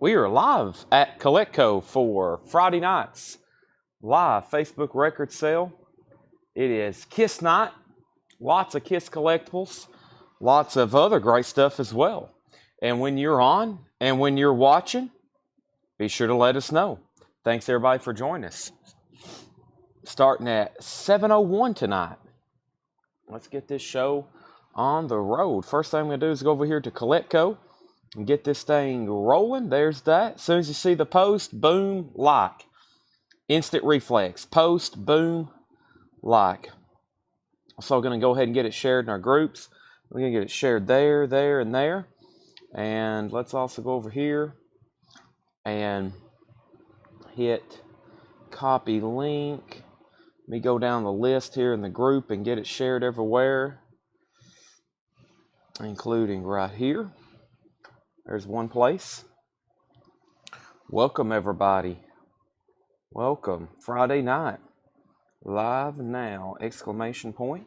We are live at Collectco for Friday nights live Facebook record sale. It is Kiss night, lots of Kiss collectibles, lots of other great stuff as well. And when you're on and when you're watching, be sure to let us know. Thanks everybody for joining us. Starting at 7:01 tonight. Let's get this show on the road. First thing I'm going to do is go over here to Collectco and get this thing rolling. There's that. As soon as you see the post, boom, like. Instant reflex. Post, boom, like. So I'm going to go ahead and get it shared in our groups. We're going to get it shared there, there, and there. And let's also go over here and hit copy link. Let me go down the list here in the group and get it shared everywhere, including right here. There's one place. Welcome, everybody. Welcome. Friday night. Live now. Exclamation point.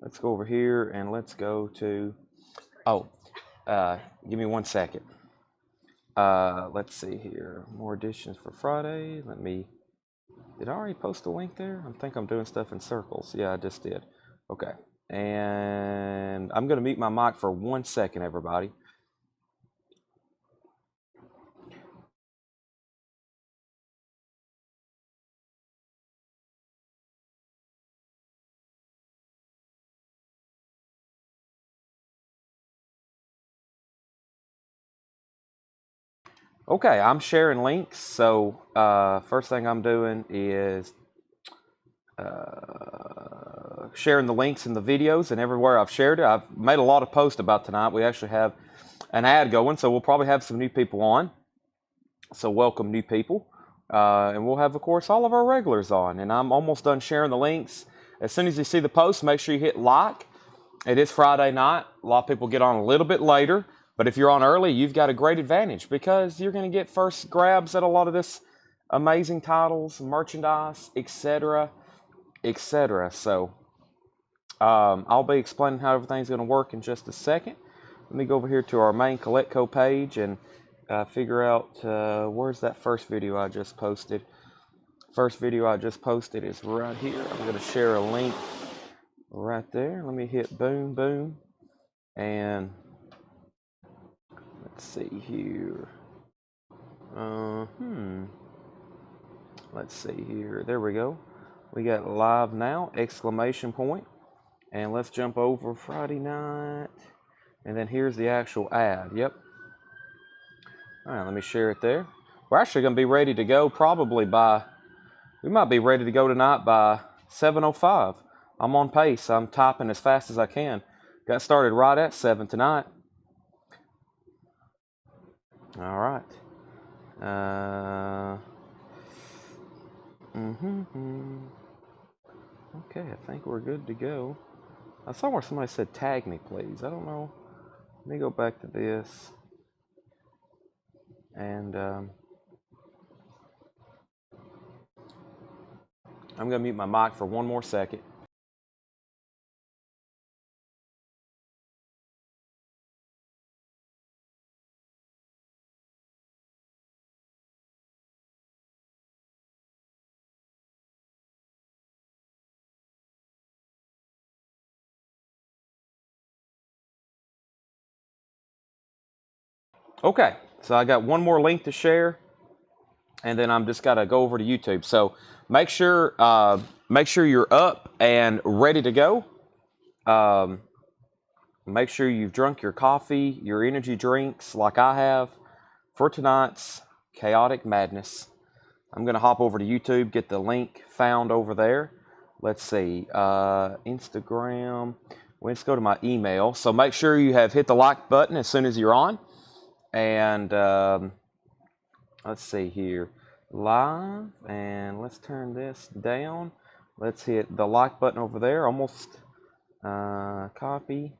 Let's go over here and let's go to... give me 1 second. Let's see here. More editions for Friday. Did I already post a link there? I think I'm doing stuff in circles. Yeah, I just did. Okay. And I'm going to mute my mic for 1 second, everybody. Okay, I'm sharing links. So first thing I'm doing is sharing the links in the videos and everywhere I've shared it. I've made a lot of posts about tonight. We actually have an ad going, so we'll probably have some new people on. So welcome new people. And we'll have, of course, all of our regulars on. And I'm almost done sharing the links. As soon as you see the post, make sure you hit like. It is Friday night. A lot of people get on a little bit later. But if you're on early, you've got a great advantage because you're going to get first grabs at a lot of this amazing titles, merchandise, etc., etc. So I'll be explaining how everything's going to work in just a second. Let me go over here to our main Collectco page and figure out where's that first video I just posted. First video I just posted is right here. I'm going to share a link right there. Let me hit boom, boom, and let's see here. Let's see here. There we go. We got live now, exclamation point. And let's jump over Friday night. And then here's the actual ad. Yep. All right, let me share it there. We're actually going to be ready to go probably we might be ready to go tonight by 7:05. I'm on pace. I'm typing as fast as I can. Got started right at 7 tonight. All right. Okay, I think we're good to go. I saw where somebody said tag me, please. I don't know. Let me go back to this. And I'm going to mute my mic for 1 more second. Okay, so I got 1 more link to share, and then I'm just got to go over to YouTube. So make sure you're up and ready to go. Make sure you've drunk your coffee, your energy drinks, like I have, for tonight's Chaotic Madness. I'm going to hop over to YouTube, get the link found over there. Let's see, Instagram. Let's go to my email. So make sure you have hit the like button as soon as you're on. And let's see here, live, and let's turn this down. Let's hit the like button over there. Almost copy.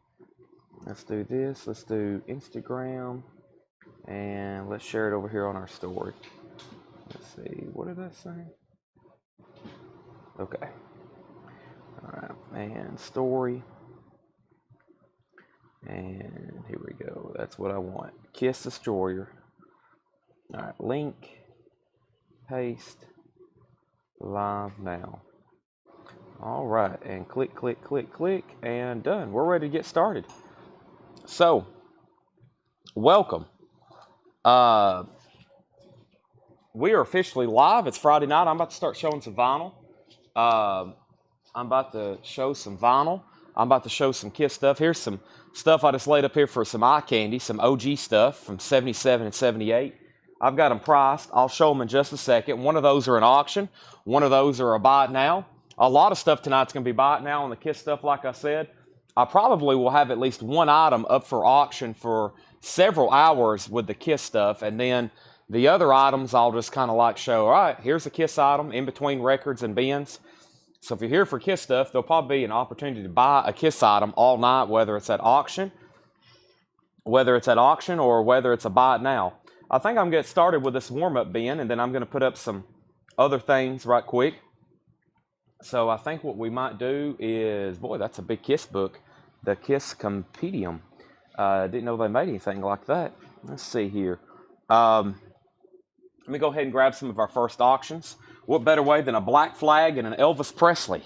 Let's do this. Let's do Instagram, and let's share it over here on our story. Let's see, what did that say? Okay. All right, and story. And here we go. That's what I want. Kiss Destroyer. All right, link, paste, live now. All right, and click, click, click, click, and done. We're ready to get started. So, welcome. We are officially live. It's Friday night. I'm about to start showing some vinyl. I'm about to show some vinyl. I'm about to show some Kiss stuff. Here's some stuff I just laid up here for some eye candy, some OG stuff from 77 and 78. I've got them priced. I'll show them in just a second. One of those are an auction. One of those are a buy it now. A lot of stuff tonight's going to be buy it now on the Kiss stuff, like I said. I probably will have at least one item up for auction for several hours with the Kiss stuff, and then the other items I'll just kind of like show, all right, here's a Kiss item in between records and bins. So if you're here for Kiss stuff, there'll probably be an opportunity to buy a Kiss item all night, whether it's at auction or whether it's a buy it now. I think I'm going to get started with this warm-up bin, and then I'm going to put up some other things right quick. So I think what we might do is, boy, that's a big Kiss book, the Kiss Compendium. Didn't know they made anything like that. Let's see here. Let me go ahead and grab some of our first auctions. What better way than a Black Flag and an Elvis Presley?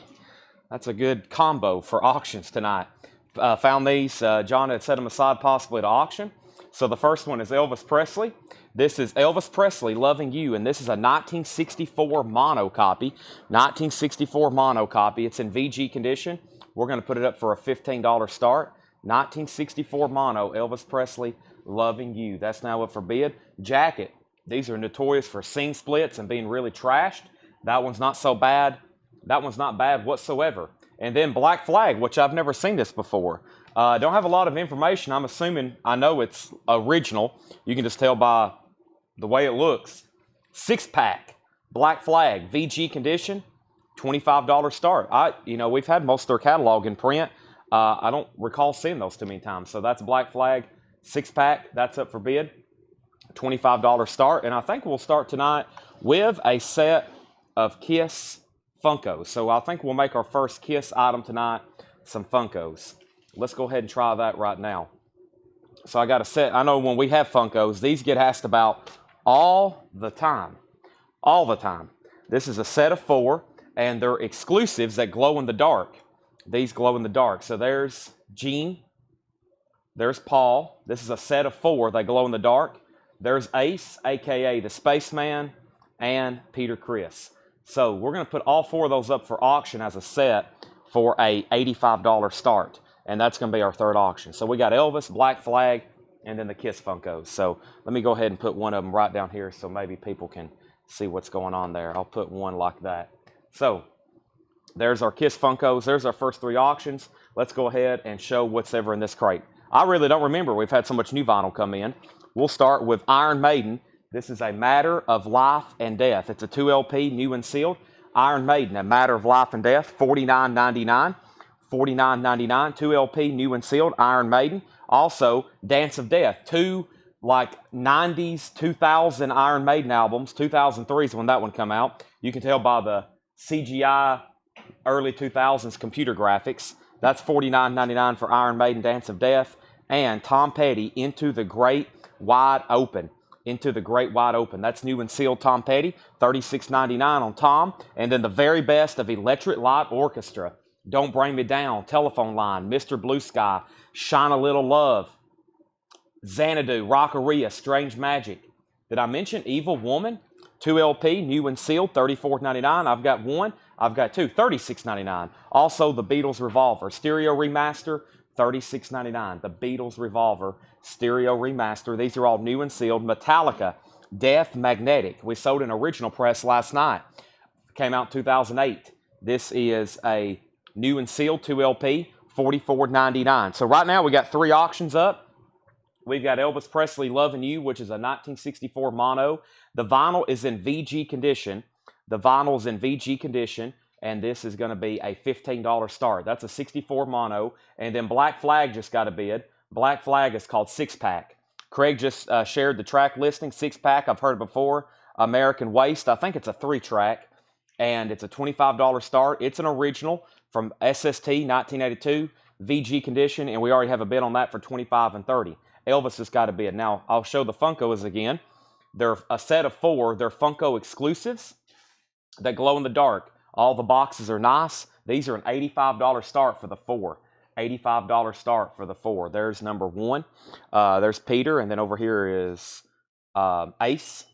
That's a good combo for auctions tonight. Found these. John had set them aside possibly to auction. So the first one is Elvis Presley. This is Elvis Presley, Loving You, and this is a 1964 mono copy. 1964 mono copy. It's in VG condition. We're going to put it up for a $15 start. 1964 mono, Elvis Presley, Loving You. That's now up for bid. Jacket. These are notorious for seam splits and being really trashed. That one's not so bad. That one's not bad whatsoever. And then Black Flag, which I've never seen this before. Don't have a lot of information. I'm assuming, I know it's original. You can just tell by the way it looks. 6-pack, Black Flag, VG condition, $25 start. We've had most of their catalog in print. I don't recall seeing those too many times. So that's Black Flag, 6-pack. That's up for bid. $25 start. And I think we'll start tonight with a set of Kiss Funkos. So I think we'll make our first Kiss item tonight, some Funkos. Let's go ahead and try that right now. So I got a set. I know when we have Funkos, these get asked about all the time. All the time. This is a set of 4, and they're exclusives that glow in the dark. These glow in the dark. So there's Gene. There's Paul. This is a set of 4. They glow in the dark. There's Ace, a.k.a. the Spaceman, and Peter Criss. So we're going to put all 4 of those up for auction as a set for a $85 start. And that's going to be our third auction. So we got Elvis, Black Flag, and then the Kiss Funkos. So let me go ahead and put one of them right down here so maybe people can see what's going on there. I'll put one like that. So there's our Kiss Funkos. There's our first 3 auctions. Let's go ahead and show what's ever in this crate. I really don't remember. We've had so much new vinyl come in. We'll start with Iron Maiden. This is a Matter of Life and Death. It's a 2 LP, new and sealed. Iron Maiden, a Matter of Life and Death, $49.99. $49.99, 2 LP, new and sealed, Iron Maiden. Also, Dance of Death, 2 like 90s, 2000 Iron Maiden albums. 2003 is when that one come out. You can tell by the CGI early 2000s computer graphics. That's $49.99 for Iron Maiden, Dance of Death. And Tom Petty, Into the Great Wide Open. Into the Great Wide Open. That's new and sealed Tom Petty, $36.99 on Tom. And then the very best of Electric Light Orchestra. Don't Bring Me Down, Telephone Line, Mr. Blue Sky, Shine a Little Love, Xanadu, Rockaria, Strange Magic. Did I mention Evil Woman? 2 LP, new and sealed, $34.99. I've got 1. I've got 2, $36.99. Also, the Beatles Revolver, Stereo Remaster, $36.99. The Beatles Revolver, Stereo Remaster. These are all new and sealed. Metallica, Death Magnetic. We sold an original press last night. Came out in 2008. This is a new and sealed 2 LP, $44.99. So right now we got 3 auctions up. We've got Elvis Presley, Loving You, which is a 1964 mono. The vinyl is in VG condition. The vinyl is in VG condition, and this is going to be a $15 start. That's a 64 mono. And then Black Flag just got a bid. Black Flag is called 6-pack. Craig just shared the track listing, 6-pack. I've heard it before. American Waste. I think it's a 3-track, and it's a $25 start. It's an original from SST 1982, VG condition, and we already have a bid on that for $25 and $30. Elvis has got a bid. Now, I'll show the Funkos again. They're a set of 4. They're Funko exclusives that glow in the dark. All the boxes are nice. These are an $85 start for the 4. $85 start for the 4. There's number 1. There's Peter, and then over here is Ace.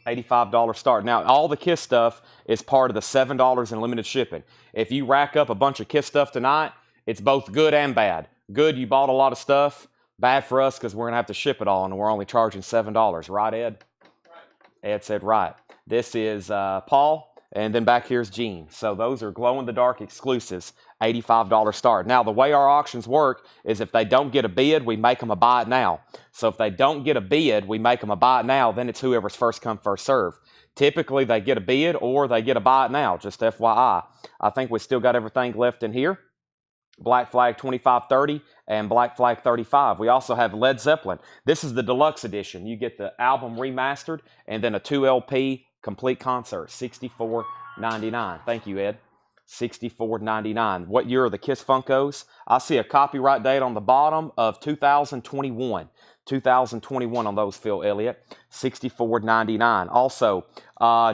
$85 start. Now, all the Kiss stuff is part of the $7 in limited shipping. If you rack up a bunch of Kiss stuff tonight, it's both good and bad. Good, you bought a lot of stuff. Bad for us because we're going to have to ship it all, and we're only charging $7. Right, Ed? Right. Ed said right. This is Paul. And then back here's Gene. So those are glow-in-the-dark exclusives, $85 start. Now, the way our auctions work is if they don't get a bid, we make them a buy it now. So if they don't get a bid, we make them a buy it now. Then it's whoever's first come, first serve. Typically, they get a bid or they get a buy it now, just FYI. I think we still got everything left in here. Black Flag 2530 and Black Flag 35. We also have Led Zeppelin. This is the deluxe edition. You get the album remastered and then a 2 LP complete concert, $64.99. Thank you, Ed. $64.99. What year are the Kiss Funkos? I see a copyright date on the bottom of 2021. 2021 on those, Phil Elliott. $64.99. Also,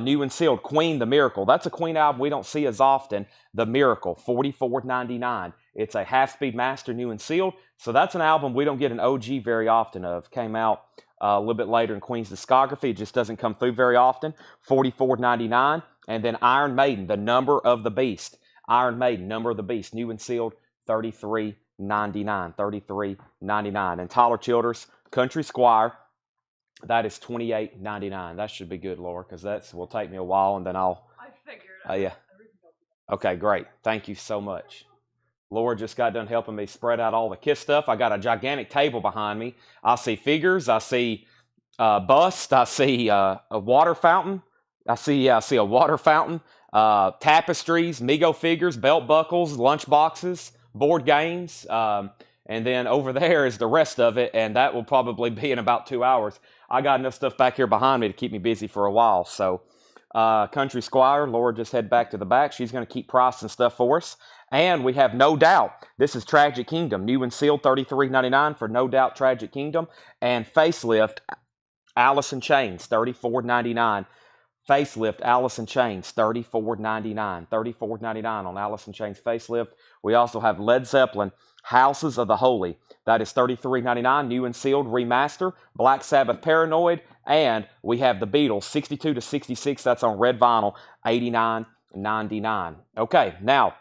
new and sealed, Queen, The Miracle. That's a Queen album we don't see as often. The Miracle, $44.99. It's a half-speed master, new and sealed. So that's an album we don't get an OG very often of. Came out a little bit later in Queen's discography. It just doesn't come through very often. $44.99. And then Iron Maiden, The Number of the Beast. Iron Maiden, Number of the Beast, new and sealed, $33.99. $33.99. And Tyler Childers, Country Squire, that is $28.99. That should be good, Laura, because that will take me a while, and then I'll... I figured. Yeah. Okay, great. Thank you so much. Laura just got done helping me spread out all the Kiss stuff. I got a gigantic table behind me. I see figures. I see bust. I see a water fountain. I see a water fountain. Tapestries, Mego figures, belt buckles, lunch boxes, board games. And then over there is the rest of it, and that will probably be in about 2 hours. I got enough stuff back here behind me to keep me busy for a while. So Country Squire, Laura just head back to the back. She's going to keep pricing stuff for us. And we have No Doubt. This is Tragic Kingdom. New and sealed, $33.99 for No Doubt Tragic Kingdom. And Facelift, Alice in Chains, $34.99. Facelift, Alice in Chains, $34.99. $34.99 on Alice in Chains Facelift. We also have Led Zeppelin, Houses of the Holy. That is $33.99, new and sealed, remaster. Black Sabbath, Paranoid. And we have the Beatles, 62 to 66. That's on red vinyl, $89.99. Okay, now,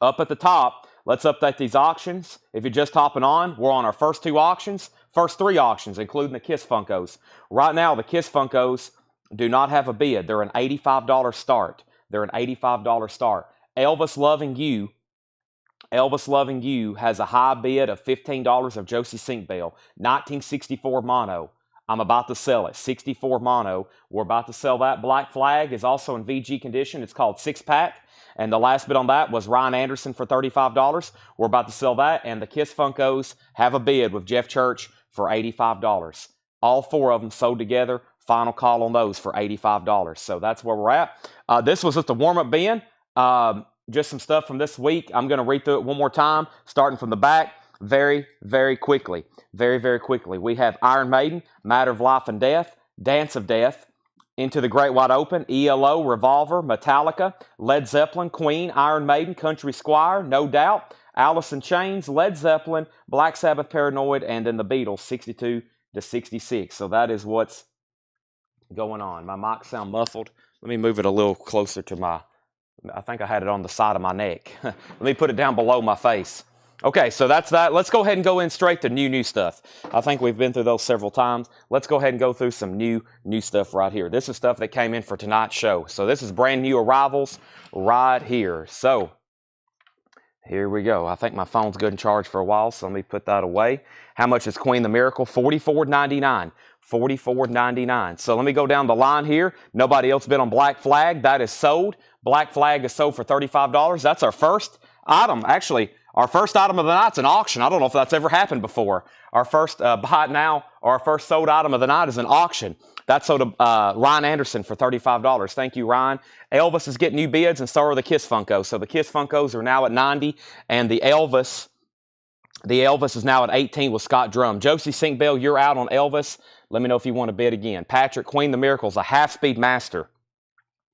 up at the top, let's update these auctions. If you're just hopping on, we're on our first 2 auctions. First 3 auctions, including the Kiss Funkos. Right now, the Kiss Funkos do not have a bid. They're an $85 start. They're an $85 start. Elvis Loving You has a high bid of $15 of Josie Sinkbell. 1964 mono. I'm about to sell it. 64 mono. We're about to sell that. Black Flag is also in VG condition. It's called 6-pack. And the last bid on that was Ryan Anderson for $35. We're about to sell that. And the Kiss Funkos have a bid with Jeff Church for $85. All 4 of them sold together. Final call on those for $85. So that's where we're at. This was just the warm-up bin. Just some stuff from this week. I'm going to read through it one more time, starting from the back very, very quickly. Very, very quickly. We have Iron Maiden, Matter of Life and Death, Dance of Death, Into the Great Wide Open, ELO, Revolver, Metallica, Led Zeppelin, Queen, Iron Maiden, Country Squire, No Doubt, Alice in Chains, Led Zeppelin, Black Sabbath, Paranoid, and then the Beatles, 62 to 66. So that is what's going on. My mic sound muffled. Let me move it a little closer to I think I had it on the side of my neck. Let me put it down below my face. Okay, so that's that. Let's go ahead and go in straight to new stuff. I think we've been through those several times. Let's go ahead and go through some new stuff right here. This is stuff that came in for tonight's show. So this is brand new arrivals right here. So here we go. I think my phone's good and charged for a while, so let me put that away. How much is Queen the Miracle? $44.99. $44.99. So let me go down the line here. Nobody else bid on Black Flag. That is sold. Black Flag is sold for $35. That's our first item. Actually, our first item of the night's an auction. I don't know if that's ever happened before. Our first buy it now, or our first sold item of the night is an auction. That sold to Ryan Anderson for $35. Thank you, Ryan. Elvis is getting new bids, and so are the Kiss Funkos. So the Kiss Funkos are now at $90, and the Elvis is now at $18 with Scott Drum. Josie Sinkbell, you're out on Elvis. Let me know if you want to bid again. Patrick, Queen the Miracles, a half-speed master.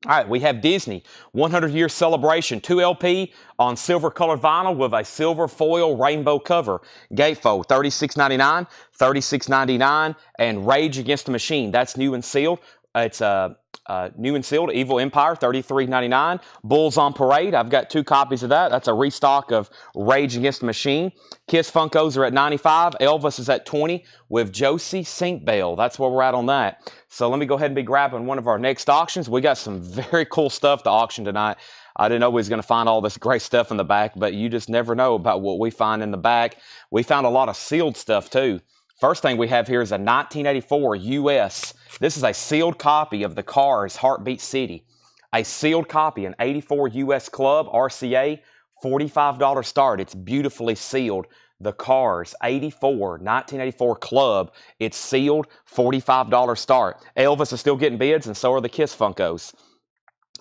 All right, we have Disney, 100-year celebration, 2 LP on silver-colored vinyl with a silver foil rainbow cover. Gatefold, $36.99, $36.99, and Rage Against the Machine. That's new and sealed. It's new and sealed. Evil Empire, $33.99. Bulls on Parade. I've got 2 copies of that. That's a restock of Rage Against the Machine. Kiss Funkos are at $95. Elvis is at $20 with Josie St. Bell. That's where we're at on that. So let me go ahead and be grabbing one of our next auctions. We got some very cool stuff to auction tonight. I didn't know we was going to find all this great stuff in the back, but you just never know about what we find in the back. We found a lot of sealed stuff too. First thing we have here is a 1984 US. This is a sealed copy of the Cars Heartbeat City. A sealed copy, an 84 US Club, RCA, $45 start. It's beautifully sealed. The Cars 1984 Club. It's sealed, $45 start. Elvis is still getting bids, and so are the Kiss Funkos.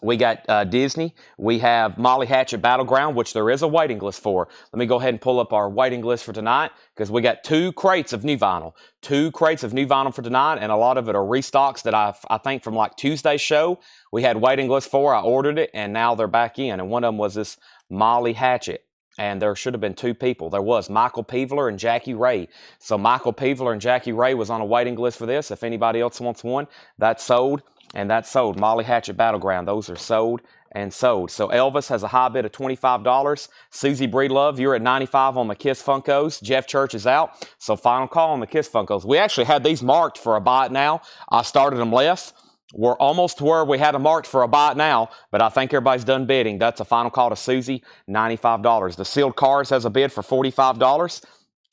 We got Disney. We have Molly Hatchet Battleground, which there is a waiting list for. Let me go ahead and pull up our waiting list for tonight because we got 2 crates of new vinyl. 2 crates of new vinyl for tonight, and a lot of it are restocks that I think from like Tuesday's show we had waiting list for. I ordered it, and now they're back in. And one of them was this Molly Hatchet. And there should have been 2 people. There was Michael Peevler and Jackie Ray. So Michael Peevler and Jackie Ray was on a waiting list for this. If anybody else wants one, that's sold. And that's sold. Molly Hatchet Battleground. Those are sold and sold. So Elvis has a high bid of $25. Susie Breedlove, you're at $95 on the Kiss Funkos. Jeff Church is out. So final call on the Kiss Funkos. We actually had these marked for a buy it now. I started them less. We're almost to where we had them marked for a buy it now, but I think everybody's done bidding. That's a final call to Susie, $95. The Sealed Cars has a bid for $45.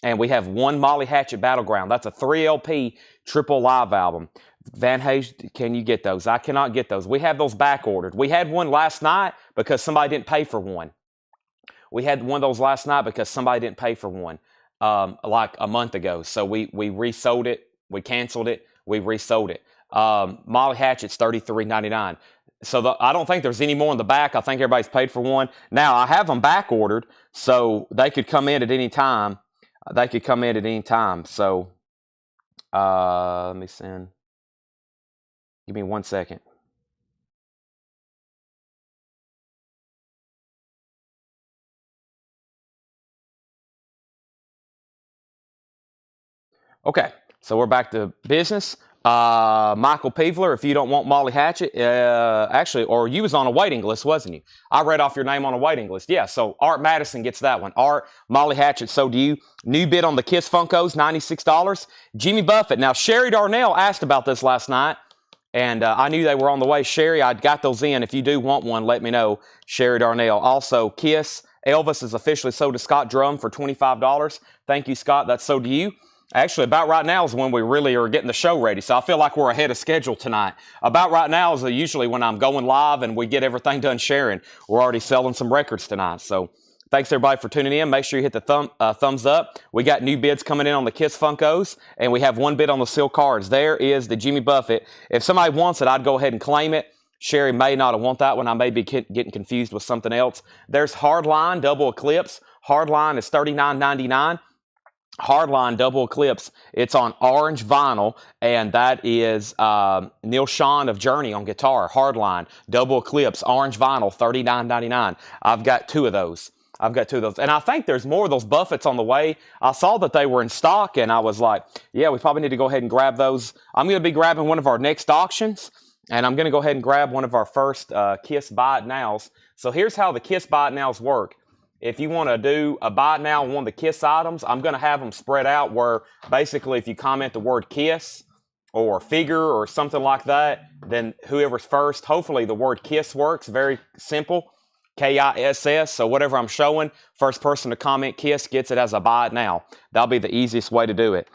And we have 1 Molly Hatchet Battleground. That's a 3 LP triple live album. Van Hayes, can you get those? I cannot get those. We have those back ordered. We had one last night because somebody didn't pay for one. We had one of those last night because somebody didn't pay for one like a month ago. So we resold it. We canceled it. We resold it. Molly Hatchet's $33.99. So I don't think there's any more in the back. I think everybody's paid for one. Now, I have them back ordered, so they could come in at any time. They could come in at any time. So let me send. Give me 1 second. Okay, so we're back to business. Michael Peevler, if you don't want Molly Hatchet, actually, or you was on a waiting list, wasn't you? I read off your name on a waiting list. Yeah, so Art Madison gets that one. Art, Molly Hatchet, so do you. New bid on the Kiss Funkos, $96. Jimmy Buffett. Now, Sherry Darnell asked about this last night, and I knew they were on the way. Sherry, I'd got those in. If you do want one, let me know. Sherry Darnell. Also, Kiss. Elvis is officially sold to Scott Drum for $25. Thank you, Scott. That's sold to you. Actually, about right now is when we really are getting the show ready, so I feel like we're ahead of schedule tonight. About right now is usually when I'm going live and we get everything done sharing. We're already selling some records tonight, so thanks everybody for tuning in. Make sure you hit the thumbs up. We got new bids coming in on the Kiss Funkos, and we have 1 bid on the Sealed Cards. There is the Jimmy Buffett. If somebody wants it, I'd go ahead and claim it. Sherry may not want that one. I may be getting confused with something else. There's Hardline Double Eclipse. Hardline is $39.99. Hardline Double Eclipse. It's on orange vinyl, and that is Neil Sean of Journey on guitar. Hardline Double Eclipse, orange vinyl, $39.99. I've got 2 of those. And I think there's more of those Buffetts on the way. I saw that they were in stock, and I was like, yeah, we probably need to go ahead and grab those. I'm going to be grabbing one of our next auctions, and I'm going to go ahead and grab one of our first Kiss Buy It Nows. So here's how the Kiss Buy It Nows work. If you want to do a buy it now on one of the Kiss items, I'm going to have them spread out where basically if you comment the word Kiss or figure or something like that, then whoever's first, hopefully the word Kiss works. Very simple. K-I-S-S. So whatever I'm showing, first person to comment Kiss gets it as a buy it now. That'll be the easiest way to do it.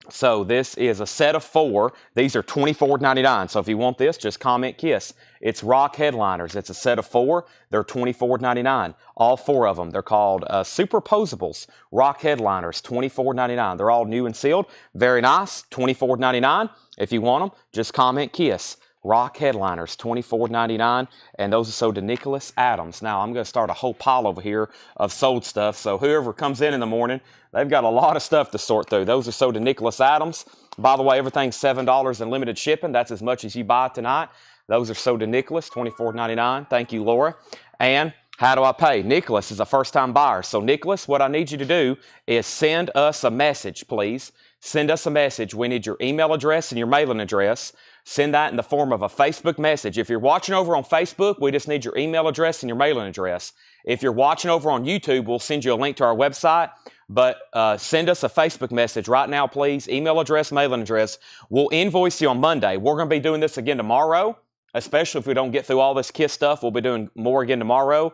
So this is a set of 4. These are $24.99. So if you want this, just comment Kiss. It's Rock Headliners. It's a set of 4. They're $24.99. All 4 of them. They're called Superposables. Rock Headliners, $24.99. They're all new and sealed. Very nice. $24.99. If you want them, just comment Kiss. Rock headliners, $24.99, and those are sold to Nicholas Adams. Now, I'm going to start a whole pile over here of sold stuff, so whoever comes in the morning, they've got a lot of stuff to sort through. Those are sold to Nicholas Adams. By the way, everything's $7 in limited shipping. That's as much as you buy tonight. Those are sold to Nicholas, $24.99. Thank you, Laura. And how do I pay? Nicholas is a first-time buyer. So, Nicholas, what I need you to do is send us a message, please. Send us a message. We need your email address and your mailing address. Send that in the form of a Facebook message. If you're watching over on Facebook, we just need your email address and your mailing address. If you're watching over on YouTube, we'll send you a link to our website. But send us a Facebook message right now, please. Email address, mailing address. We'll invoice you on Monday. We're going to be doing this again tomorrow, especially if we don't get through all this KISS stuff. We'll be doing more again tomorrow.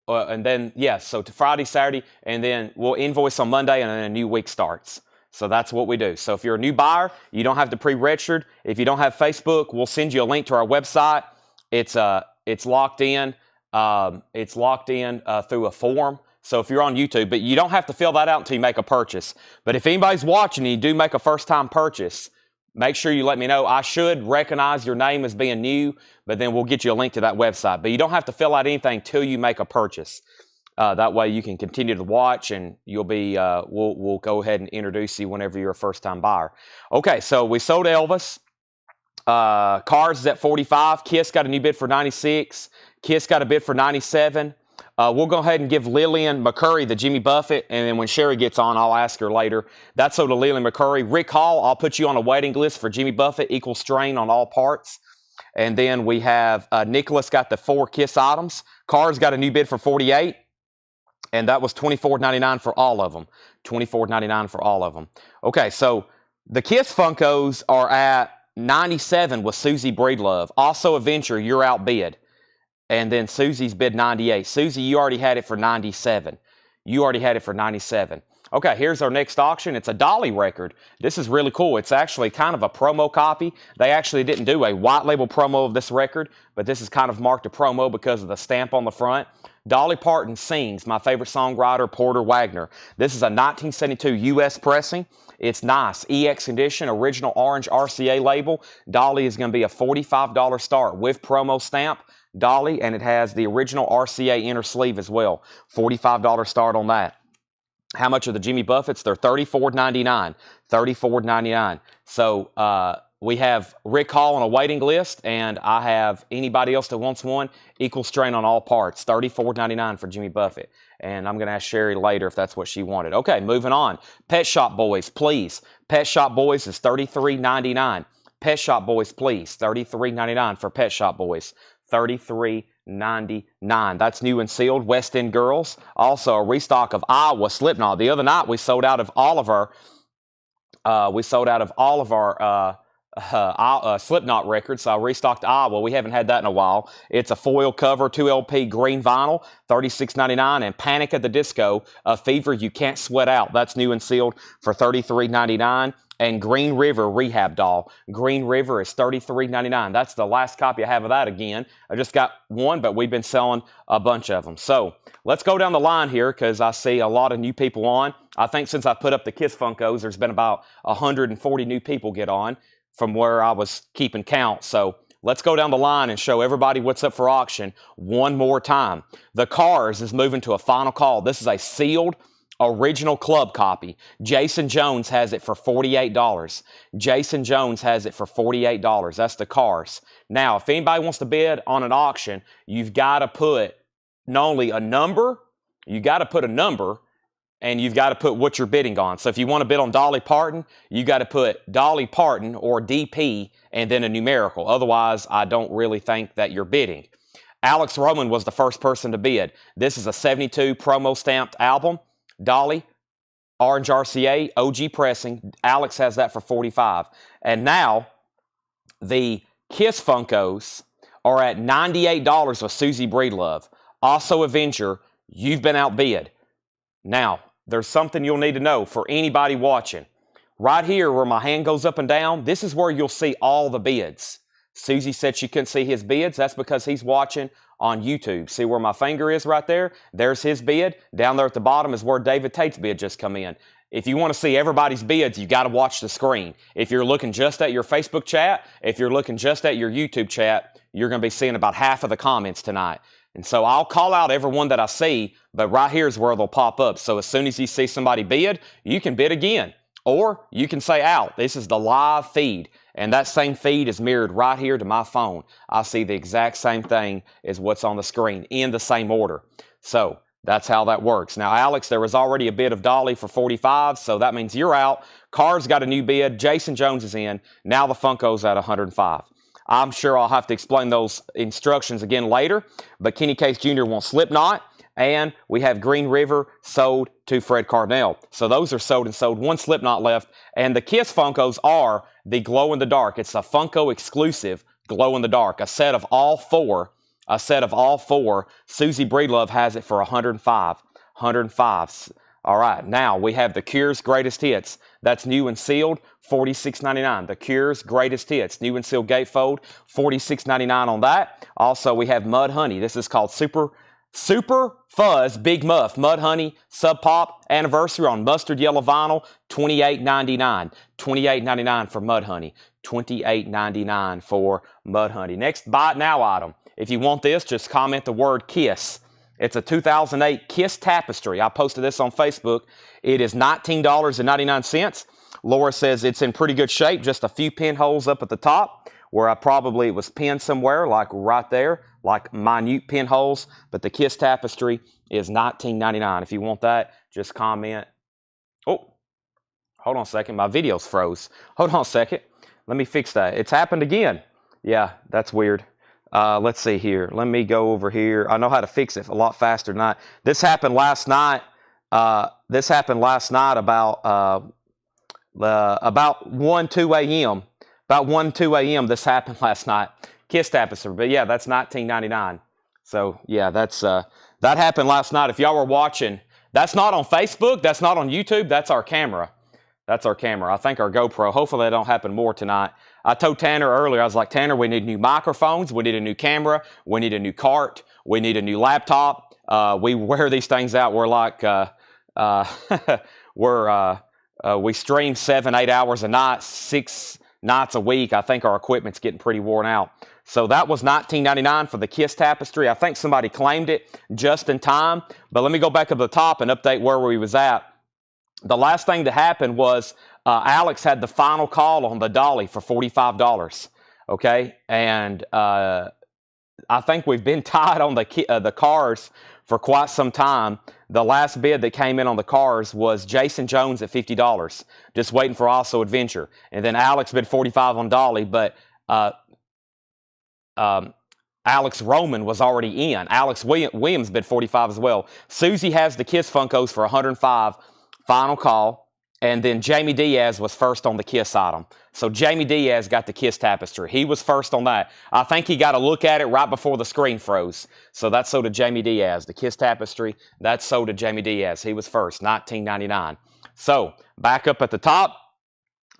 And then, so to Friday, Saturday, and then we'll invoice on Monday, and then a new week starts. So that's what we do. So if you're a new buyer, you don't have to pre-registered. If you don't have Facebook, we'll send you a link to our website. It's locked in. It's locked in through a form. So if you're on YouTube, but you don't have to fill that out until you make a purchase. But if anybody's watching and you do make a first-time purchase, make sure you let me know. I should recognize your name as being new, but then we'll get you a link to that website. But you don't have to fill out anything till you make a purchase. That way you can continue to watch, and you'll be. We'll go ahead and introduce you whenever you're a first-time buyer. Okay, so we sold Elvis. Cars is at 45. KISS got a new bid for 96. KISS got a bid for 97. We'll go ahead and give Lillian McCurry the Jimmy Buffett, and then when Sherry gets on, I'll ask her later. That's sold to Lillian McCurry. Rick Hall, I'll put you on a waiting list for Jimmy Buffett, equal strain on all parts. And then we have Nicholas got the 4 KISS items. Cars got a new bid for 48, and that was $24.99 for all of them. $24.99 for all of them. Okay, so the KISS Funkos are at 97 with Susie Breedlove. Also Adventure, you're outbid. And then Susie's bid 98. Susie, you already had it for 97. You already had it for 97. Okay, here's our next auction. It's a Dolly record. This is really cool. It's actually kind of a promo copy. They actually didn't do a white label promo of this record, but this is kind of marked a promo because of the stamp on the front. Dolly Parton Sings, my favorite songwriter, Porter Wagner. This is a 1972 U.S. pressing. It's nice. EX edition, original orange RCA label. Dolly is going to be a $45 start with promo stamp. Dolly, and it has the original RCA inner sleeve as well. $45 start on that. How much are the Jimmy Buffetts? They're $34.99. $34.99. So we have Rick Hall on a waiting list, and I have anybody else that wants one. Equal strain on all parts. $34.99 for Jimmy Buffett. And I'm going to ask Sherry later if that's what she wanted. Okay, moving on. Pet Shop Boys, please. Pet Shop Boys is $33.99. Pet Shop Boys, please. $33.99 for Pet Shop Boys. $33.99. That's new and sealed. West End Girls. Also a restock of Iowa Slipknot. The other night we sold out of all of our Slipknot records. So I restocked Iowa. We haven't had that in a while. It's a foil cover, 2 LP green vinyl, $36.99, and Panic at the Disco, a Fever You Can't Sweat Out. That's new and sealed for $33.99. And Green River Rehab Doll. Green River is $33.99. That's the last copy I have of that again. I just got one, but we've been selling a bunch of them. So let's go down the line here because I see a lot of new people on. I think since I put up the KISS Funkos, there's been about 140 new people get on from where I was keeping count. So let's go down the line and show everybody what's up for auction one more time. The Cars is moving to a final call. This is a sealed original club copy. Jason Jones has it for $48. Jason Jones has it for $48. That's the Cars. Now, if anybody wants to bid on an auction, you've got to put not only a number, you got to put a number, and you've got to put what you're bidding on. So if you want to bid on Dolly Parton, you got to put Dolly Parton or DP and then a numerical. Otherwise, I don't really think that you're bidding. Alex Roman was the first person to bid. This is a 72 promo stamped album. Dolly, Orange RCA, OG pressing. Alex has that for $45. And now, the KISS Funkos are at $98 with Susie Breedlove. Also Avenger, you've been outbid. Now, there's something you'll need to know for anybody watching. Right here where my hand goes up and down, this is where you'll see all the bids. Susie said she couldn't see his bids. That's because he's watching on YouTube. See where my finger is right there? There's his bid. Down there at the bottom is where David Tate's bid just come in. If you want to see everybody's bids, you got to watch the screen. If you're looking just at your Facebook chat, if you're looking just at your YouTube chat, you're going to be seeing about half of the comments tonight. And so I'll call out everyone that I see, but right here is where they'll pop up. So as soon as you see somebody bid, you can bid again. Or you can say out. This is the live feed. And that same feed is mirrored right here to my phone. I see the exact same thing as what's on the screen in the same order. So that's how that works. Now, Alex, there was already a bid of Dolly for 45, so that means you're out. Carr's got a new bid. Jason Jones is in. Now the Funko's at 105. I'm sure I'll have to explain those instructions again later, but Kenny Case Jr. wants Slipknot, and we have Green River sold to Fred Carnell. So those are sold and sold. One Slipknot left, and the Kiss Funkos are the glow-in-the-dark. It's a Funko exclusive glow-in-the-dark, a set of all four. Susie Breedlove has it for 105. 105. All right, now we have the Cure's Greatest Hits. That's new and sealed, $46.99. The Cure's Greatest Hits, new and sealed gatefold, $46.99 on that. Also, we have Mud Honey. This is called Super Fuzz Big Muff Mud Honey Sub Pop Anniversary on mustard yellow vinyl, $28.99. $28.99 for Mud Honey. $28.99 for Mud Honey. Next buy it now item. If you want this, just comment the word KISS. It's a 2008 KISS tapestry. I posted this on Facebook. It is $19.99. Laura says it's in pretty good shape, just a few pinholes up at the top where it was pinned somewhere, like right there, like minute pinholes. But the KISS tapestry is $19.99. If you want that, just comment. Oh, hold on a second. My video's froze. Hold on a second. Let me fix that. It's happened again. Yeah, that's weird. Let's see here. Let me go over here. I know how to fix it a lot faster than that. This happened last night. About 1, 2 a.m. About 1, 2 a.m. this happened last night. Kiss tapestry. But yeah, that's $19.99. So yeah, that happened last night. If y'all were watching, that's not on Facebook. That's not on YouTube. That's our camera. That's our camera. I think our GoPro. Hopefully that don't happen more tonight. I told Tanner earlier, I was like, Tanner, we need new microphones. We need a new camera. We need a new cart. We need a new laptop. We wear these things out. We're like, we stream 7, 8 hours a night, 6 nights a week. I think our equipment's getting pretty worn out. So that was $19.99 for the Kiss tapestry. I think somebody claimed it just in time. But let me go back up to the top and update where we was at. The last thing that happened was Alex had the final call on the dolly for $45. Okay, and I think we've been tied on the cars for quite some time. The last bid that came in on the cars was Jason Jones at $50, just waiting for Also Adventure. And then Alex bid $45 on dolly, but Alex Roman was already in. Alex Williams bid $45 as well. Susie has the Kiss Funkos for $105. Final call, and then Jamie Diaz was first on the Kiss item. So Jamie Diaz got the Kiss tapestry. He was first on that. I think he got a look at it right before the screen froze. So that's sold to Jamie Diaz. The Kiss tapestry, that's sold to Jamie Diaz. He was first, $19.99. So back up at the top.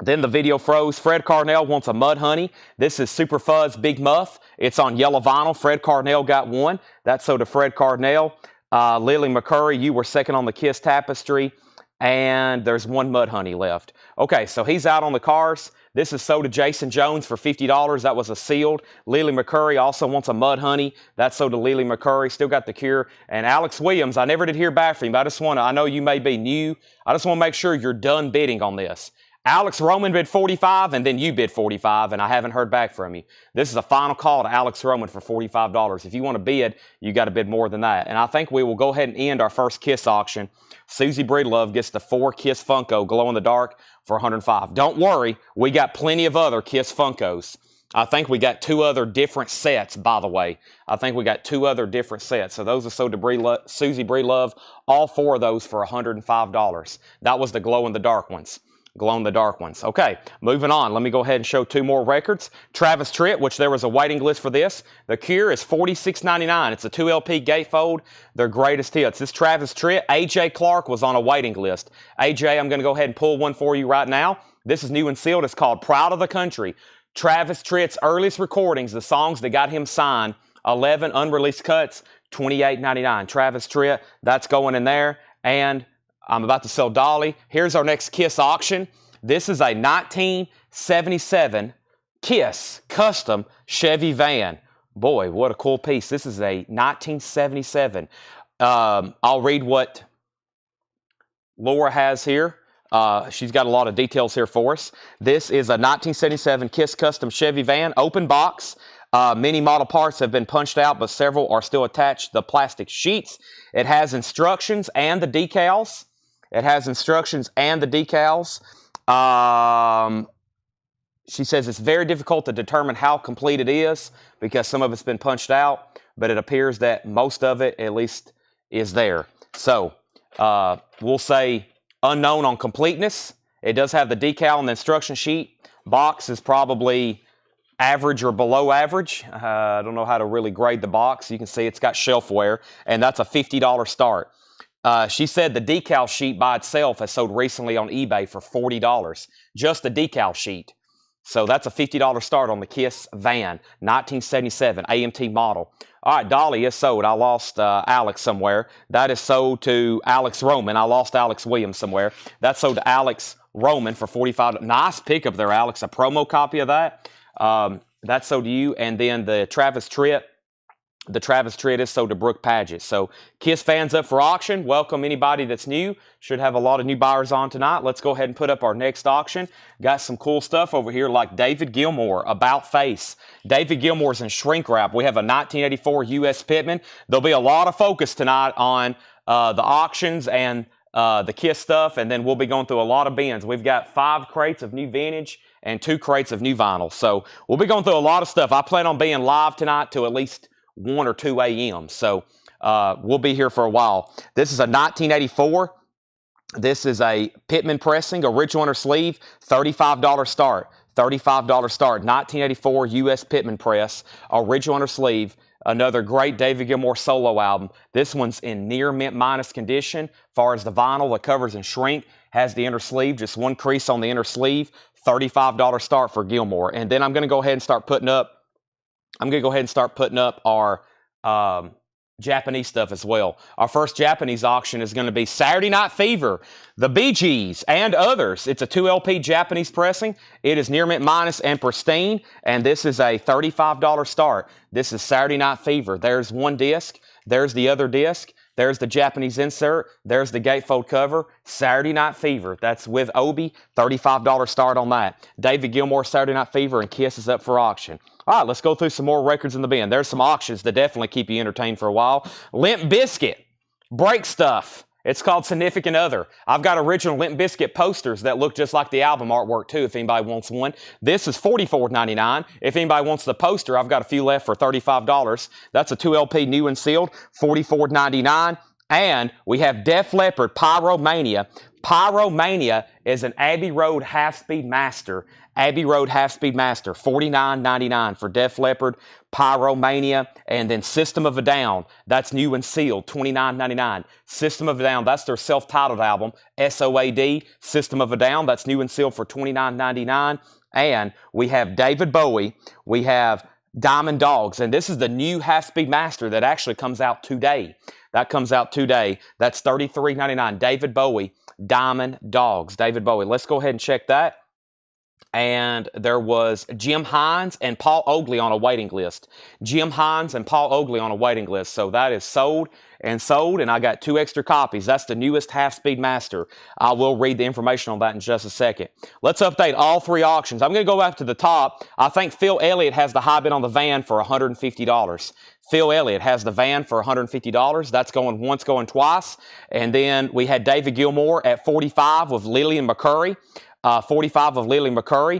Then the video froze. Fred Carnell wants a Mud Honey. This is Super Fuzz Big Muff. It's on yellow vinyl. Fred Carnell got one. That's sold to Fred Carnell. Lily McCurry, you were second on the Kiss tapestry. And there's one Mud Honey left. Okay, so he's out on the cars. This is sold to Jason Jones for $50. That was a sealed. Lily McCurry also wants a Mud Honey. That's sold to Lily McCurry. Still got the Cure. And Alex Williams, I never did hear back from him. I know you may be new. I just want to make sure you're done bidding on this. Alex Roman bid $45, and then you bid $45, and I haven't heard back from you. This is a final call to Alex Roman for $45. If you want to bid, you got to bid more than that. And I think we will go ahead and end our first Kiss auction. Susie Breedlove gets the 4 Kiss Funko glow-in-the-dark for $105. Don't worry, we got plenty of other Kiss Funkos. I think we got 2 other different sets, by the way. I think we got 2 other different sets. So those are sold to Susie Breedlove. All 4 of those for $105. That was the glow-in-the-dark ones. Glow-in-the-dark ones. Okay, moving on. Let me go ahead and show 2 more records. Travis Tritt, which there was a waiting list for this. The Cure is $46.99. It's a 2 LP gatefold. Their greatest hits. This Travis Tritt, AJ Clark was on a waiting list. AJ, I'm going to go ahead and pull one for you right now. This is new and sealed. It's called Proud of the Country. Travis Tritt's earliest recordings, the songs that got him signed, 11 unreleased cuts, $28.99. Travis Tritt, that's going in there. And I'm about to sell Dolly. Here's our next Kiss auction. This is a 1977 Kiss custom Chevy van. Boy, what a cool piece. This is a 1977. I'll read what Laura has here. She's got a lot of details here for us. This is a 1977 Kiss custom Chevy van, open box. Many model parts have been punched out, but several are still attached to the plastic sheets. It has instructions and the decals. She says it's very difficult to determine how complete it is because some of it's been punched out, but it appears that most of it at least is there. So we'll say unknown on completeness. It does have the decal and the instruction sheet. Box is probably average or below average. I don't know how to really grade the box. You can see it's got shelf wear, and that's a $50 start. She said the decal sheet by itself has sold recently on eBay for $40. Just the decal sheet. So that's a $50 start on the Kiss van, 1977 AMT model. All right, Dolly is sold. I lost Alex somewhere. That is sold to Alex Roman. I lost Alex Williams somewhere. That's sold to Alex Roman for $45. Nice pickup there, Alex. A promo copy of that. That's sold to you. And then the Travis Tritt. The Travis Tritt is sold to Brooke Paget. So Kiss fans up for auction. Welcome anybody that's new. Should have a lot of new buyers on tonight. Let's go ahead and put up our next auction. Got some cool stuff over here like David Gilmour, About Face. David Gilmour's in shrink wrap. We have a 1984 U.S. Pitman. There'll be a lot of focus tonight on the auctions and the Kiss stuff, and then we'll be going through a lot of bins. We've got 5 crates of new vintage and 2 crates of new vinyl. So we'll be going through a lot of stuff. I plan on being live tonight till at least 1 or 2 a.m. So we'll be here for a while. This is a 1984. This is a Pitman pressing, original inner sleeve, $35 start. $35 start. 1984 U.S. Pitman press, original inner sleeve. Another great David Gilmour solo album. This one's in near mint minus condition. As far as the vinyl, the cover's in shrink. Has the inner sleeve, just 1 crease on the inner sleeve. $35 start for Gilmour. And then I'm going to go ahead and start putting up our Japanese stuff as well. Our first Japanese auction is going to be Saturday Night Fever, the Bee Gees, and others. It's a 2LP Japanese pressing. It is near mint minus and pristine, and this is a $35 start. This is Saturday Night Fever. There's 1 disc. There's the other disc. There's the Japanese insert. There's the gatefold cover. Saturday Night Fever. That's with Obi. $35 start on that. David Gilmour, Saturday Night Fever, and Kiss is up for auction. All right, let's go through some more records in the bin. There's some auctions that definitely keep you entertained for a while. Limp Bizkit, Break Stuff. It's called Significant Other. I've got original Limp Bizkit posters that look just like the album artwork too, if anybody wants one. This is $44.99. If anybody wants the poster, I've got a few left for $35. That's a 2LP new and sealed, $44.99. And we have Def Leppard Pyromania. Pyromania is an Abbey Road half-speed master. Abbey Road half-speed master, $49.99 for Def Leppard, Pyromania, and then System of a Down. That's new and sealed, $29.99. System of a Down, that's their self-titled album, SOAD, System of a Down. That's new and sealed for $29.99. And we have David Bowie. We have Diamond Dogs, and this is the new half-speed master that actually comes out today. That comes out today. That's $33.99. David Bowie, Diamond Dogs. David Bowie. Let's go ahead and check that. And there was Jim Hines and Paul Oakley on a waiting list. Jim Hines and Paul Oakley on a waiting list. So that is sold, and I got 2 extra copies. That's the newest half-speed master. I will read the information on that in just a second. Let's update all 3 auctions. I'm going to go back to the top. I think Phil Elliott has the high bid on the van for $150. Phil Elliott has the van for $150. That's going once, going twice. And then we had David Gilmour at 45 with Lillian McCurry. 45 of Lillian McCurry.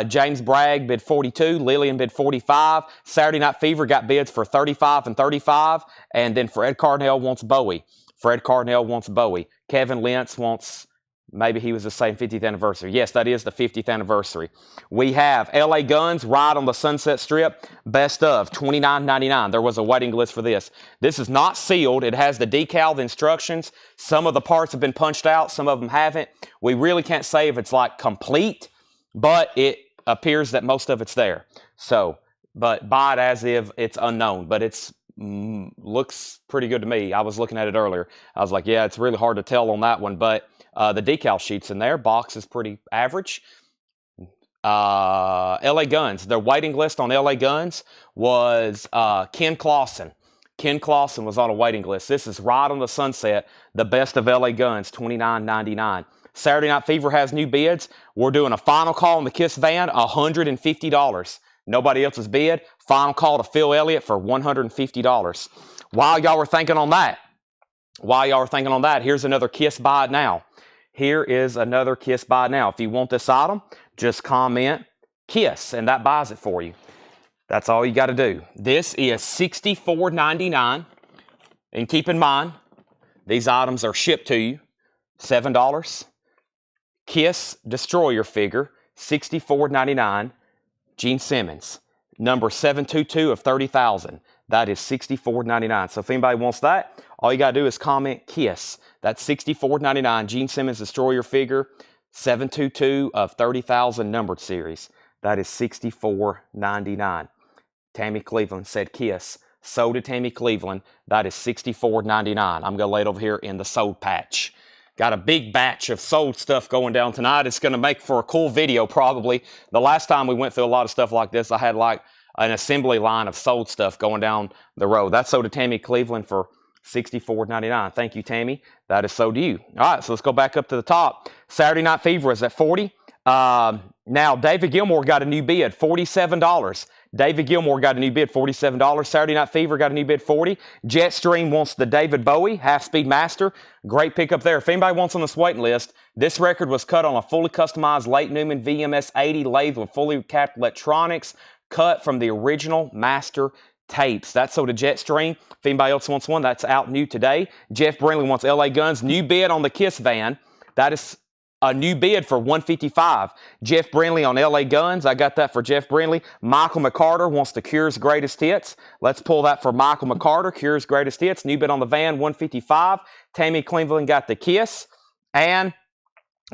James Bragg bid 42. Lillian bid 45. Saturday Night Fever got bids for 35 and 35. And then Fred Carnell wants Bowie. Fred Carnell wants Bowie. Kevin Lentz wants, maybe he was the same 50th anniversary. Yes, that is the 50th anniversary. We have LA Guns, Ride on the Sunset Strip, best of, $29.99. There was a waiting list for this. This is not sealed. It has the decal, the instructions. Some of the parts have been punched out. Some of them haven't. We really can't say if it's like complete, but it appears that most of it's there. So, but buy it as if it's unknown. But it's looks pretty good to me. I was looking at it earlier. I was like, yeah, it's really hard to tell on that one, but the decal sheet's in there. Box is pretty average. LA Guns. Their waiting list on LA Guns was Ken Clausen. Ken Clausen was on a waiting list. This is right on the sunset. The best of LA Guns, $29.99. Saturday Night Fever has new bids. We're doing a final call on the KISS van, $150. Nobody else's bid. Final call to Phil Elliott for $150. While y'all were thinking on that, here's another KISS buy it now. Here is another KISS buy it now. If you want this item, just comment KISS, and that buys it for you. That's all you got to do. This is $64.99. And keep in mind, these items are shipped to you, $7. KISS Destroyer figure, $64.99. Gene Simmons, number 722 of 30,000. That is $64.99. So if anybody wants that, all you got to do is comment KISS. That's $64.99. Gene Simmons Destroyer figure, 722 of 30,000 numbered series. That is $64.99. Tammy Cleveland said KISS. So did Tammy Cleveland. That is $64.99. I'm going to lay it over here in the sold patch. Got a big batch of sold stuff going down tonight. It's going to make for a cool video probably. The last time we went through a lot of stuff like this, I had like an assembly line of sold stuff going down the road. That's sold to Tammy Cleveland for $64.99. Thank you, Tammy. That is sold to you. All right, so let's go back up to the top. Saturday Night Fever is at $40. Now, David Gilmour got a new bid, $47. David Gilmour got a new bid, $47. Saturday Night Fever got a new bid, $40. Jetstream wants the David Bowie Half-Speed Master. Great pickup there. If anybody wants on this waiting list, this record was cut on a fully customized late Newman VMS 80 lathe with fully capped electronics, cut from the original master tapes. That's sold to Jetstream. If anybody else wants one, that's out new today. Jeff Brindley wants LA Guns. New bid on the KISS van. That is a new bid for $155. Jeff Brindley on LA Guns. I got that for Jeff Brindley. Michael McCarter wants the Cure's Greatest Hits. Let's pull that for Michael McCarter. Cure's Greatest Hits. New bid on the van, $155. Tammy Cleveland got the KISS. And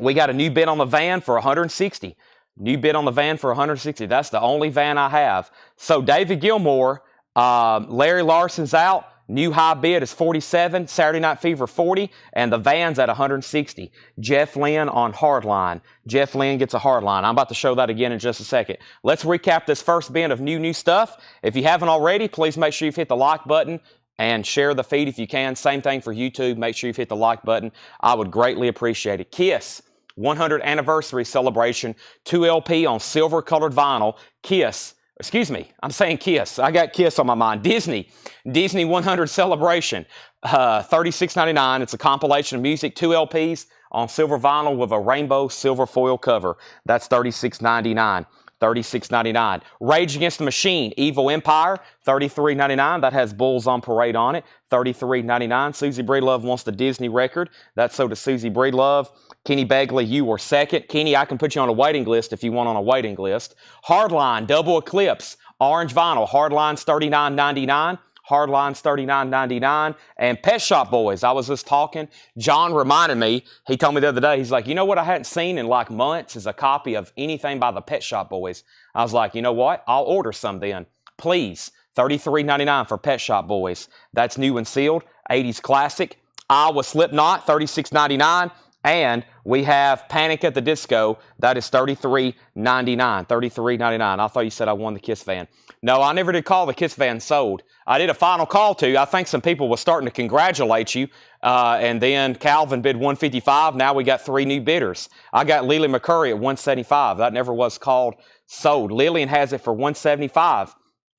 we got a new bid on the van for $160. New bid on the van for $160. That's the only van I have. So David Gilmour, Larry Larson's out. New high bid is $47. Saturday Night Fever $40, and the van's at $160. Jeff Lynn on Hardline. Jeff Lynn gets a Hardline. I'm about to show that again in just a second. Let's recap this first bin of new stuff. If you haven't already, please make sure you've hit the like button and share the feed if you can. Same thing for YouTube. Make sure you've hit the like button. I would greatly appreciate it. KISS 100th anniversary celebration, 2 LP on silver colored vinyl. KISS. Excuse me, I'm saying KISS. I got KISS on my mind. Disney 100 celebration, $36.99. It's a compilation of music, 2 LPs on silver vinyl with a rainbow silver foil cover. That's $36.99. $36.99. Rage Against the Machine, Evil Empire, $33.99. That has Bulls on Parade on it, $33.99. Susie Breedlove wants the Disney record. That's so to Susie Breedlove. Kenny Begley, you were second. Kenny, I can put you on a waiting list if you want on a waiting list. Hardline, Double Eclipse, orange vinyl. Hardline's $39.99. Hardline's $39.99. And Pet Shop Boys, I was just talking. John reminded me, he told me the other day, he's like, you know what I hadn't seen in like months is a copy of anything by the Pet Shop Boys. I was like, you know what? I'll order some then. Please. $33.99 for Pet Shop Boys. That's new and sealed. 80s classic. Iowa Slipknot, $36.99. And we have Panic at the Disco. That is $33.99. $33.99. I thought you said I won the KISS van. No, I never did call the KISS van sold. I did a final call to you. I think some people were starting to congratulate you. And then Calvin bid $155. Now we got 3 new bidders. I got Lily McCurry at $175. That never was called sold. Lillian has it for $175.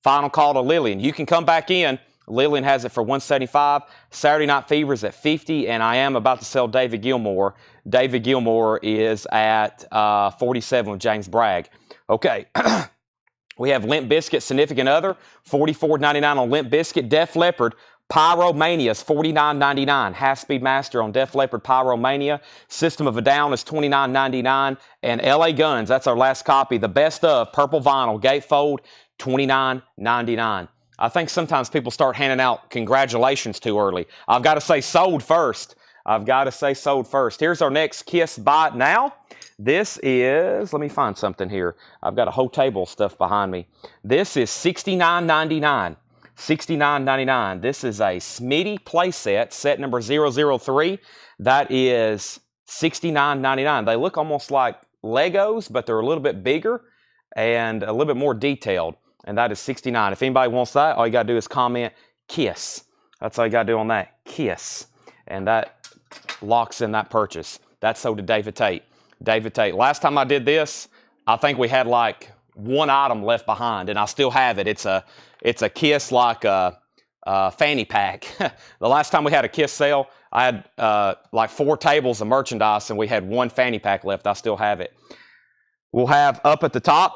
Final call to Lillian. You can come back in. Lillian has it for $175. Saturday Night Fever is at $50, and I am about to sell David Gilmour. David Gilmour is at $47 with James Bragg. Okay. We have Limp Bizkit, Significant Other, $44.99 on Limp Bizkit. Def Leppard, Pyromania is $49.99. Half-Speed Master on Def Leppard, Pyromania. System of a Down is $29.99. And LA Guns, that's our last copy. The Best Of, Purple Vinyl, Gatefold, $29.99. I think sometimes people start handing out congratulations too early. I've got to say sold first. I've got to say sold first. Here's our next KISS buy it now. This is, let me find something here. I've got a whole table of stuff behind me. This is $69.99. $69.99. This is a Smitty playset, set number 003. That is $69.99. They look almost like Legos, but they're a little bit bigger and a little bit more detailed. And that is $69. If anybody wants that, all you got to do is comment KISS. That's all you got to do on that, KISS. And that locks in that purchase. That's sold to David Tate. David Tate. Last time I did this, I think we had like one item left behind, and I still have it. It's a KISS like a fanny pack. The last time we had a KISS sale, I had like 4 tables of merchandise, and we had one fanny pack left. I still have it. We'll have up at the top,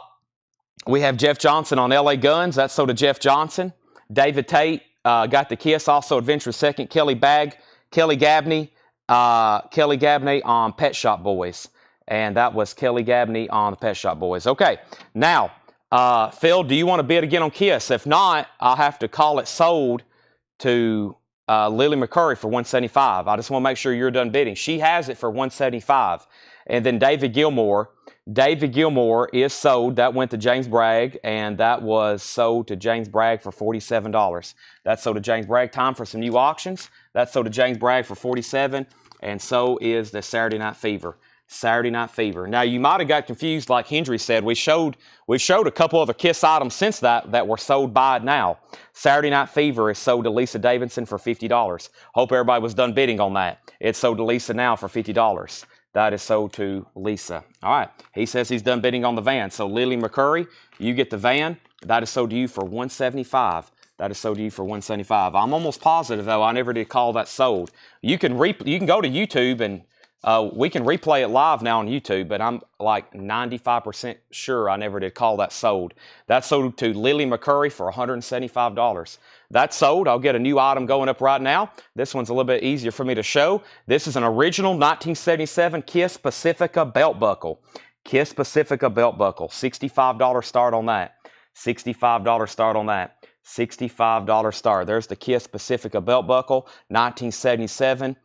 we have Jeff Johnson on LA Guns. That's sold to Jeff Johnson. David Tate got the KISS. Also Adventure Second. Kelly Gabney on Pet Shop Boys. And that was Kelly Gabney on the Pet Shop Boys. Okay, now, Phil, do you want to bid again on KISS? If not, I'll have to call it sold to Lily McCurry for $175. I just want to make sure you're done bidding. She has it for $175. And then David Gilmore is sold. That went to James Bragg, and that was sold to James Bragg for $47. That's sold to James Bragg. Time for some new auctions. That's sold to James Bragg for $47, and so is the Saturday Night Fever. Saturday Night Fever. Now, you might have got confused, like Hendry said. We showed a couple other KISS items since that were sold by it now. Saturday Night Fever is sold to Lisa Davidson for $50. Hope everybody was done bidding on that. It's sold to Lisa now for $50. That is sold to Lisa. All right. He says he's done bidding on the van. So, Lily McCurry, you get the van. That is sold to you for $175. That is sold to you for $175. I'm almost positive, though, I never did call that sold. You can go to YouTube, and we can replay it live now on YouTube, but I'm like 95% sure I never did call that sold. That's sold to Lily McCurry for $175. That's sold. I'll get a new item going up right now. This one's a little bit easier for me to show. This is an original 1977 KISS Pacifica belt buckle. KISS Pacifica belt buckle. $65 start on that. $65 start on that. $65 start. There's the KISS Pacifica belt buckle, 1977.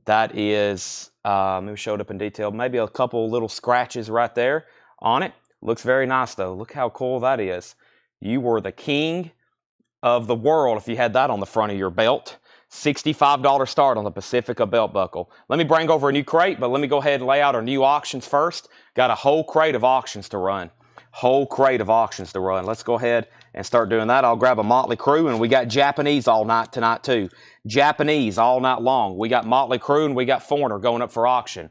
That is, maybe showed up in detail, maybe a couple little scratches right there on it. Looks very nice, though. Look how cool that is. You were the king of the world if you had that on the front of your belt. $65 start on the Pacifica belt buckle. Let me bring over a new crate, but let me go ahead and lay out our new auctions first. Got a whole crate of auctions to run. Whole crate of auctions to run. Let's go ahead and start doing that. I'll grab a Motley Crue, and we got Japanese all night tonight, too. Japanese all night long. We got Motley Crue, and we got Foreigner going up for auction.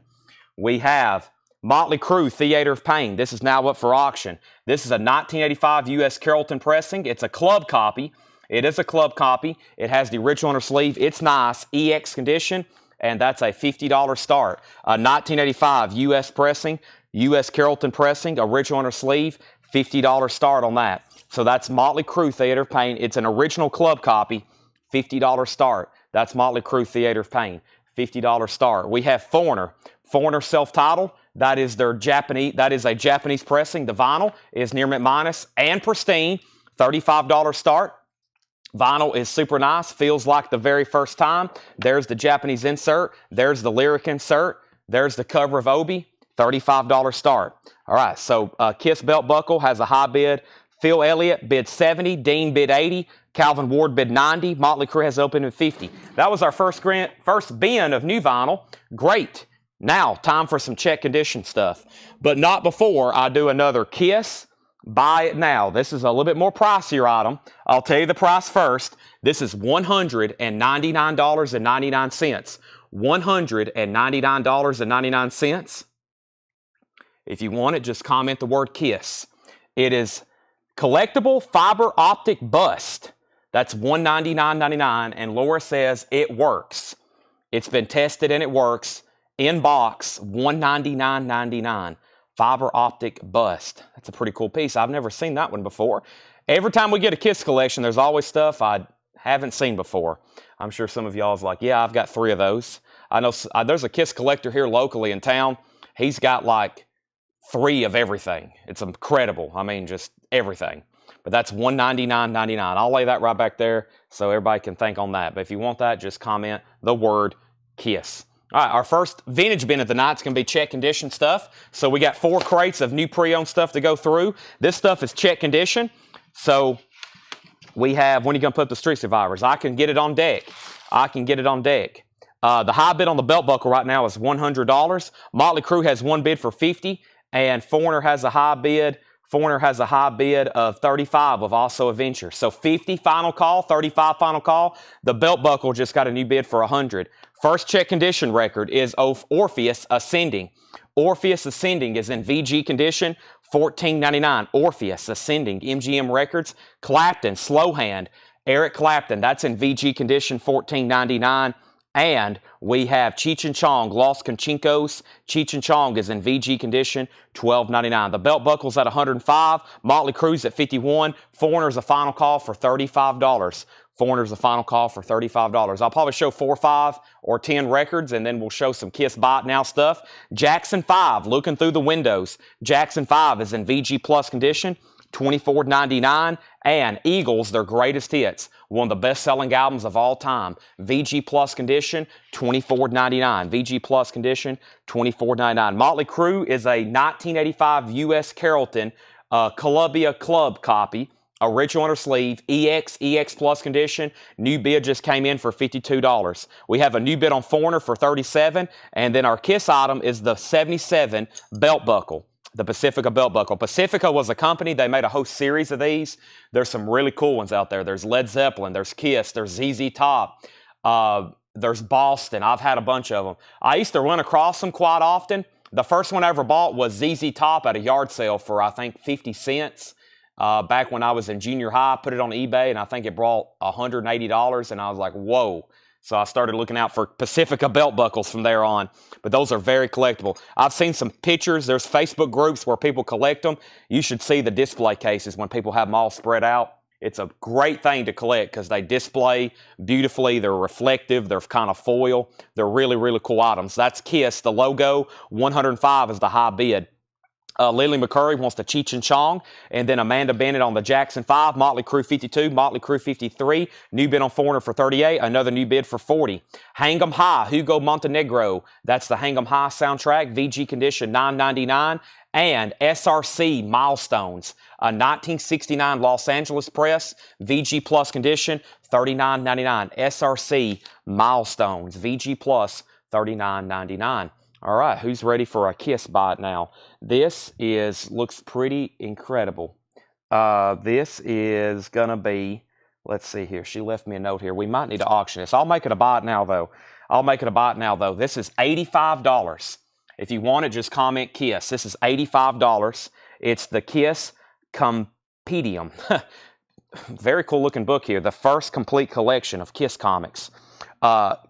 We have Motley Crue, Theater of Pain. This is now up for auction. This is a 1985 U.S. Carrollton pressing. It's a club copy. It is a club copy. It has the original on her sleeve. It's nice, EX condition, and that's a $50 start. A 1985 U.S. pressing, U.S. Carrollton pressing, original on her sleeve, $50 start on that. So that's Motley Crue, Theater of Pain. It's an original club copy, $50 start. That's Motley Crue, Theater of Pain, $50 start. We have Foreigner. Foreigner self-titled. That is their Japanese. That is a Japanese pressing. The vinyl is near mint minus and pristine, $35 start. Vinyl is super nice, feels like the very first time. There's the Japanese insert. There's the lyric insert. There's the cover of Obi, $35 start. All right, so KISS belt buckle has a high bid. Phil Elliott bid 70, Dean bid 80, Calvin Ward bid 90, Motley Crue has opened at 50. That was our first bin of new vinyl. Great. Now, time for some check condition stuff. But not before I do another KISS Buy It Now. This is a little bit more pricier item. I'll tell you the price first. This is $199.99. $199.99. If you want it, just comment the word KISS. It is collectible fiber optic bust. That's $199.99, and Laura says it works. It's been tested and it works. In box, $199.99. Fiber optic bust. That's a pretty cool piece. I've never seen that one before. Every time we get a KISS collection, there's always stuff I haven't seen before. I'm sure some of y'all is like, yeah, I've got 3 of those. I know there's a KISS collector here locally in town. He's got like 3 of everything. It's incredible. I mean, just everything. But that's $199.99. I'll lay that right back there so everybody can think on that. But if you want that, just comment the word KISS. All right, our first vintage bin of the night is going to be check condition stuff. So we got 4 crates of new pre-owned stuff to go through. This stuff is check condition. So We have, when are you going to put up the Street Survivors? I can get it on deck. I can get it on deck. The high bid on the belt buckle right now is $100. Motley Crue has one bid for $50, and Foreigner has a high bid. Foreigner has a high bid of $35 with also a venture. So $50 final call, $35 final call. The belt buckle just got a new bid for $100. First check condition record is Orpheus Ascending. Orpheus Ascending is in VG condition, $14.99. Orpheus Ascending, MGM Records. Clapton, Slow Hand, Eric Clapton, that's in VG condition, $14.99. And we have Cheech and Chong, Los Conchincos. Cheech and Chong is in VG condition, $12.99. The belt buckle's at $105. Motley Crue's at $51. Foreigner's a final call for $35. Foreigner's a final call for $35. I'll probably show 4, 5, or 10 records, and then we'll show some Kiss Buy It Now stuff. Jackson 5, looking through the windows. Jackson 5 is in VG Plus condition, $24.99. And Eagles, their greatest hits, one of the best-selling albums of all time. VG Plus condition, $24.99. VG Plus condition, $24.99. Motley Crue is a 1985 U.S. Carrollton Columbia Club copy. Original inner sleeve, EX Plus condition. New bid just came in for $52. We have a new bid on Foreigner for $37. And then our Kiss item is the 77 belt buckle. The Pacifica belt buckle. Pacifica was a company. They made a whole series of these. There's some really cool ones out there. There's Led Zeppelin. There's Kiss. There's ZZ Top. There's Boston. I've had a bunch of them. I used to run across them quite often. The first one I ever bought was ZZ Top at a yard sale for, I think, 50 cents. Back when I was in junior high, I put it on eBay, and I think it brought $180, and I was like, whoa. So I started looking out for Pacifica belt buckles from there on. But those are very collectible. I've seen some pictures. There's Facebook groups where people collect them. You should see the display cases when people have them all spread out. It's a great thing to collect because they display beautifully. They're reflective. They're kind of foil. They're really, really cool items. That's Kiss. The logo, $105 is the high bid. Lily McCurry wants the Cheech and Chong, and then Amanda Bennett on the Jackson 5, Motley Crue 52, Motley Crue 53, new bid on Foreigner for $38, another new bid for $40. Hang 'em High, Hugo Montenegro, that's the Hang 'em High soundtrack, VG condition $9.99, and SRC Milestones, a 1969 Los Angeles press, VG Plus condition $39.99, SRC Milestones, VG Plus $39.99. All right, who's ready for a Kiss Buy It Now? This looks pretty incredible. This is going to be, let's see here. She left me a note here. We might need to auction this. I'll make it a Buy It Now, though. This is $85. If you want it, just comment Kiss. This is $85. It's the Kiss Compendium. Very cool looking book here. The first complete collection of Kiss comics.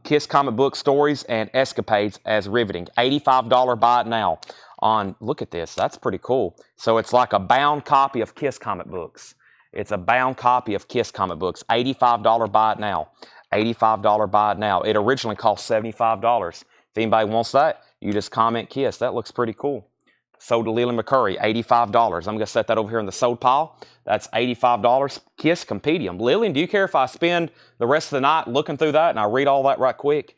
Kiss comic book stories and escapades as riveting. $85 Buy It Now. Look at this. That's pretty cool. So it's like a bound copy of Kiss comic books. It's a bound copy of Kiss comic books. $85 Buy It Now. $85 Buy It Now. It originally cost $75. If anybody wants that, you just comment Kiss. That looks pretty cool. Sold to Lily McCurry, $85. I'm going to set that over here in the sold pile. That's $85. Kiss Compendium. Lillian, do you care if I spend the rest of the night looking through that and I read all that right quick?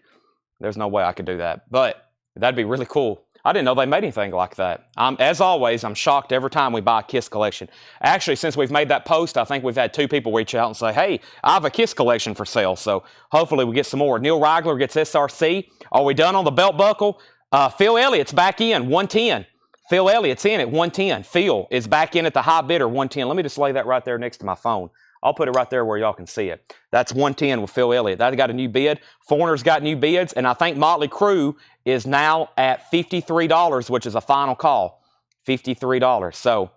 There's no way I could do that, but that'd be really cool. I didn't know they made anything like that. As always, I'm shocked every time we buy a Kiss collection. Actually, since we've made that post, I think we've had 2 people reach out and say, hey, I have a Kiss collection for sale, so hopefully we get some more. Neil Reigler gets SRC. Are we done on the belt buckle? Phil Elliott's back in, 110. Phil Elliott's in at 110. Phil is back in at the high bidder, 110. Let me just lay that right there next to my phone. I'll put it right there where y'all can see it. That's 110 with Phil Elliott. That got a new bid. Foreigner's got new bids, and I think Motley Crue is now at $53, which is a final call. $53. So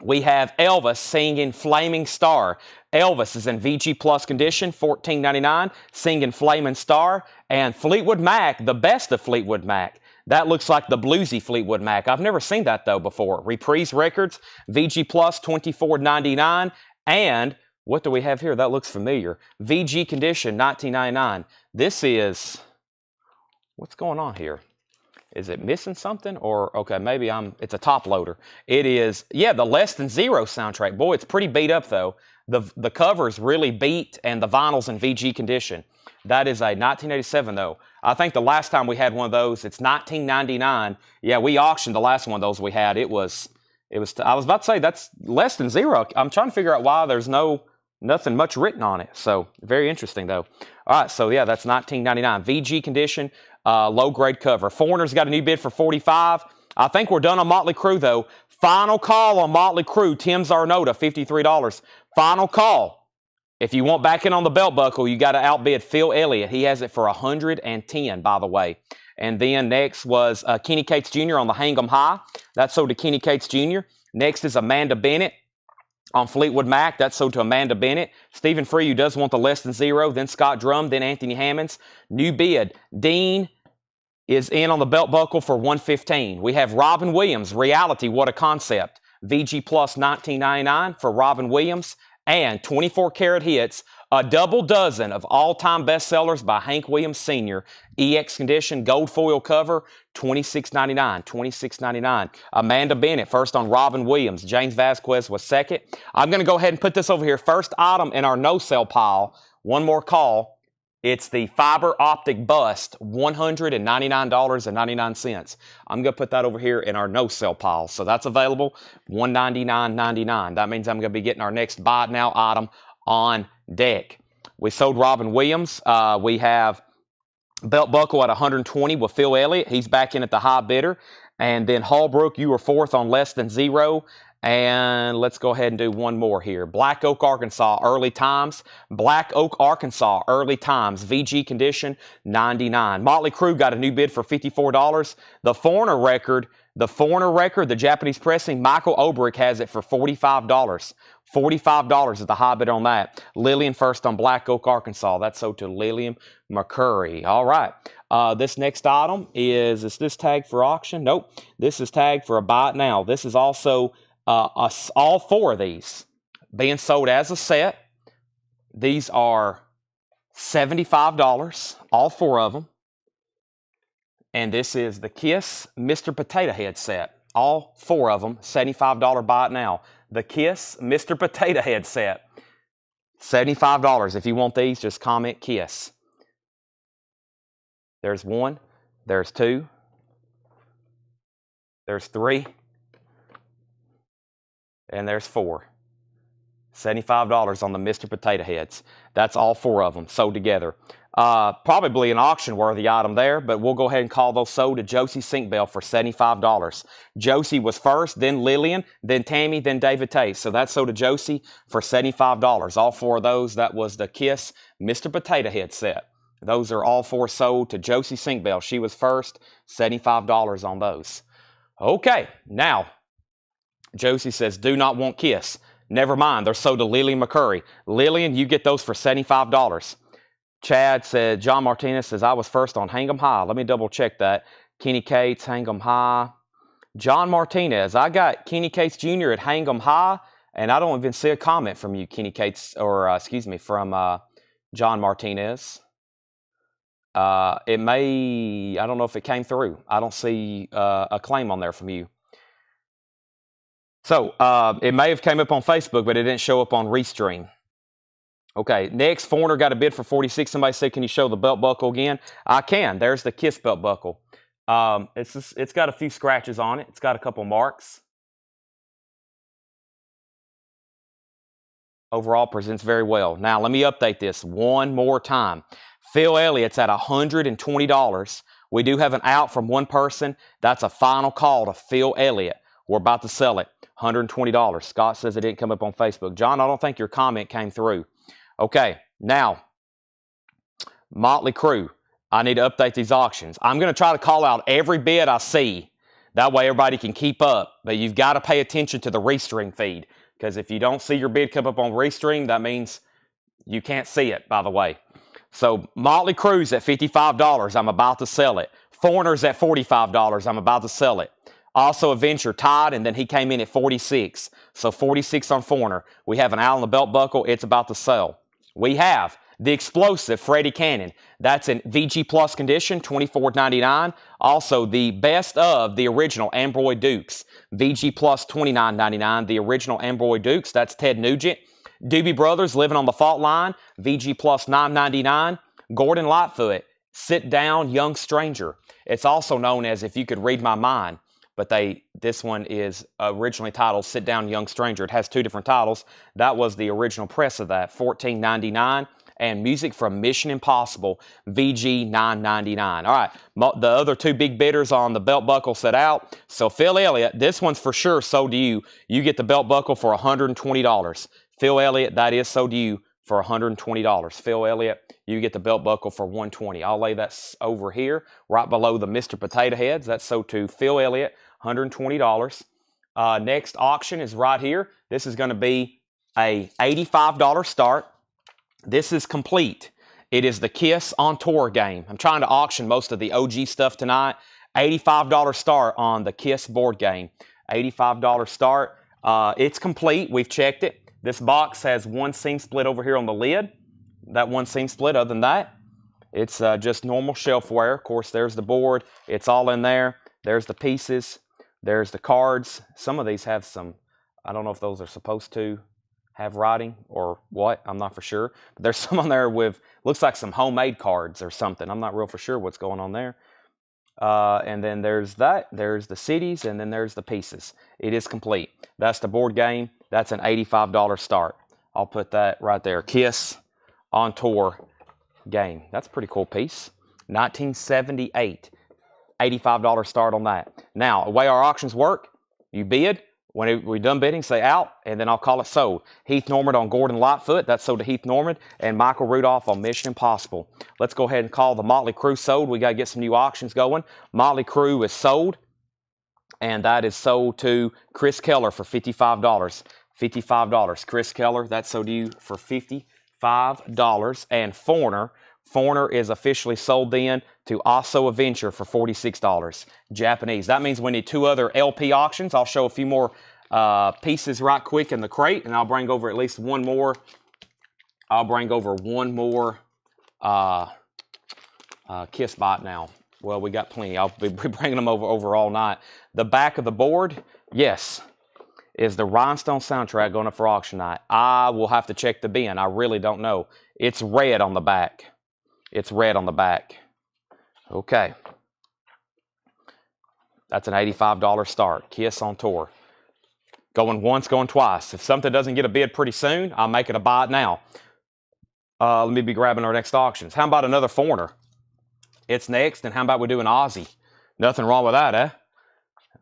we have Elvis singing Flaming Star. Elvis is in VG Plus condition, $14.99, singing Flaming Star. And Fleetwood Mac, the best of Fleetwood Mac. That looks like the bluesy Fleetwood Mac. I've never seen that, though, before. Reprise Records, VG Plus, $24.99. And what do we have here? That looks familiar. VG Condition, $19.99. This is... What's going on here? Is it missing something? Or, okay, maybe it's a top loader. It is, yeah, the Less Than Zero soundtrack. Boy, it's pretty beat up, though. The cover's really beat, and the vinyl's in VG Condition. That is a 1987, though. I think the last time we had one of those, it's 1999. Yeah, we auctioned the last one of those we had. I was about to say, that's Less Than Zero. I'm trying to figure out why there's no Nothing much written on it. So very interesting though. All right, so yeah, that's $19.99. VG condition, low grade cover. Foreigner's got a new bid for $45. I think we're done on Motley Crue though. Final call on Motley Crue. Tim Zarnota, $53. Final call. If you want back in on the belt buckle, you got to outbid Phil Elliott. He has it for $110, by the way. And then next was Kenny Cates Jr. on the Hang 'em High. That's sold to Kenny Cates Jr. Next is Amanda Bennett on Fleetwood Mac. That's sold to Amanda Bennett. Stephen Freyu does want the less than zero. Then Scott Drum. Then Anthony Hammonds. New bid. Dean is in on the belt buckle for $115. We have Robin Williams. Reality, what a concept. VG plus $19.99 for Robin Williams. And 24 karat hits, a double dozen of all-time bestsellers by Hank Williams Sr. EX condition, gold foil cover, $26.99. $26.99. Amanda Bennett, first on Robin Williams. James Vasquez was second. I'm going to go ahead and put this over here. First item in our no-sell pile. One more call. It's the fiber optic bust, $199.99. I'm going to put that over here in our no-sell pile. So that's available, $199.99. That means I'm going to be getting our next buy it now item on deck. We sold Robin Williams. We have belt buckle at $120 with Phil Elliott. He's back in at the high bidder. And then Hallbrook, you were fourth on less than zero. And let's go ahead and do one more here. Black Oak, Arkansas, early times. Black Oak, Arkansas, early times. VG condition, $99. Motley Crue got a new bid for $54. The Foreigner record, the Japanese pressing, Michael Obrick has it for $45. $45 is the high bid on that. Lillian first on Black Oak, Arkansas. That's sold to Lillian McCurry. All right. This next item is this tagged for auction? Nope. This is tagged for a buy it now. This is also all four of these being sold as a set. These are $75, all four of them. And this is the Kiss Mr. Potato Head set. All four of them, $75 buy it now. The Kiss Mr. Potato Head set, $75. If you want these, just comment Kiss. There's one, there's two, there's three, and there's four. $75 on the Mr. Potato Heads. That's all four of them sold together. Probably an auction-worthy item there, but we'll go ahead and call those sold to Josie Sinkbell for $75. Josie was first, then Lillian, then Tammy, then David Tate. So that's sold to Josie for $75. All four of those, that was the Kiss Mr. Potato Head set. Those are all four sold to Josie Sinkbell. She was first, $75 on those. Okay, now, Josie says, do not want Kiss. Never mind, they're sold to Lillian McCurry. Lillian, you get those for $75. Chad said, John Martinez says, I was first on Hang 'em High. Let me double check that. Kenny Cates, Hang 'em High. John Martinez, I got Kenny Cates Jr. at Hang 'em High, and I don't even see a comment from you, Kenny Cates, or from John Martinez. It may, I don't know if it came through. I don't see a claim on there from you. So, it may have came up on Facebook, but it didn't show up on Restream. Okay, next, Foreigner got a bid for $46. Somebody said, can you show the belt buckle again? I can. There's the Kiss belt buckle. It's got a few scratches on it. It's got a couple marks. Overall, presents very well. Now, let me update this one more time. Phil Elliott's at $120. We do have an out from one person. That's a final call to Phil Elliott. We're about to sell it. $120. Scott says it didn't come up on Facebook. John, I don't think your comment came through. Okay, now, Motley Crue. I need to update these auctions. I'm going to try to call out every bid I see. That way everybody can keep up. But you've got to pay attention to the Restream feed. Because if you don't see your bid come up on Restream, that means you can't see it, by the way. So, Motley Crue's at $55. I'm about to sell it. Foreigner's at $45. I'm about to sell it. Also, Adventure tied, and then he came in at $46. So, $46 on Foreigner. We have an out on the belt buckle. It's about to sell. We have the explosive Freddie Cannon. That's in VG Plus condition, $24.99. Also, the best of the original Ambroy Dukes. VG Plus $29.99. The original Ambroy Dukes. That's Ted Nugent. Doobie Brothers, Living on the Fault Line. VG Plus $9.99. Gordon Lightfoot, Sit Down, Young Stranger. It's also known as If You Could Read My Mind. but this one is originally titled Sit Down Young Stranger. It has 2 different titles. That was the original press of that, $14.99. And music from Mission Impossible, VG $9.99. All right, the other 2 big bidders on the belt buckle set out. So Phil Elliott, this one's for sure sold to you. You get the belt buckle for $120. Phil Elliott, that is sold to you for $120. Phil Elliott, you get the belt buckle for $120. I'll lay that over here, right below the Mr. Potato Heads. That's sold to Phil Elliott, $120. Next auction is right here. This is going to be a $85 start. This is complete. It is the Kiss on Tour game. I'm trying to auction most of the OG stuff tonight. $85 start on the Kiss board game. $85 start. It's complete. We've checked it. This box has 1 seam split over here on the lid. That 1 seam split. Other than that, it's just normal shelfware. Of course, there's the board. It's all in there. There's the pieces. There's the cards. Some of these have some, I don't know if those are supposed to have writing or what. I'm not for sure. But there's some on there with, looks like some homemade cards or something. I'm not real for sure what's going on there. And then there's that. There's the cities, and then there's the pieces. It is complete. That's the board game. That's an $85 start. I'll put that right there. Kiss on Tour game. That's a pretty cool piece. 1978. $85 start on that. Now, the way our auctions work, you bid. When we're done bidding, say out, and then I'll call it sold. Heath Normand on Gordon Lightfoot. That's sold to Heath Normand. And Michael Rudolph on Mission Impossible. Let's go ahead and call the Motley Crue sold. We got to get some new auctions going. Motley Crue is sold. And that is sold to Chris Keller for $55. $55. Chris Keller, that's sold to you for $55. And Foreigner is officially sold then to Also Adventure for $46. Japanese. That means we need 2 other LP auctions. I'll show a few more pieces right quick in the crate, and I'll bring over at least one more. I'll bring over one more Kiss bot now. Well, we got plenty. I'll be bringing them over all night. The back of the board, yes, is the Rhinestone soundtrack going up for auction night. I will have to check the bin. I really don't know. It's red on the back. It's red on the back. Okay. That's an $85 start. Kiss on Tour. Going once, going twice. If something doesn't get a bid pretty soon, I'll make it a buy it now. Let me be grabbing our next auctions. How about another Foreigner? It's next, and how about we do an Aussie? Nothing wrong with that, eh?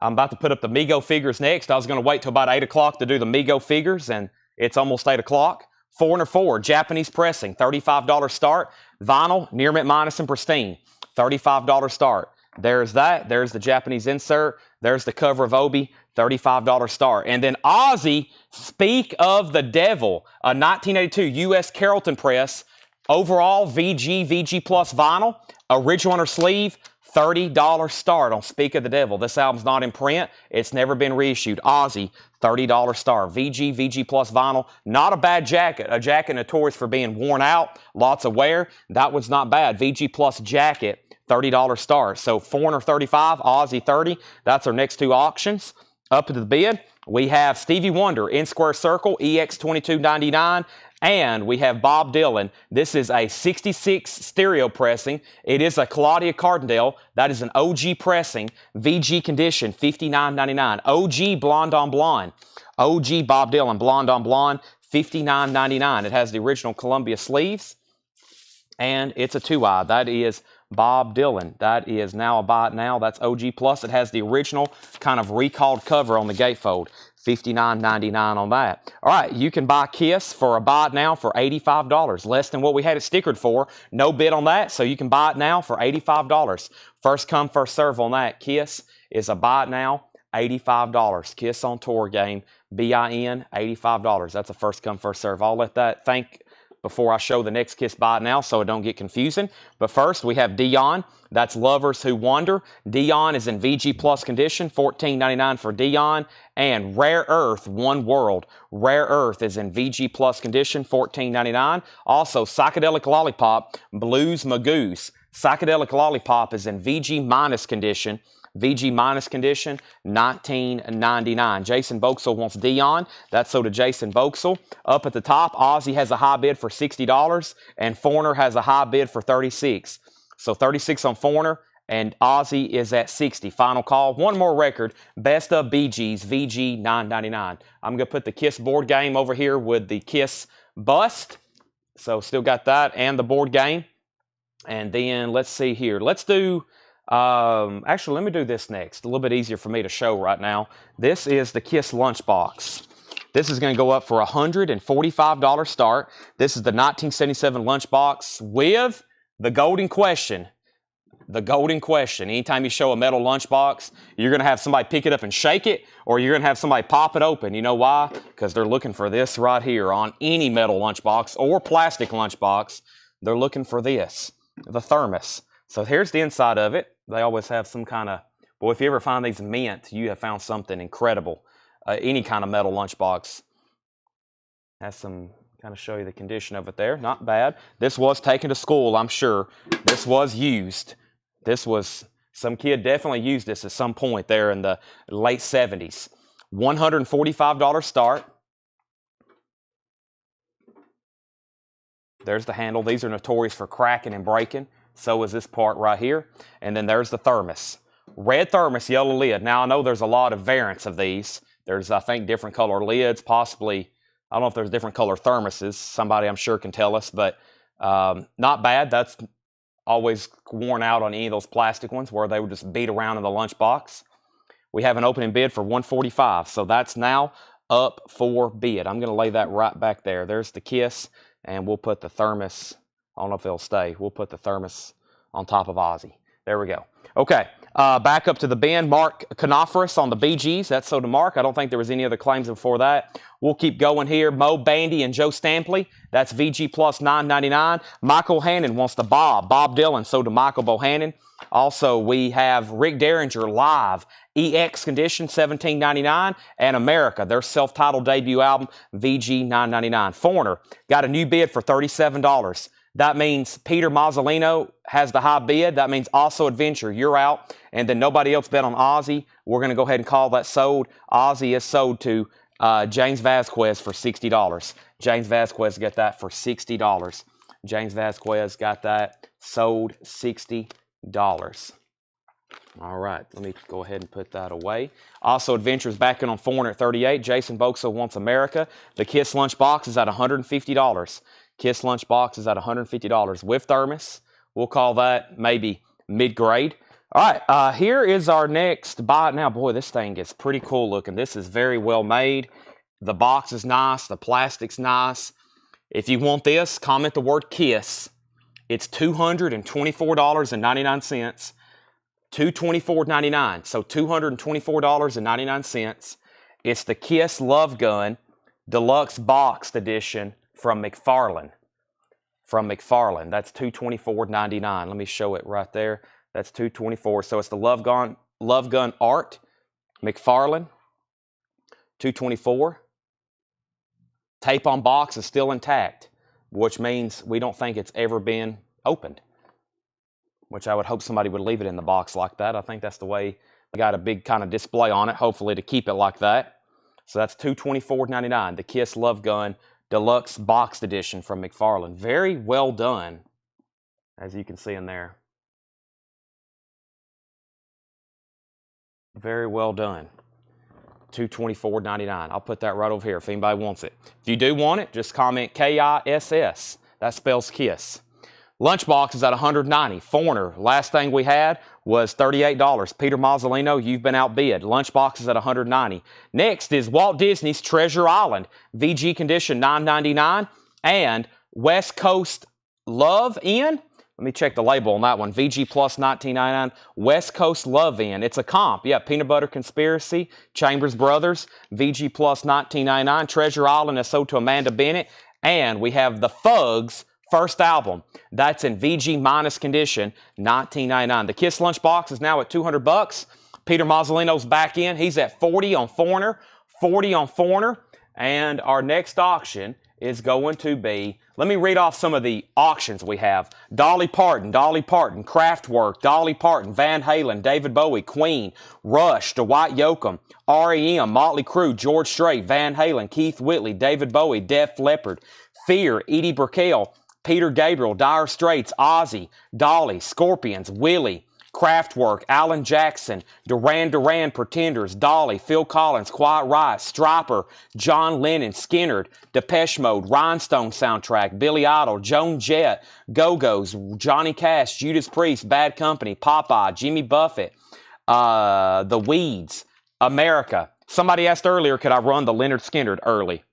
I'm about to put up the Mego figures next. I was going to wait till about 8 o'clock to do the Mego figures, and it's almost 8 o'clock. Foreigner 4, Japanese pressing, $35 start. Vinyl, near mint minus and pristine, $35 start. There's that. There's the Japanese insert. There's the cover of Obi, $35 start. And then Ozzy, Speak of the Devil, a 1982 U.S. Carrollton press, overall VG Plus vinyl, original inner sleeve, $30 start on Speak of the Devil. This album's not in print. It's never been reissued. Ozzy, $30 start. VG Plus vinyl. Not a bad jacket. A jacket notorious for being worn out. Lots of wear. That one's not bad. VG Plus jacket, $30 start. So Foreigner 35, Ozzy 30. That's our next 2 auctions. Up to the bid, we have Stevie Wonder, In Square Circle, EX 2299. And we have Bob Dylan. This is a 66 stereo pressing. It is a Claudia Cardinale. That is an OG pressing. VG condition, $59.99. OG Blonde on Blonde. OG Bob Dylan, Blonde on Blonde, $59.99. It has the original Columbia sleeves. And it's a 2-eye. That is Bob Dylan. That is now a buy it now. That's OG Plus. It has the original kind of recalled cover on the gatefold. $59.99 on that. All right, you can buy Kiss for a buy it now for $85. Less than what we had it stickered for. No bid on that, so you can buy it now for $85. First come, first serve on that. Kiss is a buy it now, $85. Kiss on Tour game, BIN, $85. That's a first come, first serve. I'll let that think before I show the next Kiss buy it now so it don't get confusing. But first, we have Dion. That's Lovers Who Wander. Dion is in VG Plus condition, $14.99 for Dion. And Rare Earth, One World. Rare Earth is in VG Plus condition, $14.99. Also, Psychedelic Lollipop, Blues Magoose. Psychedelic Lollipop is in VG minus condition. VG minus condition, $19.99. Jason Vauxhall wants Dion. That's so to Jason Vauxhall. Up at the top, Ozzy has a high bid for $60, and Foreigner has a high bid for $36. So $36 on Foreigner, and Ozzy is at 60. Final call. One more record. Best of BG's, VG $9.99. I'm going to put the Kiss board game over here with the Kiss bust. So still got that and the board game. And then let's see here. Let's do, actually, let me do this next. A little bit easier for me to show right now. This is the Kiss lunchbox. This is going to go up for a $145 start. This is the 1977 lunchbox with the golden question. The golden question. Anytime you show a metal lunchbox, you're going to have somebody pick it up and shake it, or you're going to have somebody pop it open. You know why? Because they're looking for this right here on any metal lunchbox or plastic lunchbox. They're looking for this, the thermos. So here's the inside of it. They always have some kind of, boy, if you ever find these mint, you have found something incredible. Any kind of metal lunchbox. Has some, kind of show you the condition of it there. Not bad. This was taken to school, I'm sure. This was used. This was, some kid definitely used this at some point there in the late 70s. $145 start. There's the handle. These are notorious for cracking and breaking. So is this part right here. And then there's the thermos. Red thermos, yellow lid. Now I know there's a lot of variants of these. There's, I think, different color lids, possibly. I don't know if there's different color thermoses. Somebody I'm sure can tell us, but not bad. That's always worn out on any of those plastic ones where they would just beat around in the lunchbox. We have an opening bid for $145, so that's now up for bid. I'm going to lay that right back there. There's the Kiss, and we'll put the thermos. I don't know if it'll stay. We'll put the thermos on top of Ozzy. There we go. Okay, back up to the bin. Mark Canoferis on the BGs. That's so to Mark. I don't think there was any other claims before that. We'll keep going here. Mo Bandy and Joe Stampley. That's VG plus $9.99. Michael Hannon wants the Bob Dylan. So to Michael Bohannon. Also, we have Rick Derringer live. EX condition, $17.99. And America, their self-titled debut album, VG $9.99. Foreigner got a new bid for $37. That means Peter Mazzolino has the high bid. That means Also Adventure, you're out. And then nobody else bet on Ozzy. We're going to go ahead and call that sold. Ozzy is sold to James Vasquez for $60. James Vasquez got that for $60. James Vasquez got that sold $60. All right, let me go ahead and put that away. Also Adventures back in on Foreigner at $38. Jason Boxo wants America. The Kiss lunchbox is at $150. Kiss lunchbox is at $150 with thermos. We'll call that maybe mid-grade. All right, here is our next buy. Now, boy, this thing is pretty cool looking. This is very well made. The box is nice. The plastic's nice. If you want this, comment the word KISS. It's $224.99. $224.99. So $224.99. It's the Kiss Love Gun Deluxe Boxed Edition from McFarlane. That's $224.99. Let me show it right there. That's $224. So it's the Love Gun Art, McFarlane, $224. Tape on box is still intact, which means we don't think it's ever been opened, which I would hope somebody would leave it in the box like that. I think that's the way. We got a big kind of display on it, hopefully to keep it like that. So that's $224.99, the Kiss Love Gun Deluxe Boxed Edition from McFarlane. Very well done, as you can see in there. Very well done. $224.99. I'll put that right over here if anybody wants it. If you do want it, just comment KISS. That spells Kiss. Lunchbox is at $190. Foreigner, last thing we had was $38. Peter Mazzolino, you've been outbid. Lunchbox is at $190. Next is Walt Disney's Treasure Island. VG condition $9.99. And West Coast Love Inn. Let me check the label on that one. VG plus $19.99. West Coast Love Inn. It's a comp. Yeah, Peanut Butter Conspiracy, Chambers Brothers, VG plus $19.99. Treasure Island is sold to Amanda Bennett. And we have the Fugs first album. That's in VG minus condition, $19.99. The Kiss Lunchbox is now at $200. Peter Mazzolino's back in. He's at $40 on Foreigner. $40 on Foreigner. And our next auction is going to be, let me read off some of the auctions we have. Dolly Parton, Kraftwerk, Dolly Parton, Van Halen, David Bowie, Queen, Rush, Dwight Yoakam, REM, Motley Crue, George Strait, Van Halen, Keith Whitley, David Bowie, Def Leppard, Fear, Edie Brickell, Peter Gabriel, Dire Straits, Ozzy, Dolly, Scorpions, Willie, Kraftwerk, Alan Jackson, Duran Duran, Pretenders, Dolly, Phil Collins, Quiet Riot, Stryper, John Lennon, Skinner, Depeche Mode, Rhinestone soundtrack, Billy Idol, Joan Jett, Go-Go's, Johnny Cash, Judas Priest, Bad Company, Popeye, Jimmy Buffett, The Weeds, America. Somebody asked earlier, could I run the Leonard Skinner early?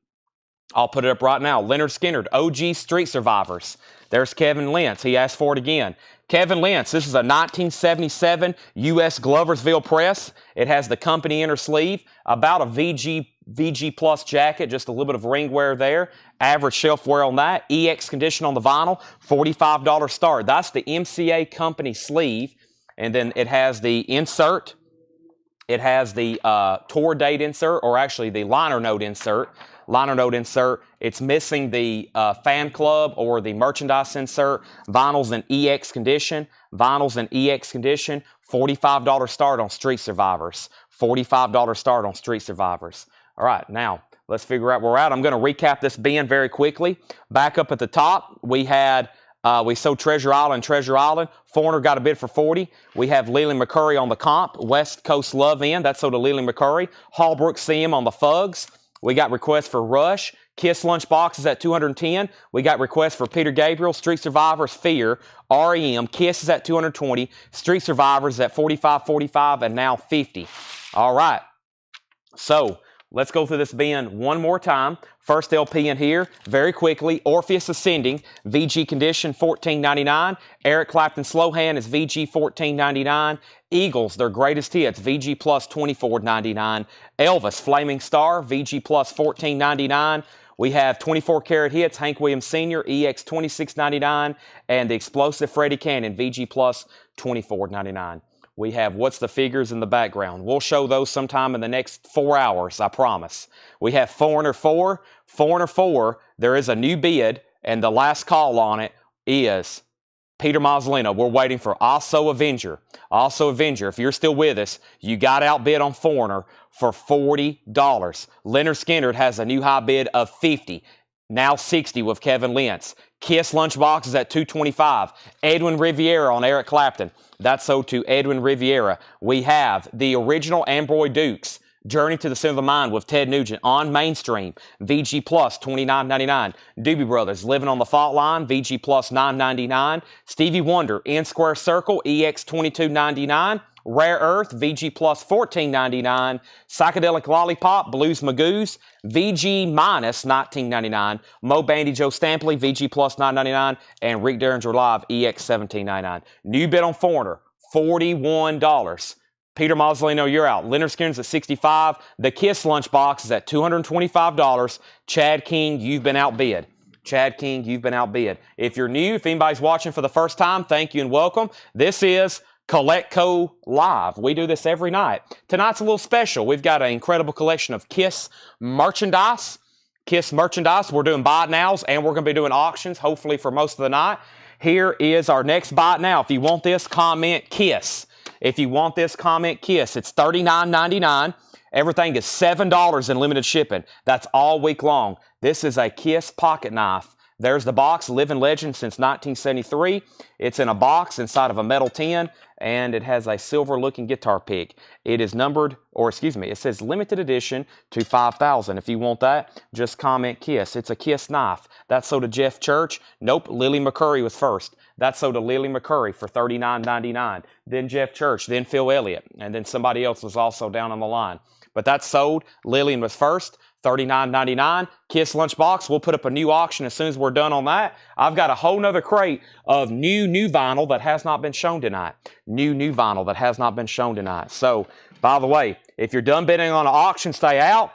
I'll put it up right now. Leonard Skinner, OG Street Survivors. There's Kevin Lentz. He asked for it again. Kevin Lentz, this is a 1977 U.S. Gloversville press. It has the company inner sleeve, about a VG Plus jacket, just a little bit of ring wear there. Average shelf wear on that. EX condition on the vinyl, $45 start. That's the MCA company sleeve. And then it has the insert. It has the tour date insert, or actually the liner note insert. Liner note insert. It's missing the fan club or the merchandise insert. Vinyls in EX condition. Vinyls in EX condition. $45 start on Street Survivors. $45 start on Street Survivors. All right, now let's figure out where we're at. I'm going to recap this bin very quickly. Back up at the top, we had we sold Treasure Island. Foreigner got a bid for $40. We have Leland McCurry on the comp. West Coast Love In. That's sold to Leland McCurry. Hallbrook CM on the Fugs. We got requests for Rush. Kiss Lunch Boxes at $210. We got requests for Peter Gabriel. Street Survivors Fear. REM. Kiss is at $220. Street Survivors at $45, and now $50. All right. So let's go through this bin one more time. First LP in here, very quickly. Orpheus Ascending, VG condition, $14.99. Eric Clapton Slow Hand is VG, $14.99. Eagles, their greatest hits, VG Plus, $24.99. Elvis, Flaming Star, VG Plus, $14.99. We have 24 Karat Hits, Hank Williams Sr., EX, $26.99. And the Explosive Freddie Cannon, VG Plus, $24.99. We have What's the Figures in the background. We'll show those sometime in the next 4 hours, I promise. We have Foreigner 4. Foreigner 4, there is a new bid, and the last call on it is Peter Mazzolino. We're waiting for Also Avenger. Also Avenger, if you're still with us, you got outbid on Foreigner for $40. Leonard Skinner has a new high bid of $50. Now $60 with Kevin Lentz. Kiss Lunchboxes at $225. Edwin Riviera on Eric Clapton. That's sold to Edwin Riviera. We have the original Ambroy Dukes, Journey to the Center of the Mind with Ted Nugent on Mainstream. VG Plus, $29.99. Doobie Brothers, Living on the Fault Line. VG Plus, $9.99. Stevie Wonder, In Square Circle. EX, $22.99. Rare Earth, VG Plus, $14.99. Psychedelic Lollipop, Blues Magoos, VG minus $19.99. Mo Bandy Joe Stampley, VG Plus, $9.99. And Rick Derringer Live, EX, $17.99. New bid on Foreigner, $41. Peter Mazzolino, you're out. Leonard Skinner's at $65. The Kiss Lunchbox is at $225. Chad King, you've been outbid. Chad King, you've been outbid. If you're new, if anybody's watching for the first time, thank you and welcome. This is CollectCo Live. We do this every night. Tonight's a little special. We've got an incredible collection of Kiss merchandise. Kiss merchandise. We're doing buy it nows, and we're going to be doing auctions, hopefully for most of the night. Here is our next buy it now. If you want this, comment Kiss. If you want this, comment Kiss. It's $39.99. Everything is $7 in limited shipping. That's all week long. This is a Kiss pocket knife. There's the box, Living Legend since 1973. It's in a box inside of a metal tin, and it has a silver-looking guitar pick. It is numbered, or excuse me, it says limited edition to 5,000. If you want that, just comment Kiss. It's a Kiss knife. That's sold to Jeff Church. Nope, Lily McCurry was first. That's sold to Lily McCurry for $39.99. Then Jeff Church, then Phil Elliott, and then somebody else was also down on the line. But that's sold. Lillian was first. $39.99. Kiss Lunchbox. We'll put up a new auction as soon as we're done on that. I've got a whole nother crate of new vinyl that has not been shown tonight. New vinyl that has not been shown tonight. So, by the way, if you're done bidding on an auction, stay out.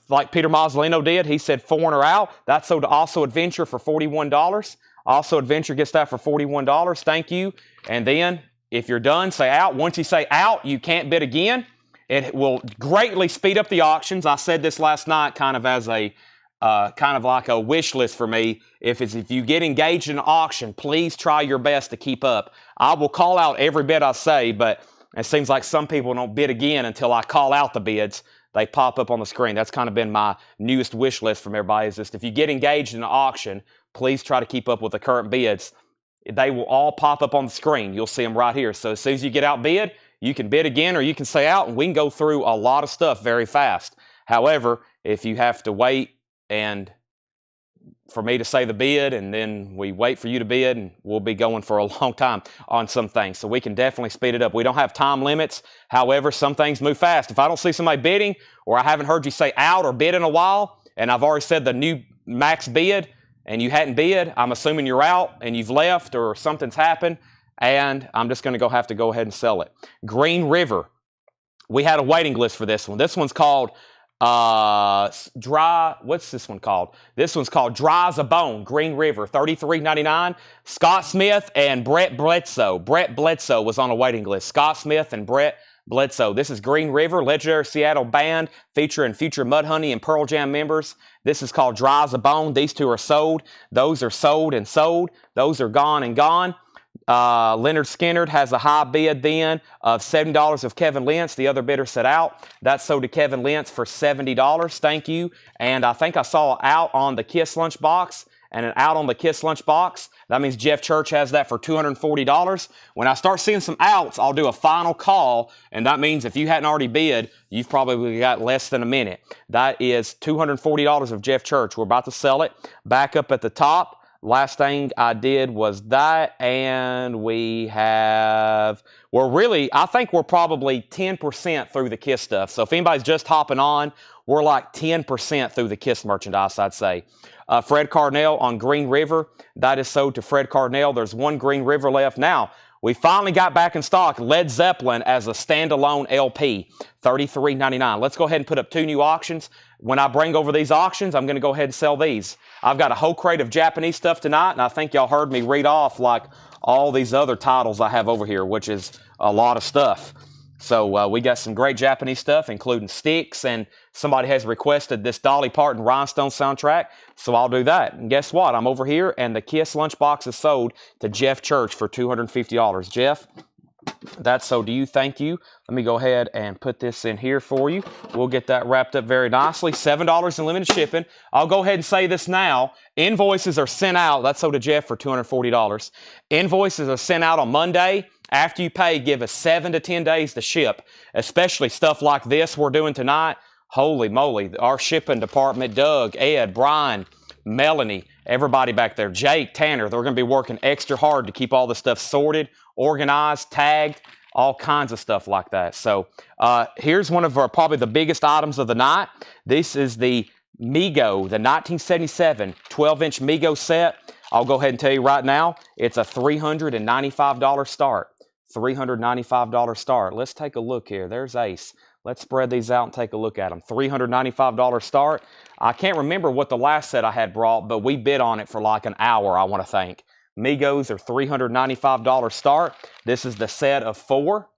Like Peter Mazzolino did, he said Foreigner out. That's sold to Also Adventure for $41. Also Adventure gets that for $41. Thank you. And then, if you're done, say out. Once you say out, you can't bid again. It will greatly speed up the auctions. I said this last night kind of as a, kind of like a wish list for me. If you get engaged in an auction, please try your best to keep up. I will call out every bid I say, but it seems like some people don't bid again until I call out the bids. They pop up on the screen. That's kind of been my newest wish list from everybody is just if you get engaged in an auction, please try to keep up with the current bids. they will all pop up on the screen. You'll see them right here. So as soon as you get outbid, you can bid again or you can say out, and we can go through a lot of stuff very fast. However, if you have to wait and for me to say the bid and then we wait for you to bid, and we'll be going for a long time on some things. So we can definitely speed it up. We don't have time limits. However, some things move fast. If I don't see somebody bidding, or I haven't heard you say out or bid in a while, and I've already said the new max bid and you hadn't bid, I'm assuming you're out and you've left or something's happened, and I'm just going to have to go ahead and sell it. Green River. We had a waiting list for this one. This one's called dry. What's this one called? This one's called Dry as a Bone. Green River, $33.99. Scott Smith and Brett Bledsoe. Brett Bledsoe was on a waiting list. Scott Smith and Brett Bledsoe. This is Green River, legendary Seattle band featuring future Mudhoney and Pearl Jam members. This is called Dry as a Bone. These two are sold. Those are sold and sold. Those are gone and gone. Leonard Skinner has a high bid then of $70 of Kevin Lentz. The other bidder said out. That sold to Kevin Lentz for $70. Thank you. And I think I saw out on the Kiss lunchbox and an out on the Kiss lunchbox. That means Jeff Church has that for $240. When I start seeing some outs, I'll do a final call, and that means if you hadn't already bid, you've probably got less than a minute. That is $240 of Jeff Church. We're about to sell it. Back up at the top. Last thing I did was that, and we have, I think we're probably 10% through the Kiss stuff. So if anybody's just hopping on, we're like 10% through the Kiss merchandise, I'd say. Fred Carnell on Green River, that is sold to Fred Carnell. There's one Green River left. Now, we finally got back in stock Led Zeppelin as a standalone LP, $33.99. Let's go ahead and put up two new auctions. When I bring over these auctions, I'm going to go ahead and sell these. I've got a whole crate of Japanese stuff tonight, and I think y'all heard me read off like all these other titles I have over here, which is a lot of stuff. So we got some great Japanese stuff, including sticks, and somebody has requested this Dolly Parton Rhinestone soundtrack, so I'll do that. And guess what? I'm over here, and the Kiss lunchbox is sold to Jeff Church for $250. Jeff, that's so to you. Thank you. Let me go ahead and put this in here for you. We'll get that wrapped up very nicely. $7 in limited shipping. I'll go ahead and say this now. Invoices are sent out. That's sold to Jeff for $240. Invoices are sent out on Monday. After you pay, give us 7 to 10 days to ship, especially stuff like this we're doing tonight. Holy moly, our shipping department, Doug, Ed, Brian, Melanie, everybody back there, Jake, Tanner, they're going to be working extra hard to keep all this stuff sorted, organized, tagged, all kinds of stuff like that. So here's one of our probably the biggest items of the night. This is the Mego, the 1977 12-inch Mego set. I'll go ahead and tell you right now, it's a $395 start. $395 start. Let's take a look here. There's Ace. Let's spread these out and take a look at them. $395 start. I can't remember what the last set I had brought, but we bid on it for like an hour, I want to think. Migos are $395 start. This is the set of 4.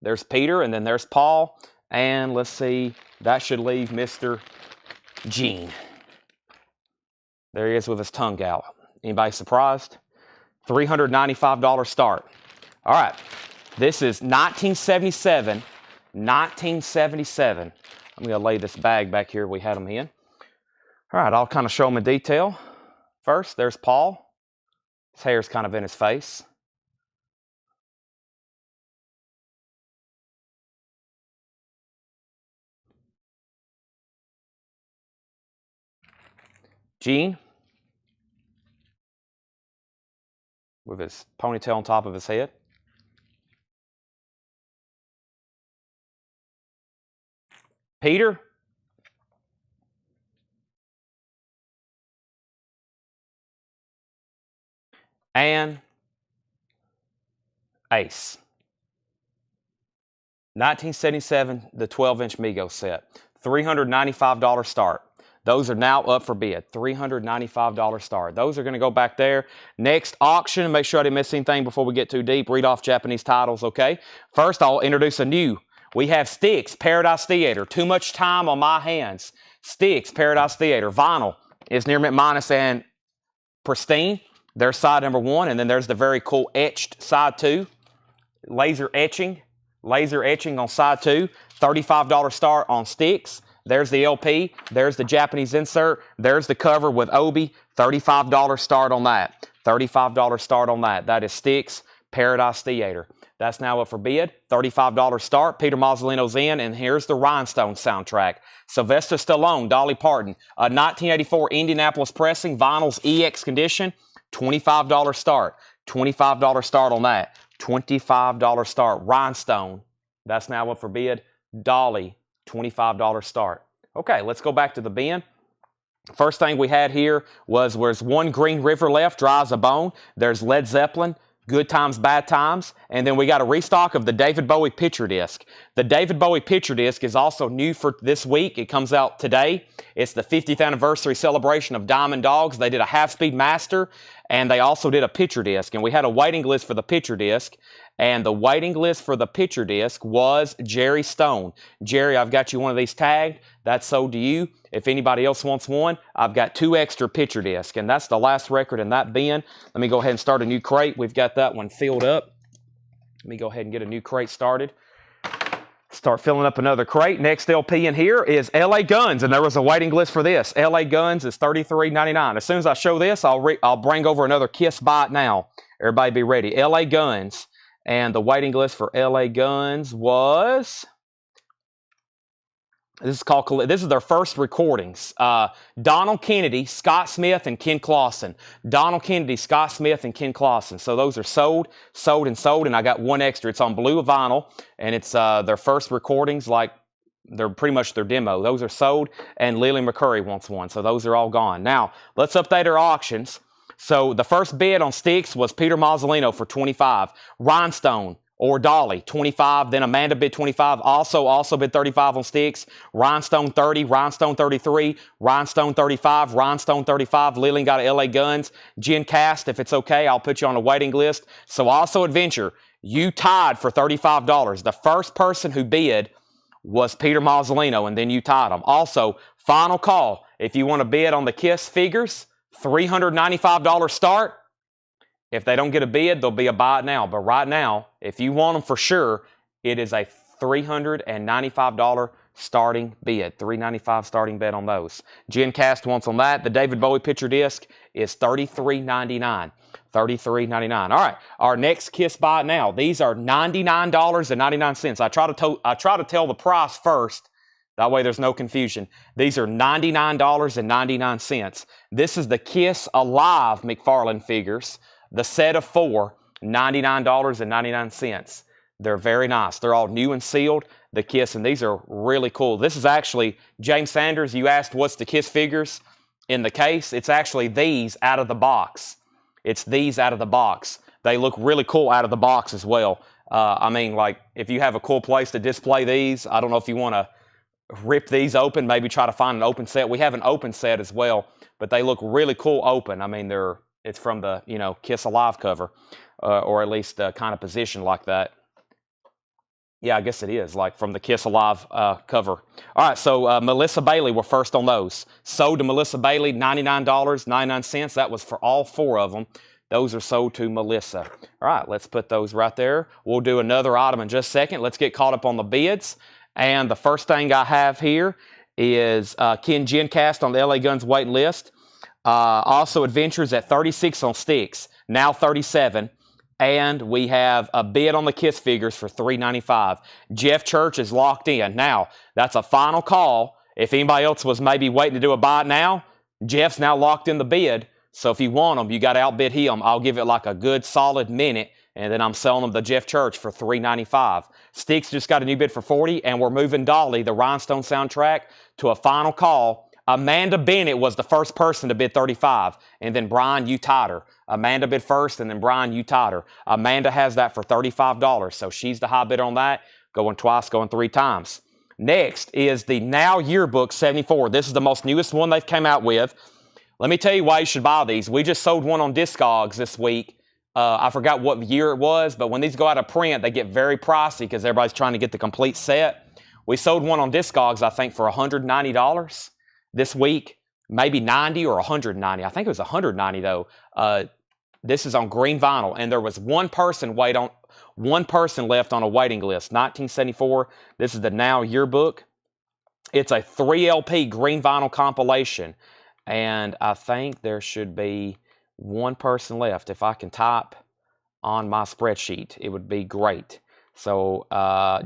There's Peter, and then there's Paul. And let's see, that should leave Mr. Gene. There he is with his tongue out. Anybody surprised? $395 start. All right, this is 1977. 1977. I'm going to lay this bag back here we had them in. All right, I'll kind of show them in detail. First, there's Paul. His hair's kind of in his face. Gene, with his ponytail on top of his head. Peter. And Ace. 1977, the 12-inch Mego set. $395 start. Those are now up for bid. $395 start. Those are going to go back there. Next auction, make sure I didn't miss anything before we get too deep. Read off Japanese titles, okay? First, I'll introduce a new. We have Styx, Paradise Theater. Too much time on my hands. Styx, Paradise Theater. Vinyl is near mint minus and pristine. There's side number 1, and then there's the very cool etched side 2. Laser etching on side 2. $35 start on Styx. There's the LP. There's the Japanese insert. There's the cover with Obi. $35 start on that. $35 start on that. That is Styx Paradise Theater. That's now up for bid. $35 start. Peter Mazzolino's in, and here's the Rhinestone soundtrack. Sylvester Stallone, Dolly Parton. 1984 Indianapolis pressing, vinyls EX condition. $25 start. $25 start on that. $25 start. Rhinestone. That's now up for bid. Dolly, $25 start. Okay, let's go back to the bin. First thing we had here was one Green River left, dry as a bone. There's Led Zeppelin, Good Times, Bad Times. And then we got a restock of the David Bowie picture disc. The David Bowie picture disc is also new for this week. It comes out today. It's the 50th anniversary celebration of Diamond Dogs. They did a half-speed master, and they also did a picture disc. And we had a waiting list for the picture disc. And the waiting list for the picture disc was Jerry Stone. Jerry, I've got you one of these tagged. That's sold to you. If anybody else wants one, I've got 2 extra picture discs. And that's the last record in that bin. Let me go ahead and start a new crate. We've got that one filled up. Let me go ahead and get a new crate started. Start filling up another crate. Next LP in here is LA Guns, and there was a waiting list for this. LA Guns is $33.99. As soon as I show this, I'll bring over another Kiss Buy It Now. Everybody be ready. LA Guns. And the waiting list for LA Guns was, this is their first recordings. Donald Kennedy, Scott Smith, and Ken Clausen. Donald Kennedy, Scott Smith, and Ken Clausen. So those are sold, and I got one extra. It's on blue vinyl, and it's their first recordings, like they're pretty much their demo. Those are sold, and Lily McCurry wants one. So those are all gone. Now, let's update our auctions. So the first bid on Styx was Peter Mazzolino for $25. Rhinestone or Dolly, $25. Then Amanda bid $25. Also bid $35 on Styx. Rhinestone $30. Rhinestone $33. Rhinestone $35. Rhinestone $35. Lillian got a LA Guns. Jen Cast, if it's okay, I'll put you on a waiting list. So also Adventure, you tied for $35. The first person who bid was Peter Mazzolino, and then you tied them. Also, final call. If you want to bid on the Kiss figures, $395 start. If they don't get a bid, there'll be a buy it now. But right now, if you want them for sure, it is a $395 starting bid. $395 starting bid on those. Jen Cast wants on that. The David Bowie picture disc is $33.99. $33.99. All right, our next Kiss Buy It Now. These are $99.99. I try to tell the price first. That way there's no confusion. These are $99.99. This is the Kiss Alive McFarlane figures. The set of 4, $99.99. They're very nice. They're all new and sealed. The Kiss, and these are really cool. This is actually, James Sanders, you asked what's the Kiss figures in the case. It's actually these out of the box. It's these out of the box. They look really cool out of the box as well. I mean, like, if you have a cool place to display these, I don't know if you want to rip these open, maybe try to find an open set. We have an open set as well, but they look really cool open. I mean, it's from the, Kiss Alive cover, or at least kind of positioned like that. Yeah, I guess it is, like from the Kiss Alive cover. All right, so Melissa Bailey were first on those. Sold to Melissa Bailey, $99.99. That was for all 4 of them. Those are sold to Melissa. All right, let's put those right there. We'll do another item in just a second. Let's get caught up on the bids. And the first thing I have here is Ken Gencast on the LA Guns waiting list. Also Adventures at 36 on Styx, now 37. And we have a bid on the Kiss figures for $395. Jeff Church is locked in. Now, that's a final call. If anybody else was maybe waiting to do a buy it now, Jeff's now locked in the bid. So if you want them, you got to outbid him. I'll give it like a good solid minute, and then I'm selling them to Jeff Church for $395. Styx just got a new bid for $40, and we're moving Dolly, the Rhinestone soundtrack, to a final call. Amanda Bennett was the first person to bid $35, and then Brian, you tied her. Amanda bid first, and then Brian, you tied her. Amanda has that for $35, so she's the high bidder on that, going twice, going 3 times. Next is the Now Yearbook 74. This is the most newest one they've came out with. Let me tell you why you should buy these. We just sold one on Discogs this week. I forgot what year it was, but when these go out of print, they get very pricey because everybody's trying to get the complete set. We sold one on Discogs, I think, for $190 this week, maybe $90 or $190. I think it was $190 though. This is on green vinyl, and there was one person left on a waiting list. 1974. This is the Now Yearbook. It's a 3 LP green vinyl compilation. And I think there should be one person left. If I can type on my spreadsheet, it would be great. So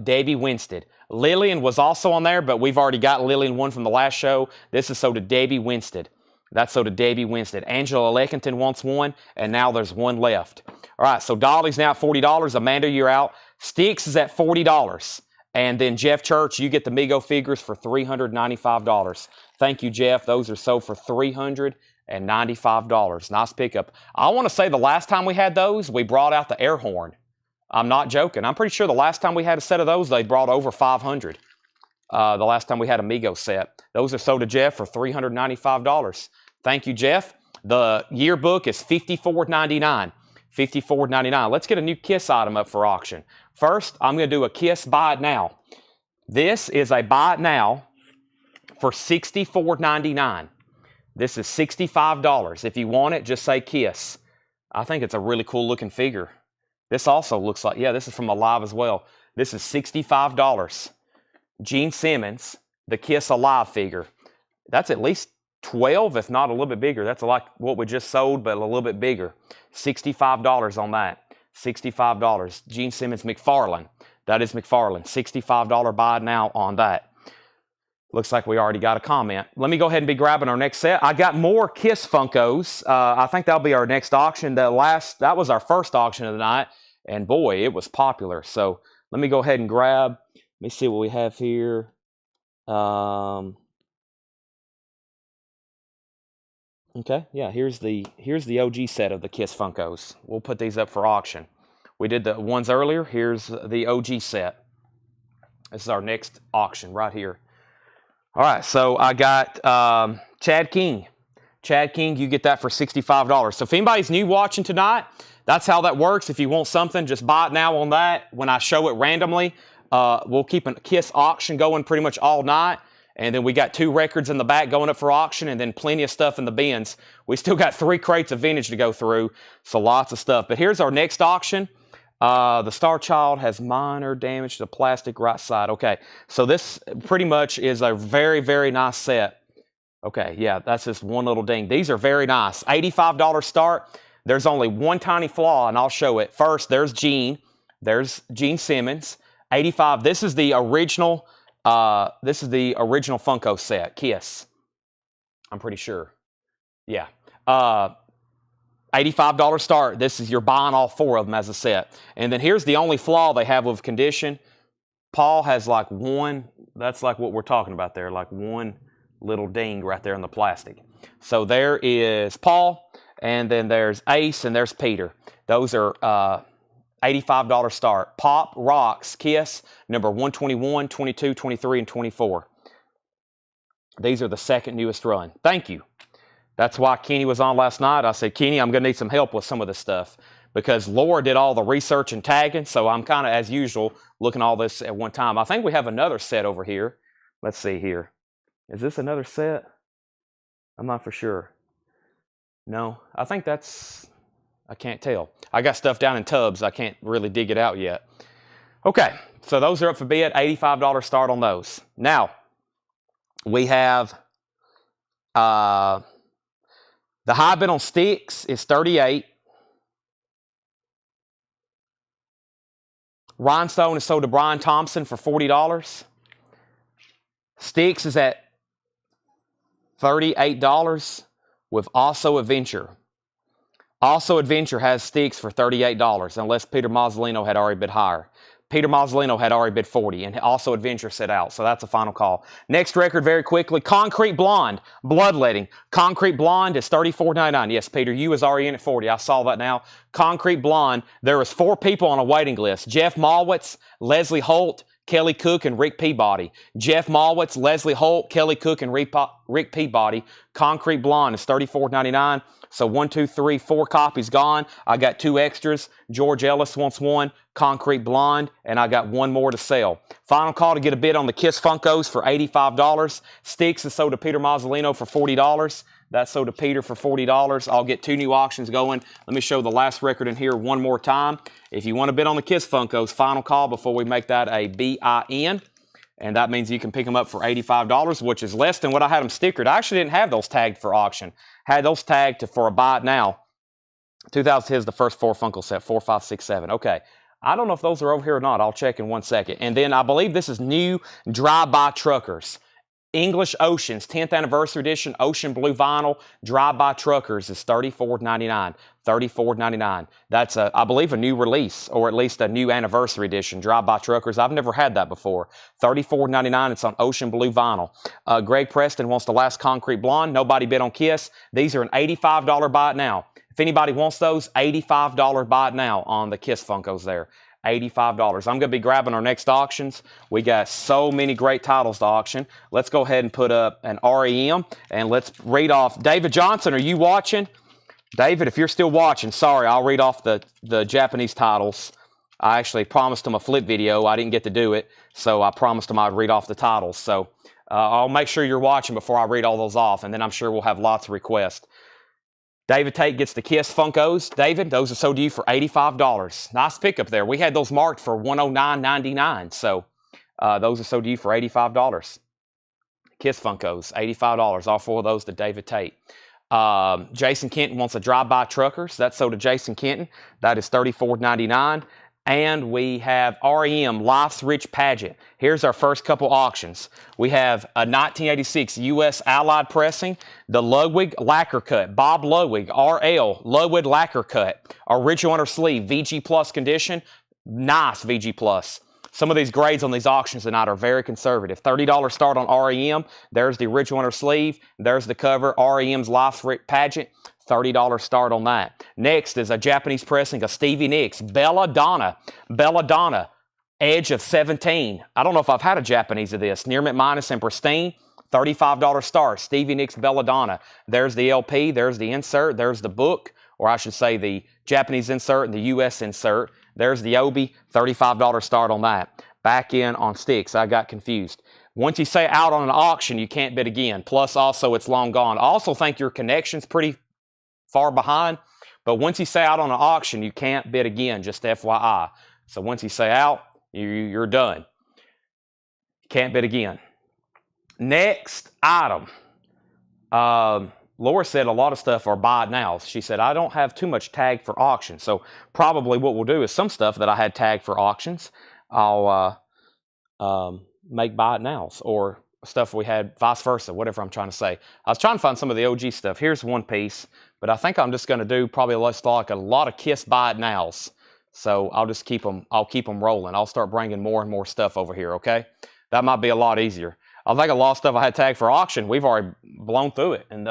Debbie Winstead. Lillian was also on there, but we've already got Lillian one from the last show. This is so to Debbie Winstead. That's so to Debbie Winstead. Angela Leckington wants one, and now there's one left. All right, so Dolly's now at $40. Amanda, you're out. Sticks is at $40. And then Jeff Church, you get the Mego figures for $395. Thank you, Jeff. Those are sold for $395. Nice pickup. I want to say the last time we had those, we brought out the air horn. I'm not joking. I'm pretty sure the last time we had a set of those, they brought over 500. The last time we had a Mego set. Those are sold to Jeff for $395. Thank you, Jeff. The yearbook is $54.99. $54.99. Let's get a new Kiss item up for auction. First, I'm going to do a Kiss buy it now. This is a buy it now for $64.99. This is $65. If you want it, just say Kiss. I think it's a really cool looking figure. This also looks like, yeah, this is from Alive as well. This is $65. Gene Simmons, the Kiss Alive figure. That's at least 12, if not a little bit bigger. That's like what we just sold, but a little bit bigger. $65 on that. $65. Gene Simmons McFarlane. That is McFarlane. $65 buy now on that. Looks like we already got a comment. Let me go ahead and be grabbing our next set. I got more Kiss Funkos. I think that'll be our next auction. That was our first auction of the night, and boy, it was popular. So let me go ahead and grab. Let me see what we have here. Okay, yeah, here's the OG set of the Kiss Funkos. We'll put these up for auction. We did the ones earlier. Here's the OG set. This is our next auction right here. All right, so I got Chad King. Chad King, you get that for $65. So if anybody's new watching tonight, that's how that works. If you want something, just buy it now on that. When I show it randomly, we'll keep a Kiss auction going pretty much all night. And then we got 2 records in the back going up for auction, and then plenty of stuff in the bins. We still got 3 crates of vintage to go through, so lots of stuff. But here's our next auction. The Star Child has minor damage to the plastic right side. Okay, so this pretty much is a very, very nice set. Okay, yeah, that's just one little ding. These are very nice. $85 start. There's only one tiny flaw, and I'll show it. First, there's Gene. There's Gene Simmons. $85. This is the original... this is the original Funko set, Kiss. I'm pretty sure. Yeah. $85 start. This is, you're buying all 4 of them as a set. And then here's the only flaw they have with condition. Paul has like one, that's like what we're talking about there, like one little ding right there in the plastic. So there is Paul, and then there's Ace, and there's Peter. Those are $85 start. Pop Rocks Kiss, number 121, 22, 23, and 24. These are the second newest run. Thank you. That's why Kenny was on last night. I said, Kenny, I'm going to need some help with some of this stuff because Laura did all the research and tagging, so I'm kind of, as usual, looking all this at one time. I think we have another set over here. Let's see here. Is this another set? I'm not for sure. No, I think that's... I can't tell. I got stuff down in tubs. I can't really dig it out yet. Okay, so those are up for bid. $85 start on those. Now, we have the high bid on Sticks is $38. Rhinestone is sold to Brian Thompson for $40. Sticks is at $38 with Also Adventure. Also Adventure has Sticks for $38, unless Peter Mazzolino had already bid higher. Peter Mazzolino had already bid $40, and Also Adventure set out, so that's a final call. Next record, very quickly, Concrete Blonde, Bloodletting. Concrete Blonde is $34.99. Yes, Peter, you was already in at $40. I saw that now. Concrete Blonde, there was 4 people on a waiting list. Jeff Malwitz, Leslie Holt, Kelly Cook, and Rick Peabody. Jeff Malwitz, Leslie Holt, Kelly Cook, and Rick Peabody. Concrete Blonde is $34.99. So 1, 2, 3, 4 copies gone. I got 2 extras. George Ellis wants one. Concrete Blonde. And I got 1 more to sell. Final call to get a bid on the Kiss Funkos for $85. Sticks is sold to Peter Mazzolino for $40. That's sold to Peter for $40. I'll get 2 new auctions going. Let me show the last record in here one more time. If you want to bid on the Kiss Funkos, final call before we make that a BIN. and that means you can pick them up for $85, which is less than what I had them stickered. I actually didn't have those tagged for auction. Had those tagged for a buy it now. 2000 is the first 4 Funko set, 4, 5, 6, 7. Okay. I don't know if those are over here or not. I'll check in 1 second. And then I believe this is new drive-by truckers. English Oceans, 10th Anniversary Edition, Ocean Blue Vinyl, Drive-By Truckers is $34.99. $34.99. That's, I believe, a new release, or at least a new Anniversary Edition, Drive-By Truckers. I've never had that before. $34.99. It's on Ocean Blue Vinyl. Greg Preston wants the Last Concrete Blonde. Nobody bid on Kiss. These are an $85 buy it now. If anybody wants those, $85 buy it now on the Kiss Funkos there. $85. I'm going to be grabbing our next auctions. We got so many great titles to auction. Let's go ahead and put up an REM, and let's read off. David Johnson, are you watching? David, if you're still watching, sorry, I'll read off the Japanese titles. I actually promised him a flip video. I didn't get to do it, so I promised him I'd read off the titles. So I'll make sure you're watching before I read all those off, and then I'm sure we'll have lots of requests. David Tate gets the Kiss Funkos. David, those are sold to you for $85. Nice pickup there. We had those marked for $109.99. So those are sold to you for $85. Kiss Funkos, $85. All 4 of those to David Tate. Jason Kenton wants a Drive-By Truckers. That's sold to Jason Kenton. That is $34.99. And we have REM, Life's Rich Pageant. Here's our first couple auctions. We have a 1986 U.S. Allied Pressing, the Ludwig Lacquer Cut, Bob Ludwig, RL, Ludwig Lacquer Cut, original under sleeve, VG Plus condition, nice VG Plus. Some of these grades on these auctions tonight are very conservative. $30 start on REM. There's the original under sleeve. There's the cover, REM's Life's Rich Pageant. $30 start on that. Next is a Japanese pressing of Stevie Nicks, Belladonna, Edge of 17. I don't know if I've had a Japanese of this. Near mint minus and pristine, $35 start. Stevie Nicks, Belladonna. There's the LP, there's the insert, there's the book, or I should say the Japanese insert and the US insert. There's the Obi, $35 start on that. Back in on sticks, I got confused. Once you say out on an auction, you can't bid again. Plus, also, it's long gone. I also think your connection's pretty far behind, but once you say out on an auction, you can't bid again, just FYI. So once you say out, you're done. Can't bid again. Next item. Laura said a lot of stuff are buy it now. She said, I don't have too much tagged for auction. So probably what we'll do is some stuff that I had tagged for auctions, I'll make buy it nows, or stuff we had vice versa, whatever I'm trying to say. I was trying to find some of the OG stuff. Here's one piece, but I think I'm just going to do probably like a lot of Kiss buy it nows. So I'll just keep them rolling. I'll start bringing more and more stuff over here, okay? That might be a lot easier. I think a lot of stuff I had tagged for auction, we've already blown through it. And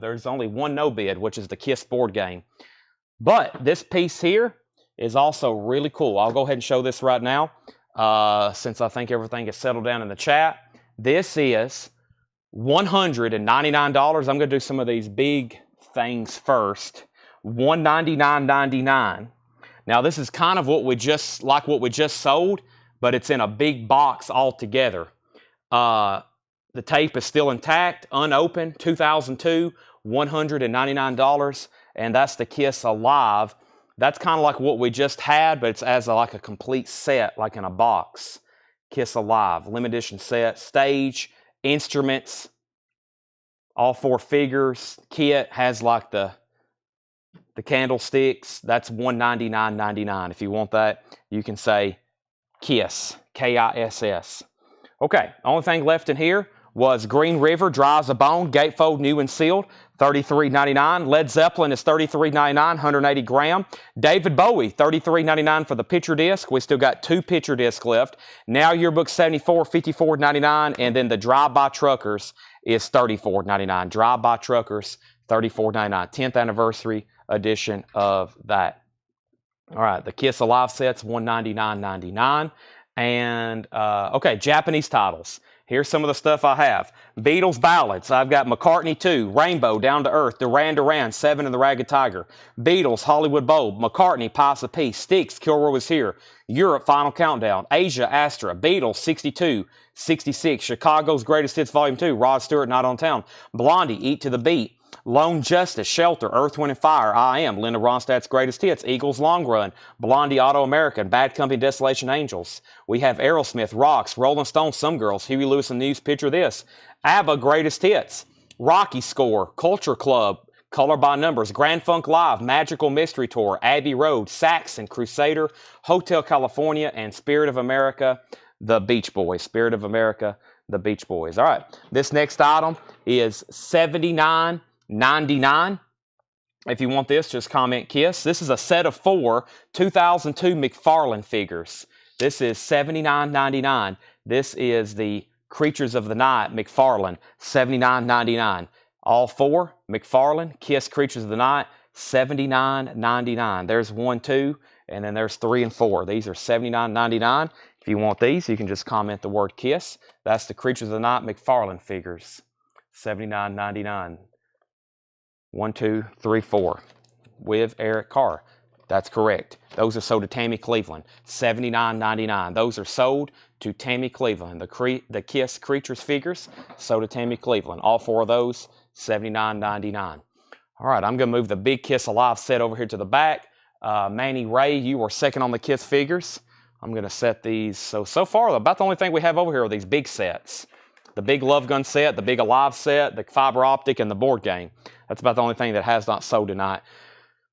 there's only one no bid, which is the Kiss board game. But this piece here is also really cool. I'll go ahead and show this right now, since I think everything is settled down in the chat. This is $199. I'm going to do some of these big things first. $199.99. Now this is kind of what we just sold, but it's in a big box altogether. The tape is still intact, unopened, 2002, $199, and that's the Kiss Alive. That's kind of like what we just had, but it's as like a complete set, like in a box. Kiss Alive, limited edition set, stage, instruments, all 4 figures. Kit has like the candlesticks. That's $199.99. If you want that, you can say Kiss, K-I-S-S. Okay, only thing left in here was Green River Drives a Bone, gatefold, new and sealed, $33.99. Led Zeppelin is $33.99, 180 gram. David Bowie, $33.99 for the picture disc. We still got 2 picture discs left. Now Yearbook 74, $54.99, and then the Drive-By Truckers is $34.99. Drive-By Truckers, $34.99. 10th anniversary edition of that. All right, the Kiss Alive set's $199.99. And, okay, Japanese titles. Here's some of the stuff I have. Beatles ballads. I've got McCartney 2, Rainbow, Down to Earth, Duran Duran, 7 and the Ragged Tiger. Beatles, Hollywood Bowl, McCartney, Pies of Peace, Styx, Kilroy Was Here, Europe, Final Countdown, Asia, Astra, Beatles, 62, 66, Chicago's Greatest Hits Volume 2, Rod Stewart, Not on Town, Blondie, Eat to the Beat, Lone Justice, Shelter, Earth, Wind, and Fire, I Am, Linda Ronstadt's Greatest Hits, Eagles Long Run, Blondie Auto American, Bad Company, Desolation Angels. We have Aerosmith, Rocks, Rolling Stones, Some Girls, Huey Lewis and News, Picture This, ABBA, Greatest Hits, Rocky Score, Culture Club, Color by Numbers, Grand Funk Live, Magical Mystery Tour, Abbey Road, Saxon, Crusader, Hotel California, and Spirit of America, The Beach Boys. Spirit of America, The Beach Boys. All right, this next item is $79.99. If you want this, just comment KISS. This is a set of 4 2002 McFarlane figures. This is $79.99. This is the Creatures of the Night McFarlane, $79.99. All 4 McFarlane KISS Creatures of the Night, $79.99. There's 1, 2, and then there's 3 and 4. These are $79.99. If you want these, you can just comment the word KISS. That's the Creatures of the Night McFarlane figures, $79.99. 1, 2, 3, 4 with Eric Carr. That's correct. Those are sold to Tammy Cleveland, $79.99. Those are sold to Tammy Cleveland. The KISS Creatures figures sold to Tammy Cleveland. All 4 of those, $79.99. All right, I'm going to move the Big KISS Alive set over here to the back. Manny Ray, you were second on the KISS figures. I'm going to set these. So far, about the only thing we have over here are these big sets. The big Love Gun set, the big Alive set, the fiber optic, and the board game. That's about the only thing that has not sold tonight.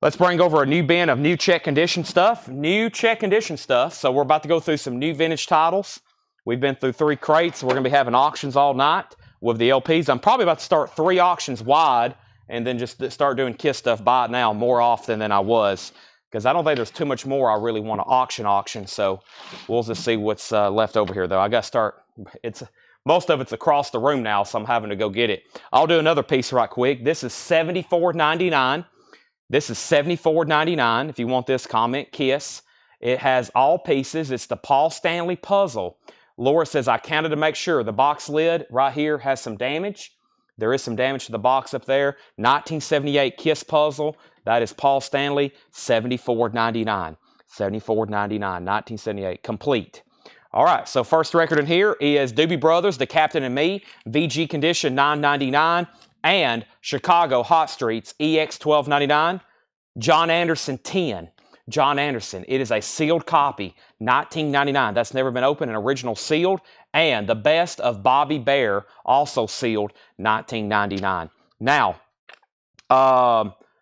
Let's bring over a new bin of new check condition stuff. New check condition stuff. So we're about to go through some new vintage titles. We've been through 3 crates. We're going to be having auctions all night with the LPs. I'm probably about to start 3 auctions wide and then just start doing KISS stuff by it now more often than I was, because I don't think there's too much more I really want to auction. So we'll just see what's left over here, though. I got to start. Most of it's across the room now, so I'm having to go get it. I'll do another piece right quick. This is $74.99. This is $74.99. If you want this, comment KISS. It has all pieces. It's the Paul Stanley puzzle. Laura says, I counted to make sure. The box lid right here has some damage. There is some damage to the box up there. 1978 KISS puzzle. That is Paul Stanley, $74.99. $74.99, 1978, complete. All right, so first record in here is Doobie Brothers, The Captain and Me, VG Condition, $9.99, and Chicago Hot Streets, EX, $12.99. John Anderson, 10. John Anderson, it is a sealed copy, $19.99. That's never been opened, an original sealed. And The Best of Bobby Bear, also sealed, $19.99. Now,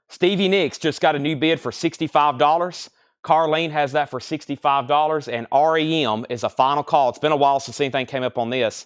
Stevie Nicks just got a new bid for $65. Carlene has that for $65, and REM is a final call. It's been a while since anything came up on this.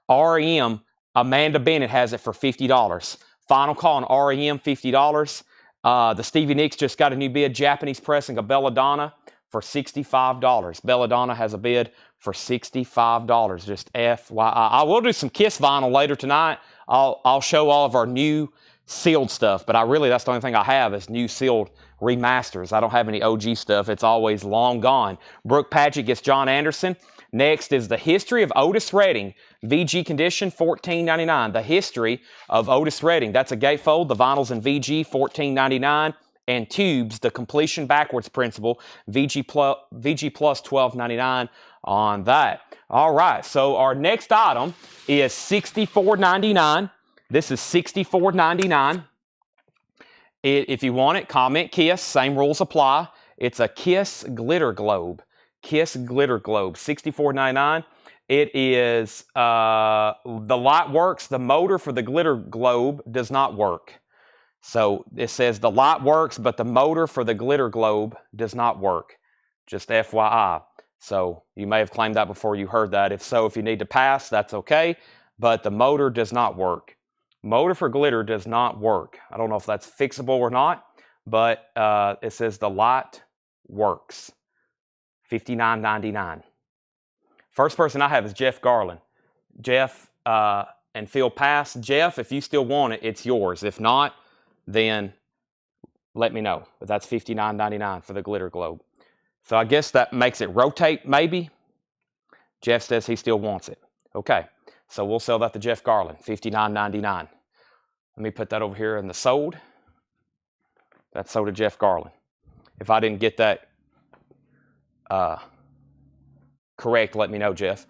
REM, Amanda Bennett has it for $50. Final call on REM, $50. The Stevie Nicks just got a new bid, Japanese pressing of Belladonna for $65. Belladonna has a bid for $65, just FYI. I will do some KISS vinyl later tonight. I'll show all of our new sealed stuff, but that's the only thing I have is new sealed remasters. I don't have any OG stuff. It's always long gone. Brooke Paget gets John Anderson. Next is The History of Otis Redding, VG Condition, $14.99. The History of Otis Redding. That's a gatefold. The vinyl's in VG, $14.99. And Tubes, The Completion Backwards Principle, VG Plus, $12.99 on that. All right, so our next item is $64.99. This is $64.99. If you want it, comment KISS. Same rules apply. It's a KISS Glitter Globe. KISS Glitter Globe, $64.99. It is, the light works. The motor for the Glitter Globe does not work. So it says the light works, but the motor for the Glitter Globe does not work. Just FYI. So you may have claimed that before you heard that. If so, if you need to pass, that's okay. But the motor does not work. Motor for glitter does not work. I don't know if that's fixable or not, but it says the light works. $59.99. First person I have is Jeff Garland. Jeff and Phil Pass. Jeff, if you still want it, it's yours. If not, then let me know. But that's $59.99 for the glitter globe. So I guess that makes it rotate, maybe. Jeff says he still wants it. Okay. So we'll sell that to Jeff Garland, $59.99. Let me put that over here in the sold. That's sold to Jeff Garland. If I didn't get that correct, let me know, Jeff.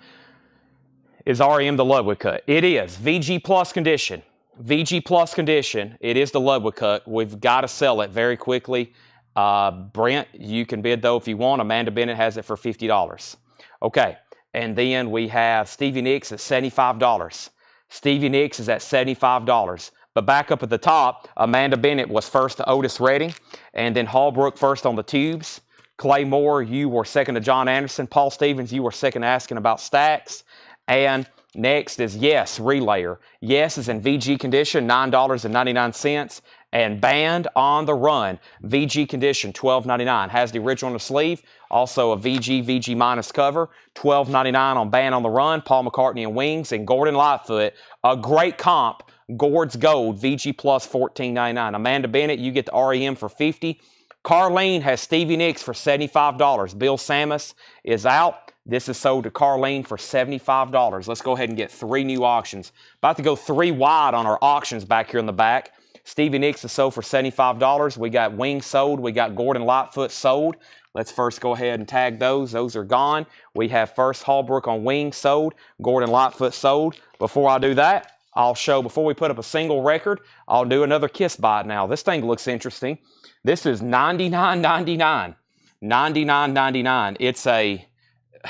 Is REM the Ludwig cut? It is. VG Plus Condition. VG Plus condition. It is the Ludwig cut. We've got to sell it very quickly. Brent, you can bid though if you want. Amanda Bennett has it for $50. Okay, and then we have Stevie Nicks at $75. Stevie Nicks is at $75. But back up at the top, Amanda Bennett was first to Otis Redding, and then Hallbrook first on the tubes. Clay Moore, you were second to John Anderson. Paul Stevens, you were second asking about stacks. And next is Yes Relayer. Yes is in VG condition, $9.99. And Band on the Run, VG condition, $12.99. Has the original on the sleeve. Also a VG minus cover, $12.99 on Band on the Run. Paul McCartney and Wings, and Gordon Lightfoot, a great comp. Gord's Gold, VG Plus, $14.99. Amanda Bennett, you get the REM for $50. Carlene has Stevie Nicks for $75. Bill Samus is out. This is sold to Carlene for $75. Let's go ahead and get 3 new auctions. About to go 3 wide on our auctions back here in the back. Stevie Nicks is sold for $75. We got Wings sold. We got Gordon Lightfoot sold. Let's first go ahead and tag those. Those are gone. We have first Hallbrook on Wings sold. Gordon Lightfoot sold. Before I do that, I'll show, before we put up a single record, I'll do another Kiss bite now. This thing looks interesting. This is $99.99. $99.99. It's a,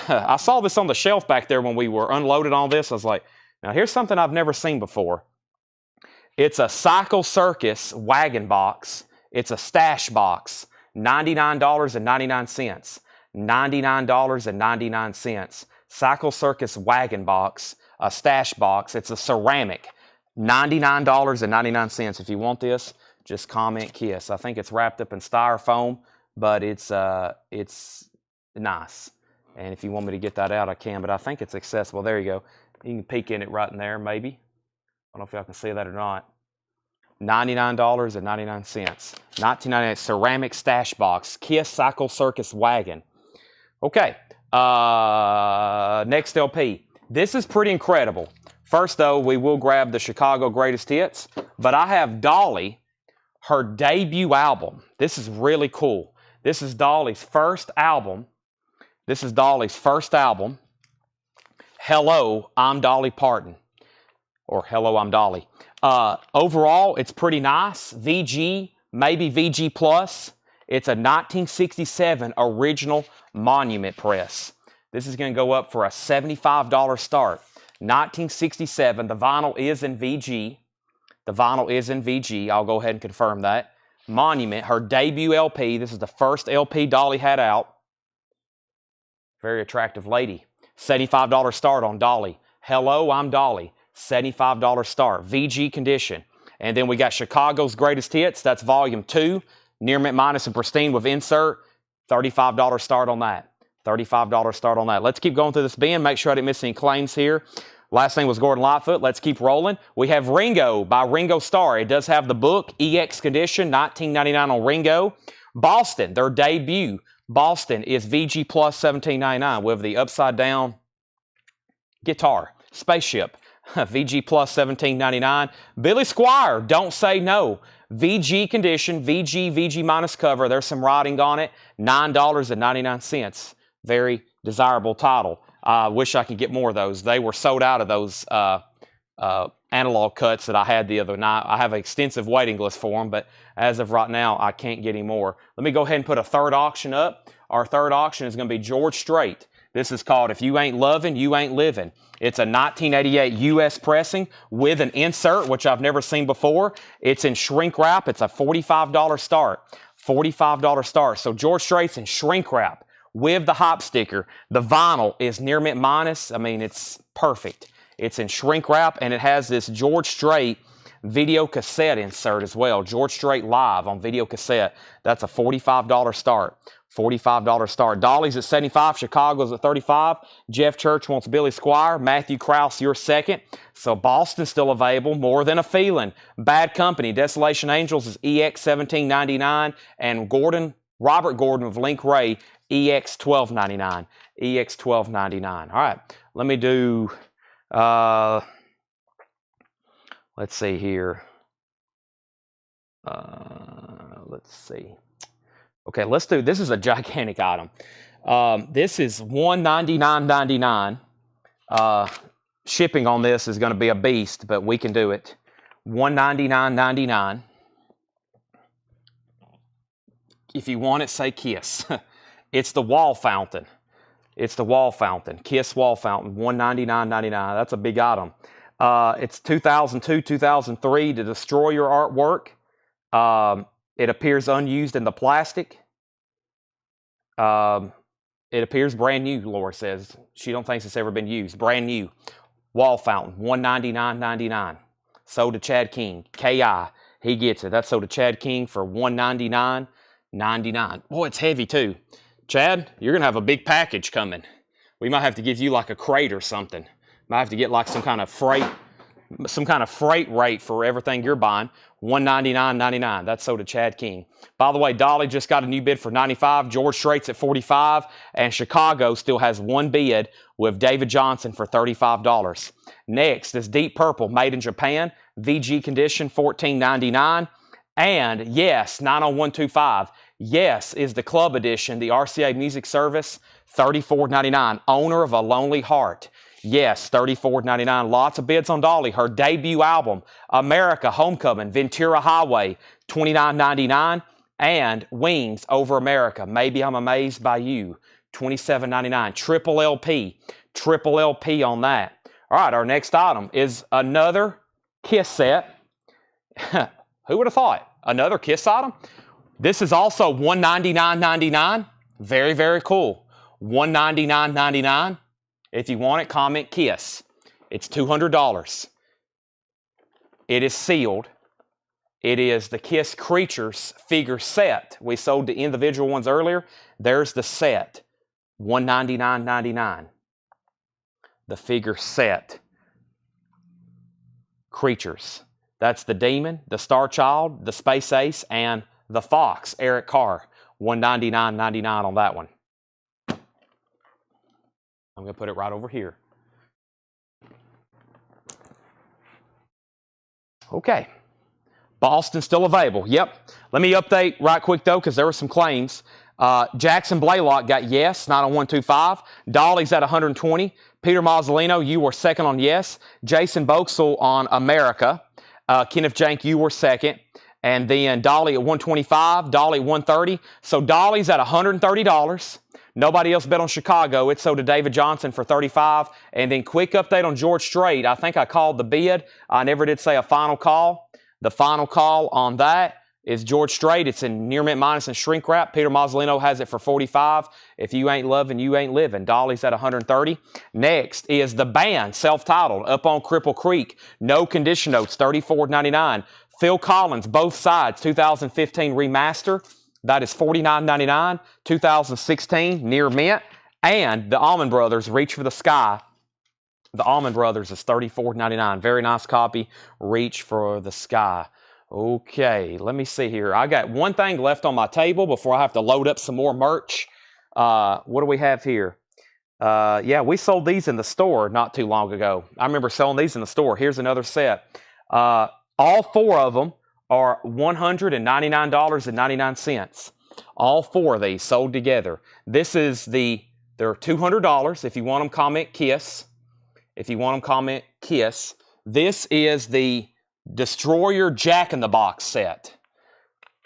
I saw this on the shelf back there when we were unloading all this. I was like, now here's something I've never seen before. It's a Cycle Circus wagon box. It's a stash box. $99.99. $99.99. Cycle Circus wagon box. A stash box. It's a ceramic. $99.99. If you want this, just comment Kiss. I think it's wrapped up in styrofoam, but it's nice. And if you want me to get that out, I can, but I think it's accessible. There you go. You can peek in it right in there, maybe. I don't know if y'all can see that or not. $99.99. 1998 ceramic stash box. Kiss Cycle Circus wagon. Okay. Next LP. This is pretty incredible. First, though, we will grab the Chicago Greatest Hits, but I have Dolly, her debut album. This is really cool. This is Dolly's first album. This is Dolly's first album. Hello, I'm Dolly Parton. Or Hello, I'm Dolly. Overall, it's pretty nice. VG, maybe VG Plus. It's a 1967 original monument press. This is going to go up for a $75 start. 1967. The vinyl is in VG. The vinyl is in VG. I'll go ahead and confirm that. Monument, her debut LP. This is the first LP Dolly had out. Very attractive lady. $75 start on Dolly. Hello, I'm Dolly. $75 start. VG condition. And then we got Chicago's Greatest Hits. That's volume 2. Near mint minus and pristine with insert. $35 start on that. $35 start on that. Let's keep going through this bin. Make sure I didn't miss any claims here. Last thing was Gordon Lightfoot. Let's keep rolling. We have Ringo by Ringo Starr. It does have the book, EX condition, $19.99 on Ringo. Boston, their debut. Boston is VG Plus $17.99 with the upside down guitar, spaceship. VG Plus $17.99. Billy Squier, Don't Say No. VG condition, VG minus cover. There's some writing on it. $9.99. Very desirable title. I wish I could get more of those. They were sold out of those analog cuts that I had the other night. I have an extensive waiting list for them, but as of right now, I can't get any more. Let me go ahead and put a third auction up. Our third auction is going to be George Strait. This is called If You Ain't Lovin', You Ain't Livin'. It's a 1988 U.S. pressing with an insert, which I've never seen before. It's in shrink wrap. It's a $45 start. $45 start. So George Strait's in shrink wrap with the hop sticker. The vinyl is near mint minus. I mean, it's perfect. It's in shrink wrap, and it has this George Strait video cassette insert as well. George Strait live on video cassette. That's a $45 start. $45 start. Dolly's at $75. Chicago's at $35. Jeff Church wants Billy Squier. Matthew Krause, you're second. So Boston's still available. More Than a Feeling. Bad Company. Desolation Angels is EX $17.99. And Robert Gordon with Link Ray, EX $12.99. EX $12.99. All right. Let me do, let's see here. Let's see. Okay, let's do, this is a gigantic item. This is $199.99. Shipping on this is going to be a beast, but we can do it. $199.99. If you want it, say Kiss. It's the wall fountain. It's the wall fountain. Kiss wall fountain, $199.99. That's a big item. It's 2002, 2003 to destroy your artwork. It appears unused in the plastic. It appears brand new, Laura says. She don't think it's ever been used. Brand new. Wall fountain, $199.99. Sold to Chad King. KI. He gets it. That's sold to Chad King for $199.99. Boy, it's heavy too. Chad, you're going to have a big package coming. We might have to give you like a crate or something. Might have to get like some kind of freight rate for everything you're buying. $199.99. That's sold to Chad King. By the way, Dolly just got a new bid for $95. George Strait's at $45. And Chicago still has one bid with David Johnson for $35. Next is Deep Purple, made in Japan. VG condition, $14.99. And yes, 90125. Yes is the club edition, the RCA Music Service, $34.99. Owner of a Lonely Heart. Yes, $34.99. Lots of bids on Dolly. Her debut album, America Homecoming, Ventura Highway, $29.99. And Wings Over America, Maybe I'm Amazed by You, $27.99. Triple LP on that. All right, our next item is another Kiss set. Who would have thought? Another Kiss item? This is also $199.99. Very, very cool. $199.99. If you want it, comment Kiss. It's $200. It is sealed. It is the Kiss Creatures figure set. We sold the individual ones earlier. There's the set. $199.99. The figure set. Creatures. That's the Demon, the Star Child, the Space Ace, and the Fox, Eric Carr. $199.99 on that one. I'm going to put it right over here. Okay. Boston still available. Yep. Let me update right quick, though, because there were some claims. Jackson Blaylock got yes, 90125. Dolly's at 120. Peter Mazzolino, you were second on yes. Jason Boxel on America. Kenneth Jank, you were second. And then Dolly at 125, Dolly at 130. So Dolly's at $130. Nobody else bet on Chicago. It's sold to David Johnson for $35. And then quick update on George Strait. I think I called the bid. I never did say a final call. The final call on that is George Strait. It's in near mint minus and shrink wrap. Peter Mazzolino has it for $45. If you ain't loving, you ain't living. Dolly's at $130. Next is the band, self-titled, up on Cripple Creek. No condition notes, $34.99. Phil Collins, both sides, 2015 remaster. That is $49.99. 2016, near mint. And the Allman Brothers, Reach for the Sky. The Allman Brothers is $34.99. Very nice copy. Reach for the Sky. Okay, let me see here. I got one thing left on my table before I have to load up some more merch. What do we have here? Yeah, we sold these in the store not too long ago. I remember selling these in the store. Here's another set. All four of them are $199.99. All four of these sold together. This is they're $200. If you want them, comment Kiss. If you want them, comment Kiss. This is the Destroyer Jack-in-the-Box set.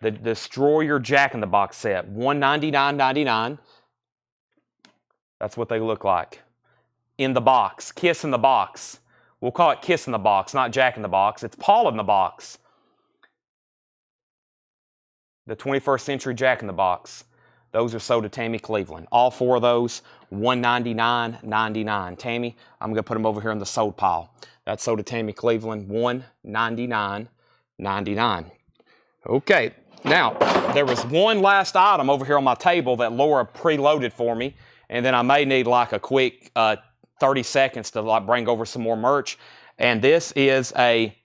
The Destroyer Jack-in-the-Box set. $199.99. That's what they look like. In the box. Kiss in the box. We'll call it Kiss in the Box, not Jack in the Box. It's Paul in the Box. The 21st Century Jack in the Box. Those are sold to Tammy Cleveland. All four of those, $199.99. Tammy, I'm going to put them over here in the sold pile. That's sold to Tammy Cleveland, $199.99. Okay, now, there was one last item over here on my table that Laura preloaded for me, and then I may need like a quick 30 seconds to like bring over some more merch. And this is a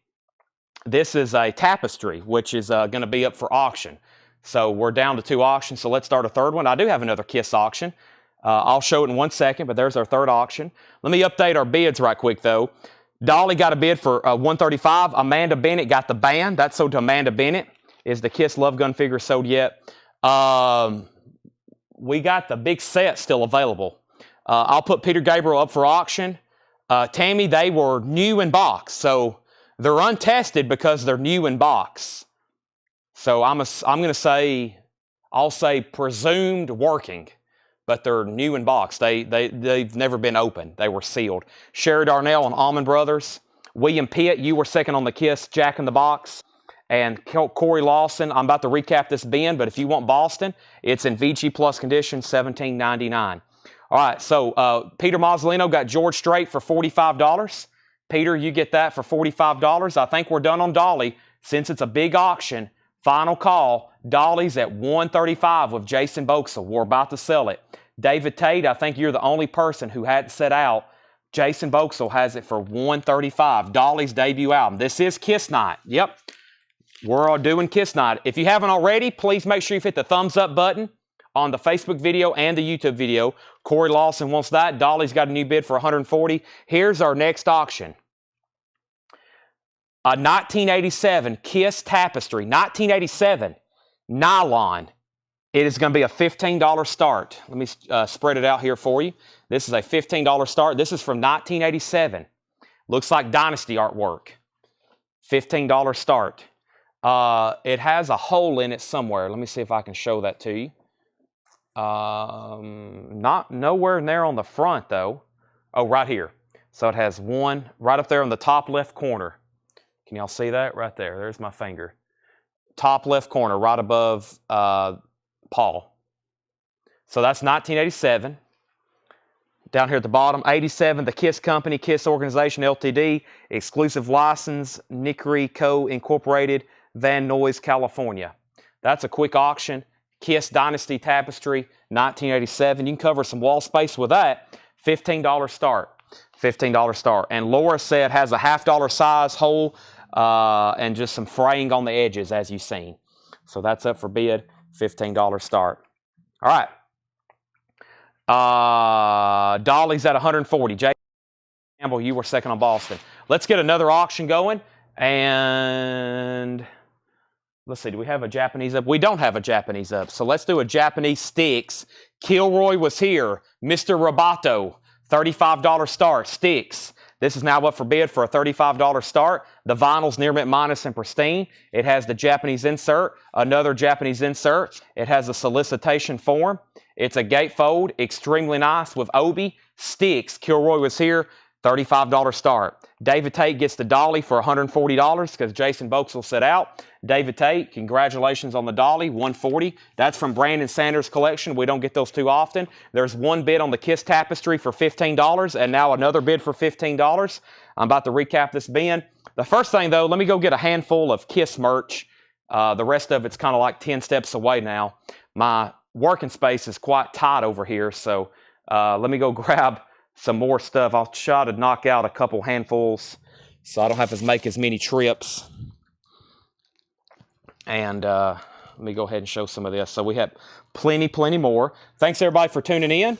tapestry, which is going to be up for auction. So we're down to 2 auctions, so let's start a third one. I do have another Kiss auction. I'll show it in 1 second, but there's our third auction. Let me update our bids right quick, though. Dolly got a bid for $135. Amanda Bennett got the band. That's sold to Amanda Bennett. Is the Kiss Love Gun figure sold yet? We got the big set still available. I'll put Peter Gabriel up for auction. Tammy, they were new in box, so They're untested because they're new in box. So I'm going to say, I'll say presumed working, but they're new in box. They've never been opened. They were sealed. Sherry Darnell and Almond Brothers. William Pitt, you were second on the Kiss Jack in the Box. And Corey Lawson, I'm about to recap this bin, but if you want Boston, it's in VG Plus condition, $17.99. All right, so Peter Mazzolino got George Strait for $45. Peter, you get that for $45. I think we're done on Dolly. Since it's a big auction, final call, Dolly's at $135 with Jason Boxell. We're about to sell it. David Tate, I think you're the only person who hadn't set out. Jason Boxell has it for $135. Dolly's debut album. This is Kiss Night. Yep. We're all doing Kiss Night. If you haven't already, please make sure you hit the thumbs up button on the Facebook video and the YouTube video. Corey Lawson wants that. Dolly's got a new bid for $140. Here's our next auction. A 1987 Kiss Tapestry. 1987 nylon. It is going to be a $15 start. Let me spread it out here for you. This is a $15 start. This is from 1987. Looks like Dynasty artwork. $15 start. It has a hole in it somewhere. Let me see if I can show that to you. Not nowhere near on the front though. Oh, right here. So it has one right up there on the top left corner. Can y'all see that? Right there. There's my finger. Top left corner, right above Paul. So that's 1987. Down here at the bottom, 87, the Kiss Company, Kiss Organization, Ltd., exclusive license, Nickery Co. Incorporated, Van Nuys, California. That's a quick auction. Kiss Dynasty Tapestry, 1987. You can cover some wall space with that. $15 start. $15 start. And Laura said has a $50 size hole and just some fraying on the edges, as you've seen. So that's up for bid. $15 start. All right. Dolly's at $140. Jay Campbell, you were second on Boston. Let's get another auction going. And let's see, do we have a Japanese up? We don't have a Japanese up. So let's do a Japanese sticks. Kilroy was here. Mr. Roboto, $35 start. Sticks. This is now up for bid for a $35 start. The vinyl's near mint minus and pristine. It has the Japanese insert, another Japanese insert. It has a solicitation form. It's a gatefold, extremely nice with Obi. Sticks, Kilroy was here, $35 start. David Tate gets the Dolly for $140 because Jason Boxell set out. David Tate, congratulations on the Dolly, $140. That's from Brandon Sanders' collection. We don't get those too often. There's one bid on the Kiss Tapestry for $15 and now another bid for $15. I'm about to recap this bin. The first thing, though, let me go get a handful of Kiss merch. The rest of it's kind of like 10 steps away now. My working space is quite tight over here, so let me go grab some more stuff. I'll try to knock out a couple handfuls so I don't have to make as many trips. And let me go ahead and show some of this. So we have plenty more. Thanks, everybody, for tuning in.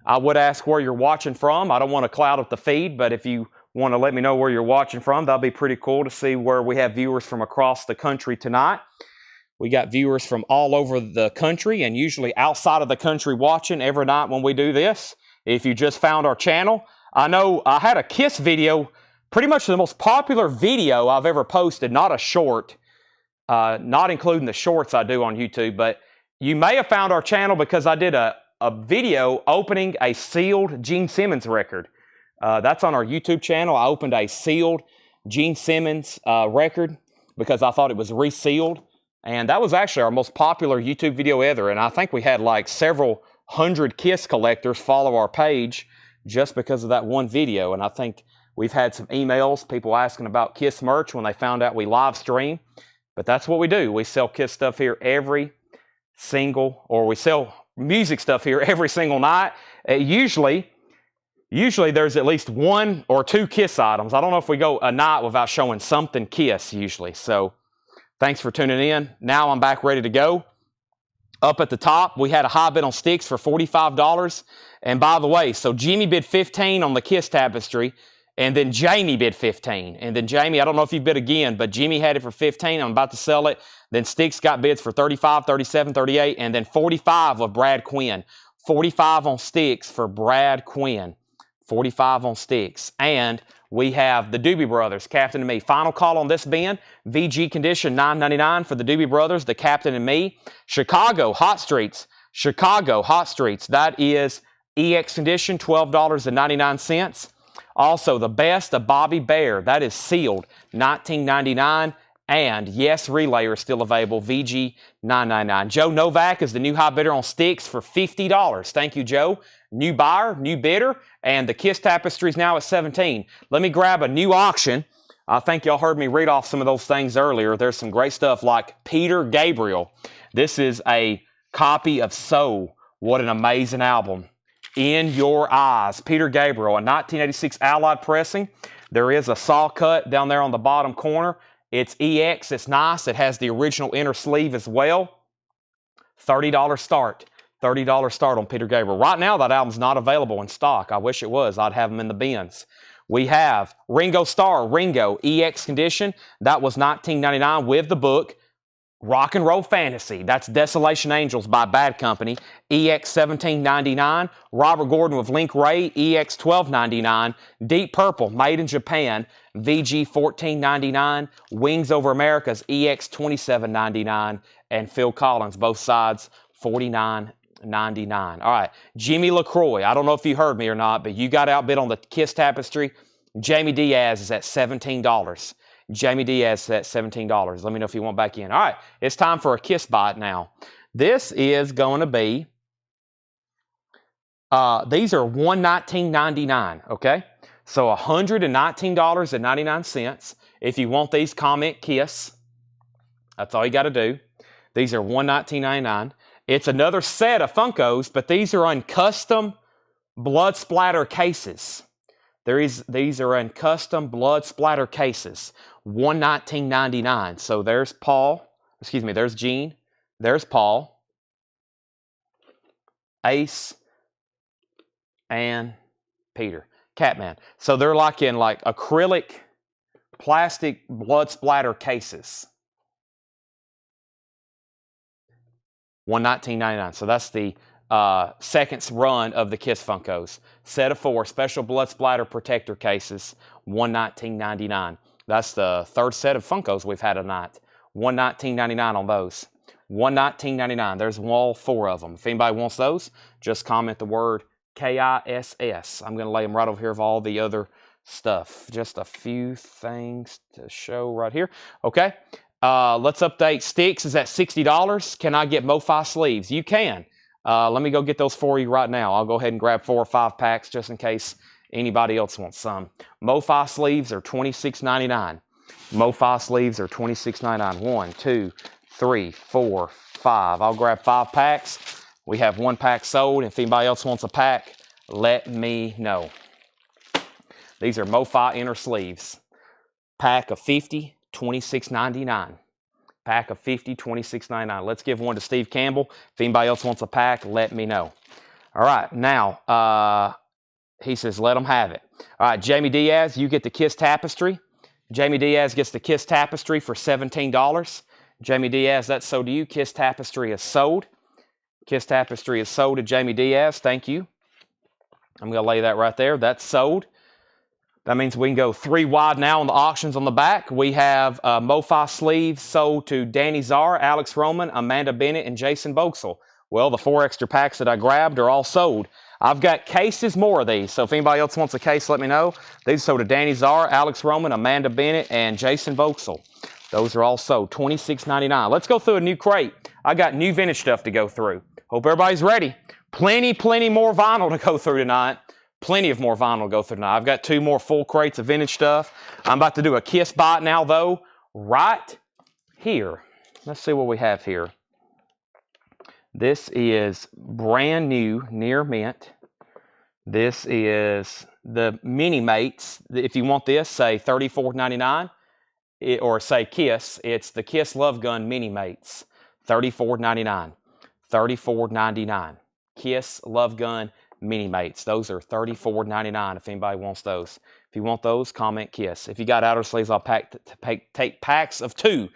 I would ask where you're watching from. I don't want to cloud up the feed, but if you want to let me know where you're watching from, that'll be pretty cool to see where we have viewers from across the country tonight. We got viewers from all over the country and usually outside of the country watching every night when we do this. If you just found our channel, I know I had a Kiss video, pretty much the most popular video I've ever posted, not a short, not including the shorts I do on YouTube, but you may have found our channel because I did a video opening a sealed Gene Simmons record. That's on our YouTube channel. I opened a sealed Gene Simmons record because I thought it was resealed. And that was actually our most popular YouTube video ever. And I think we had like several hundred Kiss collectors follow our page just because of that one video. And I think we've had some emails, people asking about Kiss merch when they found out we live stream. But that's what we do. We sell Kiss stuff here we sell music stuff here every single night. Usually there's at least one or two Kiss items. I don't know if we go a night without showing something Kiss usually. So thanks for tuning in. Now I'm back ready to go. Up at the top, we had a high bid on sticks for $45. And by the way, so Jimmy bid $15 on the Kiss Tapestry, and then Jamie bid $15. And then Jamie, I don't know if you bid again, but Jimmy had it for $15. I'm about to sell it. Then Sticks got bids for $35, $37, $38, and then $45 of Brad Quinn. $45 on Sticks for Brad Quinn. $45 on sticks. And we have the Doobie Brothers, Captain and Me. Final call on this bin. VG condition, $9.99 for the Doobie Brothers, the Captain and Me. Chicago Hot Streets. Chicago Hot Streets. That is EX condition, $12.99. Also, the Best of Bobby Bear. That is sealed, $19.99. And Yes Relayer is still available, VG $9.99. Joe Novak is the new high bidder on sticks for $50. Thank you, Joe. New buyer, new bidder, and the Kiss Tapestry is now at $17. Let me grab a new auction. I think y'all heard me read off some of those things earlier. There's some great stuff like Peter Gabriel. This is a copy of So. What an amazing album. In Your Eyes. Peter Gabriel, a 1986 Allied pressing. There is a saw cut down there on the bottom corner. It's EX. It's nice. It has the original inner sleeve as well. $30 start. $30 start on Peter Gabriel. Right now, that album's not available in stock. I wish it was. I'd have them in the bins. We have Ringo Starr, Ringo, EX condition. That was $19.99 with the book. Rock and Roll Fantasy. That's Desolation Angels by Bad Company. EX $17.99. Robert Gordon with Link Ray. EX $12.99. Deep Purple, made in Japan. VG $14.99. Wings Over America's EX $27.99. And Phil Collins, both sides, $49.99. All right, Jimmy LaCroix. I don't know if you heard me or not, but you got outbid on the Kiss Tapestry. Jamie Diaz is at $17. Jamie Diaz is at $17. Let me know if you want back in. All right, it's time for a Kiss bite now. This is going to be, these are $119.99, okay? So $119.99. If you want these, comment Kiss. That's all you got to do. These are $119.99. It's another set of Funkos, but these are on custom blood splatter cases. These are in custom blood splatter cases. $119.99. So there's Paul. Excuse me, there's Gene. There's Paul. Ace. And Peter. Catman. So they're like in like acrylic plastic blood splatter cases. $119.99. So that's the second run of the Kiss Funkos. Set of 4 special blood splatter protector cases. $119.99. That's the third set of Funkos we've had tonight. $119.99 on those. $119.99. There's all 4 of them. If anybody wants those, just comment the word KISS. I'm going to lay them right over here of all the other stuff. Just a few things to show right here. Okay. Let's update. Sticks is at $60. Can I get MoFi sleeves? You can. Let me go get those for you right now. I'll go ahead and grab 4 or 5 packs just in case anybody else wants some. MoFi sleeves are $26.99. MoFi sleeves are $26.99. 1, 2, 3, 4, 5. I'll grab 5 packs. We have 1 pack sold. If anybody else wants a pack, let me know. These are MoFi inner sleeves. Pack of 50, $26.99. Pack of 50, $26.99. Let's give one to Steve Campbell. If anybody else wants a pack, let me know. All right, now, he says, let them have it. All right, Jamie Diaz, you get the Kiss Tapestry. Jamie Diaz gets the Kiss Tapestry for $17. Jamie Diaz, that's sold to you. Kiss Tapestry is sold. Kiss Tapestry is sold to Jamie Diaz. Thank you. I'm going to lay that right there. That's sold. That means we can go 3 wide now on the auctions on the back. We have MoFi sleeves sold to Danny Czar, Alex Roman, Amanda Bennett, and Jason Boxel. Well, the 4 extra packs that I grabbed are all sold. I've got cases more of these, so if anybody else wants a case, let me know. These are sold to Danny Czar, Alex Roman, Amanda Bennett, and Jason Boxel. Those are all sold, $26.99. Let's go through a new crate. I got new vintage stuff to go through. Hope everybody's ready. Plenty more vinyl to go through tonight. Plenty of more vinyl to go through tonight. I've got 2 more full crates of vintage stuff. I'm about to do a Kiss bite now, though, right here. Let's see what we have here. This is brand new, near mint. This is the Mini Mates. If you want this, say $34.99, or say Kiss. It's the Kiss Love Gun Mini Mates, $34.99. $34.99. Kiss Love Gun Mini Mates. Those are $34.99 if anybody wants those. If you want those, comment Kiss. If you got outer sleeves, I'll take packs of 2.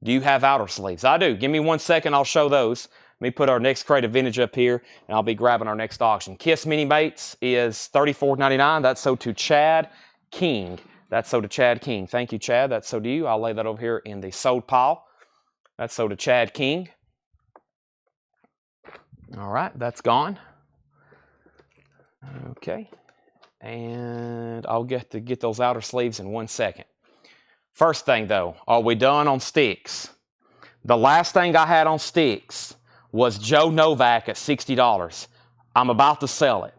Do you have outer sleeves? I do. Give me 1 second. I'll show those. Let me put our next crate of vintage up here, and I'll be grabbing our next auction. Kiss Mini Mates is $34.99. That's sold to Chad King. That's sold to Chad King. Thank you, Chad. That's sold to you. I'll lay that over here in the sold pile. That's sold to Chad King. All right, that's gone. Okay, and I'll get those outer sleeves in 1 second. First thing though, are we done on sticks? The last thing I had on sticks was Joe Novak at $60. I'm about to sell it.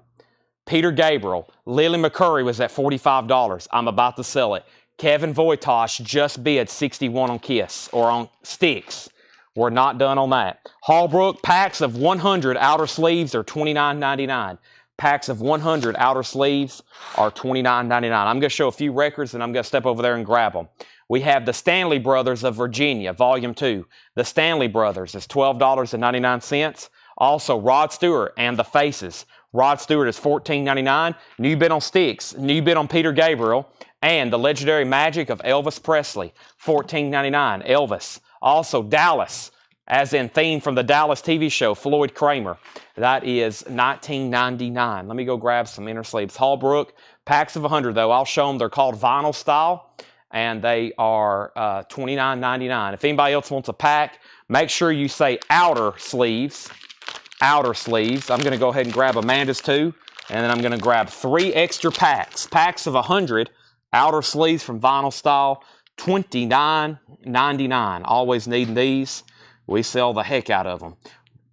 Peter Gabriel, Lily McCurry was at $45. I'm about to sell it. Kevin Voitosh just bid $61 on Kiss, or on sticks. We're not done on that. Hallbrook, packs of 100 outer sleeves are $29.99. Packs of 100 outer sleeves are $29.99. I'm going to show a few records, and I'm going to step over there and grab them. We have the Stanley Brothers of Virginia, Volume 2. The Stanley Brothers is $12.99. Also, Rod Stewart and the Faces. Rod Stewart is $14.99. New bid on sticks. New bid on Peter Gabriel. And the Legendary Magic of Elvis Presley, $14.99. Elvis. Also, Dallas, as in theme from the Dallas TV show, Floyd Kramer. That is $19.99. Let me go grab some inner sleeves. Hallbrook, packs of 100 though. I'll show them. They're called vinyl style, and they are $29.99. If anybody else wants a pack, make sure you say outer sleeves. Outer sleeves. I'm going to go ahead and grab Amanda's too, and then I'm going to grab 3 extra packs. Packs of 100 outer sleeves from vinyl style, $29.99. Always needing these. We sell the heck out of them.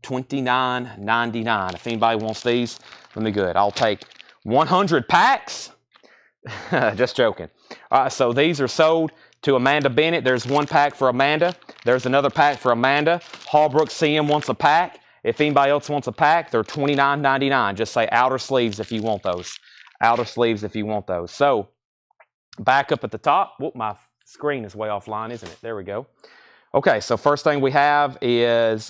$29.99. If anybody wants these, let me good. I'll take 100 packs. Just joking. All right, so these are sold to Amanda Bennett. There's 1 pack for Amanda. There's another pack for Amanda. Hallbrook CM wants a pack. If anybody else wants a pack, they're $29.99. Just say outer sleeves if you want those. Outer sleeves if you want those. So, back up at the top. Whoop, my screen is way offline, isn't it? There we go. Okay, so first thing we have is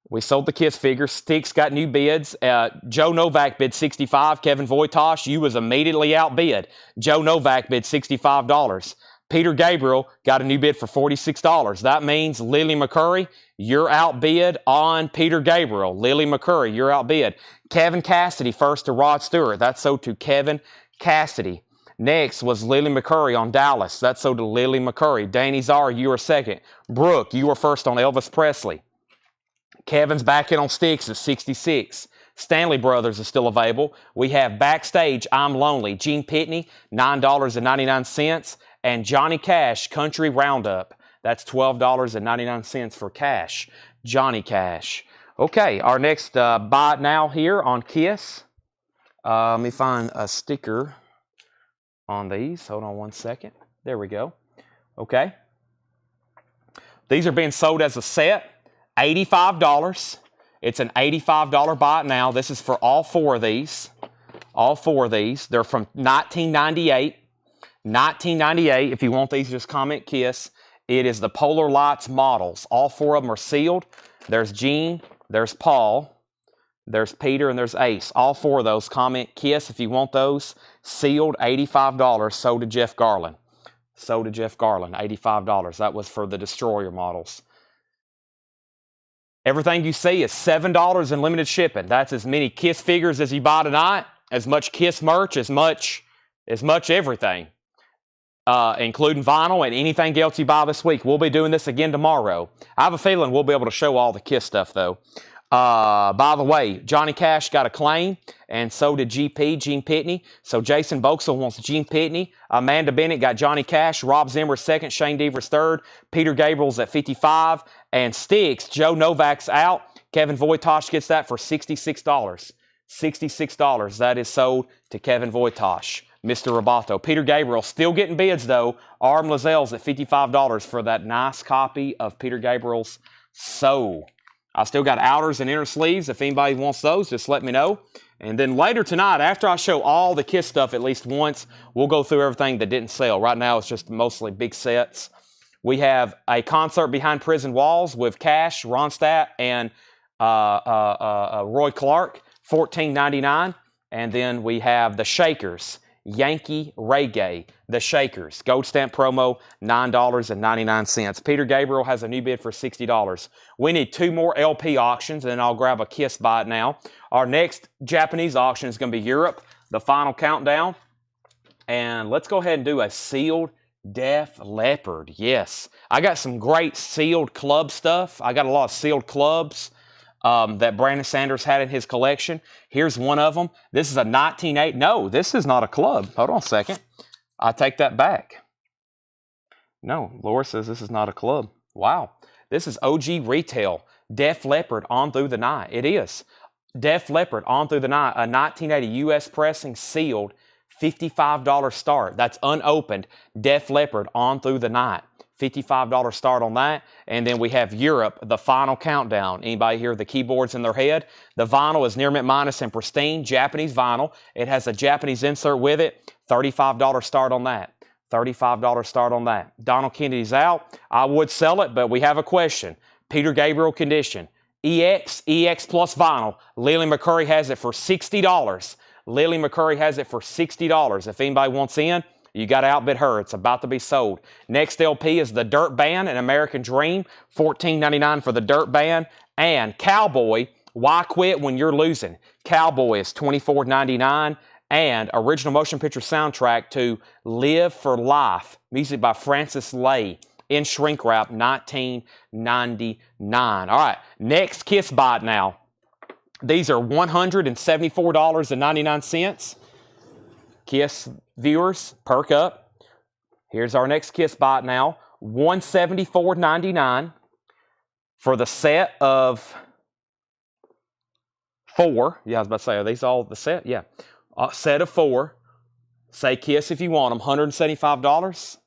we sold the Kiss figure. Sticks got new bids. Joe Novak bid $65. Kevin Voitosh, you was immediately outbid. Joe Novak bid $65. Peter Gabriel got a new bid for $46. That means Lily McCurry, you're outbid on Peter Gabriel. Lily McCurry, you're outbid. Kevin Cassidy first to Rod Stewart. That's sold to Kevin Cassidy. Next was Lily McCurry on Dallas. That's sold to Lily McCurry. Danny Czar, you were second. Brooke, you were first on Elvis Presley. Kevin's back in on sticks at $66. Stanley Brothers is still available. We have Backstage, I'm Lonely. Gene Pitney, $9.99. And Johnny Cash, Country Roundup. That's $12.99 for Cash. Johnny Cash. Okay, our next buy now here on Kiss. Let me find a sticker on these. Hold on 1 second. There we go. Okay. These are being sold as a set. $85. It's an $85 buy it now. This is for all 4 of these. All 4 of these. They're from 1998. 1998. If you want these, just comment Kiss. It is the Polar Lights models. All 4 of them are sealed. There's Gene. There's Paul. There's Peter, and there's Ace. All 4 of those. Comment Kiss if you want those. Sealed, $85. Sold to Jeff Garland. Sold to Jeff Garland, $85. That was for the Destroyer models. Everything you see is $7 in limited shipping. That's as many Kiss figures as you buy tonight, as much Kiss merch, as much everything, including vinyl and anything else you buy this week. We'll be doing this again tomorrow. I have a feeling we'll be able to show all the Kiss stuff, though. By the way, Johnny Cash got a claim, and so did GP, Gene Pitney. So Jason Boxell wants Gene Pitney. Amanda Bennett got Johnny Cash. Rob Zimmer second. Shane Devers third. Peter Gabriel's at 55. And Sticks, Joe Novak's out. Kevin Voitosh gets that for $66. $66. That is sold to Kevin Voitosh. Mr. Roboto. Peter Gabriel still getting bids, though. Arm Lazelle's at $55 for that nice copy of Peter Gabriel's Soul. I still got outers and inner sleeves. If anybody wants those, just let me know. And then later tonight, after I show all the Kiss stuff at least once, we'll go through everything that didn't sell. Right now, it's just mostly big sets. We have a concert behind prison walls with Cash, Ronstadt, and Roy Clark, $14.99. And then we have the Shakers Yankee Reggae, The Shakers. Gold stamp promo, $9.99. Peter Gabriel has a new bid for $60. We need 2 more LP auctions, and then I'll grab a Kiss buy it now. Our next Japanese auction is going to be Europe, the final countdown. And let's go ahead and do a sealed Def Leppard. Yes, I got some great sealed club stuff. I got a lot of sealed clubs that Brandon Sanders had in his collection. Here's one of them. This is a 1980. No, this is not a club. Hold on a second. I take that back. No, Laura says this is not a club. Wow. This is OG retail. Def Leppard On Through the Night. It is. Def Leppard On Through the Night. A 1980 U.S. pressing, sealed, $55 start. That's unopened. Def Leppard On Through the Night. $55 start on that. And then we have Europe, the final countdown. Anybody hear the keyboards in their head? The vinyl is near mint minus and pristine Japanese vinyl. It has a Japanese insert with it. $35 start on that. $35 start on that. Donald Kennedy's out. I would sell it, but we have a question. Peter Gabriel condition. EX Plus vinyl. Lily McCurry has it for $60. Lily McCurry has it for $60. If anybody wants in, you got to outbid her. It's about to be sold. Next LP is the Dirt Band, An American Dream. $14.99 for the Dirt Band. And Cowboy, Why Quit When You're Losing? Cowboy is $24.99. And original motion picture soundtrack to Live for Life. Music by Francis Lai. In shrink wrap, $19.99. All right, next Kiss bot now. These are $174.99. Kiss viewers, perk up. Here's our next Kiss bot now. $174.99 for the set of 4. Yeah, I was about to say, are these all the set? Yeah. Set of 4. Say Kiss if you want them. $175.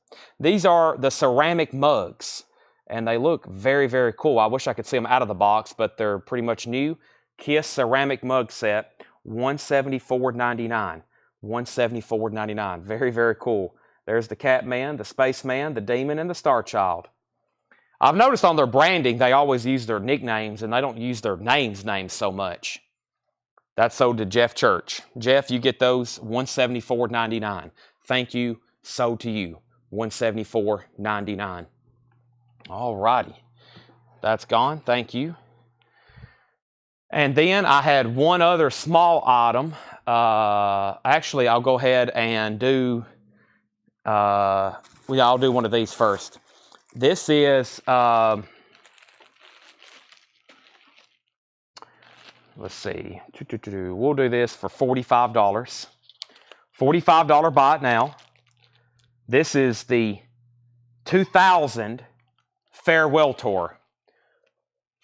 These are the ceramic mugs, and they look very, very cool. I wish I could see them out of the box, but they're pretty much new. Kiss ceramic mug set, $174.99. $174.99. Very, very cool. There's the Catman, the Spaceman, the Demon, and the Star Child. I've noticed on their branding, they always use their nicknames, and they don't use their names so much. That's sold to Jeff Church. Jeff, you get those, $174.99. Thank you, sold to you, $174.99. All righty. That's gone. Thank you. And then I had one other small item. Actually, I'll go ahead and do, I'll do one of these first. This is, let's see, we'll do this for $45. $45 bot now. This is the 2000 Farewell Tour.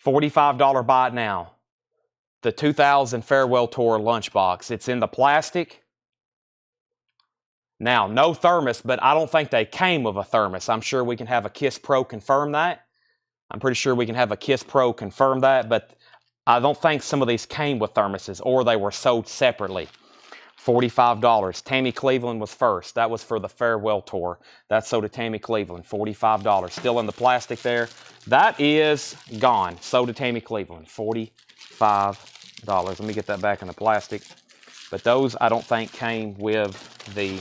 $45 bot now. The 2000 Farewell Tour lunchbox. It's in the plastic. Now, no thermos, but I don't think they came with a thermos. I'm sure we can have a Kiss Pro confirm that. I'm pretty sure we can have a Kiss Pro confirm that, but I don't think some of these came with thermoses, or they were sold separately. $45. Tammy Cleveland was first. That was for the Farewell Tour. That's sold to Tammy Cleveland. $45. Still in the plastic there. That is gone. Sold to Tammy Cleveland. $45. Let me get that back in the plastic. But those, I don't think, came with the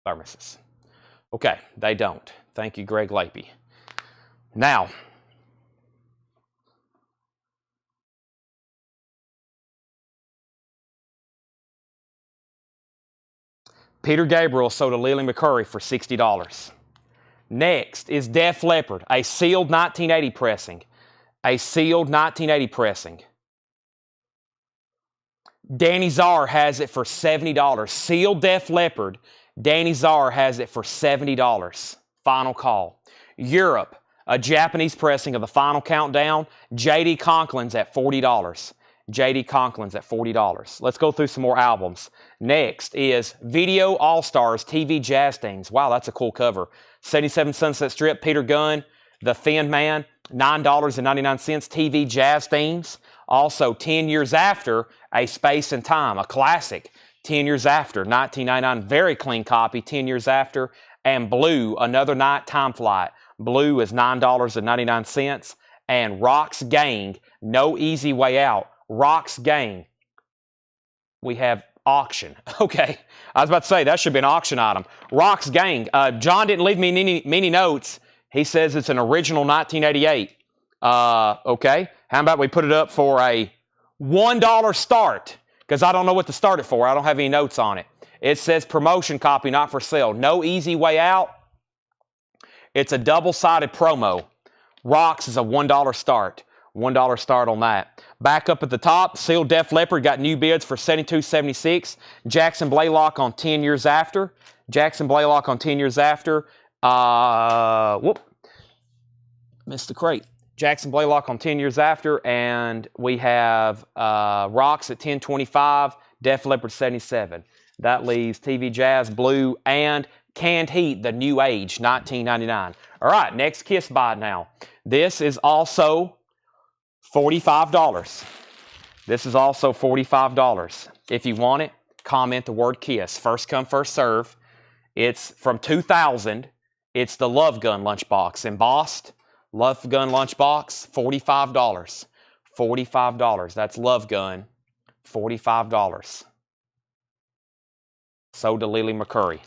thermoses. Okay, they don't. Thank you, Greg Lapey. Now, Peter Gabriel sold to Lily McCurry for $60. Next is Def Leppard, a sealed 1980 pressing. A sealed 1980 pressing. Danny Czar has it for $70. Sealed Def Leppard. Danny Czar has it for $70. Final call. Europe, a Japanese pressing of the Final Countdown. J.D. Conklin's at $40. J.D. Conklin's at $40. Let's go through some more albums. Next is Video All-Stars TV Jazz Themes. Wow, that's a cool cover. 77 Sunset Strip, Peter Gunn, The Thin Man, $9.99 TV Jazz Themes. Also, 10 Years After, A Space and Time, a classic. 10 Years After, 1999, very clean copy, 10 Years After. And Blue, Another Night, Time Flight. Blue is $9.99. And Rock's Gang, No Easy Way Out. Rock's Gang, we have auction. Okay, I was about to say that should be an auction item. Rocks Gang. John didn't leave me many notes. He says it's an original 1988. Okay, how about we put it up for a $1 start? Because I don't know what to start it for. I don't have any notes on it. It says promotion copy, not for sale. No easy way out. It's a double-sided promo. Rocks is a $1 start. $1 start on that. Back up at the top, Sealed Def Leppard got new bids for $72.76. Jackson Blaylock on 10 years after. Jackson Blaylock on 10 years after. Whoop. Missed the crate. Jackson Blaylock on 10 years after. And we have Rocks at $10.25. Def Leppard 77. That leaves TV Jazz Blue and Canned Heat, the New Age, $19.99. All right, next Kiss buy now. This is also $45. This is also $45. If you want it, comment the word Kiss. First come, first serve. It's from 2000. It's the Love Gun lunchbox. Embossed Love Gun lunchbox, $45. $45. That's Love Gun, $45. Sold to Lily McCurry.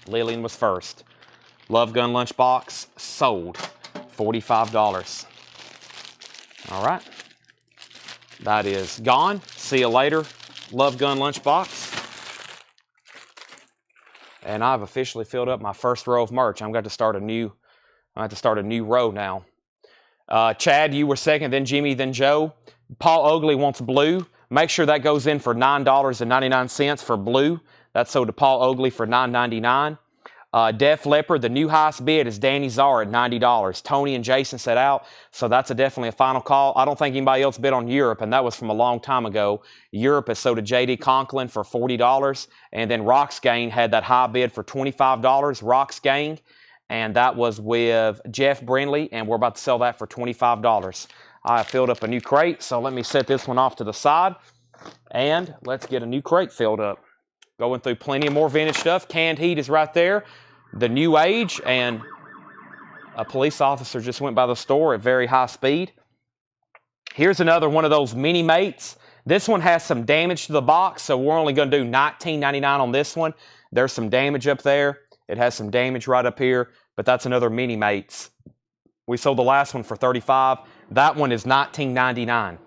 Lillian was first. Love Gun lunchbox, sold. $45. All right. That is gone. See you later, Love Gun lunchbox. And I've officially filled up my first row of merch. I'm going to start a new row now. Chad, you were second, then Jimmy, then Joe. Paul Oakley wants blue. Make sure that goes in for $9.99 for blue. That's sold to Paul Oakley for $9.99. Def Leppard, the new highest bid is Danny Czar at $90. Tony and Jason set out, so that's definitely a final call. I don't think anybody else bid on Europe, and that was from a long time ago. Europe is sold to J.D. Conklin for $40, and then Rocks Gang had that high bid for $25, Rocks Gang, and that was with Jeff Brindley, and we're about to sell that for $25. I filled up a new crate, so let me set this one off to the side, and let's get a new crate filled up. Going through plenty of more vintage stuff. Canned Heat is right there. The New Age, and a police officer just went by the store at very high speed. Here's another one of those mini mates. This one has some damage to the box, so we're only going to do $19.99 on this one. There's some damage up there. It has some damage right up here, but that's another mini mates. We sold the last one for $35. That one is $19.99.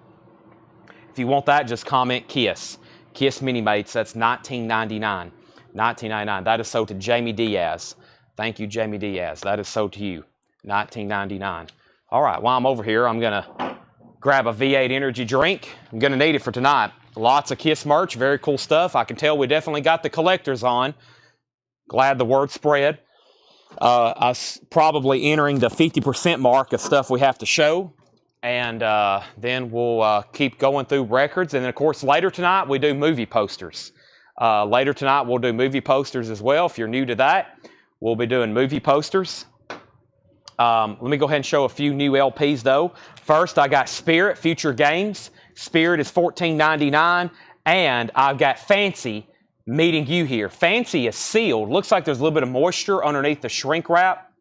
If you want that, just comment Kiss. Kiss Mini Mates, that's $19.99. $19.99. That is sold to Jamie Diaz. Thank you, Jamie Diaz. That is sold to you. $19.99. All right, while I'm over here, I'm going to grab a V8 energy drink. I'm going to need it for tonight. Lots of Kiss merch, very cool stuff. I can tell we definitely got the collectors on. Glad the word spread. Us probably entering the 50% mark of stuff we have to show. And then we'll keep going through records. And then, of course, later tonight, we do movie posters. Later tonight, we'll do movie posters as well. If you're new to that, we'll be doing movie posters. Let me go ahead and show a few new LPs, though. First, I got Spirit, Future Games. Spirit is $14.99. And I've got Fancy, Meeting You Here. Fancy is sealed. Looks like there's a little bit of moisture underneath the shrink wrap.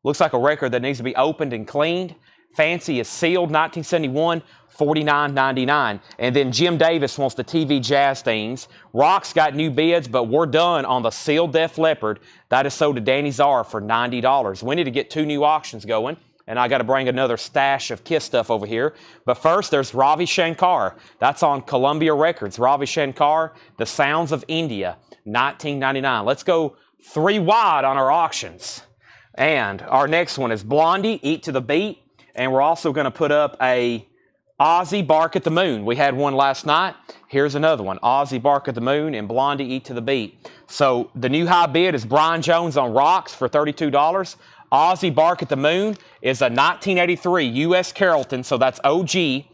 Looks like a record that needs to be opened and cleaned. Fancy is sealed, 1971, $49.99. And then Jim Davis wants the TV Jazz themes. Rock's got new bids, but we're done on the sealed Def Leppard. That is sold to Danny Czar for $90. We need to get 2 new auctions going, and I got to bring another stash of Kiss stuff over here. But first, there's Ravi Shankar. That's on Columbia Records. Ravi Shankar, The Sounds of India, $19.99. Let's go 3 wide on our auctions. And our next one is Blondie, Eat to the Beat. And we're also going to put up a Ozzy Bark at the Moon. We had one last night. Here's another one. Ozzy Bark at the Moon and Blondie Eat to the Beat. So the new high bid is Brian Jones on Rocks for $32. Ozzy Bark at the Moon is a 1983 U.S. Carrollton, so that's OG. The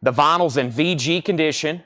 vinyl's in VG condition.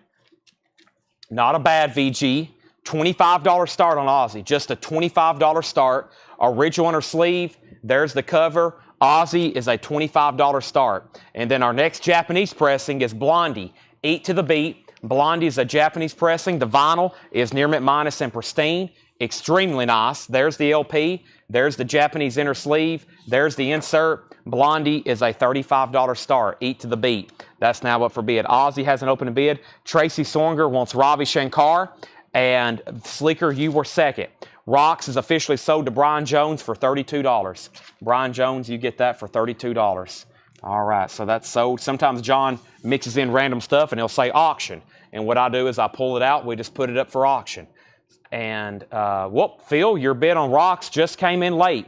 Not a bad VG. $25 start on Ozzy. Just a $25 start. Original on her sleeve. There's the cover. Ozzy is a $25 start. And then our next Japanese pressing is Blondie, Eat to the Beat. Blondie is a Japanese pressing. The vinyl is near mint minus and pristine. extremely nice. There's the LP. There's the Japanese inner sleeve. There's the insert. Blondie is a $35 start. Eat to the beat. That's now up for bid. Ozzy hasn't opened a bid. Tracy Songer wants Ravi Shankar. And Sleeker, you were second. Rocks is officially sold to Brian Jones for $32. Brian Jones, you get that for $32. All right, so that's sold. Sometimes John mixes in random stuff and he'll say auction. And what I do is I pull it out. We just put it up for auction. And, whoop, Phil, your bid on Rocks just came in late.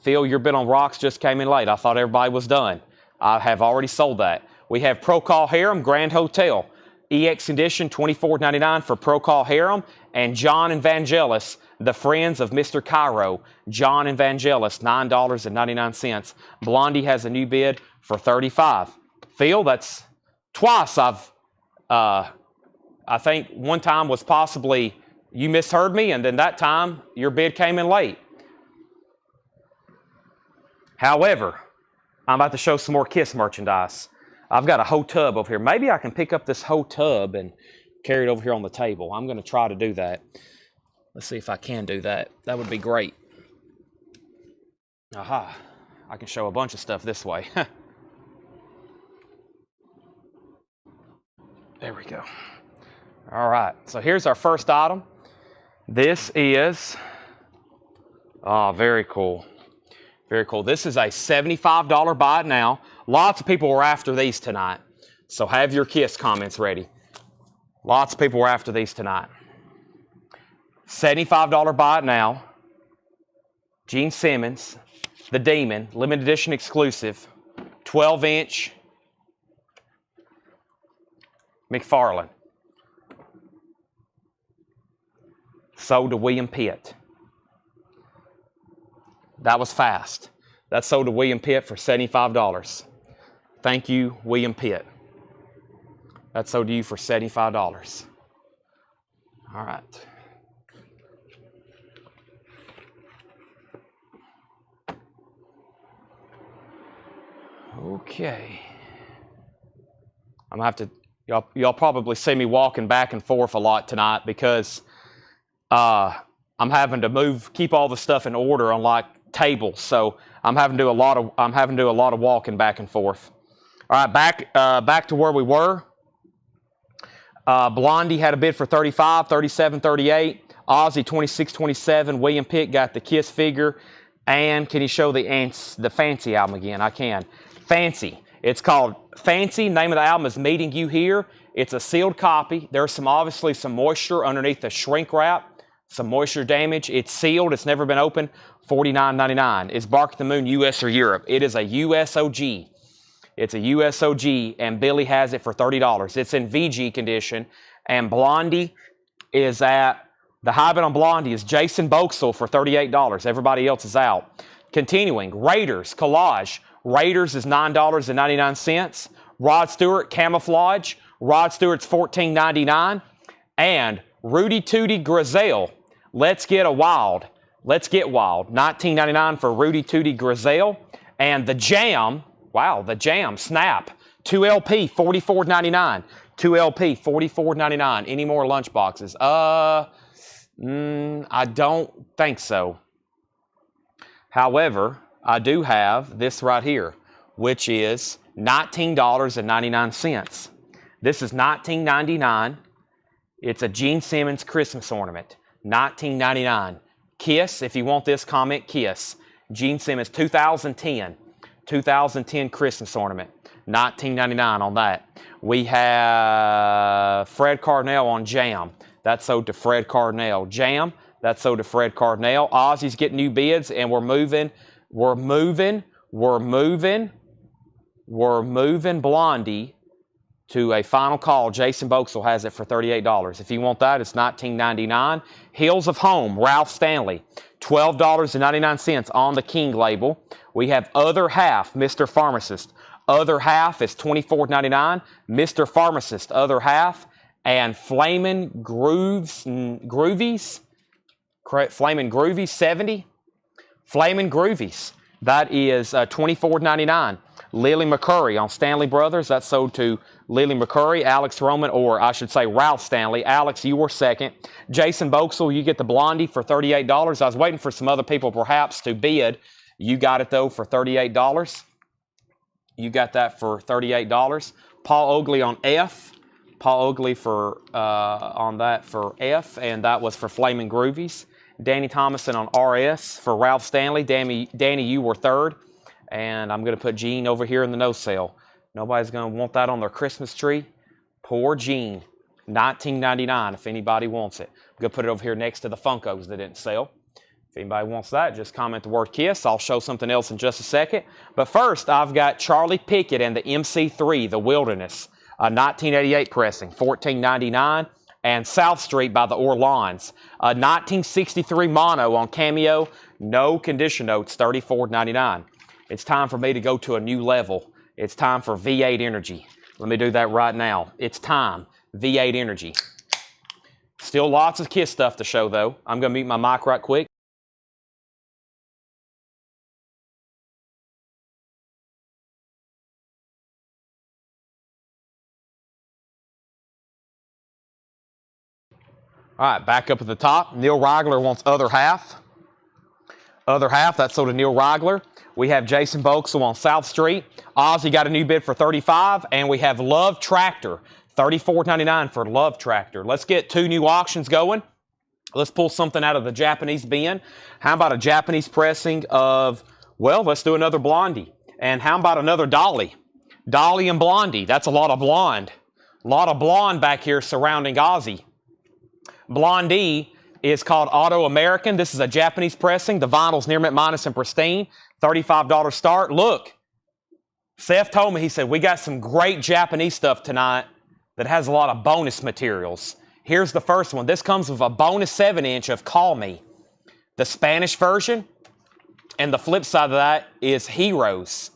Phil, your bid on Rocks just came in late. I thought everybody was done. I have already sold that. We have Procol Harum Grand Hotel. EX Edition, $24.99 for Procol Harum. And John Evangelis, the Friends of Mr. Cairo. John Evangelis, $9.99. Blondie has a new bid for $35. Phil, that's twice I think one time was possibly you misheard me, and then that time your bid came in late. However, I'm about to show some more Kiss merchandise. I've got a whole tub over here. Maybe I can pick up this whole tub and carry it over here on the table. I'm going to try to do that. Let's see if I can do that. That would be great. Aha. I can show a bunch of stuff this way. There we go. All right. So here's our first item. This is, very cool. Very cool. This is a $75 buy it now. Lots of people were after these tonight. So have your Kiss comments ready. Lots of people were after these tonight. $75 buy it now. Gene Simmons, The Demon, limited edition exclusive, 12-inch McFarlane. Sold to William Pitt. That was fast. That sold to William Pitt for $75. Thank you, William Pitt. That sold to you for $75. All right. Okay. I'm gonna have to, y'all probably see me walking back and forth a lot tonight because I'm having to keep all the stuff in order on like tables. So I'm having to do a lot of walking back and forth. All right, back to where we were. Blondie had a bid for $35, $37, $38. Ozzy $26.27. William Pitt got the Kiss figure. And can you show the Fancy album again? I can. Fancy. It's called Fancy. Name of the album is Meeting You Here. It's a sealed copy. There's obviously some moisture underneath the shrink wrap. Some moisture damage. It's sealed. It's never been opened. $49.99. Is Bark at the Moon US or Europe? It is a US OG. It's a US OG, and Billy has it for $30. It's in VG condition, and Blondie is at, the high bid on Blondie is Jason Boxell for $38. Everybody else is out. Continuing, Raiders, Collage. Raiders is $9.99. Rod Stewart, Camouflage. Rod Stewart's $14.99. And Rudy Tooty Grizel, Let's Get Wild. $19.99 for Rudy Tooty Grizel. And the Jam, wow, the Jam, Snap, 2LP, $44.99. 2LP, $44.99. Any more lunch boxes? I don't think so. However, I do have this right here, which is $19.99. This is $19.99. It's a Gene Simmons Christmas ornament. $19.99. Kiss, if you want this, comment Kiss. Gene Simmons, 2010 Christmas ornament. $19.99 on that. We have Fred Cardinal on Jam. That's sold to Fred Cardinal. Jam, that's sold to Fred Cardinal. Ozzy's getting new bids, and we're moving Blondie to a final call. Jason Boxell has it for $38. If you want that, it's $19.99. Hills of Home, Ralph Stanley, $12.99 on the King label. We have Other Half, Mr. Pharmacist. Other Half is $24.99. Mr. Pharmacist, Other Half. And Flamin' Groovies, 70. Flamin' Groovies, That is $24.99. Lily McCurry on Stanley Brothers. That's sold to Lily McCurry, Alex Roman, or I should say Ralph Stanley. Alex, you were second. Jason Boxel, you get the Blondie for $38. I was waiting for some other people perhaps to bid. You got it, though, for $38. You got that for $38. Paul Oakley on F. Paul Oakley for on that for F, and that was for Flaming Groovies. Danny Thomason on RS for Ralph Stanley. Danny, you were third. And I'm going to put Gene over here in the no sale. Nobody's going to want that on their Christmas tree. Poor Gene. $19.99 if anybody wants it. I'm going to put it over here next to the Funkos that didn't sell. If anybody wants that, just comment the word KISS. I'll show something else in just a second. But first, I've got Charlie Pickett and the MC3, the Wilderness. A 1988 pressing, $14.99. And South Street by the Orleans. A 1963 mono on Cameo. No condition notes, $34.99. It's time for me to go to a new level. It's time for V8 energy. Let me do that right now. It's time. V8 energy. Still lots of KISS stuff to show, though. I'm going to mute my mic right quick. All right, back up at the top. Neil Reigler wants Other Half. Other Half, that's sold to Neil Reigler. We have Jason Boxel on South Street. Ozzy got a new bid for $35, and we have Love Tractor, $34.99 for Love Tractor. Let's get two new auctions going. Let's pull something out of the Japanese bin. How about a Japanese pressing of, well, let's do another Blondie. And how about another Dolly? Dolly and Blondie. That's a lot of blonde. A lot of blonde back here surrounding Ozzy. Blondie is called Auto American. This is a Japanese pressing. The vinyl's near mint minus and pristine. $35 start. Look, Seth told me, he said, we got some great Japanese stuff tonight that has a lot of bonus materials. Here's the first one. This comes with a bonus 7-inch of Call Me, the Spanish version. And the flip side of that is Heroes.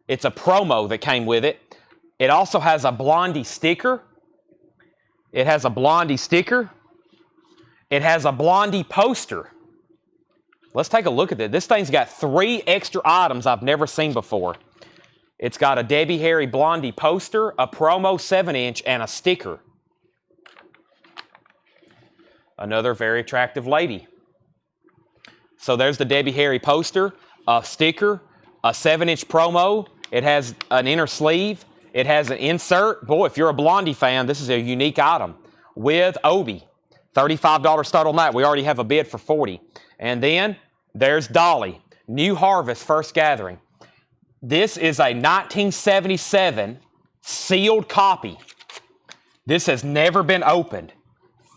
It's a promo that came with it. It also has a Blondie sticker. It has a Blondie sticker. It has a Blondie poster. Let's take a look at this. This thing's got 3 extra items I've never seen before. It's got a Debbie Harry Blondie poster, a promo 7-inch, and a sticker. Another very attractive lady. So there's the Debbie Harry poster, a sticker, a 7-inch promo. It has an inner sleeve. It has an insert. Boy, if you're a Blondie fan, this is a unique item. With Obi. $35 start on that. We already have a bid for $40. And then there's Dolly. New Harvest First Gathering. This is a 1977 sealed copy. This has never been opened.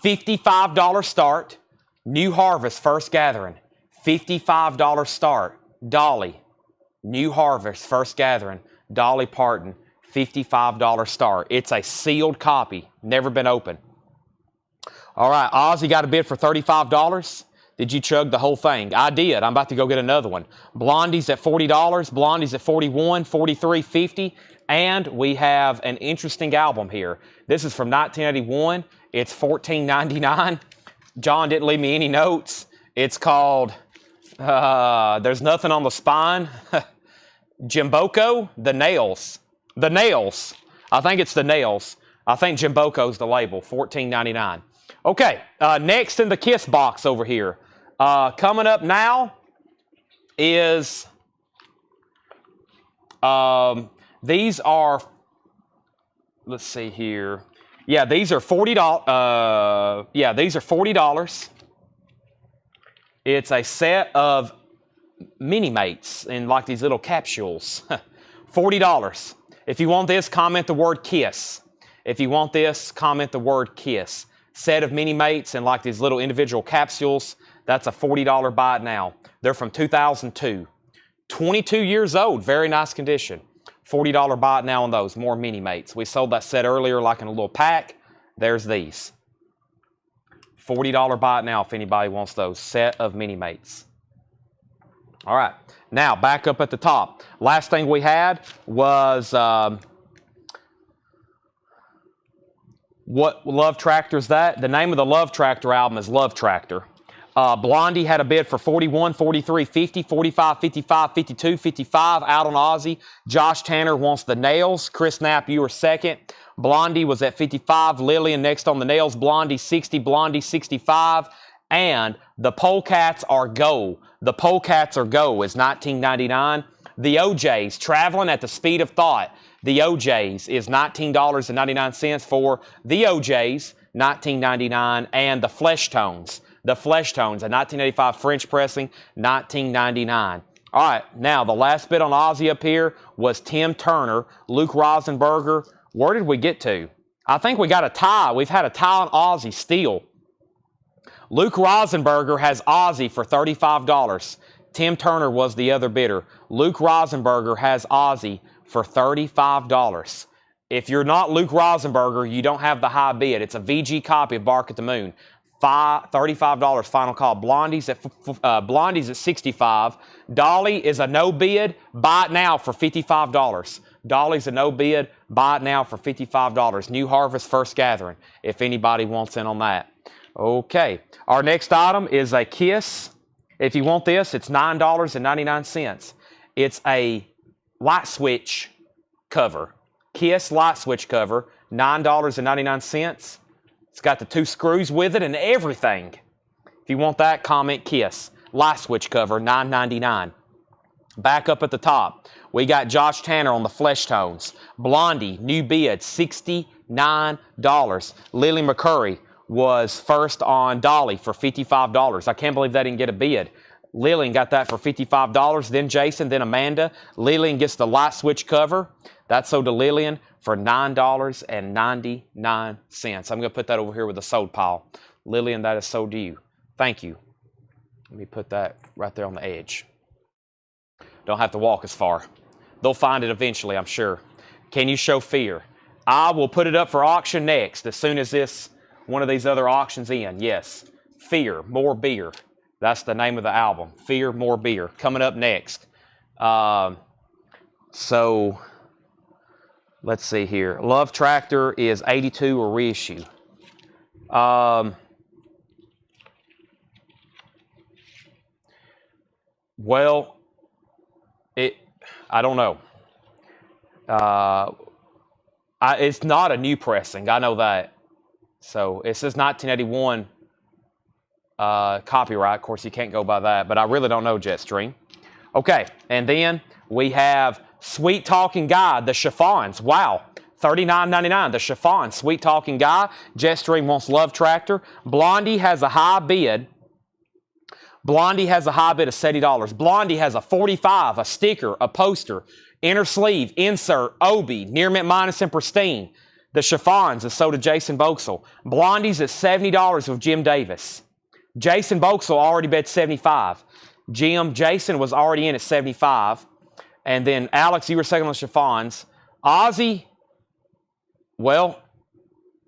$55 start. New Harvest First Gathering. $55 start. Dolly. New Harvest First Gathering. Dolly Parton. $55 start. It's a sealed copy. Never been opened. All right, Ozzy got a bid for $35. Did you chug the whole thing? I did. I'm about to go get another one. Blondie's at $40. Blondie's at $41, $43, $50. And we have an interesting album here. This is from 1981. It's $14.99. John didn't leave me any notes. It's called, There's Nothing on the Spine. Jimboko, The Nails. The Nails. I think it's The Nails. I think Jimboko's the label, $14.99. Okay, next in the KISS box over here. Coming up now is, these are, let's see here. Yeah, these are $40. These are $40. It's a set of mini-mates in like these little capsules. $40. If you want this, comment the word KISS. If you want this, comment the word KISS. Set of mini-mates and like these little individual capsules, that's a $40 buy it now. They're from 2002. 22 years old, very nice condition. $40 buy it now on those, more mini-mates. We sold that set earlier like in a little pack. There's these. $40 buy it now if anybody wants those. Set of mini-mates. All right, now back up at the top. Last thing we had was, what Love Tractor is that? The name of the Love Tractor album is Love Tractor. Blondie had a bid for 41, 43, 50, 45, 55, 52, 55 out on Ozzy. Josh Tanner wants the nails. Chris Knapp, you were second. Blondie was at 55. Lillian next on the nails. Blondie 60. Blondie 65. And the Polecats are go. The Polecats are go is $19.99. The OJs, traveling at the speed of thought. The OJs is $19.99 for the OJs, $19.99, and the Flesh Tones. The Flesh Tones, a 1985 French pressing, $19.99. All right, now the last bid on Ozzy up here was Tim Turner, Luke Rosenberger. Where did we get to? I think we got a tie. We've had a tie on Ozzy still. Luke Rosenberger has Ozzy for $35. Tim Turner was the other bidder. Luke Rosenberger has Ozzy for $35. If you're not Luke Rosenberger, you don't have the high bid. It's a VG copy of Bark at the Moon. $35 final call. Blondie's at $65. Dolly is a no bid. Buy it now for $55. Dolly's a no bid. Buy it now for $55. New Harvest First Gathering, if anybody wants in on that. Okay. Our next item is a Kiss. If you want this, it's $9.99. It's a light switch cover. Kiss light switch cover, $9.99. It's got the 2 screws with it and everything. If you want that, comment Kiss. Light switch cover, $9.99. Back up at the top, we got Josh Tanner on the Flesh Tones. Blondie, new bid, $69. Lily McCurry was first on Dolly for $55. I can't believe they didn't get a bid. Lillian got that for $55. Then Jason, then Amanda. Lillian gets the light switch cover. That's sold to Lillian for $9.99. I'm going to put that over here with the sold pile. Lillian, that is sold to you. Thank you. Let me put that right there on the edge. Don't have to walk as far. They'll find it eventually, I'm sure. Can you show fear? I will put it up for auction next as soon as one of these other auctions in. Yes. Fear, More Beer. That's the name of the album. Fear, More Beer. Coming up next. So, let's see here. Love Tractor is 82 or reissue. Well, I don't know. It's not a new pressing. I know that. So it says 1981 copyright. Of course, you can't go by that, but I really don't know, Jetstream. Okay, and then we have Sweet Talking Guy, the chiffons. Wow, $39.99. The chiffon, Sweet Talking Guy. Jetstream wants Love Tractor. Blondie has a high bid. Blondie has a high bid of $70. Blondie has a 45, a sticker, a poster, inner sleeve, insert, Obi, near mint minus and pristine. The chiffons is sold to Jason Boxell. Blondie's at $70 with Jim Davis. Jason Boxell already bet $75. Jason was already in at $75. And then Alex, you were second on the chiffons. Ozzy, well,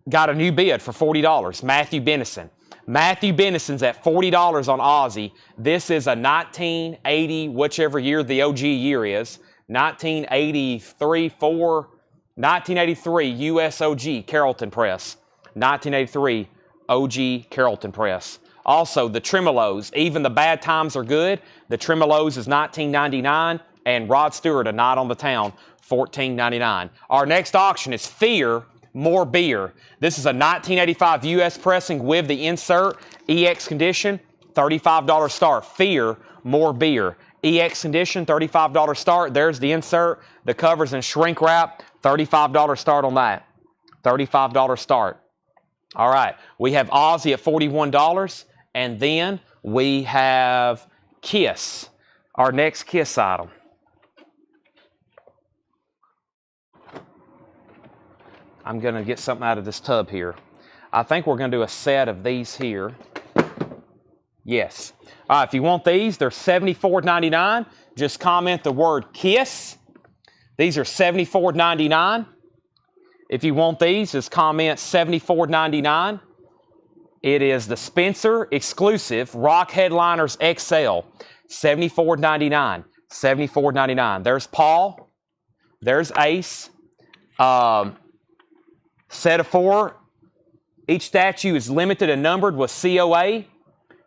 got a new bid for $40. Matthew Bennison. Matthew Bennison's at $40 on Ozzy. This is a 1980, whichever year the OG year is. 1983 US OG Carrollton Press. 1983 OG Carrollton Press. Also, the Tremolos, Even the Bad Times Are Good. The Tremolos is $19.99. And Rod Stewart, A Night on the Town, $14.99. Our next auction is Fear, More Beer. This is a 1985 US pressing with the insert, EX condition, $35 start. Fear, More Beer. EX condition, $35 start. There's the insert. The cover's in shrink wrap, $35 start on that. $35 start. All right, we have Ozzy at $41, and then we have Kiss, our next Kiss item. I'm going to get something out of this tub here. I think we're going to do a set of these here. Yes. All right, if you want these, they're $74.99. Just comment the word KISS. These are $74.99. If you want these, just comment $74.99. It is the Spencer exclusive Rock Headliners XL, $74.99. $74.99. There's Paul. There's Ace. Set of 4. Each statue is limited and numbered with COA.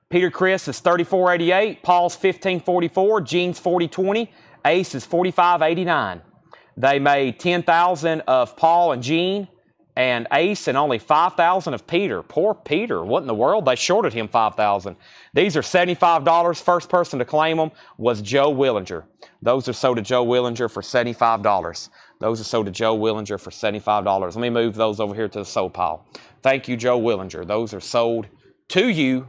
Peter Chris is $34.88. Paul's $15.44. Gene's $40.20. Ace is $45.89. They made $10,000 of Paul and Gene and Ace and only $5,000 of Peter. Poor Peter. What in the world? They shorted him $5,000. These are $75. First person to claim them was Joe Willinger. Those are sold to Joe Willinger for $75. Those are sold to Joe Willinger for $75. Let me move those over here to the sold pile. Thank you, Joe Willinger. Those are sold to you.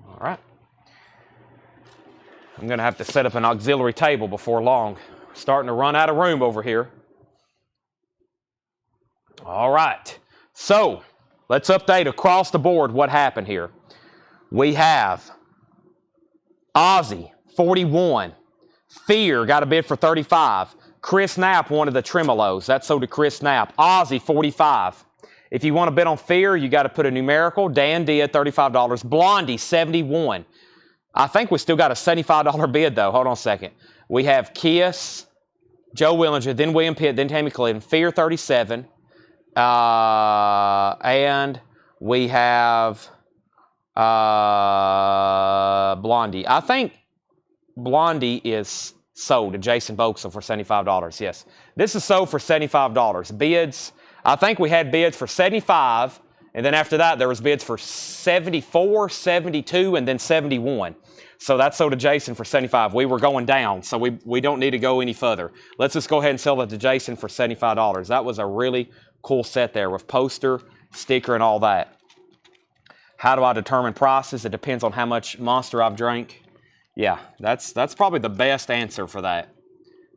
All right. I'm going to have to set up an auxiliary table before long. Starting to run out of room over here. All right. So, let's update across the board what happened here. We have Ozzy, 41. Fear got a bid for 35. Chris Knapp wanted the tremolos. That sold to Chris Knapp. Ozzy, 45. If you want to bid on Fear, you got to put a numerical. Dan did, $35. Blondie, 71. I think we still got a $75 bid, though. Hold on a second. We have Kiss, Joe Willinger, then William Pitt, then Tammy Clinton. Fear, 37. And we have Blondie. I think Blondie is sold to Jason Boxel for $75. Yes. This is sold for $75. Bids, I think we had bids for $75. And then after that, there was bids for $74, $72, and then $71. So that's sold to Jason for $75. We were going down, so we don't need to go any further. Let's just go ahead and sell it to Jason for $75. That was a really cool set there with poster, sticker, and all that. How do I determine prices? It depends on how much Monster I've drank. Yeah, that's probably the best answer for that.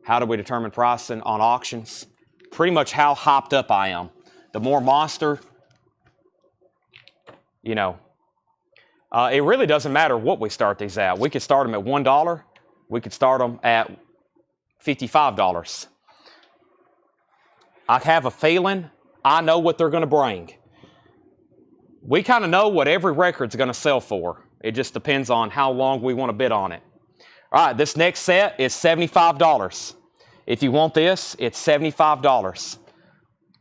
How do we determine pricing on auctions? Pretty much how hopped up I am. The more Monster, you know, it really doesn't matter what we start these at. We could start them at $1. We could start them at $55. I have a feeling I know what they're going to bring. We kind of know what every record's going to sell for. It just depends on how long we want to bid on it. All right, this next set is $75. If you want this, it's $75.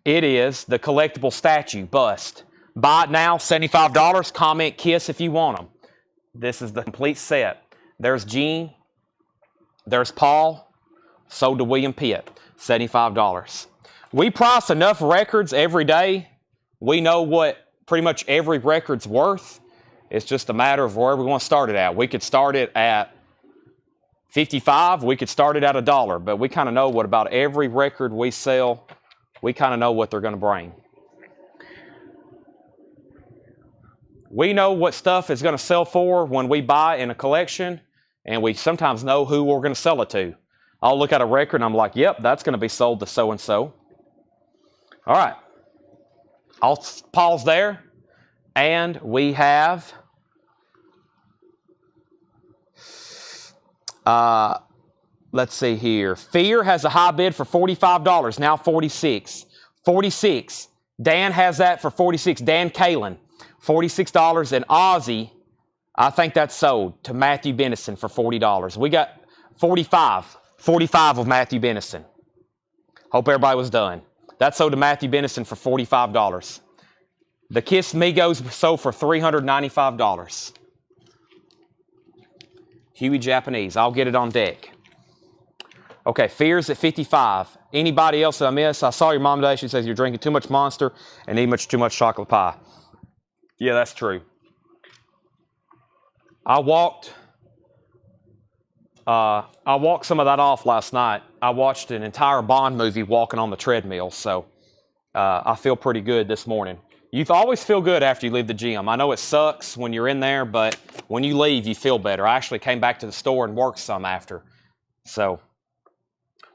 It is the collectible statue bust. Buy it now, $75. Comment KISS if you want them. This is the complete set. There's Gene. There's Paul. Sold to William Pitt. $75. We price enough records every day. We know what pretty much every record's worth. It's just a matter of where we want to start it at. We could start it at $55. We could start it at $1. But we kind of know what about every record we sell. We kind of know what they're going to bring. We know what stuff is going to sell for when we buy in a collection, and we sometimes know who we're going to sell it to. I'll look at a record and I'm like, yep, that's going to be sold to so-and-so. All right. I'll pause there. And we have let's see here. Fear has a high bid for $45, now $46. $46. Dan has that for $46. Dan Kalin. $46, and Ozzy, I think that's sold to Matthew Bennison for $40. We got 45 of Matthew Bennison. Hope everybody was done. That's sold to Matthew Bennison for $45. The Kiss Migos sold for $395. Huey Japanese, I'll get it on deck. Okay, Fear's at $55. Anybody else that I missed? I saw your mom today. She says you're drinking too much Monster and eating too much chocolate pie. Yeah, that's true. I walked some of that off last night. I watched an entire Bond movie walking on the treadmill, so I feel pretty good this morning. You always feel good after you leave the gym. I know it sucks when you're in there, but when you leave, you feel better. I actually came back to the store and worked some after. So,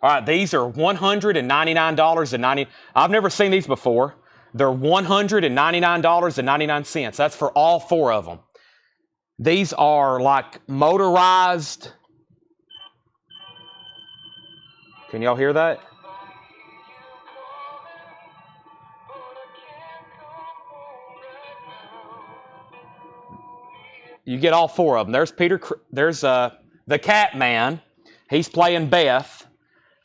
all right, these are $199.90. I've never seen these before. They're $199.99. That's for all four of them. These are like motorized. Can y'all hear that? You get all four of them. There's Peter. There's the Cat Man. He's playing Beth.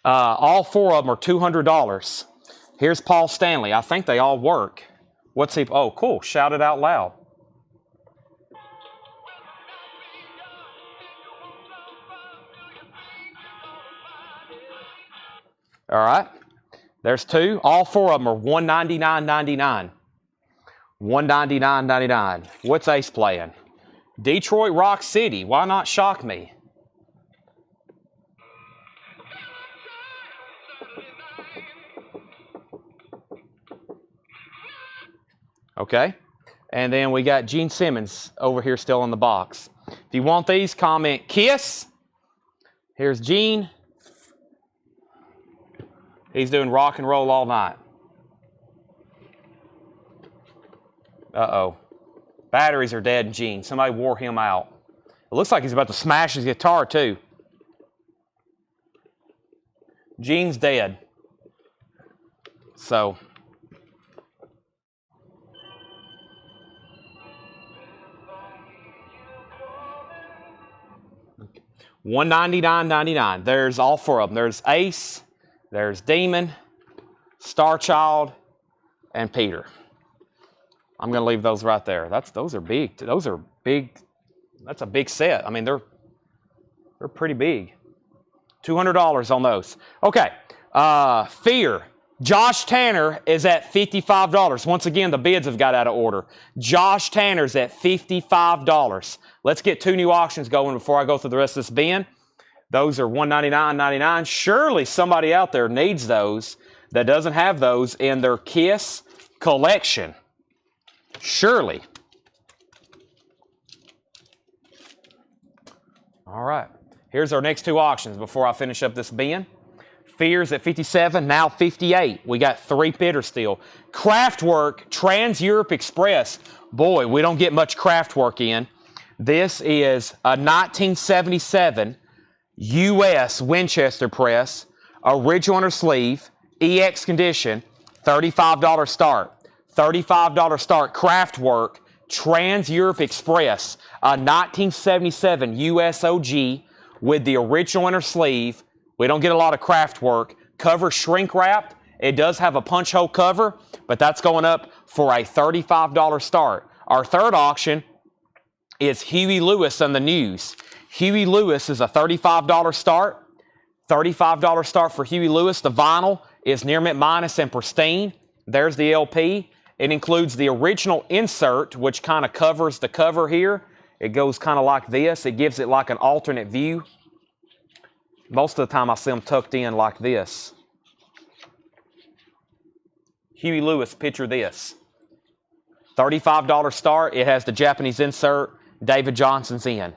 All four of them are $200. Here's Paul Stanley. I think they all work. What's he? Oh, cool. Shout it out loud. All right. There's two. All four of them are $199.99. $199.99. What's Ace playing? Detroit Rock City. Why not shock me? Okay. And then we got Gene Simmons over here still in the box. If you want these, comment KISS. Here's Gene. He's doing rock and roll all night. Uh-oh. Batteries are dead in Gene. Somebody wore him out. It looks like he's about to smash his guitar, too. Gene's dead. So. $199.99. There's all four of them. There's Ace. There's Demon, Star Child, and Peter. I'm going to leave those right there. Those are big. Those are big. That's a big set. I mean, they're pretty big. $200 on those. Okay. Fear. Josh Tanner is at $55. Once again, the bids have got out of order. Josh Tanner's at $55. Let's get two new auctions going before I go through the rest of this bin. Those are $199.99. Surely somebody out there needs those that doesn't have those in their KISS collection. Surely. All right. Here's our next two auctions before I finish up this bin. Fear's at 57, now 58. We got three bidders still. Craftwork Trans-Europe Express. Boy, we don't get much Craftwork in. This is a 1977 U.S. Winchester press, original inner sleeve, EX condition, $35 start. $35 start, Craftwork, Trans-Europe Express, a 1977 U.S. OG with the original inner sleeve. We don't get a lot of Craftwork. Cover shrink wrapped. It does have a punch hole cover, but that's going up for a $35 start. Our third auction is Huey Lewis on the news. Huey Lewis is a $35 start. $35 start for Huey Lewis. The vinyl is near mint minus and pristine. There's the LP. It includes the original insert, which kind of covers the cover here. It goes kind of like this. It gives it like an alternate view. Most of the time I see them tucked in like this. Huey Lewis, picture this. $35 start. It has the Japanese insert. David Johnson's in.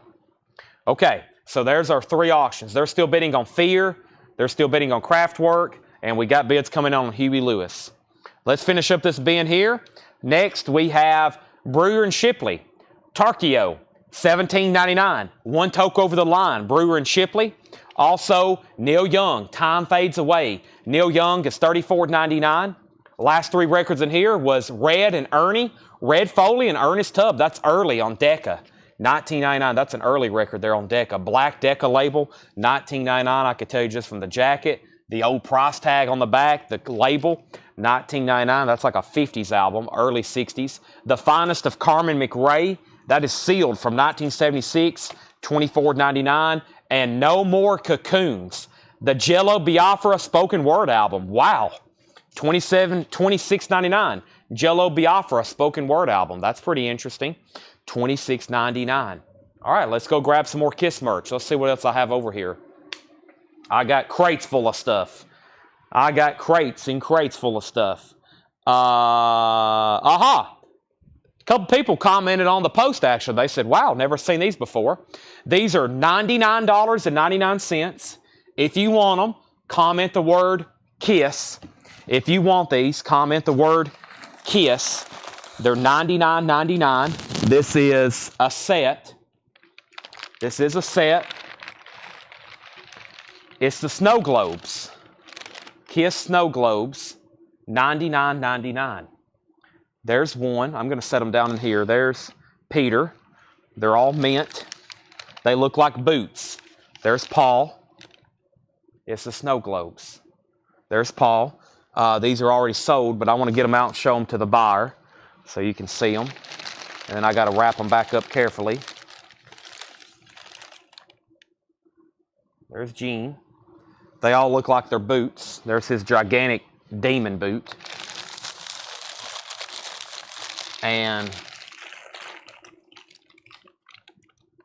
Okay, so there's our three auctions. They're still bidding on Fear. They're still bidding on Craftwork. And we got bids coming on Huey Lewis. Let's finish up this bin here. Next, we have Brewer and Shipley. Tarkio, $17.99. One toke over the line. Brewer and Shipley. Also, Neil Young, Time Fades Away. Neil Young is $34.99. Last three records in here was Red and Ernie. Red Foley and Ernest Tubb. That's early on Decca. $19.99. That's an early record there on Decca. Black Decca label. $19.99. I could tell you just from the jacket. The old price tag on the back. The label. $19.99. That's like a 50s album. Early 60s. The Finest of Carmen McRae. That is sealed from 1976. $24.99. And No More Cocoons. The Jello Biafra spoken word album. Wow. $26.99. Jello Biafra spoken word album. That's pretty interesting. $26.99. All right, let's go grab some more KISS merch. Let's see what else I have over here. I got crates full of stuff. I got crates and crates full of stuff. A couple people commented on the post, actually. They said, wow, never seen these before. These are $99.99. If you want them, comment the word KISS. If you want these, comment the word KISS. They're $99.99. This is a set. This is a set. It's the snow globes. KISS snow globes, $99.99. There's one. I'm going to set them down in here. There's Peter. They're all mint. They look like boots. There's Paul. It's the snow globes. There's Paul. These are already sold, but I want to get them out and show them to the buyer. so you can see them. And then I got to wrap them back up carefully. There's Gene. They all look like they're boots. There's his gigantic demon boot. And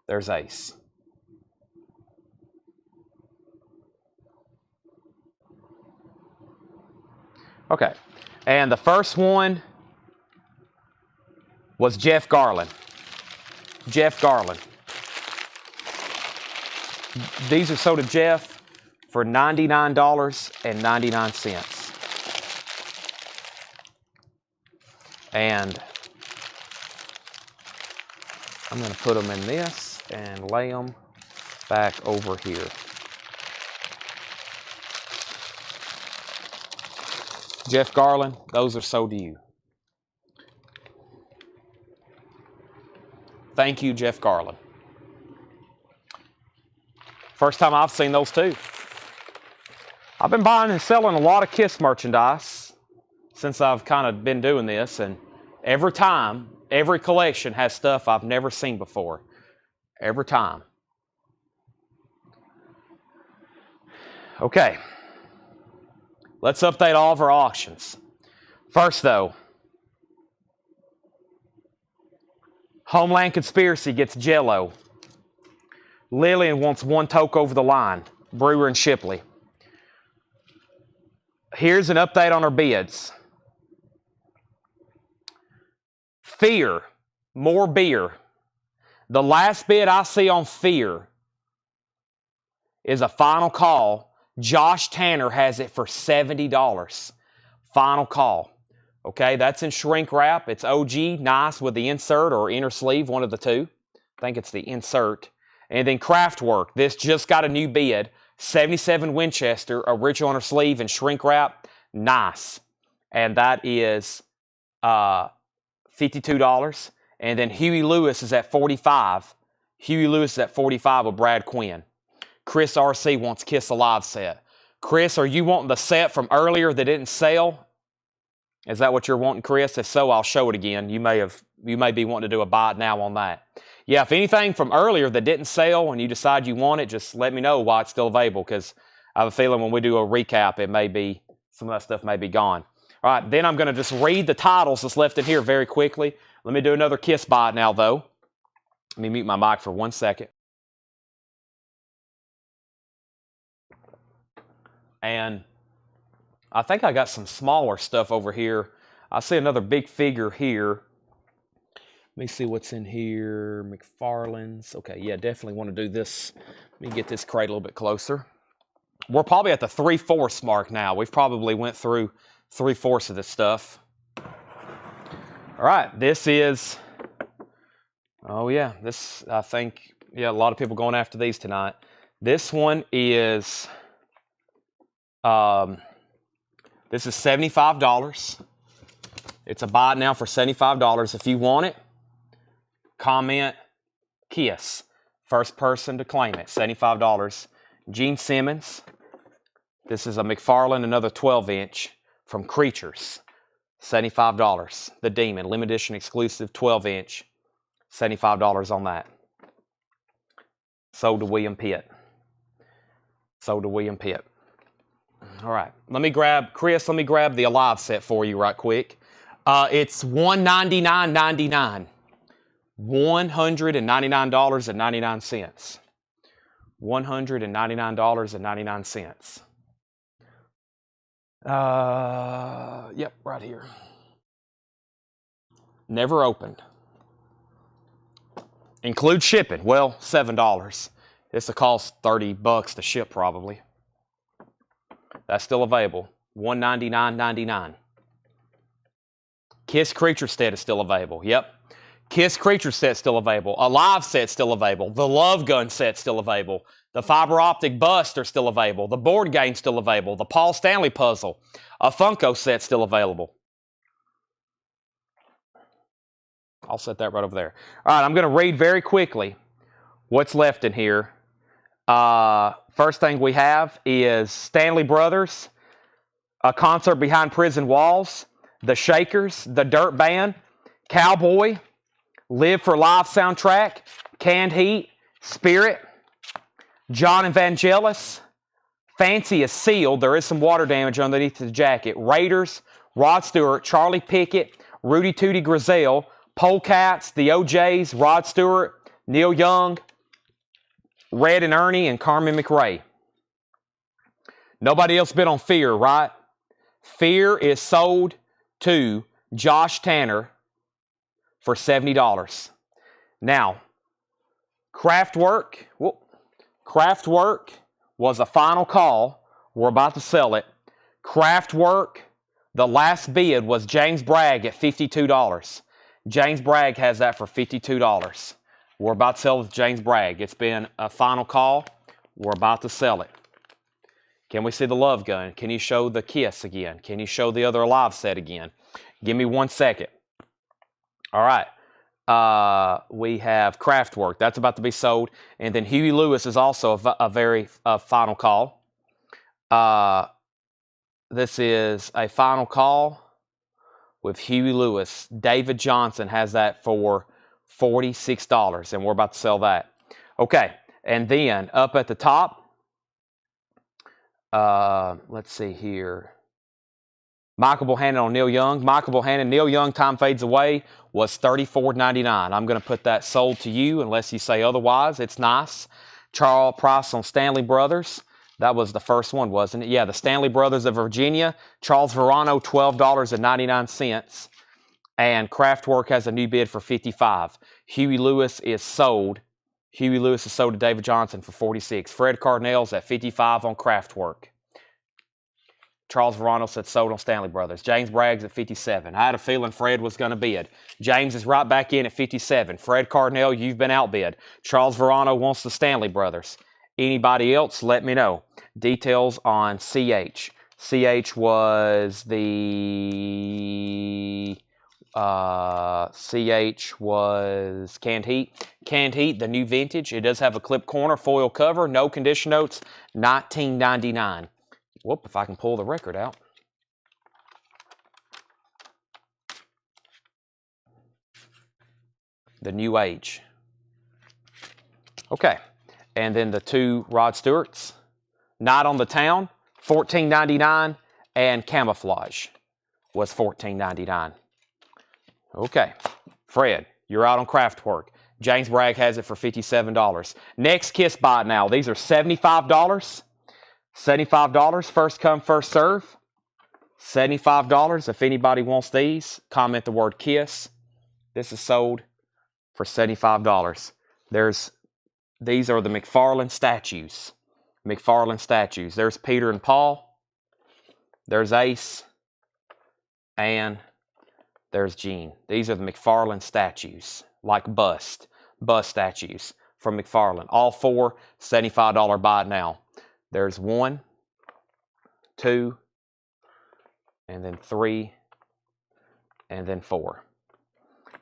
there's Ace. Okay, and the first one was Jeff Garland. Jeff Garland. These are sold to Jeff for $99.99. And I'm going to put them in this and lay them back over here. Jeff Garland, those are sold to you. Thank you, Jeff Garland. First time I've seen those too. I've been buying and selling a lot of Kiss merchandise since I've kind of been doing this, and every time, every collection has stuff I've never seen before. Every time. Okay. Let's update all of our auctions. First though, Homeland Conspiracy gets Jello. Lillian wants one toke over the line. Brewer and Shipley. Here's an update on our bids. Fear. More beer. The last bid I see on Fear is a final call. Josh Tanner has it for $70. Final call. Okay, that's in shrink wrap. It's OG, nice, with the insert or inner sleeve, one of the two. I think it's the insert. And then Craftwork. This just got a new bid. 77 Winchester, original inner sleeve and shrink wrap. Nice. And that is $52. And then Huey Lewis is at $45. Huey Lewis is at $45 with Brad Quinn. Chris RC wants Kiss Alive set. Chris, are you wanting the set from earlier that didn't sell? Is that what you're wanting, Chris? If so, I'll show it again. You may be wanting to do a buy it now on that. Yeah, if anything from earlier that didn't sell and you decide you want it, just let me know why it's still available, because I have a feeling when we do a recap, it may be, some of that stuff may be gone. All right, then I'm going to just read the titles that's left in here very quickly. Let me do another Kiss buy it now, though. Let me mute my mic for 1 second. And I think I got some smaller stuff over here. I see another big figure here. Let me see what's in here. McFarlane's. Okay, yeah, definitely want to do this. Let me get this crate a little bit closer. We're probably at the 3/4 mark now. We've probably went through 3/4 of this stuff. All right, this is, oh yeah, this, I think, yeah, a lot of people going after these tonight. This one is, this is $75. It's a buy it now for $75. If you want it, comment Kiss. First person to claim it, $75. Gene Simmons. This is a McFarlane, another 12-inch from Creatures. $75. The Demon, limited edition exclusive 12-inch. $75 on that. Sold to William Pitt. Sold to William Pitt. All right, Chris, let me grab the Alive set for you right quick. It's $199.99. $199.99. $199.99. Yep, right here. Never opened. Include shipping. Well, $7. This will cost $30 to ship probably. That's still available. $199.99. Kiss Creature set is still available. Yep. Kiss Creature set still available. Alive set still available. The Love Gun set still available. The Fiber Optic Bust are still available. The board game still available. The Paul Stanley puzzle. A Funko set still available. I'll set that right over there. All right, I'm going to read very quickly what's left in here. First thing we have is Stanley Brothers, A Concert Behind Prison Walls, The Shakers, The Dirt Band, Cowboy, Live for Life soundtrack, Canned Heat, Spirit, John Evangelis, Fancy is sealed. There is some water damage underneath the jacket. Raiders, Rod Stewart, Charlie Pickett, Rudy Tooty Grizel, Polecats, the OJs, Rod Stewart, Neil Young, Red and Ernie, and Carmen McRae. Nobody else bid on Fear, right? Fear is sold to Josh Tanner for $70. Now, Kraftwerk was a final call. We're about to sell it. Kraftwerk, the last bid was James Bragg at $52. James Bragg has that for $52. We're about to sell it with James Bragg. It's been a final call. We're about to sell it. Can we see the Love Gun? Can you show the Kiss again? Can you show the other Alive set again? Give me 1 second. All right. We have Kraftwerk. That's about to be sold. And then Huey Lewis is also a very final call. This is a final call with Huey Lewis. David Johnson has that for $46, and we're about to sell that. Okay, and then up at the top, let's see here. Michael Bohannon on Neil Young. Michael Bohannon, Neil Young, Time Fades Away was $34.99. I'm going to put that sold to you unless you say otherwise. It's nice. Charles Price on Stanley Brothers. That was the first one, wasn't it? Yeah, the Stanley Brothers of Virginia. Charles Verano, $12.99. And Kraftwerk has a new bid for $55. Huey Lewis is sold. Huey Lewis is sold to David Johnson for $46. Fred Cardinals at $55 on Kraftwerk. Charles Verano said sold on Stanley Brothers. James Bragg's at $57. I had a feeling Fred was going to bid. James is right back in at $57. Fred Cardinal, you've been outbid. Charles Verano wants the Stanley Brothers. Anybody else, let me know. Details on CH. CH was the... CH was Canned Heat. Canned Heat, the new vintage. It does have a clip corner, foil cover, no condition notes, $19.99. Whoop, if I can pull the record out. The New Age. Okay, and then the two Rod Stewarts. Night on the Town, $14.99, and Camouflage was $14.99. Okay, Fred, you're out on Kraftwerk. James Bragg has it for $57. Next Kiss Bot now. These are $75. $75, first come, first serve. $75. If anybody wants these, comment the word Kiss. This is sold for $75. These are the McFarlane statues. McFarlane statues. There's Peter and Paul. There's Ace. And there's Gene. These are the McFarlane statues. Like bust statues from McFarlane. All four, $75 buy it now. There's 1, 2, and then 3, and then 4.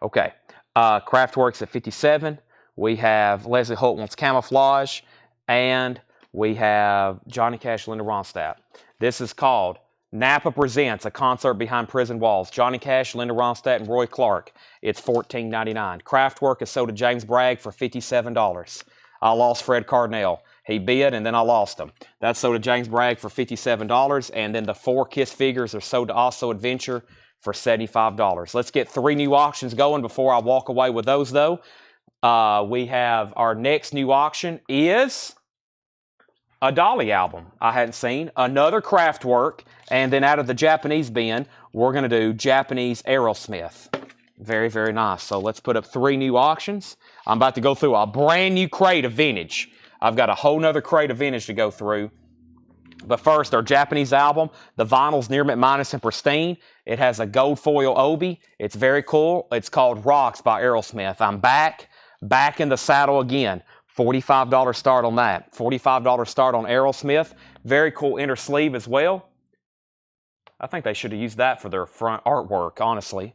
Okay, Kraftwerk's at $57. We have Leslie Holt wants Camouflage, and we have Johnny Cash, Linda Ronstadt. This is called Napa Presents, a concert behind prison walls. Johnny Cash, Linda Ronstadt, and Roy Clark. It's $14.99. Kraftwerk is sold to James Bragg for $57. I lost Fred Cardinal. He bid, and then I lost him. That's sold to James Bragg for $57, and then the 4 Kiss figures are sold to Also Adventure for $75. Let's get 3 new auctions going before I walk away with those, though. We have our next new auction is a Dolly album I hadn't seen, another Kraftwerk, and then out of the Japanese bin, we're going to do Japanese Aerosmith. Very, very nice. So let's put up 3 new auctions. I'm about to go through a brand new crate of vintage. I've got a whole nother crate of vintage to go through. But first, our Japanese album. The vinyl's near mint minus and pristine. It has a gold foil obi. It's very cool. It's called Rocks by Aerosmith. I'm back in the saddle again. $45 start on that. $45 start on Aerosmith. Very cool inner sleeve as well. I think they should have used that for their front artwork, honestly.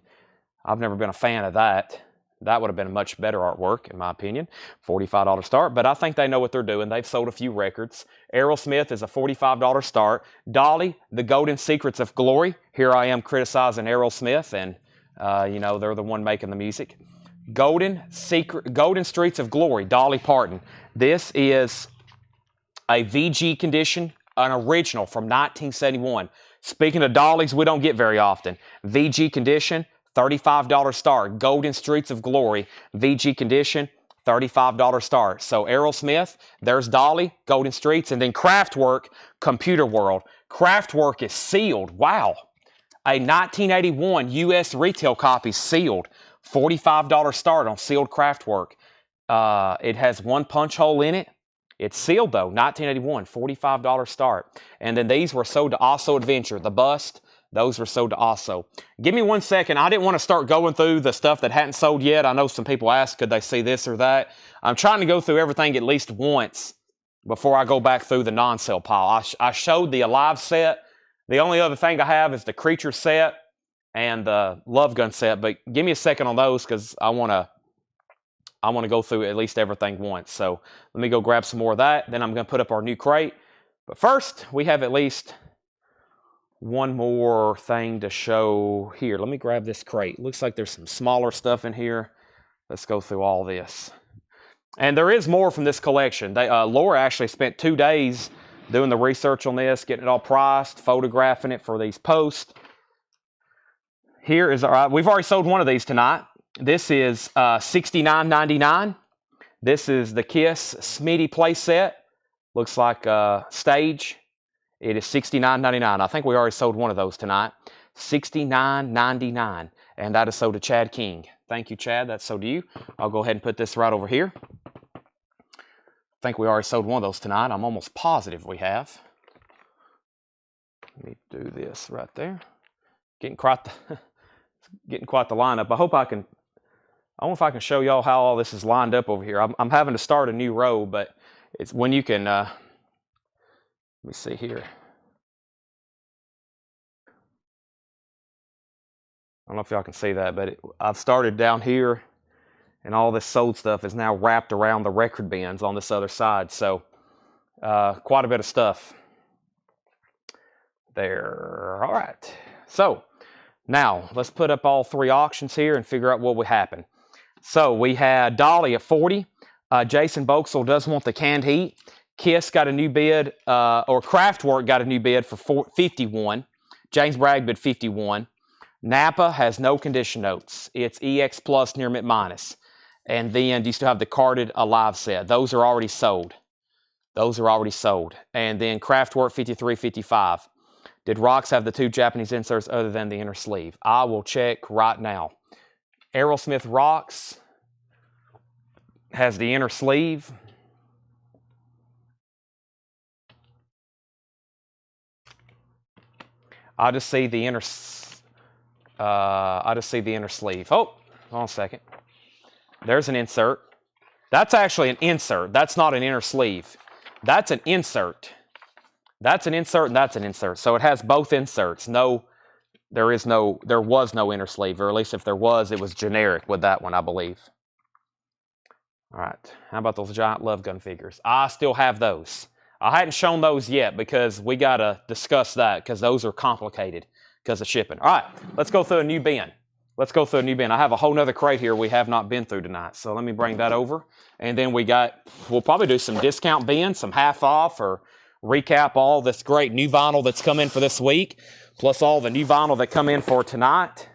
I've never been a fan of that. That would have been a much better artwork, in my opinion. $45 start, but I think they know what they're doing. They've sold a few records. Aerosmith is a $45 start. Dolly, The Golden Secrets of Glory. Here I am criticizing Aerosmith, and You know, they're the one making the music. Golden Streets of Glory, Dolly Parton. This is a VG condition, an original from 1971. Speaking of dollies, we don't get very often. VG condition, $35 start. Golden Streets of Glory, VG condition, $35 start. So Aerosmith, there's Dolly, Golden Streets, and then Kraftwerk, Computer World. Kraftwerk is sealed. Wow. A 1981 U.S. retail copy sealed. $45 start on sealed Kraftwerk. It has one punch hole in it. It's sealed though, 1981, $45 start. And then these were sold to Also Adventure. The bust, those were sold to Also. Give me 1 second. I didn't want to start going through the stuff that hadn't sold yet. I know some people ask, could they see this or that? I'm trying to go through everything at least once before I go back through the non-sale pile. I showed the Alive set. The only other thing I have is the Creature set and the Love Gun set. But give me a second on those because I want to go through at least everything once. So let me go grab some more of that. Then I'm going to put up our new crate. But first, we have at least one more thing to show here. Let me grab this crate. Looks like there's some smaller stuff in here. Let's go through all this. And there is more from this collection. Laura actually spent 2 days doing the research on this, getting it all priced, photographing it for these posts. Here is our, we've already sold one of these tonight. This is $69.99. This is the Kiss Smitty playset. Looks like a stage. It is $69.99. I think we already sold one of those tonight. $69.99. And that is sold to Chad King. Thank you, Chad. That's sold to you. I'll go ahead and put this right over here. I think we already sold one of those tonight. I'm almost positive we have. Let me do this right there. Getting quite the lineup. I don't know if I can show y'all how all this is lined up over here. I'm having to start a new row, but it's when you can, let me see here. I don't know if y'all can see that, but I've started down here, and all this sold stuff is now wrapped around the record bins on this other side. So quite a bit of stuff there. All right. So now let's put up all 3 auctions here and figure out what would happen. So we had Dolly at 40. Jason Boxell does want the canned heat. Kiss got a new bid, or Kraftwerk got a new bid for 51. James Bragg bid 51. Napa has no condition notes. It's EX Plus near mint minus. And then you still have the carded Alive set. Those are already sold. Those are already sold. And then Kraftwerk 53, 55. Did Rocks have the 2 Japanese inserts other than the inner sleeve? I will check right now. Aerosmith Rocks has the inner sleeve. I just see the inner sleeve. Oh, hold on a second. There's an insert. That's actually an insert. That's not an inner sleeve. That's an insert. That's an insert and that's an insert. So it has both inserts. There was no inner sleeve, or at least if there was, it was generic with that one, I believe. All right. How about those giant Love Gun figures? I still have those. I hadn't shown those yet because we got to discuss that because those are complicated because of shipping. All right. Let's go through a new bin. Let's go through a new bin. I have a whole nother crate here we have not been through tonight. So let me bring that over. And then we'll probably do some discount bins, some half off, or recap all this great new vinyl that's come in for this week, plus all the new vinyl that come in for tonight.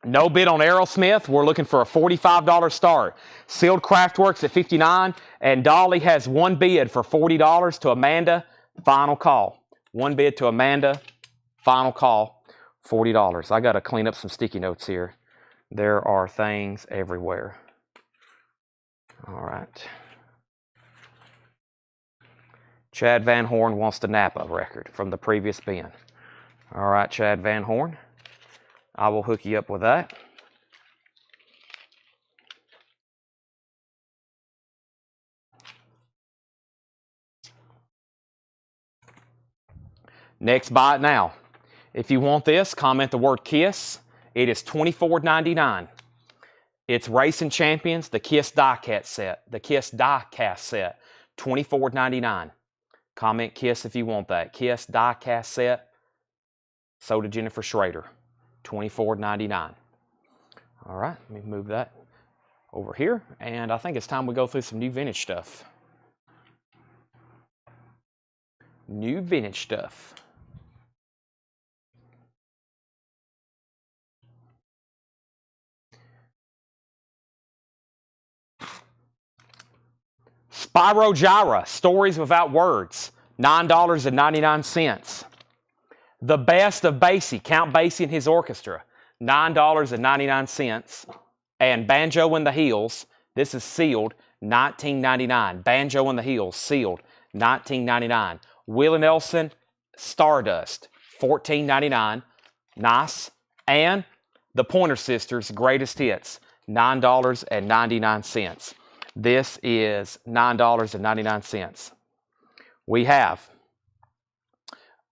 No bid on Aerosmith. We're looking for a $45 start. Sealed Kraftwerks at $59, and Dolly has one bid for $40 to Amanda. Final call. One bid to Amanda. Final call. $40. I got to clean up some sticky notes here. There are things everywhere. All right. Chad Van Horn wants the Napa record from the previous bin. All right, Chad Van Horn. I will hook you up with that. Next, buy it now. If you want this, comment the word KISS. It is $24.99. It's Racing Champions, the KISS diecast set. The KISS diecast set, $24.99. Comment KISS if you want that. KISS diecast set, sold to Jennifer Schrader. $24.99. All right, let me move that over here, and I think it's time we go through some new vintage stuff. New vintage stuff. Spyro Gyra, Stories Without Words, $9.99. The Best of Basie, Count Basie and His Orchestra, $9.99. And Banjo and the Hills, this is sealed, $19.99. Banjo and the Hills, sealed, $19.99. Willie Nelson, Stardust, $14.99. Nice. And the Pointer Sisters, Greatest Hits, $9.99. This is $9.99. We have,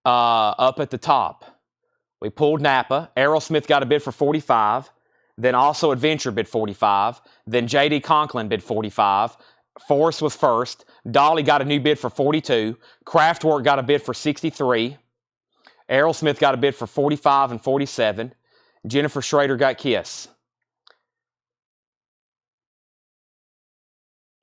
up at the top, we pulled Napa. Aerosmith got a bid for $45. Then also Adventure bid $45. Then J.D. Conklin bid $45. Forrest was first. Dolly got a new bid for $42. Kraftwerk got a bid for $63. Aerosmith got a bid for $45 and $47. Jennifer Schrader got Kiss.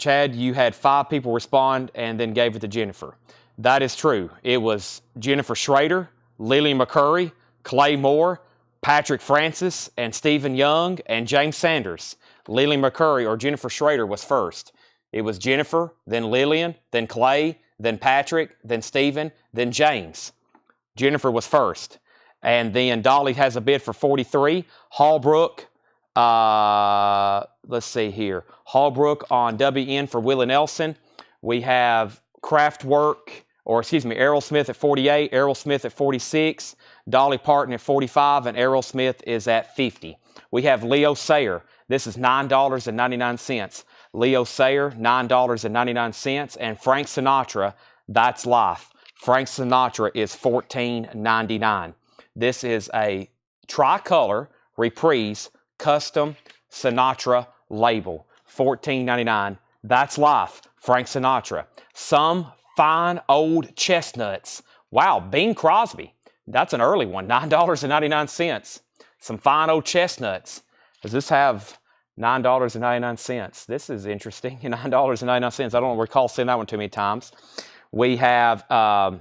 Chad, you had 5 people respond and then gave it to Jennifer. That is true. It was Jennifer Schrader, Lily McCurry, Clay Moore, Patrick Francis, and Stephen Young, and James Sanders. Lily McCurry or Jennifer Schrader was first. It was Jennifer, then Lillian, then Clay, then Patrick, then Stephen, then James. Jennifer was first. And then Dolly has a bid for $43. Hallbrook, let's see here. Hallbrook on WN for Willie Nelson. We have Aerosmith at $48, Aerosmith at $46, Dolly Parton at $45, and Aerosmith is at $50. We have Leo Sayer. This is $9.99. Leo Sayer, $9.99. And Frank Sinatra, That's Life. Frank Sinatra is $14.99. This is a tricolor reprise custom Sinatra label. $14.99. That's Life. Frank Sinatra. Some fine old chestnuts. Wow, Bing Crosby. That's an early one. $9.99. Some fine old chestnuts. Does this have $9.99? This is interesting. $9.99. I don't recall seeing that one too many times. We have Aerosmith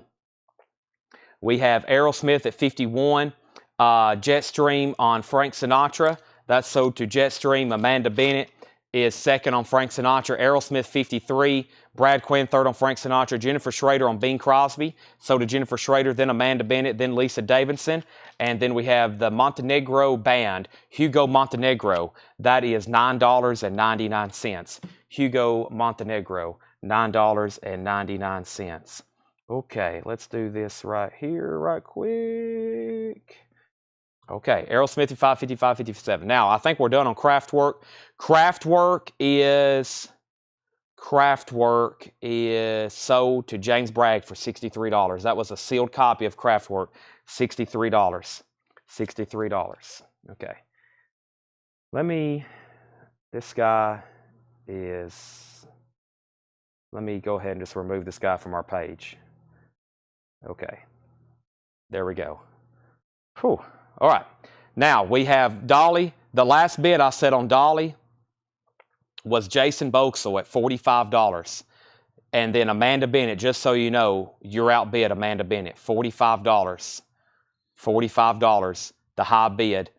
at $51. Jetstream on Frank Sinatra. That's sold to Jetstream. Amanda Bennett is second on Frank Sinatra. Aerosmith $53. Brad Quinn third on Frank Sinatra. Jennifer Schrader on Bing Crosby. Sold to Jennifer Schrader, then Amanda Bennett, then Lisa Davidson. And then we have the Montenegro Band, Hugo Montenegro. That is $9.99. Hugo Montenegro, $9.99. Okay, let's do this right here, right quick. Okay, Aerosmith 55, 55, 57. Now, I think we're done on Kraftwerk. Kraftwerk is sold to James Bragg for $63. That was a sealed copy of Kraftwerk. $63. $63. Okay. Let me go ahead and just remove this guy from our page. Okay. There we go. Whew. All right. Now, we have Dolly. The last bid I said on Dolly was Jason Boxell at $45. And then Amanda Bennett, just so you know, you're outbid Amanda Bennett, $45. $45, the high bid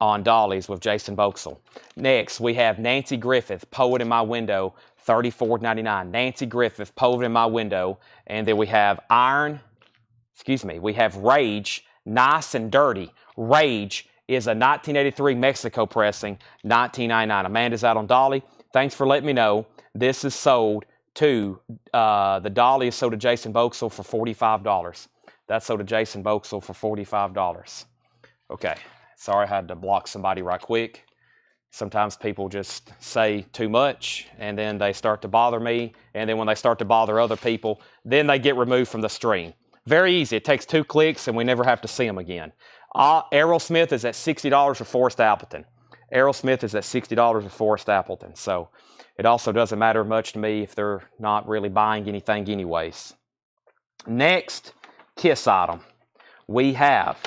on Dolly's with Jason Boxell. Next, we have Nancy Griffith, Poet in My Window, $34.99. Nancy Griffith, Poet in My Window. And then we have we have Rage, Nice and Dirty. Rage is a 1983 Mexico pressing, $19.99. Amanda's out on Dolly. Thanks for letting me know. This is sold to, the Dolly is sold to Jason Boxell for $45. That's sold to Jason Boxell for $45. Okay, sorry I had to block somebody right quick. Sometimes people just say too much, and then they start to bother me, and then when they start to bother other people, then they get removed from the stream. Very easy. It takes 2 clicks, and we never have to see them again. Aerosmith is at $60 for Forrest Appleton. Aerosmith is at $60 for Forrest Appleton. So it also doesn't matter much to me if they're not really buying anything anyways. Next, Kiss item. We have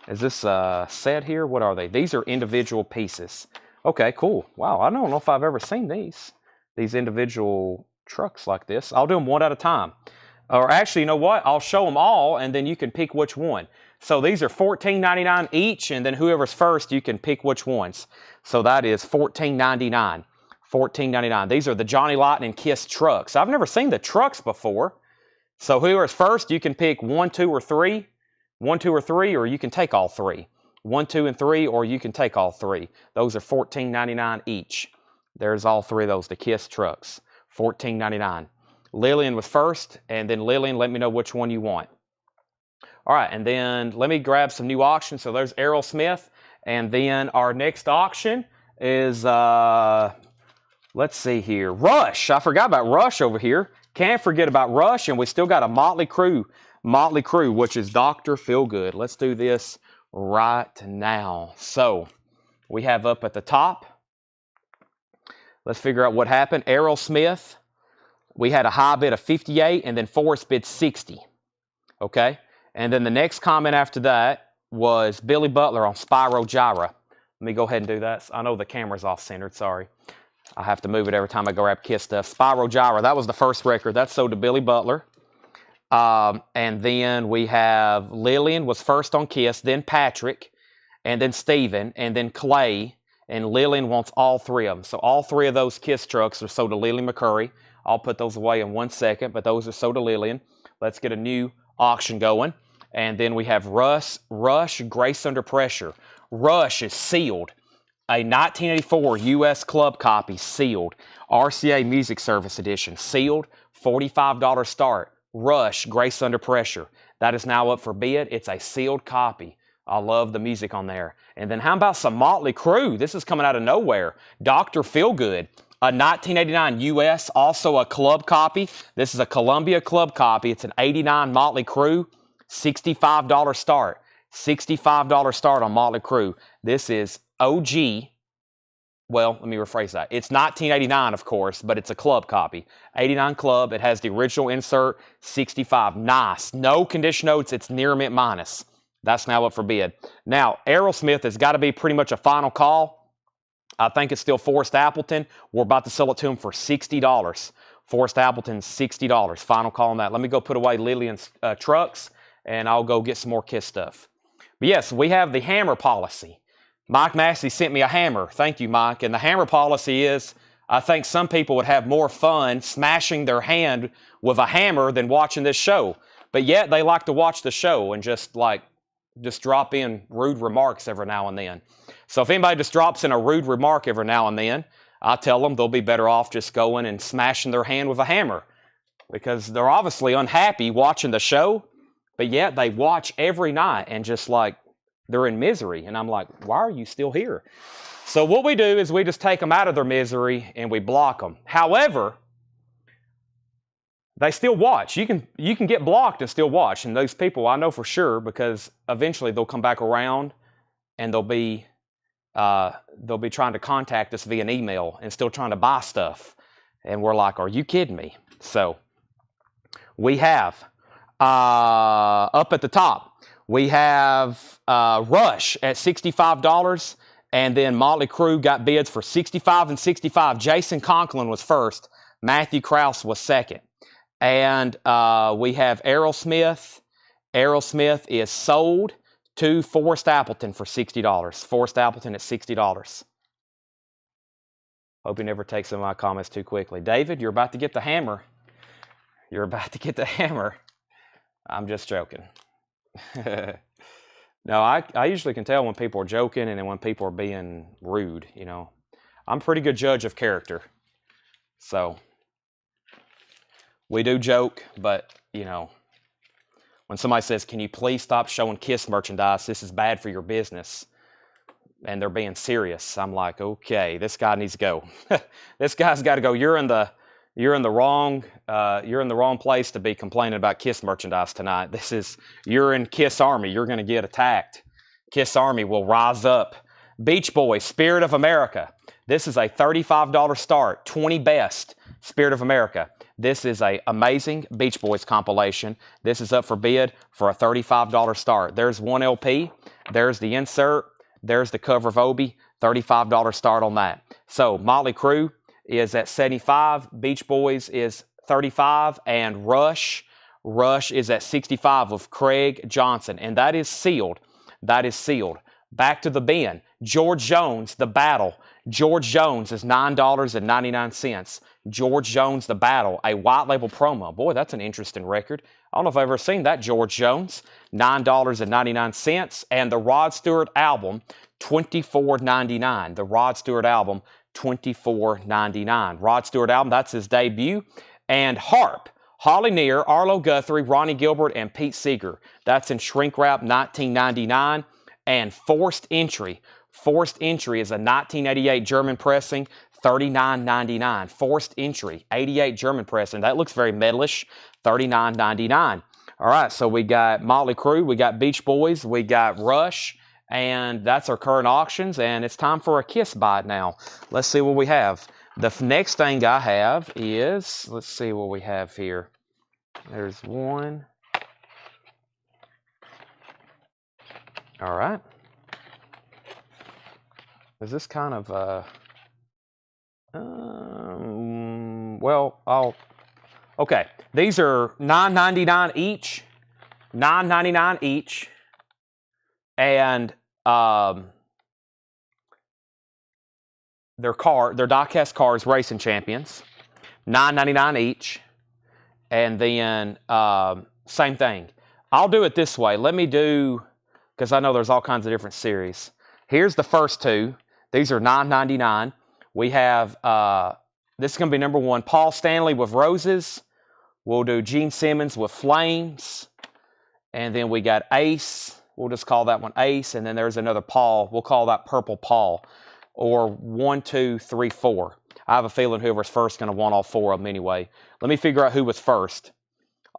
Is this a set here? What are they? These are individual pieces. Okay, cool. Wow, I don't know if I've ever seen these individual trucks like this. I'll do them one at a time. Or actually, you know what? I'll show them all, and then you can pick which one. So these are $14.99 each, and then whoever's first, you can pick which ones. So that is $14.99. $14.99. These are the Johnny Lightning Kiss trucks. I've never seen the trucks before. So whoever's first, you can pick 1, 2, or 3. 1, 2, or 3, or you can take all 3. 1, 2, and 3, or you can take all 3. Those are $14.99 each. There's all 3 of those, the Kiss trucks. $14.99. Lillian was first, and then Lillian, let me know which one you want. All right, and then let me grab some new auctions. So there's Errol Smith, and then our next auction is, let's see here, Rush. I forgot about Rush over here. Can't forget about Rush, and we still got a Motley Crue, which is Dr. Feelgood. Let's do this right now. So we have up at the top, let's figure out what happened. Errol Smith, we had a high bid of 58, and then Forrest bid 60. Okay? And then the next comment after that was Billy Butler on Spyro Gyra. Let me go ahead and do that. I know the camera's off-centered, sorry. I have to move it every time I go grab Kiss stuff. Spyro Gyra, that was the first record. That sold to Billy Butler. And then we have Lillian was first on Kiss, then Patrick, and then Steven, and then Clay. And Lillian wants all 3 of them. So all 3 of those Kiss trucks are sold to Lillian McCurry. I'll put those away in 1 second, but those are sold to Lillian. Let's get a new auction going. And then we have Rush, Grace Under Pressure. Rush is sealed. A 1984 U.S. Club copy, sealed. RCA Music Service Edition, sealed. $45 start. Rush, Grace Under Pressure. That is now up for bid. It's a sealed copy. I love the music on there. And then how about some Motley Crue? This is coming out of nowhere. Dr. Feelgood. A 1989 U.S., also a club copy. This is a Columbia Club copy. It's an 89 Motley Crue, $65 start. $65 start on Motley Crue. This is OG. Well, let me rephrase that. It's 1989, of course, but it's a club copy. 89 Club. It has the original insert, 65. Nice. No condition notes. It's near mint minus. That's now up for bid. Now, Errol Smith has got to be pretty much a final call. I think it's still Forrest Appleton. We're about to sell it to him for $60. Forrest Appleton, $60. Final call on that. Let me go put away Lillian's trucks, and I'll go get some more Kiss stuff. But yes, we have the hammer policy. Mike Massey sent me a hammer. Thank you, Mike. And the hammer policy is, I think some people would have more fun smashing their hand with a hammer than watching this show. But yet they like to watch the show and just drop in rude remarks every now and then. So if anybody just drops in a rude remark every now and then, I tell them they'll be better off just going and smashing their hand with a hammer, because they're obviously unhappy watching the show, but yet they watch every night and just they're in misery. And I'm like, why are you still here? So what we do is we just take them out of their misery and we block them. However, they still watch. You can get blocked and still watch. And those people, I know for sure, because eventually they'll come back around and they'll be trying to contact us via an email and still trying to buy stuff. And we're like, are you kidding me? So we have, up at the top, we have Rush at $65. And then Motley Crue got bids for $65 and $65. Jason Conklin was first. Matthew Krause was second. And we have Errol Smith. Errol Smith is sold to Forrest Appleton for $60. Forrest Appleton at $60. Hope he never takes some of my comments too quickly. David, you're about to get the hammer. You're about to get the hammer. I'm just joking. No, I usually can tell when people are joking and then when people are being rude, you know. I'm a pretty good judge of character. So we do joke, but, you know, when somebody says, can you please stop showing Kiss merchandise? This is bad for your business. And they're being serious. I'm like, okay, this guy needs to go. This guy's got to go. You're in the wrong place to be complaining about Kiss merchandise tonight. You're in Kiss Army. You're going to get attacked. Kiss Army will rise up. Beach Boys, Spirit of America. This is a $35 start, 20 best, Spirit of America. This is a amazing Beach Boys compilation. This is up for bid for a $35 start. There's one LP. There's the insert. There's the cover of Obi. $35 start on that. So Motley Crue is at $75. Beach Boys is $35, and Rush is at $65 with Craig Johnson, and that is sealed. That is sealed. Back to the bin. George Jones, The Battle. George Jones is $9.99. George Jones, The Battle, a white label promo. Boy, that's an interesting record. I don't know if I've ever seen that, George Jones. $9.99. And the Rod Stewart album, $24.99. The Rod Stewart album, $24.99. Rod Stewart album, that's his debut. And Harp, Holly Near, Arlo Guthrie, Ronnie Gilbert, and Pete Seeger. That's in shrink wrap, $19.99. And Forced Entry. Forced Entry is a 1988 German pressing, $39.99. Forced Entry, 88 German pressing. That looks very metalish, $39.99. All right, so we got Motley Crue, we got Beach Boys, we got Rush, and that's our current auctions, and it's time for a Kiss bite now. Let's see what we have. The next thing I have is, let's see what we have here. There's one. All right. Is this kind of, okay. These are $9.99 each. $9.99 each. And they're die-cast cars, racing champions. $9.99 each. And then same thing. I'll do it this way. Let me do, because I know there's all kinds of different series. Here's the first two. These are $9.99. We have, this is going to be number one, Paul Stanley with Roses. We'll do Gene Simmons with Flames. And then we got Ace. We'll just call that one Ace. And then there's another Paul. We'll call that Purple Paul. Or 1, 2, 3, 4. I have a feeling whoever's first is going to want all four of them anyway. Let me figure out who was first.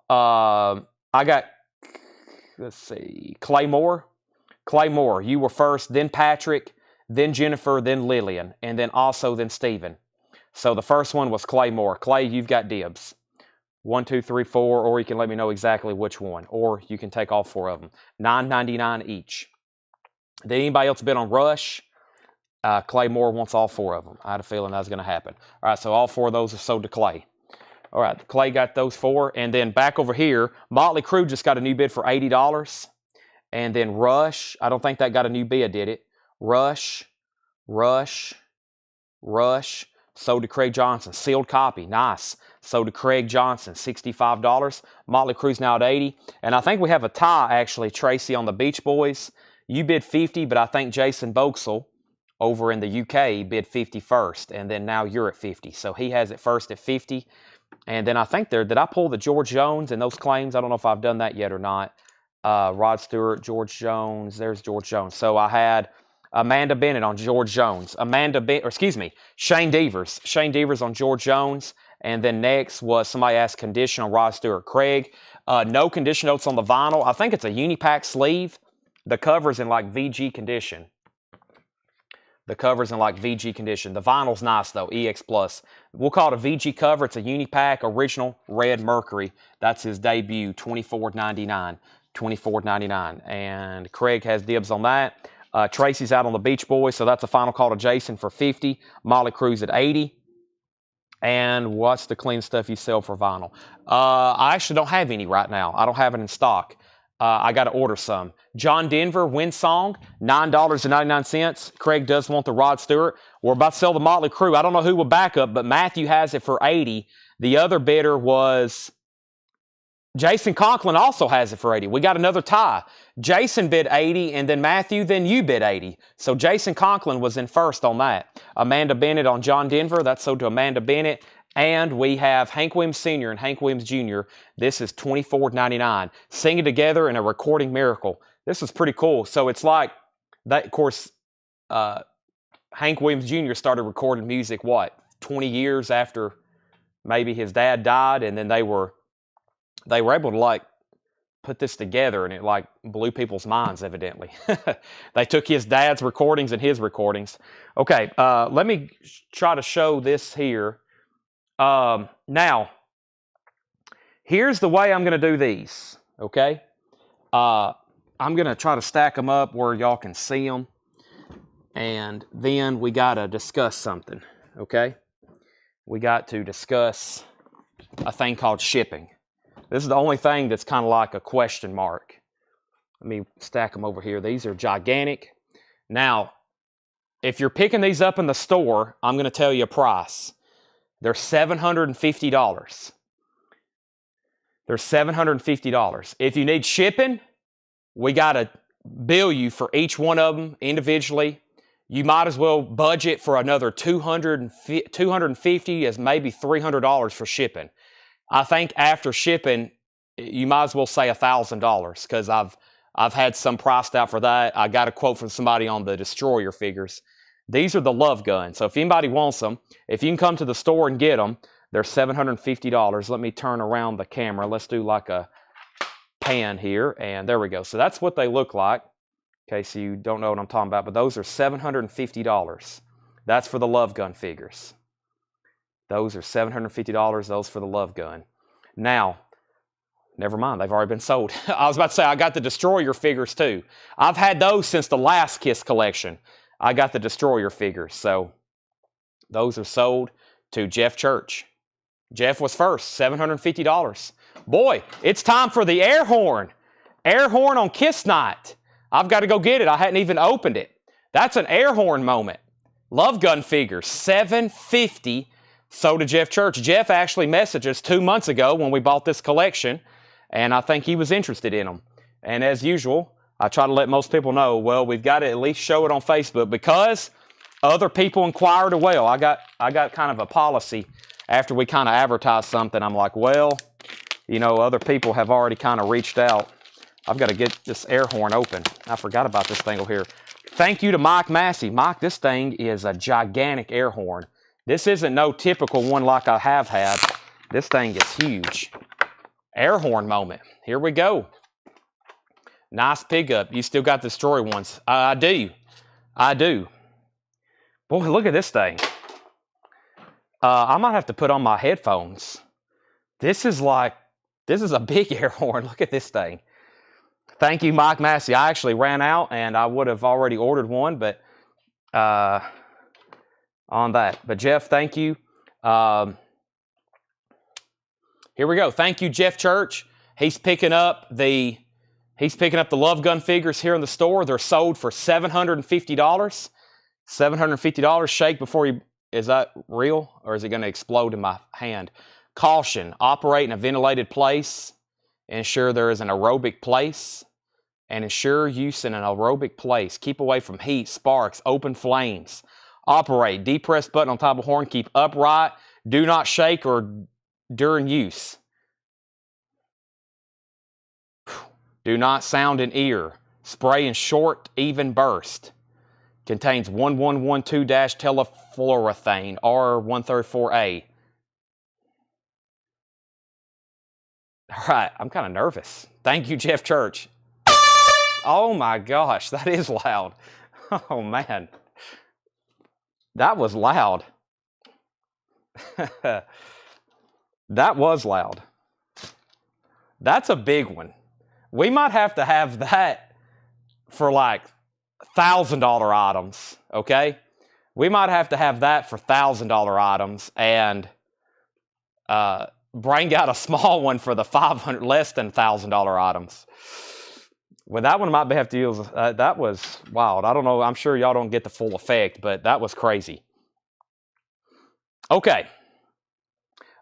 I got, let's see, Claymore. Claymore, you were first, then Patrick, then Jennifer, then Lillian, and then Stephen. So the first one was Claymore. Clay, you've got dibs. 1, 2, 3, 4, or you can let me know exactly which one, or you can take all four of them. $9.99 each. Did anybody else bid on Rush? Claymore wants all four of them. I had a feeling that was going to happen. All right, so all four of those are sold to Clay. All right, Clay got those four. And then back over here, Motley Crue just got a new bid for $80. And then Rush, I don't think that got a new bid, did it? Rush, sold to Craig Johnson. Sealed copy, nice. Sold to Craig Johnson, $65. Motley Crue's now at $80. And I think we have a tie, actually, Tracy, on the Beach Boys. You bid $50, but I think Jason Boxall over in the UK bid $50 first. And then now you're at $50. So he has it first at $50. And then I think did I pull the George Jones and those claims? I don't know if I've done that yet or not. Rod Stewart, George Jones. There's George Jones. So I had Amanda Bennett on George Jones. Shane Devers. Shane Devers on George Jones. And then next was somebody asked condition on Rod Stewart. Craig. No condition notes on the vinyl. I think it's a Unipack sleeve. The cover's in like VG condition. The cover's in like VG condition. The vinyl's nice though, EX Plus. We'll call it a VG cover. It's a Unipack original red Mercury. That's his debut, $24.99. $24.99. And Craig has dibs on that. Tracy's out on the Beach Boys, so that's a final call to Jason for $50. Motley Crue's at $80. And what's the clean stuff you sell for vinyl? I actually don't have any right now. I don't have it in stock. I got to order some. John Denver, Windsong, $9.99. Craig does want the Rod Stewart. We're about to sell the Motley Crue. I don't know who will back up, but Matthew has it for $80. The other bidder was Jason Conklin, also has it for $80. We got another tie. Jason bid $80, and then Matthew, then you bid $80. So Jason Conklin was in first on that. Amanda Bennett on John Denver. That's sold to Amanda Bennett. And we have Hank Williams Sr. and Hank Williams Jr. This is $24.99. Singing Together in a Recording Miracle. This is pretty cool. So it's like, that, of course, Hank Williams Jr. started recording music, 20 years after maybe his dad died, and then they were able to put this together, and it blew people's minds, evidently. They took his dad's recordings and his recordings. Okay, let me try to show this here. Now, here's the way I'm going to do these, okay? I'm going to try to stack them up where y'all can see them. And then we got to discuss something, okay? We got to discuss a thing called shipping. This is the only thing that's kind of like a question mark. Let me stack them over here. These are gigantic. Now, if you're picking these up in the store, I'm going to tell you a price. They're $750. They're $750. If you need shipping, we got to bill you for each one of them individually. You might as well budget for another $250 as maybe $300 for shipping. I think after shipping, you might as well say $1,000 because I've had some priced out for that. I got a quote from somebody on the destroyer figures. These are the love guns. So if anybody wants them, if you can come to the store and get them, they're $750. Let me turn around the camera. Let's do like a pan here, and there we go. So that's what they look like. In case you don't know what I'm talking about, but those are $750. That's for the love gun figures. Those are $750, those for the love gun. Now, never mind, they've already been sold. I was about to say, I got the Destroyer figures too. I've had those since the last KISS collection. I got the Destroyer figures, so those are sold to Jeff Church. Jeff was first, $750. Boy, it's time for the air horn. Air horn on KISS night. I've got to go get it. I hadn't even opened it. That's an air horn moment. Love gun figures, $750, sold to Jeff Church. Jeff actually messaged us 2 months ago when we bought this collection, and I think he was interested in them. And as usual, I try to let most people know, well, we've got to at least show it on Facebook because other people inquired as well. I got kind of a policy after we kind of advertised something. I'm like, well, you know, other people have already kind of reached out. I've got to get this air horn open. I forgot about this thing over here. Thank you to Mike Massey. Mike, this thing is a gigantic air horn. This isn't no typical one like I have had. This thing is huge. Air horn moment. Here we go. Nice pickup. You still got the Destroyer ones. I do. I do. Boy, look at this thing. I might have to put on my headphones. This is a big air horn. Look at this thing. Thank you, Mike Massey. I actually ran out, and I would have already ordered one, but on that. But Jeff, thank you. Here we go. Thank you, Jeff Church. He's picking up the Love Gun figures here in the store. They're sold for $750. $750. Shake before you. Is that real, or is it going to explode in my hand? Caution: operate in a ventilated place. Ensure there is an aerobic place, and ensure use in an aerobic place. Keep away from heat, sparks, open flames. Operate. Depress button on top of horn. Keep upright. Do not shake or during use. Do not sound in ear. Spray in short, even burst. Contains 1112-telefluorethane, R134A. All right, I'm kind of nervous. Thank you, Jeff Church. Oh my gosh, that is loud. Oh man. That was loud. That was loud. That's a big one. We might have to have that for like $1,000 items, okay? We might have to have that for $1,000 items and bring out a small one for the less than $1,000 items. Well, that one might have to use. That was wild. I don't know. I'm sure y'all don't get the full effect, but that was crazy. Okay.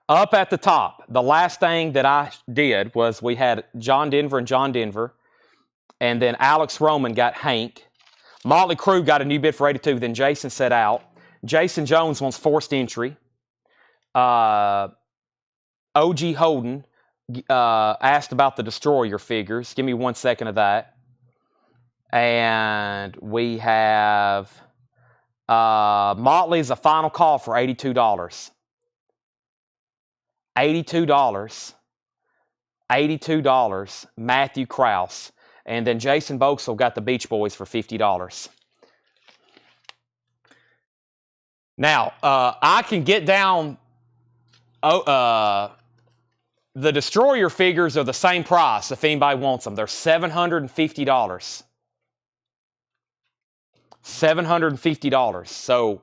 Up at the top, the last thing that I did was we had John Denver and John Denver, and then Alex Roman got Hank. Motley Crue got a new bid for 82. Then Jason set out. Jason Jones wants forced entry. OG Holden asked about the Destroyer figures. Give me 1 second of that. And we have Motley's a final call for $82. $82. Matthew Krause. And then Jason Boxell got the Beach Boys for $50. Now, I can get down the Destroyer figures are the same price if anybody wants them. They're $750. $750. So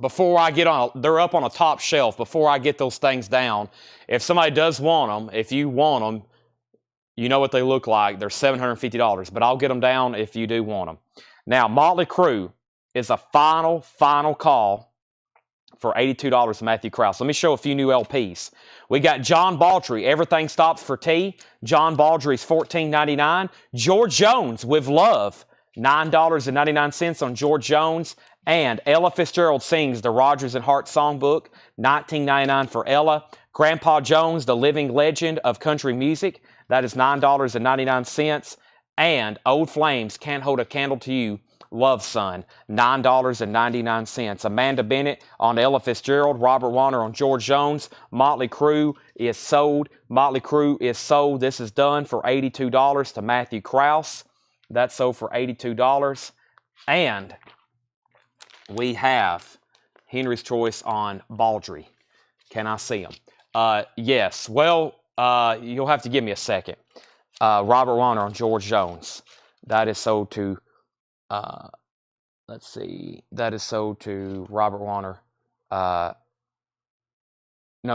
before I get on, they're up on a top shelf. Before I get those things down, if somebody does want them, if you want them, you know what they look like. They're $750, but I'll get them down if you do want them. Now, Motley Crue is a final call for $82 Matthew Krause. Let me show a few new LPs. We got John Baldry, Everything Stops for Tea. John Baldry's $14.99. George Jones, With Love, $9.99 on George Jones. And Ella Fitzgerald Sings the Rodgers and Hart Songbook, $19.99 for Ella. Grandpa Jones, The Living Legend of Country Music, that is $9.99. And Old Flames, Can't Hold a Candle to You, Love Son, $9.99. Amanda Bennett on Ella Fitzgerald, Robert Warner on George Jones. Motley Crue is sold. Motley Crue is sold. This is done for $82 to Matthew Krause. That's sold for $82. And we have Henry's Choice on Baldry. Can I see him? Yes. Well, you'll have to give me a second. Robert Warner on George Jones. That is sold to, let's see, that is sold to Robert Warner. No,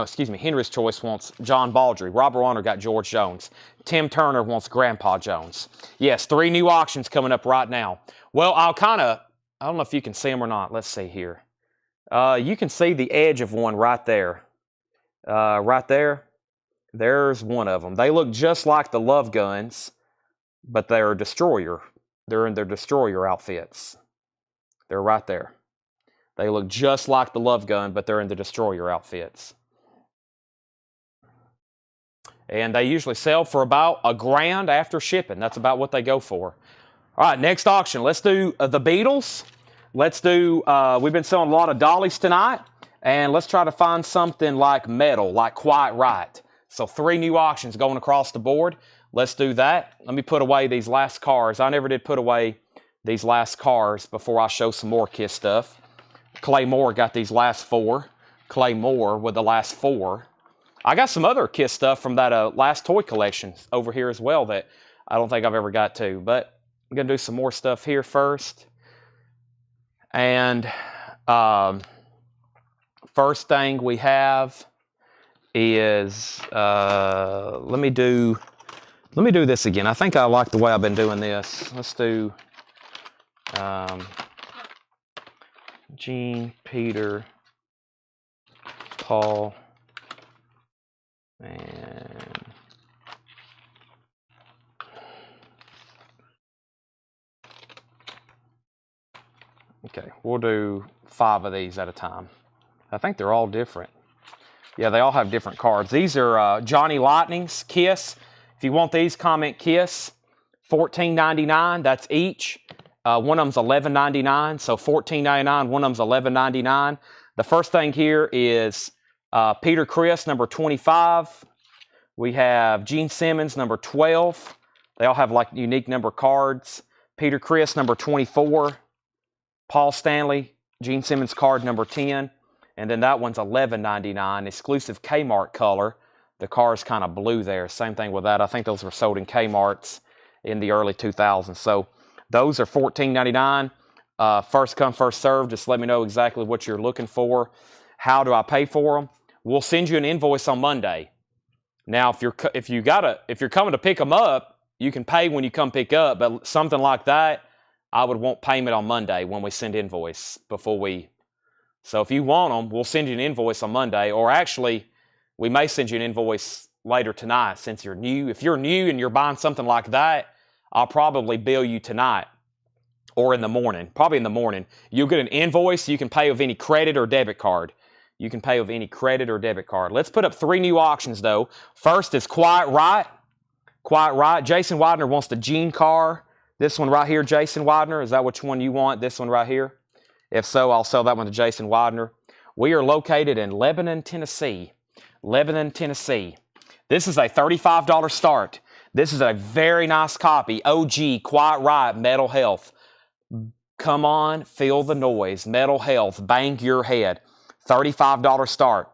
excuse me, Henry's Choice wants John Baldry. Robert Warner got George Jones. Tim Turner wants Grandpa Jones. Yes, 3 new auctions coming up right now. Well, I don't know if you can see them or not. Let's see here. You can see the edge of one right there. Right there. There's one of them. They look just like the Love Guns, but they're a Destroyer. They're in their Destroyer outfits. They're right there. They look just like the Love Gun, but they're in the Destroyer outfits. And they usually sell for about $1,000 after shipping. That's about what they go for. All right, next auction. Let's do the Beatles. Let's do, we've been selling a lot of dollies tonight. And let's try to find something like metal, like Quite Right. So 3 new auctions going across the board. Let's do that. Let me put away these last cars. I never did put away these last cars before I show some more Kiss stuff. Clay Moore got these last 4. Clay Moore with the last 4. I got some other Kiss stuff from that last toy collection over here as well that I don't think I've ever got to. But I'm going to do some more stuff here first. And first thing we have is, let me do this again. I think I like the way I've been doing this. Let's do Gene, Peter, Paul, and okay, we'll do 5 of these at a time. I think they're all different. Yeah, they all have different cards. These are Johnny Lightning's Kiss. If you want these, comment Kiss. $14.99, that's each. One of them's $11.99, so $14.99. One of them's $11.99. The first thing here is Peter Criss, number 25. We have Gene Simmons, number 12. They all have like unique number cards. Peter Criss, number 24. Paul Stanley, Gene Simmons card, number 10. And then that one's $11.99, exclusive Kmart color. The car is kind of blue there. Same thing with that. I think those were sold in Kmart's in the early 2000s. So those are $14.99. First come, first served. Just let me know exactly what you're looking for. How do I pay for them? We'll send you an invoice on Monday. Now, if you're coming to pick them up, you can pay when you come pick up. But something like that, I would want payment on Monday when we send invoice before we. So if you want them, we'll send you an invoice on Monday. Or actually, we may send you an invoice later tonight since you're new. If you're new and you're buying something like that, I'll probably bill you tonight or in the morning. Probably in the morning. You'll get an invoice. You can pay with any credit or debit card. You can pay with any credit or debit card. Let's put up 3 new auctions, though. First is Quite Right. Quite Right. Jason Widener wants the Gene car. This one right here, Jason Widener. Is that which one you want? This one right here? If so, I'll sell that one to Jason Widener. We are located in Lebanon, Tennessee. Lebanon, Tennessee. This is a $35 start. This is a very nice copy. OG, Quite Right, Metal Health. Come on, feel the noise. Metal Health, bang your head. $35 start.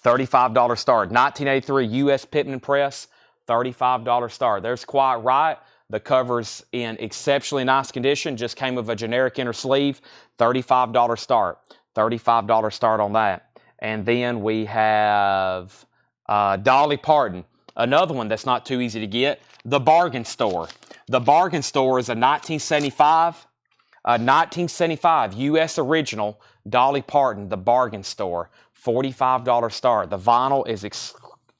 $35 start. 1983 U.S. Pittman Press, $35 start. There's Quiet Riot. The cover's in exceptionally nice condition. Just came with a generic inner sleeve. $35 start. $35 start on that. And then we have Dolly Parton. Another one that's not too easy to get. The Bargain Store. The Bargain Store is a 1975 U.S. original Dolly Parton, The Bargain Store. $45 start. The vinyl is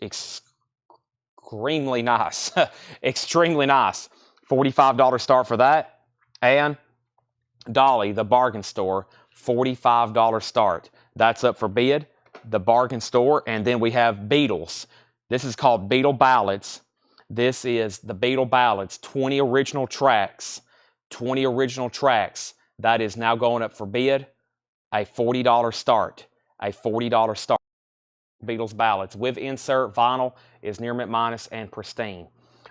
extremely nice. Extremely nice. $45 start for that. And Dolly, The Bargain Store, $45 start. That's up for bid. The Bargain Store. And then we have Beatles. This is called Beatle Ballads. This is the Beatle Ballads, 20 original tracks. 20 original tracks. That is now going up for bid. A $40 start. A $40 start. Beatles Ballads with insert. Vinyl is near mint minus and pristine.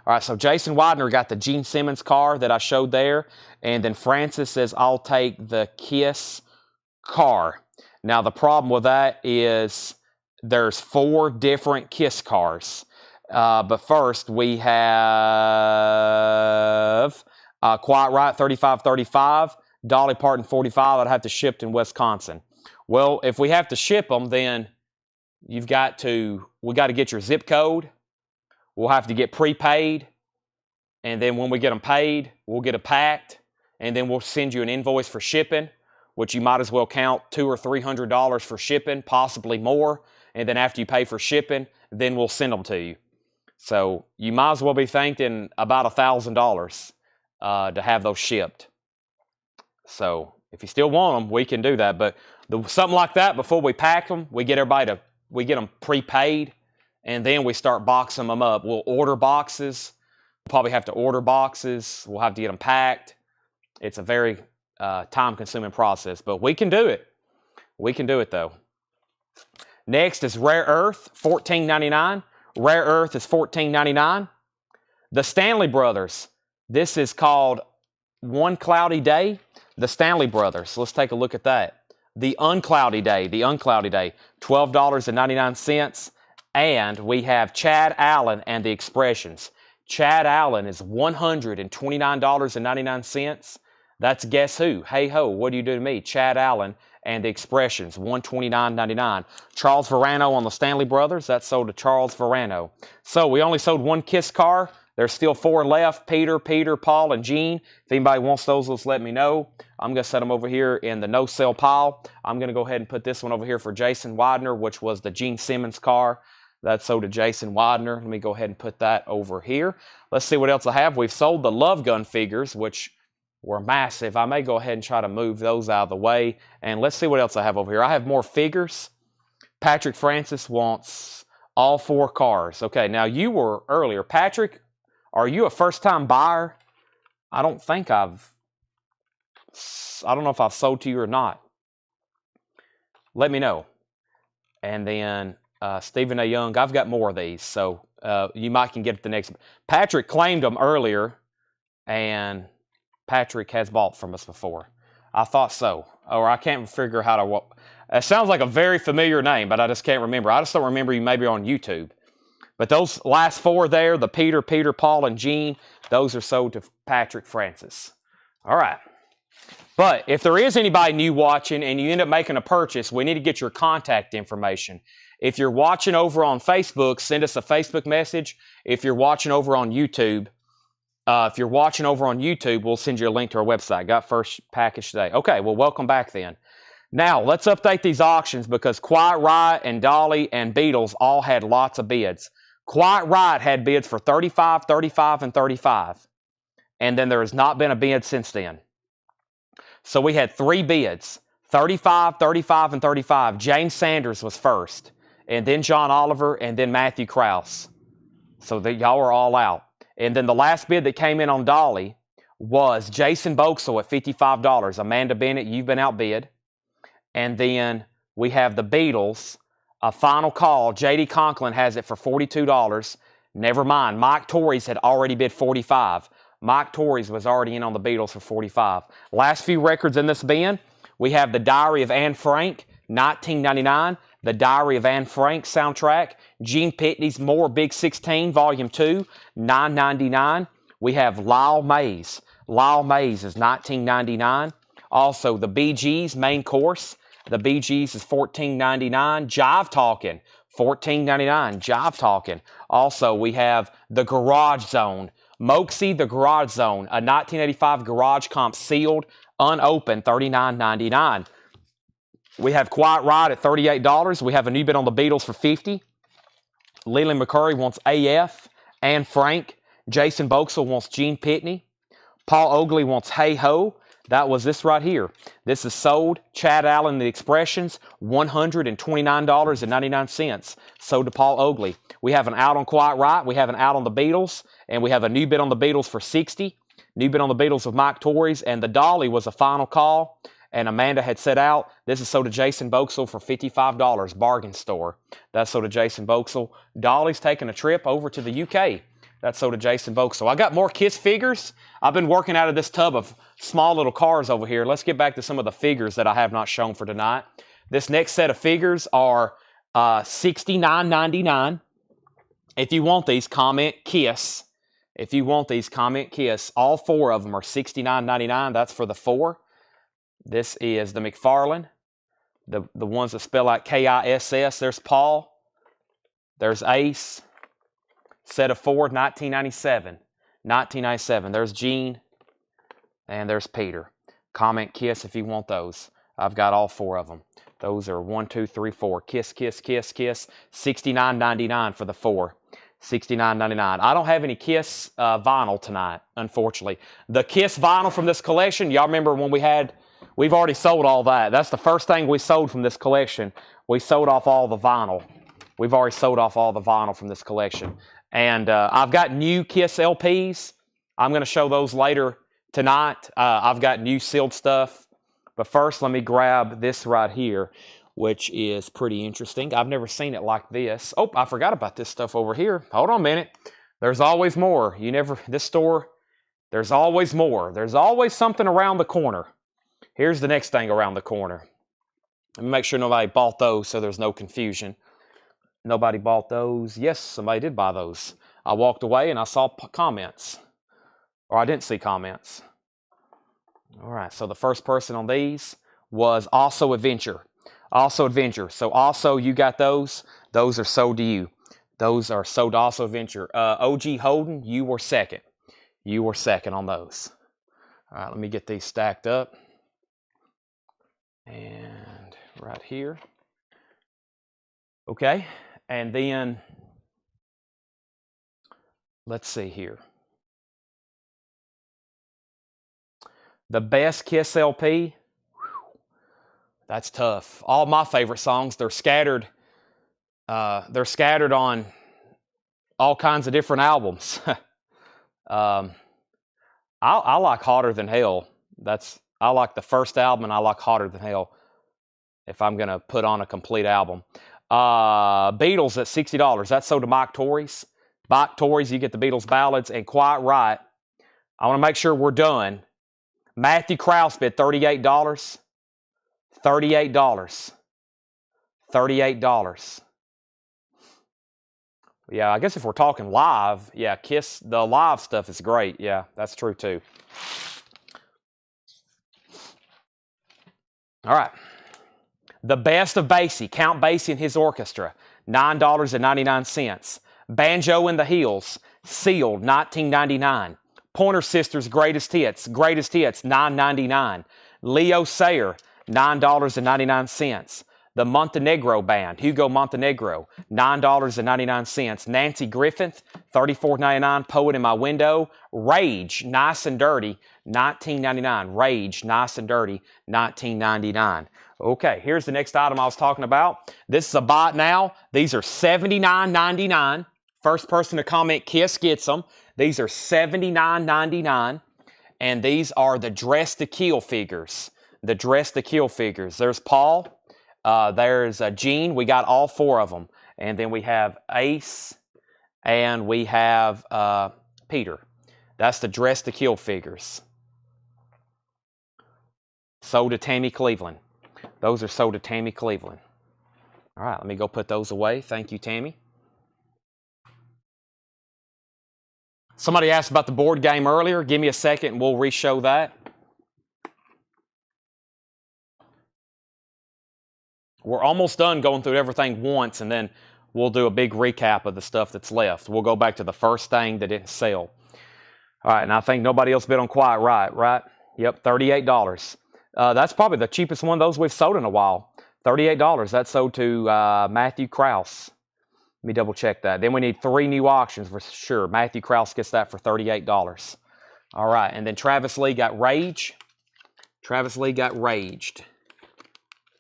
All right, so Jason Widener got the Gene Simmons car that I showed there. And then Francis says, I'll take the Kiss car. Now, the problem with that is there's 4 different Kiss cars. But first, we have Quiet Riot 3535, Dolly Parton 45. I'd have to ship in Wisconsin. Well, if we have to ship them, then we got to get your zip code. We'll have to get prepaid. And then when we get them paid, we'll get it packed. And then we'll send you an invoice for shipping, which you might as well count $200 or $300 for shipping, possibly more. And then after you pay for shipping, then we'll send them to you. So you might as well be thinking about $1,000 to have those shipped. So if you still want them, we can do that. But something like that, before we pack them, we get them prepaid, and then we start boxing them up. We'll order boxes. We'll probably have to order boxes. We'll have to get them packed. It's a very time-consuming process, but we can do it. We can do it, though. Next is Rare Earth, $14.99. Rare Earth is $14.99. The Stanley Brothers. This is called One Cloudy Day. The Stanley Brothers. Let's take a look at that. The Uncloudy Day. The Uncloudy Day. $12.99. And we have Chad Allen and the Expressions. Chad Allen is $129.99. That's Guess Who? Hey Ho, what do you do to me? Chad Allen and the Expressions, $129.99. Charles Verano on the Stanley Brothers. That's sold to Charles Verano. So we only sold 1 Kiss car. There's still 4 left. Peter, Paul, and Gene. If anybody wants those, let's let me know. I'm going to set them over here in the no-sell pile. I'm going to go ahead and put this one over here for Jason Widener, which was the Gene Simmons car. That's sold to Jason Widener. Let me go ahead and put that over here. Let's see what else I have. We've sold the Love Gun figures, which were massive. I may go ahead and try to move those out of the way. And let's see what else I have over here. I have more figures. Patrick Francis wants all 4 cars. Okay, now you were earlier. Patrick, are you a first-time buyer? I don't know if I've sold to you or not. Let me know. And then Stephen A. Young, I've got more of these, so you might can get it the next. Patrick claimed them earlier, and Patrick has bought from us before. I thought so, or I can't figure how to. It sounds like a very familiar name, but I just can't remember. I just don't remember you maybe on YouTube. But those last 4 there, the Peter, Paul, and Gene, those are sold to Patrick Francis. All right. But if there is anybody new watching and you end up making a purchase, we need to get your contact information. If you're watching over on Facebook, send us a Facebook message. If you're watching over on YouTube, we'll send you a link to our website. Got first package today. Okay, well, welcome back then. Now, let's update these auctions because Quiet Riot and Dolly and Beatles all had lots of bids. Quiet Riot had bids for 35, 35, and 35. And then there has not been a bid since then. So we had 3 bids, 35, 35, and 35. James Sanders was first, and then John Oliver, and then Matthew Krause. So y'all are all out. And then the last bid that came in on Dolly was Jason Boxell at $55. Amanda Bennett, you've been outbid. And then we have the Beatles, a final call. J.D. Conklin has it for $42. Never mind. Mike Torres had already bid $45. Mike Torres was already in on the Beatles for $45. Last few records in this bin, we have the Diary of Anne Frank, $19.99. the Diary of Anne Frank soundtrack. Gene Pitney's More Big 16, Volume 2, $9.99. We have Lyle Mays. Lyle Mays is $19.99. Also, the Bee Gees main course. The Bee Gees is $14.99. Jive Talking, $14.99. Jive Talking. Also, we have the Garage Zone. Moxie, the Garage Zone, a 1985 Garage Comp sealed, unopened, $39.99. We have Quiet Ride at $38. We have a new bit on the Beatles for $50. Leland McCurry wants AF. Anne Frank. Jason Boxall wants Gene Pitney. Paul Oakley wants Hey Ho. That was this right here. This is sold. Chad Allen, The Expressions, $129.99. Sold to Paul Oakley. We have an out on Quiet Right. We have an out on the Beatles. And we have a new bit on the Beatles for $60. New bit on the Beatles with Mike Torres. And the Dolly was a final call. And Amanda had set out. This is sold to Jason Boxall for $55. Bargain store. That's sold to Jason Boxall. Dolly's taking a trip over to the UK. That's sold to Jason Boxall. I got more Kiss figures. I've been working out of this tub of small little cars over here. Let's get back to some of the figures that I have not shown for tonight. This next set of figures are $69.99. If you want these, comment KISS. If you want these, comment KISS. All four of them are $69.99. That's for the four. This is the McFarlane. The ones that spell out KISS. There's Paul. There's Ace. Set of four, 1997. 1997. There's Gene. And there's Peter. Comment KISS if you want those. I've got all four of them. Those are 1, 2, 3, 4. KISS, KISS, KISS, KISS. $69.99 for the four. $69.99. I don't have any KISS vinyl tonight, unfortunately. The KISS vinyl from this collection, y'all remember when we've already sold all that. That's the first thing we sold from this collection. We sold off all the vinyl. We've already sold off all the vinyl from this collection. And I've got new KISS LPs. I'm going to show those later tonight. I've got new sealed stuff. But first, let me grab this right here, which is pretty interesting. I've never seen it like this. Oh, I forgot about this stuff over here. Hold on a minute. There's always more. This store, there's always more. There's always something around the corner. Here's the next thing around the corner. Let me make sure nobody bought those so there's no confusion. Nobody bought those. Yes, somebody did buy those. I walked away and I saw comments. Or I didn't see comments. All right, so the first person on these was Also Adventure. Also Adventure. So Also, you got those. Those are sold to you. Those are sold to Also Adventure. OG Holden, you were second. You were second on those. All right, let me get these stacked up. And right here. Okay. And then, let's see here. The best KISS LP. Whew, that's tough. All my favorite songs, they're scattered. They're scattered on all kinds of different albums. I like Hotter Than Hell. I like the first album, and I like Hotter Than Hell. If I'm gonna put on a complete album. Beatles at $60. That's sold to Mike Torres. Mike Torres, you get the Beatles ballads and Quiet Right. I want to make sure we're done. Matthew Krause bid $38. $38. $38. Yeah, I guess if we're talking live, yeah, KISS, the live stuff is great. Yeah, that's true too. All right. The Best of Basie, Count Basie and His Orchestra, $9.99. Banjo and the Hills, sealed, $19.99. Pointer Sisters Greatest Hits, $9.99. Leo Sayer, $9.99. The Montenegro Band, Hugo Montenegro, $9.99. Nancy Griffith, $34.99. Poet in My Window. Rage, Nice and Dirty, $19.99. Rage, Nice and Dirty, $19.99. Okay, here's the next item I was talking about. This is a buy it now. These are $79.99. First person to comment KISS gets them. These are $79.99. And these are the Dress to Kill figures. The Dress to Kill figures. There's Paul. There's Gene. We got all four of them. And then we have Ace. And we have Peter. That's the Dress to Kill figures. Sold to Tammy Cleveland. Those are sold to Tammy Cleveland. All right, let me go put those away. Thank you, Tammy. Somebody asked about the board game earlier. Give me a second and we'll re-show that. We're almost done going through everything once, and then we'll do a big recap of the stuff that's left. We'll go back to the first thing that didn't sell. All right, and I think nobody else bid on Quiet Riot, right? Yep, $38. That's probably the cheapest one of those we've sold in a while. $38. That sold to Matthew Krause. Let me double check that. Then we need 3 new auctions for sure. Matthew Krause gets that for $38. All right, and then Travis Lee got Rage. Travis Lee got Raged.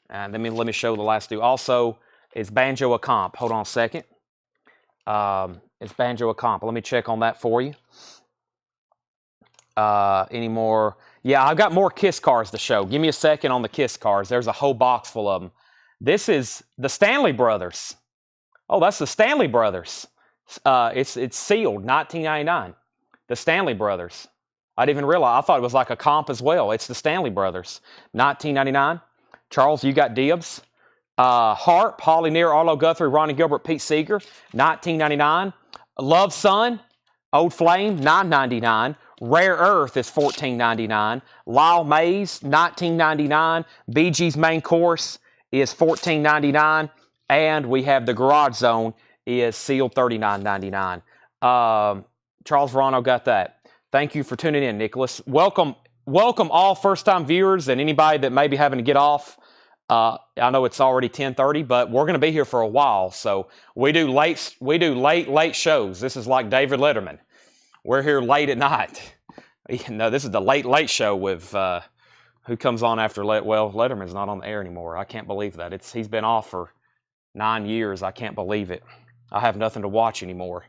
And let me show the last 2. Also, is Banjo a comp? Hold on a second. Is Banjo a comp? Let me check on that for you. Any more? Yeah, I've got more Kiss cards to show. Give me a second on the Kiss cards. There's a whole box full of them. This is the Stanley Brothers. Oh, that's the Stanley Brothers. It's sealed, $19.99. The Stanley Brothers. I didn't even realize. I thought it was like a comp as well. It's the Stanley Brothers, $19.99. Charles, you got dibs. Harp, Holly Near, Arlo Guthrie, Ronnie Gilbert, Pete Seeger, $19.99. Love Sun, Old Flame, $9.99. Rare Earth is $14.99. Lyle Mays, $19.99. BG's Main Course is $14.99. And we have the Garage Zone is sealed $39.99. Charles Verano got that. Thank you for tuning in, Nicholas. Welcome all first-time viewers and anybody that may be having to get off. I know it's already 10:30, but we're going to be here for a while. So we do late shows. This is like David Letterman. We're here late at night. No, this is the late show with who comes on after Letterman's not on the air anymore. I can't believe that. He's been off for 9 years. I can't believe it. I have nothing to watch anymore.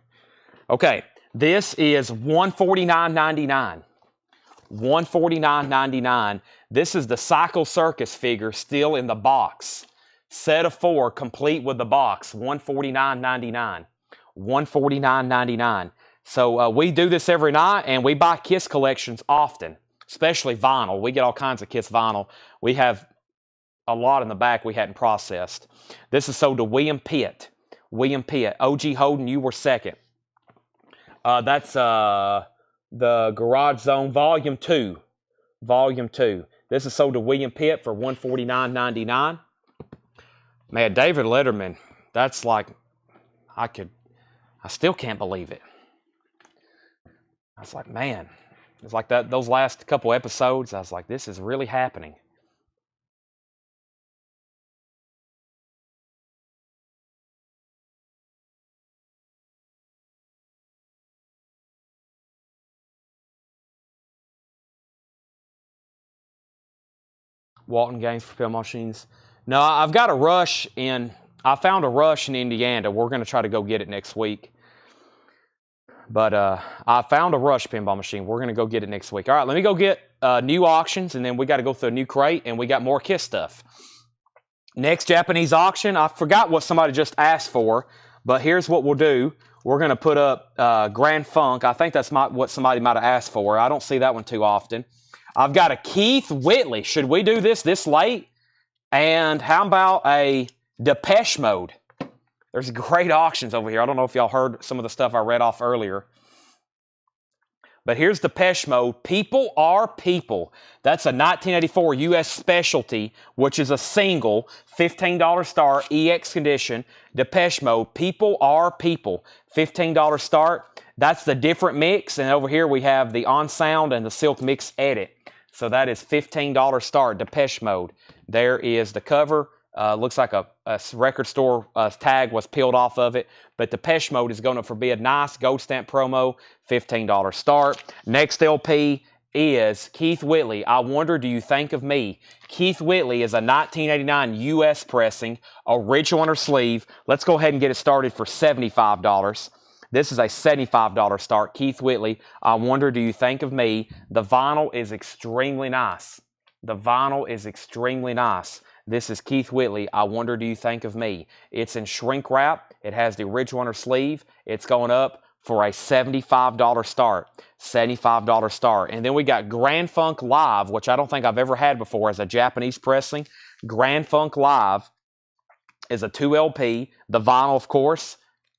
Okay, this is $149.99. $149.99. This is the Cycle Circus figure still in the box. Set of 4 complete with the box. $149.99. $149.99. So we do this every night, and we buy Kiss collections often, especially vinyl. We get all kinds of Kiss vinyl. We have a lot in the back we hadn't processed. This is sold to William Pitt. William Pitt. OG Holden, you were second. That's the Garage Zone Volume 2. Volume 2. This is sold to William Pitt for $149.99. Man, David Letterman, that's like, I still can't believe it. I was like, man, it's like that. Those last couple episodes, I was like, this is really happening. Walton Games for pinball machines. No, I've got a rush in. I found a rush in Indiana. We're going to try to go get it next week. But I found a rush pinball machine. We're going to go get it next week. All right, let me go get new auctions, and then we got to go through a new crate, and we got more Kiss stuff. Next Japanese auction, I forgot what somebody just asked for, but here's what we'll do. We're going to put up Grand Funk. I think that's what somebody might have asked for. I don't see that one too often. I've got a Keith Whitley. Should we do this late? And how about a Depeche Mode? There's great auctions over here. I don't know if y'all heard some of the stuff I read off earlier. But here's Depeche Mode. People Are People. That's a 1984 U.S. specialty, which is a single, $15 start, EX condition. Depeche Mode. People Are People. $15 start. That's the different mix. And over here we have the On Sound and the Silk Mix Edit. So that is $15 start, Depeche Mode. There is the cover. Looks like a record store tag was peeled off of it. But Depeche Mode is going to forbid nice gold stamp promo, $15 start. Next LP is Keith Whitley. I Wonder Do You Think of Me? Keith Whitley is a 1989 U.S. pressing, original on her sleeve. Let's go ahead and get it started for $75. This is a $75 start. Keith Whitley, I Wonder Do You Think of Me? The vinyl is extremely nice. The vinyl is extremely nice. This is Keith Whitley, I Wonder Do You Think of Me? It's in shrink wrap. It has the original on her sleeve. It's going up for a $75 start. $75 start. And then we got Grand Funk Live, which I don't think I've ever had before as a Japanese pressing. Grand Funk Live is a 2 LP. The vinyl, of course,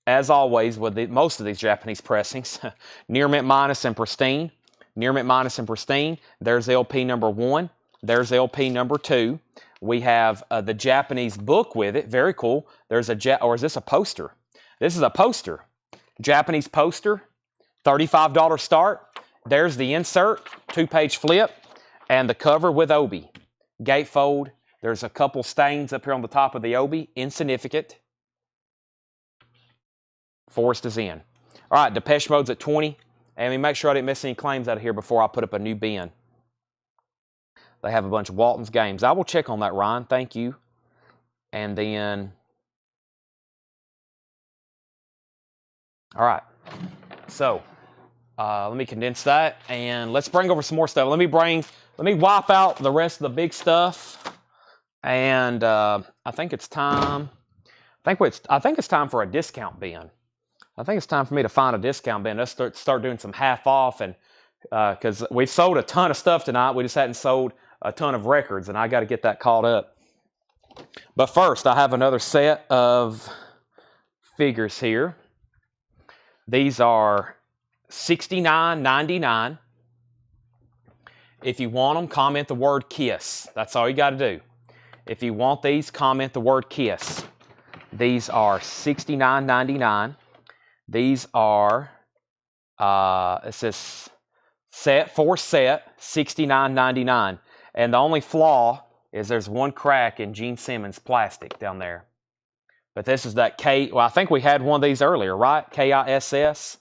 as always with most of these Japanese pressings, near mint minus and pristine. Near mint minus and pristine. There's LP number 1. There's LP number 2. We have the Japanese book with it. Very cool. There's or is this a poster? This is a poster. Japanese poster. $35 start. There's the insert, 2-page flip, and the cover with obi. Gatefold. There's a couple stains up here on the top of the obi. Insignificant. Forest is in. All right, Depeche Mode's at 20. And let me make sure I didn't miss any claims out of here before I put up a new bin. They have a bunch of Walton's games. I will check on that, Ryan. Thank you. And then, all right. So, let me condense that, and let's bring over some more stuff. Let me wipe out the rest of the big stuff, and I think it's time. I think it's time for a discount bin. I think it's time for me to find a discount bin. Let's start doing some half off, and because we've sold a ton of stuff tonight, we just hadn't sold a ton of records, and I got to get that caught up. But first, I have another set of figures here. These are $69.99. If you want them, comment the word KISS. That's all you got to do. If you want these, comment the word KISS. These are $69.99. These are, it says set, $69.99. And the only flaw is there's one crack in Gene Simmons plastic down there. But this is that well, I think we had one of these earlier, right? KISS.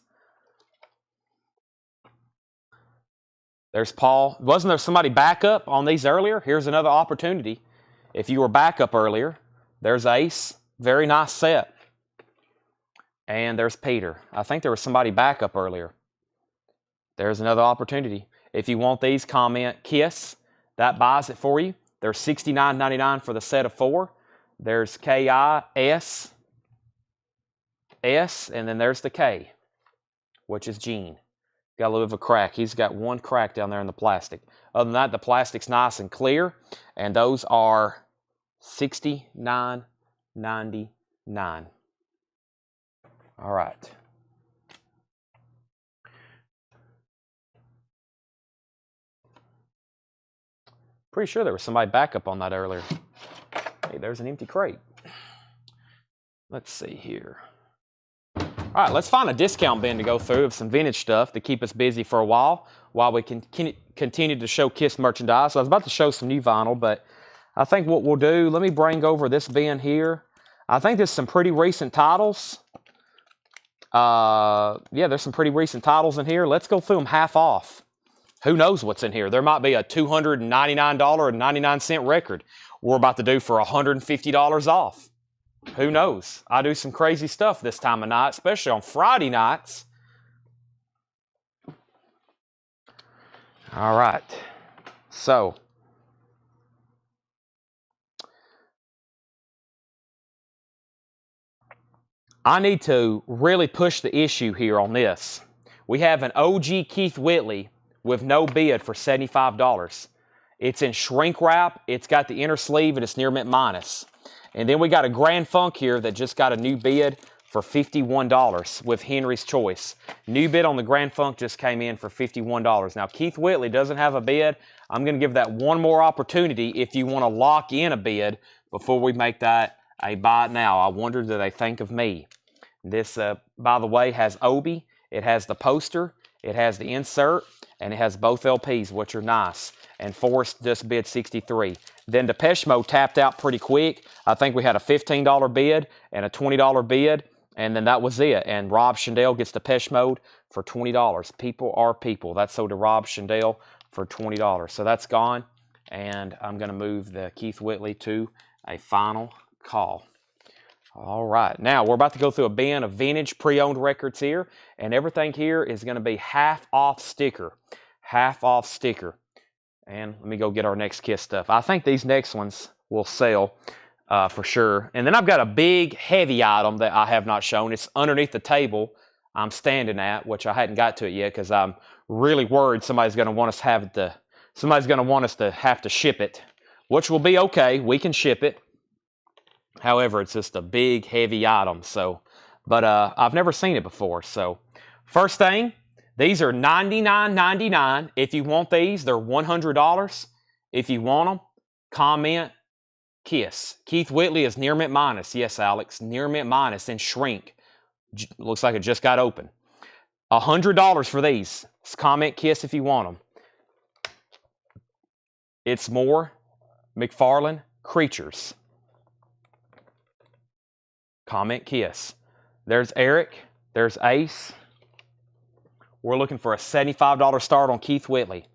There's Paul. Wasn't there somebody backup on these earlier? Here's another opportunity. If you were backup earlier, there's Ace. Very nice set. And there's Peter. I think there was somebody backup earlier. There's another opportunity. If you want these, comment KISS. That buys it for you. There's $69.99 for the set of 4. There's KISS, and then there's the K, which is Gene. Got a little bit of a crack. He's got one crack down there in the plastic. Other than that, the plastic's nice and clear, and those are $69.99. All right. Pretty sure there was somebody back up on that earlier. Hey, there's an empty crate. Let's see here. All right, let's find a discount bin to go through of some vintage stuff to keep us busy for a while we can continue to show KISS merchandise. So I was about to show some new vinyl, but I think what we'll do, let me bring over this bin here. I think there's some pretty recent titles. Yeah, there's some pretty recent titles in here. Let's go through them half off. Who knows what's in here? There might be a $299.99 record we're about to do for $150 off. Who knows? I do some crazy stuff this time of night, especially on Friday nights. All right. So, I need to really push the issue here on this. We have an OG Keith Whitley with no bid for $75. It's in shrink wrap. It's got the inner sleeve, and it's near mint minus. And then we got a Grand Funk here that just got a new bid for $51 with Henry's Choice. New bid on the Grand Funk just came in for $51. Now, Keith Whitley doesn't have a bid. I'm going to give that one more opportunity if you want to lock in a bid before we make that a buy it now. I wonder, do they think of me? This, by the way, has obi. It has the poster. It has the insert. And it has both LPs, which are nice. And Forrest just bid $63. Then Depeche Mode tapped out pretty quick. I think we had a $15 bid and a $20 bid, and then that was it. And Rob Schendel gets Depeche Mode for $20. People are people. That's sold to Rob Schendel for $20. So that's gone, and I'm going to move the Keith Whitley to a final call. All right, now we're about to go through a bin of vintage pre-owned records here, and everything here is going to be half off sticker. Half off sticker. And let me go get our next KISS stuff. I think these next ones will sell for sure. And then I've got a big, heavy item that I have not shown. It's underneath the table I'm standing at, which I hadn't got to it yet because I'm really worried somebody's going to want us to have to ship it, which will be okay. We can ship it. However, it's just a big, heavy item. So, but I've never seen it before. So, first thing, these are $99.99. If you want these, they're $100. If you want them, comment KISS. Keith Whitley is near mint minus. Yes, Alex, near mint minus in shrink. Looks like it just got open. $100 for these. Comment KISS if you want them. It's more McFarlane Creatures. Comment KISS. There's Eric. There's Ace. We're looking for a $75 start on Keith Whitley.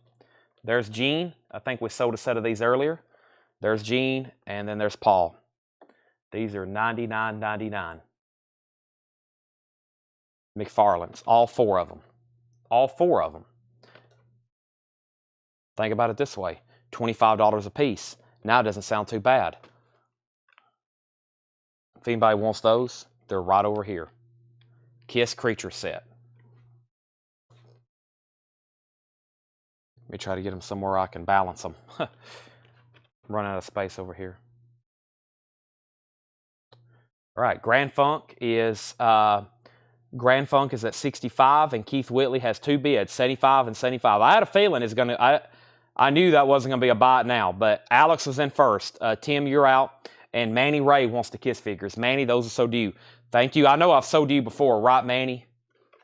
There's Gene. I think we sold a set of these earlier. There's Gene, and then there's Paul. These are $99.99. McFarlane's, all 4 of them. All 4 of them. Think about it this way. $25 a piece. Now it doesn't sound too bad. If anybody wants those, they're right over here. KISS Creature Set. Let me try to get them somewhere I can balance them. Run out of space over here. All right, Grand Funk is at 65, and Keith Whitley has 2 bids, 75 and 75. I had a feeling it's gonna. I knew that wasn't gonna be a buy now, but Alex was in first. Tim, you're out, and Manny Ray wants to KISS figures. Manny, those are so due. Thank you. I know I've sold you before, right, Manny?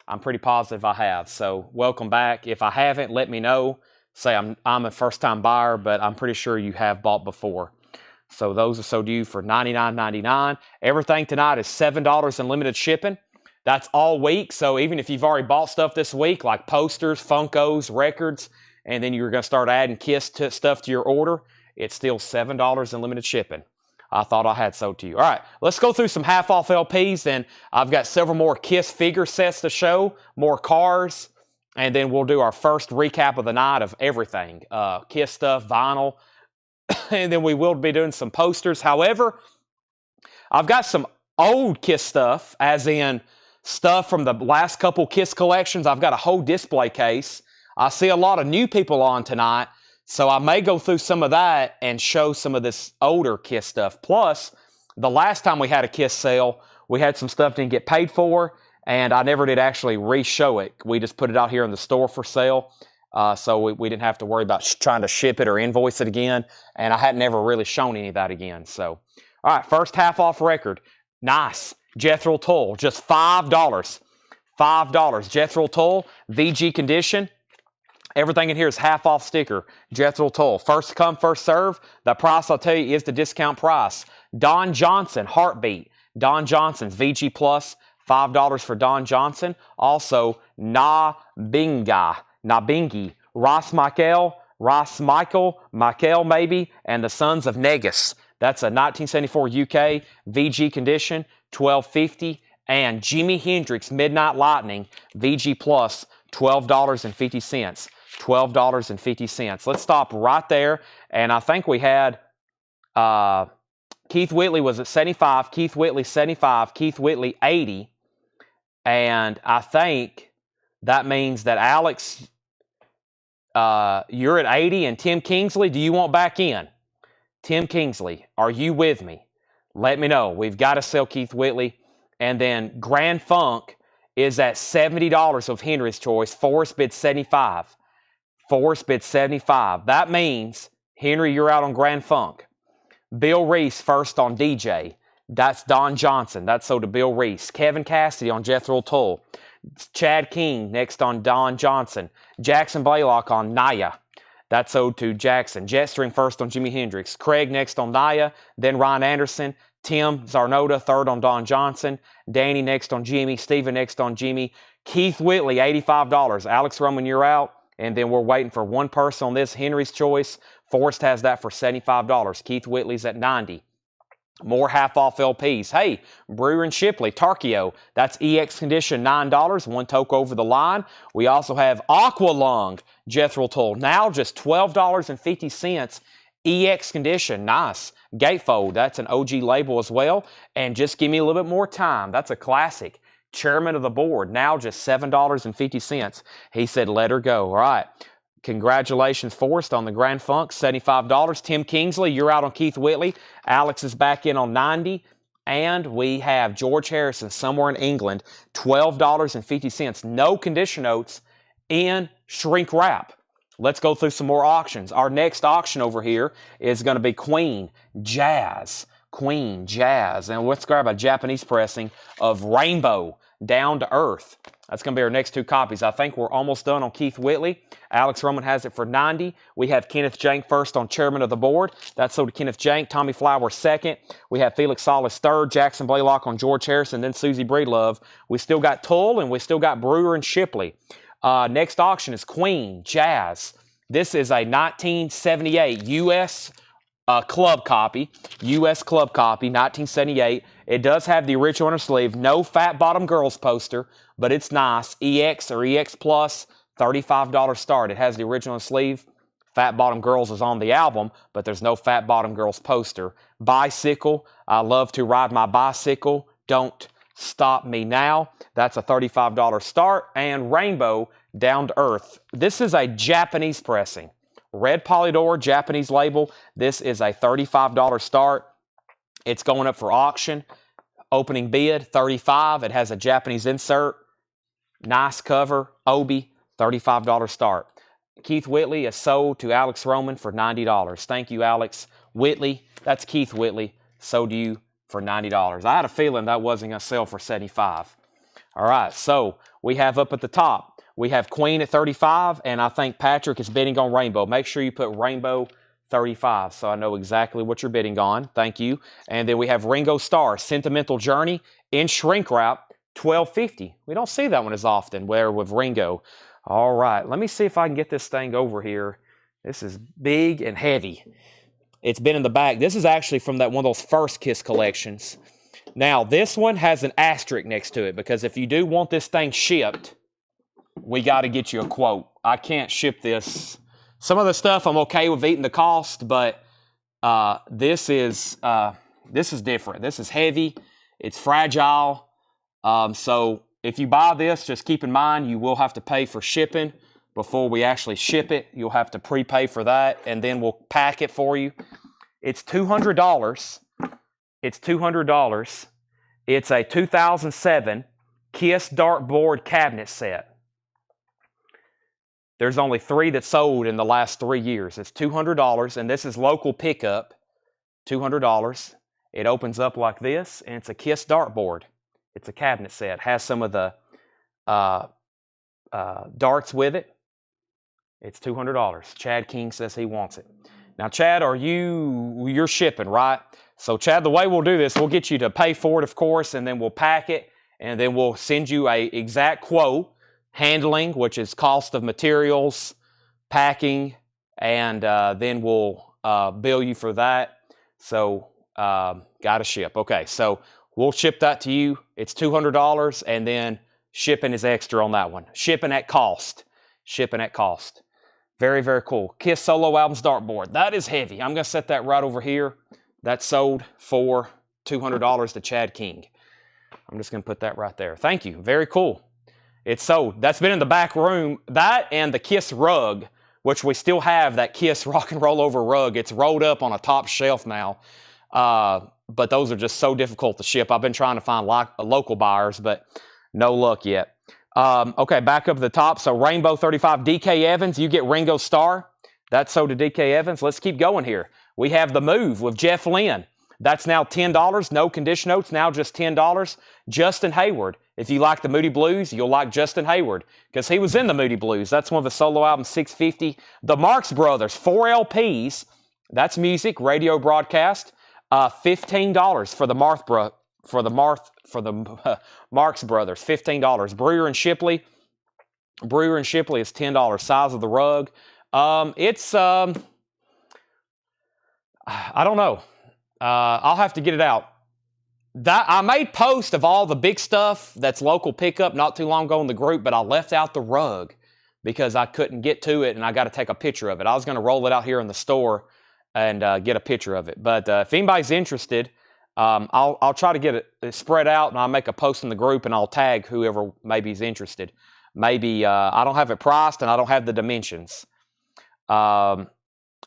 I'm pretty positive I have. So welcome back. If I haven't, let me know. Say I'm a first-time buyer, but I'm pretty sure you have bought before. So those are so due for $99.99. Everything tonight is $7 in limited shipping. That's all week. So even if you've already bought stuff this week, like posters, Funkos, records, and then you're going to start adding KISS stuff to your order, it's still $7 in limited shipping. I thought I had sold to you. All right, let's go through some half-off LPs. Then I've got several more KISS figure sets to show, more cars, and then we'll do our first recap of the night of everything. KISS stuff, vinyl, and then we will be doing some posters. However, I've got some old KISS stuff, as in stuff from the last couple KISS collections. I've got a whole display case. I see a lot of new people on tonight, so I may go through some of that and show some of this older KISS stuff. Plus, the last time we had a KISS sale, we had some stuff didn't get paid for, and I never did actually re-show it. We just put it out here in the store for sale, so we didn't have to worry about trying to ship it or invoice it again, and I had never really shown any of that again. So, all right, first half off record. Nice. Jethro Tull, just $5. $5. Jethro Tull, VG condition. Everything in here is half off sticker. Jethro Tull. First come, first serve. The price, I'll tell you, is the discount price. Don Johnson, Heartbeat. Don Johnson's VG Plus. $5 for Don Johnson. Also, Nabingi. Ross Michael, maybe, and the Sons of Negus. That's a 1974 UK VG condition, $12.50. And Jimi Hendrix Midnight Lightning VG Plus, $12.50. $12.50. Let's stop right there. And I think we had Keith Whitley was at 75, Keith Whitley 75, Keith Whitley 80. And I think that means that Alex, you're at 80, and Tim Kingsley, do you want back in? Tim Kingsley, are you with me? Let me know. We've got to sell Keith Whitley. And then Grand Funk is at $70 of Henry's choice. Forrest bid 75. Forrest bid 75. That means, Henry, you're out on Grand Funk. Bill Reese first on DJ. That's Don Johnson. That's sold to Bill Reese. Kevin Cassidy on Jethro Tull. Chad King next on Don Johnson. Jackson Blaylock on Naya. That's sold to Jackson. Jetstream first on Jimi Hendrix. Craig next on Naya. Then Ryan Anderson. Tim Zarnota third on Don Johnson. Danny next on Jimmy. Steven next on Jimmy. Keith Whitley, $85. Alex Roman, you're out. And then we're waiting for one person on this, Henry's choice. Forrest has that for $75. Keith Whitley's at $90. More half-off LPs. Hey, Brewer and Shipley, Tarkio. That's EX condition, $9. One toke over the line. We also have Aqualung, Jethro Tull. Now just $12.50. EX condition, nice. Gatefold, that's an OG label as well. And just give me a little bit more time. That's a classic. Chairman of the board, now just $7.50. He said, let her go. All right. Congratulations, Forrest, on the Grand Funk, $75. Tim Kingsley, you're out on Keith Whitley. Alex is back in on 90. And we have George Harrison somewhere in England, $12.50. No condition notes in shrink wrap. Let's go through some more auctions. Our next auction over here is going to be Queen Jazz. Queen Jazz. And let's grab a Japanese pressing of Rainbow Down to Earth. That's going to be our next two copies. I think we're almost done on Keith Whitley. Alex Roman has it for 90. We have Kenneth Jank first on Chairman of the Board. That's sold to Kenneth Jank. Tommy Flower second. We have Felix Solis third. Jackson Blaylock on George Harrison. Then Susie Breedlove. We still got Tull and we still got Brewer and Shipley. Next auction is Queen Jazz. This is a 1978 U.S. Club copy. U.S. Club copy, 1978. It does have the original inner sleeve. No Fat Bottom Girls poster, but it's nice. EX or EX Plus, $35 start. It has the original sleeve. Fat Bottom Girls is on the album, but there's no Fat Bottom Girls poster. Bicycle. I love to ride my bicycle. Don't stop me now. That's a $35 start. And Rainbow Down to Earth. This is a Japanese pressing. Red Polydor, Japanese label. This is a $35 start. It's going up for auction. Opening bid, $35. It has a Japanese insert. Nice cover. Obi, $35 start. Keith Whitley is sold to Alex Roman for $90. Thank you, Alex. Whitley, that's Keith Whitley, sold to you for $90. I had a feeling that wasn't going to sell for $75. All right, so we have up at the top, we have Queen at $35, and I think Patrick is bidding on Rainbow. Make sure you put Rainbow $35, so I know exactly what you're bidding on. Thank you. And then we have Ringo Starr, Sentimental Journey, in shrink wrap, $12.50. We don't see that one as often, where with Ringo. All right, let me see if I can get this thing over here. This is big and heavy. It's been in the back. This is actually from that one of those first Kiss collections. Now, this one has an asterisk next to it, because if you do want this thing shipped, we got to get you a quote. I can't ship this. Some of the stuff I'm okay with eating the cost, but this is different. This is heavy. It's fragile. So if you buy this, just keep in mind you will have to pay for shipping before we actually ship it. You'll have to prepay for that, and then we'll pack it for you. It's $200. It's $200. It's a 2007 Kiss dartboard cabinet set. There's only 3 that sold in the last 3 years. It's $200, and this is local pickup. $200. It opens up like this, and it's a Kiss dartboard. It's a cabinet set. Has some of the darts with it. It's $200. Chad King says he wants it. Now, Chad, you're shipping, right? So, Chad, the way we'll do this, we'll get you to pay for it, of course, and then we'll pack it, and then we'll send you a exact quote. Handling, which is cost of materials, packing, and then we'll bill you for that. So, got to ship. Okay, so we'll ship that to you. It's $200, and then shipping is extra on that one. Shipping at cost. Shipping at cost. Very, very cool. Kiss Solo Albums dartboard. That is heavy. I'm going to set that right over here. That's sold for $200 to Chad King. I'm just going to put that right there. Thank you. Very cool. It's sold. That's been in the back room. That and the Kiss rug, which we still have, that Kiss rock and roll over rug. It's rolled up on a top shelf now. But those are just so difficult to ship. I've been trying to find local buyers, but no luck yet. Okay, back up to the top. So Rainbow 35, DK Evans, you get Ringo Starr. That's sold to DK Evans. Let's keep going here. We have The Move with Jeff Lynne. That's now $10. No condition notes, now just $10. Justin Hayward. If you like the Moody Blues, you'll like Justin Hayward, because he was in the Moody Blues. That's one of the solo albums, $650. The Marx Brothers, 4 LPs. That's music, radio broadcast. $15 for the Marx Brothers, $15. Brewer and Shipley. Brewer and Shipley is $10. Size of the rug. I don't know. I'll have to get it out. I made post of all the big stuff that's local pickup not too long ago in the group, but I left out the rug because I couldn't get to it, and I got to take a picture of it. I was going to roll it out here in the store and get a picture of it. But if anybody's interested, I'll try to get it spread out, and I'll make a post in the group, and I'll tag whoever maybe is interested. Maybe I don't have it priced, and I don't have the dimensions. a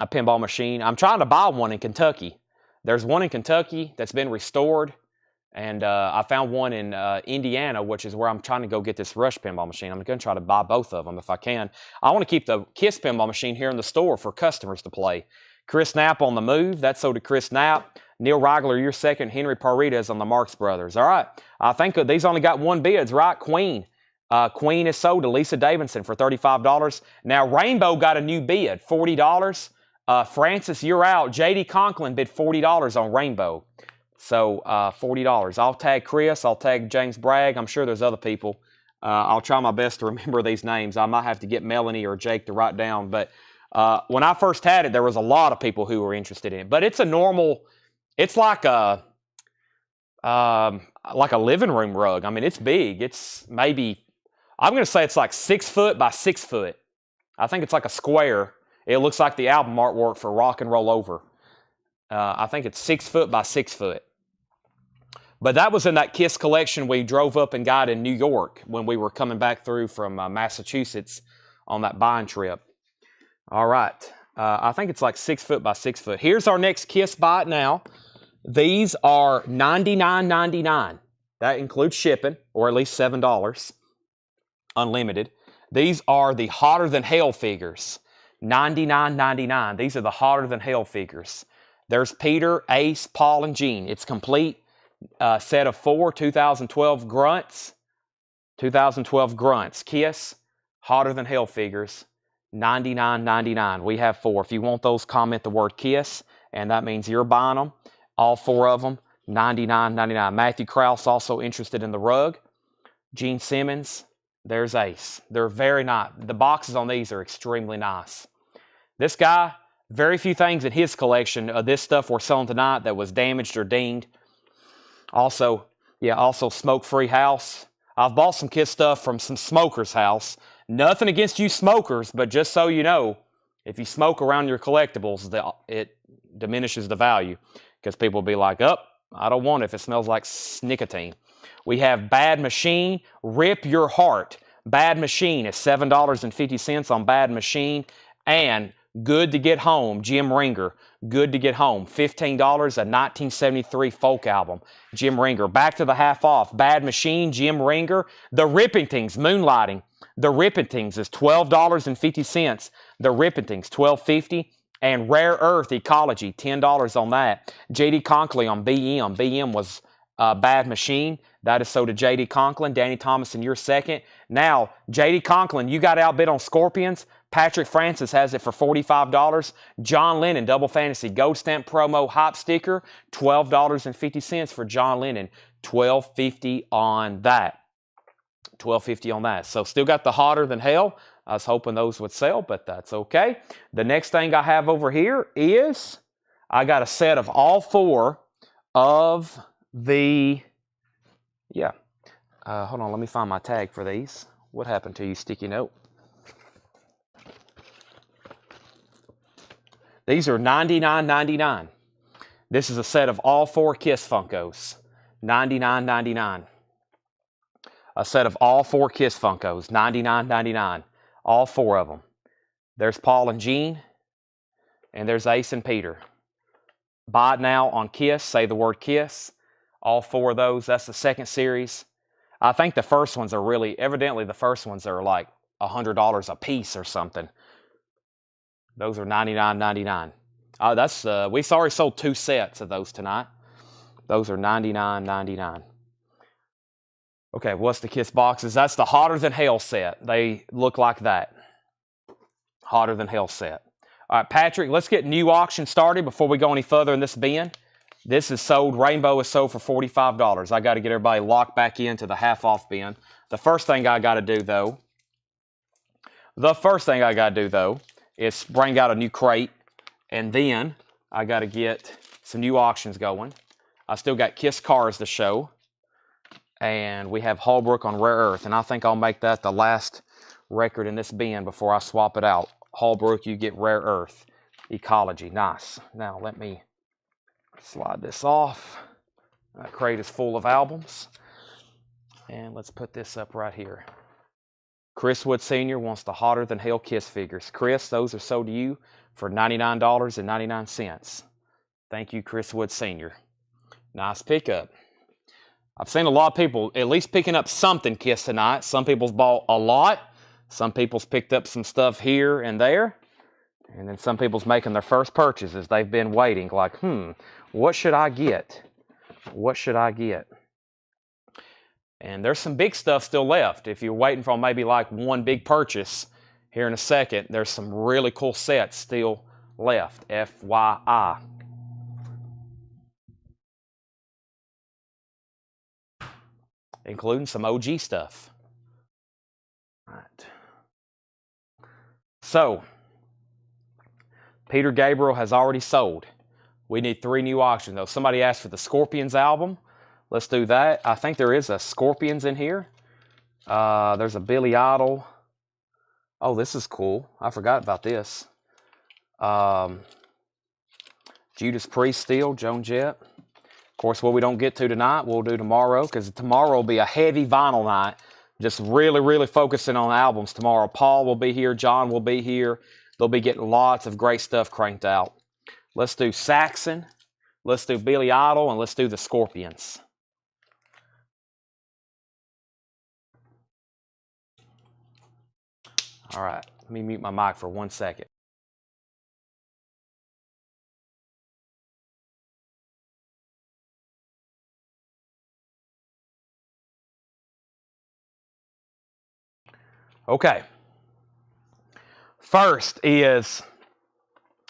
pinball machine. I'm trying to buy one in Kentucky. There's one in Kentucky that's been restored, and I found one in Indiana, which is where I'm trying to go get this Rush pinball machine. I'm going to try to buy both of them if I can. I want to keep the Kiss pinball machine here in the store for customers to play. Chris Knapp on the move. That's sold to Chris Knapp. Neil Reigler, you're second. Henry Parritas on the Marx Brothers. All right. I think these only got one bids, right? Queen. Queen is sold to Lisa Davidson for $35. Now, Rainbow got a new bid, $40. Francis, you're out. J.D. Conklin bid $40 on Rainbow. So, $40. I'll tag Chris. I'll tag James Bragg. I'm sure there's other people. I'll try my best to remember these names. I might have to get Melanie or Jake to write down. But when I first had it, there was a lot of people who were interested in it. But it's a normal, it's like a living room rug. I mean, it's big. It's maybe, I'm going to say it's like 6 foot by 6 foot. I think it's like a square. It looks like the album artwork for Rock and Roll Over. I think it's 6 foot by 6 foot. But that was in that Kiss collection we drove up and got in New York when we were coming back through from Massachusetts on that buying trip. All right. I think it's like 6 foot by 6 foot. Here's our next Kiss buy it now. These are $99.99. That includes shipping, or at least $7. Unlimited. These are the Hotter Than Hell figures. $99.99. These are the Hotter Than Hell figures. There's Peter, Ace, Paul, and Gene. It's complete. Set of 4 2012 grunts. 2012 grunts. Kiss, Hotter Than Hell figures. $99.99. We have 4. If you want those, comment the word Kiss, and that means you're buying them. All 4 of them, $99.99. Matthew Krause also interested in the rug. Gene Simmons. There's Ace. They're very nice. The boxes on these are extremely nice. This guy, very few things in his collection of this stuff we're selling tonight that was damaged or dinged. Also Smoke-Free House. I've bought some Kiss stuff from some smokers' house. Nothing against you smokers, but just so you know, if you smoke around your collectibles, it diminishes the value. Because people will be like, I don't want it if it smells like nicotine. We have Bad Machine, Rip Your Heart. Bad Machine is $7.50 on Bad Machine. And Good to Get Home, Jim Ringer. Good to Get Home, $15, a 1973 folk album. Jim Ringer. Back to the half off. Bad Machine, Jim Ringer. The Rippingtons, Moonlighting. The Rippingtons is $12.50. The Rippingtons, $12.50. And Rare Earth Ecology, $10 on that. J.D. Conklin on BM. BM was Bad Machine. That is so to J.D. Conklin. Danny Thomason, you're second. Now, J.D. Conklin, you got outbid on Scorpions. Patrick Francis has it for $45. John Lennon, Double Fantasy Gold Stamp Promo Hype Sticker, $12.50 for John Lennon. $12.50 on that. $12.50 on that. So still got the Hotter Than Hell. I was hoping those would sell, but that's okay. The next thing I have over here is I got a set of all 4 of the, hold on, let me find my tag for these. What happened to you, sticky note? These are $99.99. This is a set of all 4 Kiss Funkos. $99.99. A set of all 4 Kiss Funkos. $99.99. All 4 of them. There's Paul and Gene. And there's Ace and Peter. Buy it now on Kiss. Say the word Kiss. All 4 of those. That's the second series. I think the first ones are really, evidently the first ones are like $100 a piece or something. Those are $99.99. We already sold 2 sets of those tonight. Those are $99.99. Okay, what's the Kiss boxes? That's the Hotter Than Hell set. They look like that. Hotter Than Hell set. All right, Patrick, let's get new auction started before we go any further in this bin. This is sold, Rainbow is sold for $45. I got to get everybody locked back into the half-off bin. The first thing I got to do, though, is bring out a new crate, and then I got to get some new auctions going. I still got Kiss cars to show. And we have Holbrook on Rare Earth. And I think I'll make that the last record in this bin before I swap it out. Holbrook, you get Rare Earth. Ecology, nice. Now let me slide this off. That crate is full of albums. And let's put this up right here. Chris Wood Sr. wants the Hotter Than Hell Kiss figures. Chris, those are sold to you for $99.99. Thank you, Chris Wood Sr. Nice pickup. I've seen a lot of people at least picking up something Kiss tonight. Some people's bought a lot. Some people's picked up some stuff here and there. And then some people's making their first purchases. They've been waiting like, what should I get? What should I get? And there's some big stuff still left. If you're waiting for maybe like one big purchase here in a second, there's some really cool sets still left. FYI. Including some OG stuff. All right. So, Peter Gabriel has already sold. We need 3 new auctions, though. Somebody asked for the Scorpions album. Let's do that. I think there is a Scorpions in here. There's a Billy Idol. Oh, this is cool. I forgot about this. Judas Priest still, Joan Jett. Of course, what we don't get to tonight, we'll do tomorrow, because tomorrow will be a heavy vinyl night. Just really, really focusing on albums tomorrow. Paul will be here. John will be here. They'll be getting lots of great stuff cranked out. Let's do Saxon. Let's do Billy Idol. And let's do the Scorpions. All right. Let me mute my mic for 1 second. Okay. First is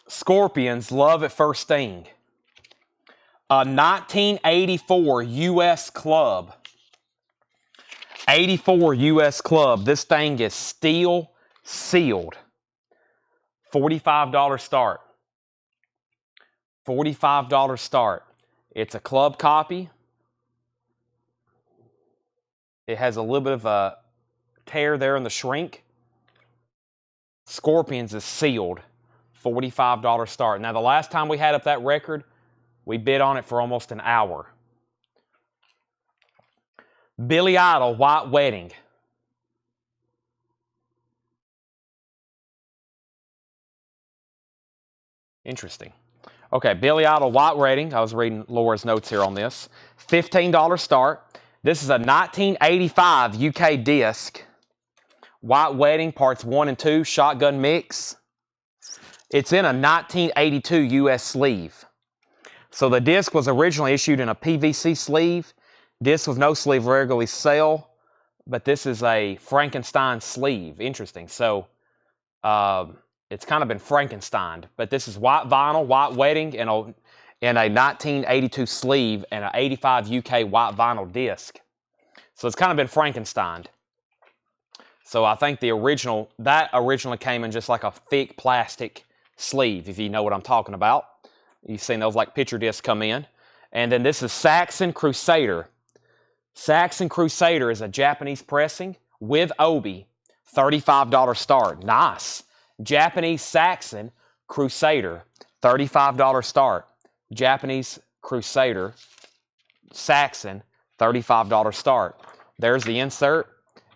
Scorpions Love at First Sting. A 1984 U.S. Club. 84 U.S. Club. This thing is steel sealed. $45 start. $45 start. It's a club copy. It has a little bit of a tear there in the shrink. Scorpions is sealed. $45 start. Now, the last time we had up that record, we bid on it for almost an hour. Billy Idol, White Wedding. Interesting. Okay, Billy Idol, White Wedding. I was reading Laura's notes here on this. $15 start. This is a 1985 UK disc. White Wedding, parts 1 and 2, shotgun mix. It's in a 1982 US sleeve. So the disc was originally issued in a PVC sleeve. Disc with no sleeve regularly sell, but this is a Frankenstein sleeve. Interesting. So it's kind of been Frankensteined, but this is white vinyl, White Wedding, and a 1982 sleeve and an 85 UK white vinyl disc. So it's kind of been Frankensteined. So I think that originally came in just like a thick plastic sleeve, if you know what I'm talking about. You've seen those like picture discs come in. And then this is Saxon Crusader. Saxon Crusader is a Japanese pressing with Obi. $35 start. Nice. Japanese Saxon Crusader. $35 start. Japanese Crusader. Saxon. $35 start. There's the insert.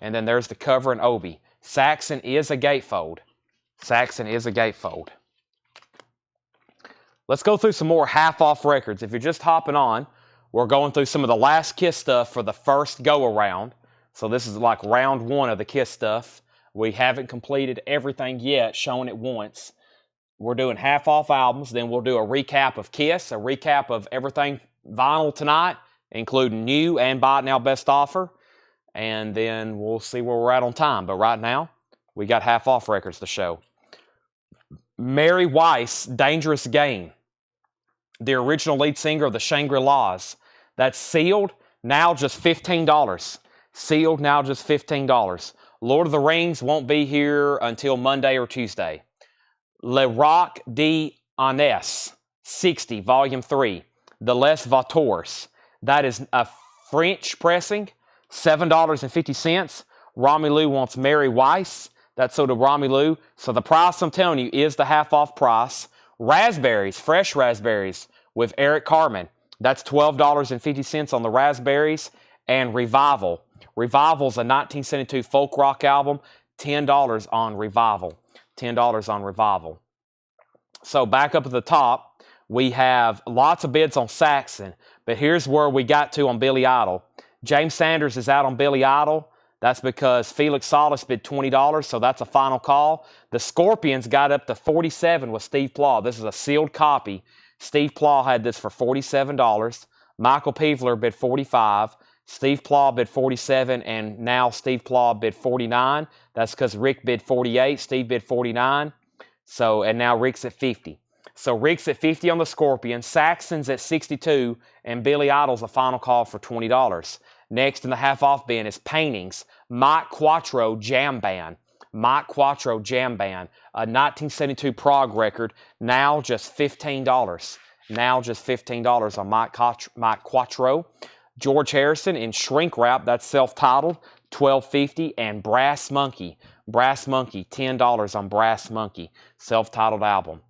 And then there's the cover and Obi. Saxon is a gatefold. Saxon is a gatefold. Let's go through some more half-off records. If you're just hopping on, we're going through some of the last Kiss stuff for the first go-around. So this is like round 1 of the Kiss stuff. We haven't completed everything yet, showing it once. We're doing half-off albums. Then we'll do a recap of Kiss, a recap of everything vinyl tonight, including new and Buy It Now Best Offer. And then we'll see where we're at on time. But right now, we got half-off records to show. Mary Weiss, Dangerous Game. The original lead singer of the Shangri-Las. That's sealed, now just $15. Sealed, now just $15. Lord of the Rings won't be here until Monday or Tuesday. Le Roc d'Anès, 60, Volume 3. The Les Vautours. That is a French pressing. $7.50. Romelu wants Mary Weiss. That's sold to Romelu. So the price I'm telling you is the half-off price. Raspberries, fresh raspberries with Eric Carmen. That's $12.50 on the raspberries. And Revival. Revival's a 1972 folk rock album, $10 on Revival. $10 on Revival. So back up at the top, we have lots of bids on Saxon, but here's where we got to on Billy Idol. James Sanders is out on Billy Idol. That's because Felix Salas bid $20, so that's a final call. The Scorpions got up to $47 with Steve Plaw. This is a sealed copy. Steve Plaw had this for $47. Michael Peevler bid $45. Steve Plaw bid $47, and now Steve Plaw bid $49. That's because Rick bid $48, Steve bid $49. So, and now Rick's at $50. So Rick's at $50 on the Scorpion, Saxon's at $62, and Billy Idol's a final call for $20. Next in the half-off bin is Paintings, Mike Quattro Jam Band. Mike Quattro Jam Band, a 1972 prog record, now just $15. Now just $15 on Mike Quattro. George Harrison in Shrink Wrap, that's self-titled, $12.50, and Brass Monkey, $10 on Brass Monkey, self-titled album.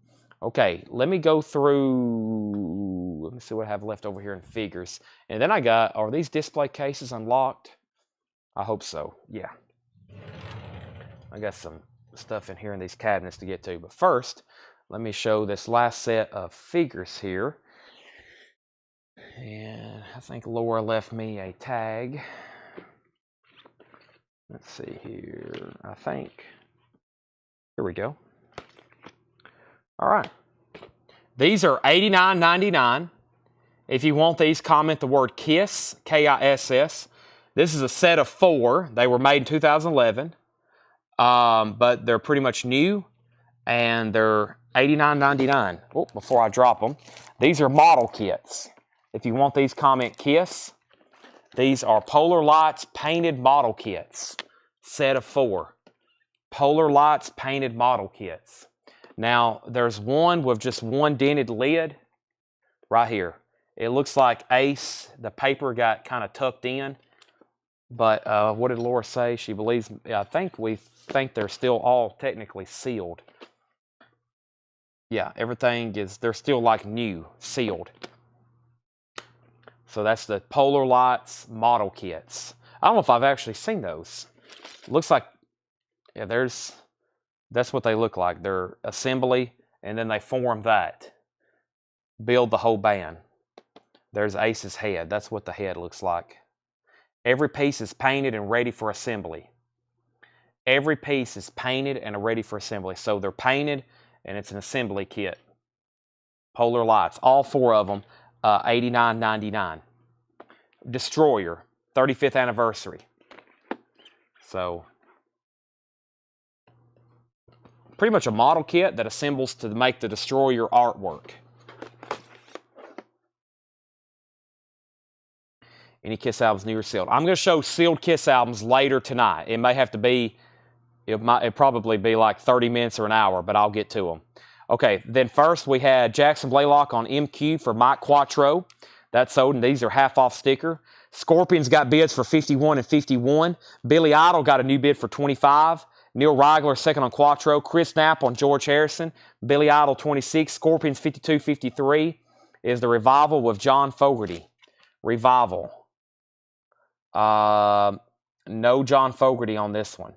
Okay, let me go through, let me see what I have left over here in figures. And then I got, are these display cases unlocked? I hope so, yeah. I got some stuff in here in these cabinets to get to. But first, let me show this last set of figures here. And I think Laura left me a tag. Let's see here, I think. Here we go. All right. These are $89.99. If you want these, comment the word KISS, K-I-S-S. This is a set of 4. They were made in 2011. But they're pretty much new, and they're $89.99. Oh, before I drop them, these are model kits. If you want these, comment KISS. These are Polar Lights painted model kits, set of 4. Polar Lights painted model kits. Now, there's one with just one dented lid right here. It looks like Ace, the paper got kind of tucked in. But what did Laura say? She believes, I think we think they're still all technically sealed. Yeah, everything is, they're still like new, sealed. So that's the Polar Lights model kits. I don't know if I've actually seen those. Looks like, yeah, that's what they look like. They're assembly, and then they form that. Build the whole band. There's Ace's head. That's what the head looks like. Every piece is painted and ready for assembly. Every piece is painted and ready for assembly. So they're painted, and it's an assembly kit. Polar Lights, all 4 of them, $89.99. Destroyer, 35th anniversary. So, pretty much a model kit that assembles to make the Destroyer artwork. Any Kiss albums new or sealed? I'm going to show sealed Kiss albums later tonight. It may have to be, it'll probably be like 30 minutes or an hour, but I'll get to them. Okay, then first we had Jackson Blaylock on MQ for Mike Quattro. That's sold, and these are half-off sticker. Scorpions got bids for $51 and $51. Billy Idol got a new bid for $25. Neil Reigler second on Quattro. Chris Knapp on George Harrison. Billy Idol $26. Scorpions $52, $53 is the Revival with John Fogerty. Revival. No John Fogerty on this one.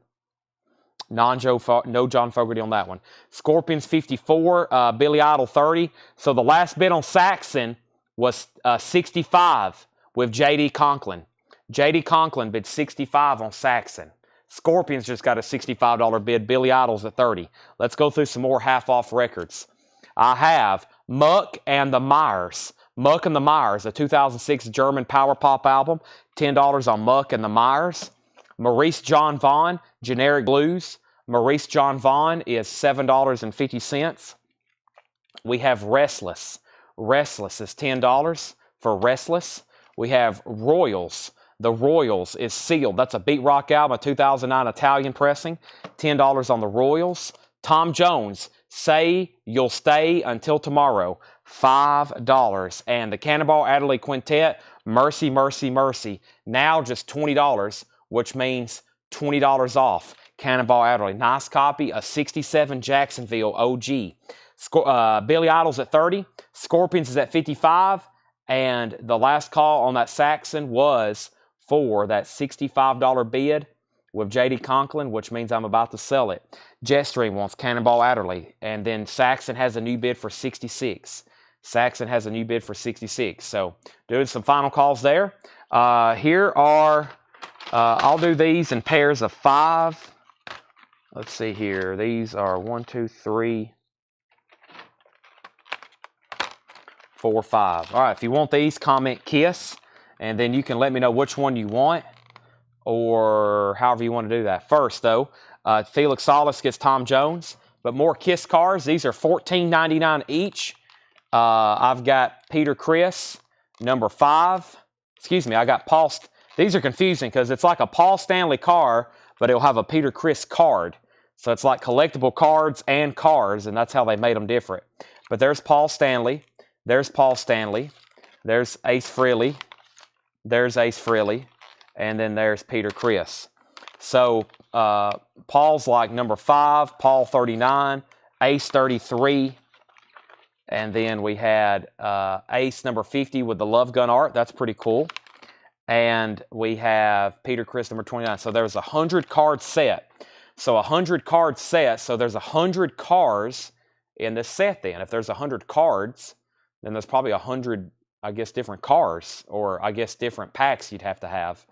No John Fogerty on that one. Scorpions 54, Billy Idol 30. So the last bid on Saxon was 65 with J.D. Conklin. J.D. Conklin bid 65 on Saxon. Scorpions just got a $65 bid. Billy Idol's at 30. Let's go through some more half-off records. I have Muck and the Myers. Muck and the Myers, a 2006 German power pop album. $10 on Muck and the Myers. Maurice John Vaughn, Generic Blues. Maurice John Vaughn is $7.50. We have Restless. Restless is $10 for Restless. We have Royals. The Royals is sealed. That's a beat rock album, a 2009 Italian pressing. $10 on the Royals. Tom Jones, Say You'll Stay Until Tomorrow. $5. And the Cannonball Adderley Quintet, Mercy, Mercy, Mercy. Now just $20, which means $20 off. Cannonball Adderley. Nice copy, a 67 Jacksonville OG. Billy Idol's at 30. Scorpions is at 55. And the last call on that Saxon was for that $65 bid with J.D. Conklin, which means I'm about to sell it. Jetstream wants Cannonball Adderley. And then Saxon has a new bid for 66. Saxon has a new bid for 66. So doing some final calls there. Here are, I'll do these in pairs of 5. Let's see here. These are 1, 2, 3, 4, 5. All right, if you want these, comment KISS, and then you can let me know which one you want or however you want to do that. First, though, Felix Salas gets Tom Jones, but more KISS cards. These are $14.99 each. I've got Peter Criss, number 5. Excuse me, I got Paul. These are confusing because it's like a Paul Stanley car, but it'll have a Peter Criss card. So it's like collectible cards and cards, and that's how they made them different. But there's Paul Stanley. There's Paul Stanley. There's Ace Frehley. There's Ace Frehley. And then there's Peter Criss. So Paul's like number 5, Paul 39, Ace 33. And then we had Ace number 50 with the Love Gun art. That's pretty cool. And we have Peter Criss number 29. So there's a 100 card set. So a 100 card set. So there's 100 cars in this set then. If there's 100 cards, then there's probably 100, I guess, different cars. Or I guess different packs you'd have to have.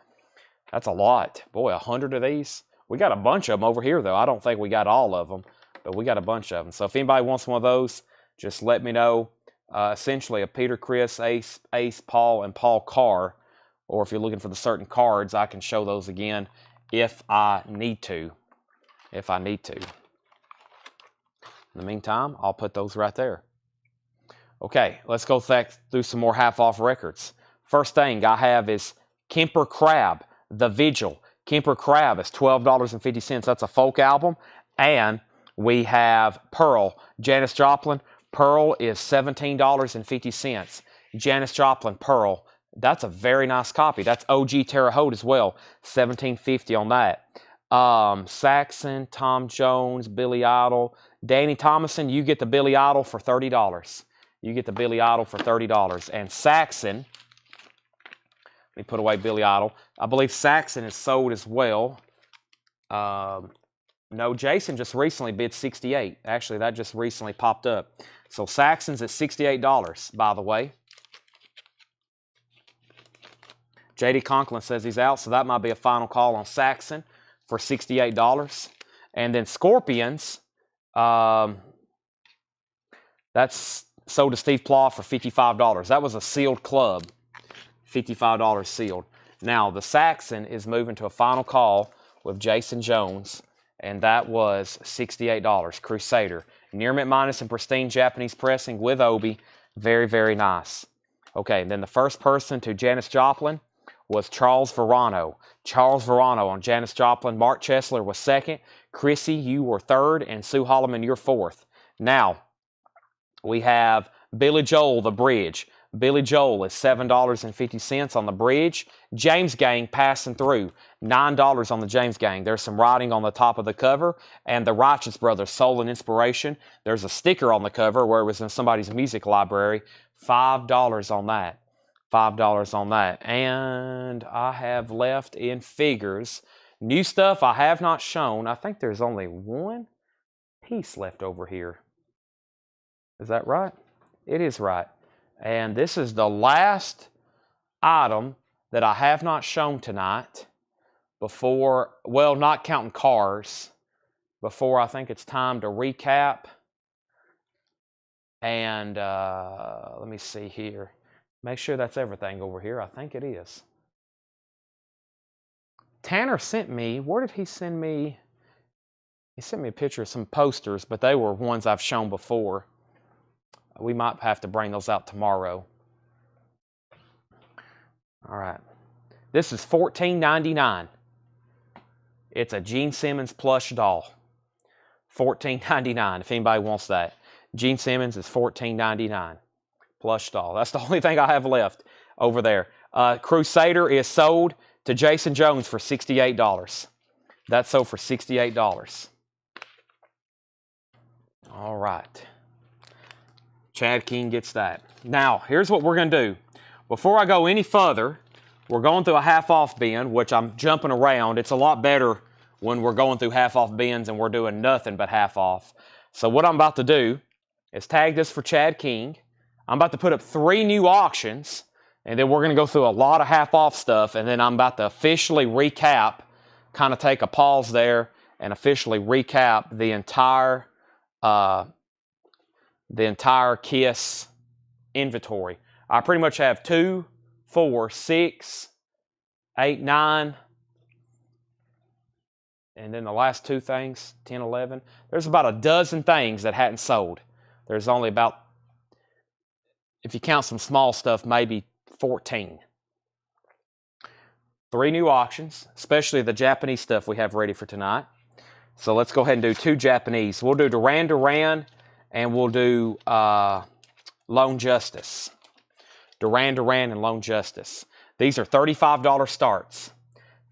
That's a lot. Boy, 100 of these. We got a bunch of them over here though. I don't think we got all of them. But we got a bunch of them. So if anybody wants one of those, just let me know. Essentially a Peter Criss, Ace, Paul, and Paul Carr. Or if you're looking for the certain cards, I can show those again if I need to. If I need to. In the meantime, I'll put those right there. Okay, let's go through some more half-off records. First thing I have is Kemper Crab, The Vigil. Kemper Crab is $12.50. That's a folk album. And we have Pearl, Janis Joplin. Pearl is $17.50. Janis Joplin, Pearl. That's a very nice copy. That's OG Terre Haute as well. $17.50 on that. Saxon, Tom Jones, Billy Idol. Danny Thomason, you get the Billy Idol for $30. You get the Billy Idol for $30. And Saxon, let me put away Billy Idol. I believe Saxon is sold as well. No, Jason just recently bid $68. Actually, that just recently popped up. So Saxon's at $68, by the way. J.D. Conklin says he's out, so that might be a final call on Saxon for $68. And then Scorpions, that's sold to Steve Plough for $55. That was a sealed club, $55 sealed. Now, the Saxon is moving to a final call with Jason Jones, and that was $68. Crusader. Near mint minus and pristine Japanese pressing with Obi. Very, very nice. Okay, and then the first person to Janis Joplin was Charles Verano. Charles Verano on Janis Joplin. Mark Chesler was second. Chrissy, you were third. And Sue Holloman, you're fourth. Now, we have Billy Joel, The Bridge. Billy Joel is $7.50 on The Bridge. James Gang passing through. $9 on the James Gang. There's some writing on the top of the cover. And the Righteous Brothers, Soul and Inspiration. There's a sticker on the cover where it was in somebody's music library. $5 on that. $5 on that. And I have left in figures. New stuff I have not shown. I think there's only one piece left over here. Is that right? It is right. And this is the last item that I have not shown tonight before, well, not counting cars, before I think it's time to recap. And let me see here. Make sure that's everything over here. I think it is. Tanner sent me, where did he send me? He sent me a picture of some posters, but they were ones I've shown before. We might have to bring those out tomorrow. All right. This is $14.99. It's a Gene Simmons plush doll. $14.99 if anybody wants that. Gene Simmons is $14.99. Plush doll. That's the only thing I have left over there. Crusader is sold to Jason Jones for $68. That's sold for $68. All right. Chad King gets that. Now, here's what we're going to do. Before I go any further, we're going through a half-off bin, which I'm jumping around. It's a lot better when we're going through half-off bins and we're doing nothing but half-off. So what I'm about to do is tag this for Chad King. I'm about to put up 3 new auctions, and then we're going to go through a lot of half-off stuff, and then I'm about to officially recap, kind of take a pause there, and officially recap the entire KISS inventory. I pretty much have 2, 4, 6, 8, 9, and then the last 2 things, 10, 11. There's about a dozen things that hadn't sold. There's only about, if you count some small stuff, maybe 14. 3 new auctions, especially the Japanese stuff we have ready for tonight. So let's go ahead and do 2 Japanese. We'll do Duran Duran, and we'll do Lone Justice. Duran Duran and Lone Justice. These are $35 starts.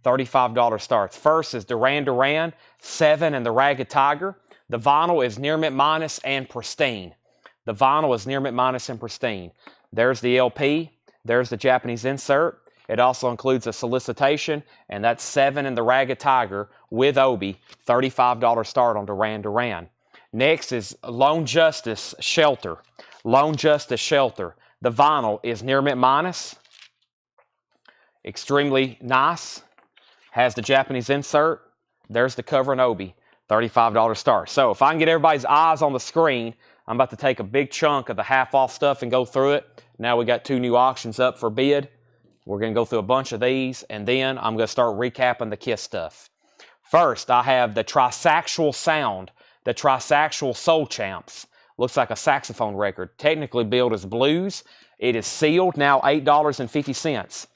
$35 starts. First is Duran Duran, 7 and the Ragged Tiger. The vinyl is near mint minus and pristine. The vinyl is near mint minus and pristine. There's the LP. There's the Japanese insert. It also includes a solicitation, and that's 7 and the Ragged Tiger with Obi, $35 start on Duran Duran. Next is Lone Justice Shelter. Lone Justice Shelter. The vinyl is near mint minus. Extremely nice. Has the Japanese insert. There's the cover and Obi, $35 start. So if I can get everybody's eyes on the screen, I'm about to take a big chunk of the half-off stuff and go through it. Now we got 2 new auctions up for bid. We're going to go through a bunch of these, and then I'm going to start recapping the KISS stuff. First, I have the Trisaxual Sound, the Trisaxual Soul Champs. Looks like a saxophone record. Technically billed as blues. It is sealed, now $8.50.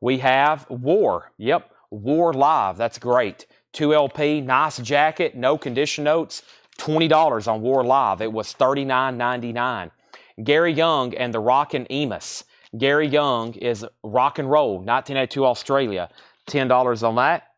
We have War. Yep, War Live. That's great. 2 LP, nice jacket, no condition notes. $20 on War Live. It was $39.99. Gary Young and the Rockin' Emus. Gary Young is Rock and Roll, 1982 Australia. $10 on that.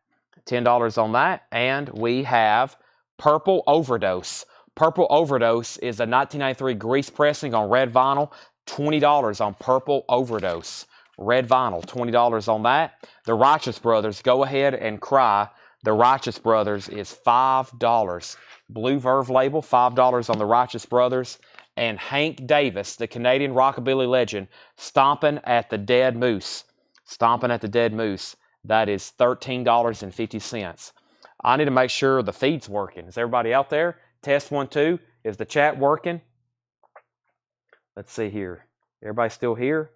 $10 on that. And we have Purple Overdose. Purple Overdose is a 1993 grease pressing on red vinyl. $20 on Purple Overdose. Red vinyl, $20 on that. The Righteous Brothers, Go Ahead and Cry. The Righteous Brothers is $5. Blue Verve label, $5 on the Righteous Brothers. And Hank Davis, the Canadian rockabilly legend, Stompin' at the Dead Moose. Stompin' at the Dead Moose. That is $13.50. I need to make sure the feed's working. Is everybody out there? Test 1, 2. Is the chat working? Let's see here. Everybody still here?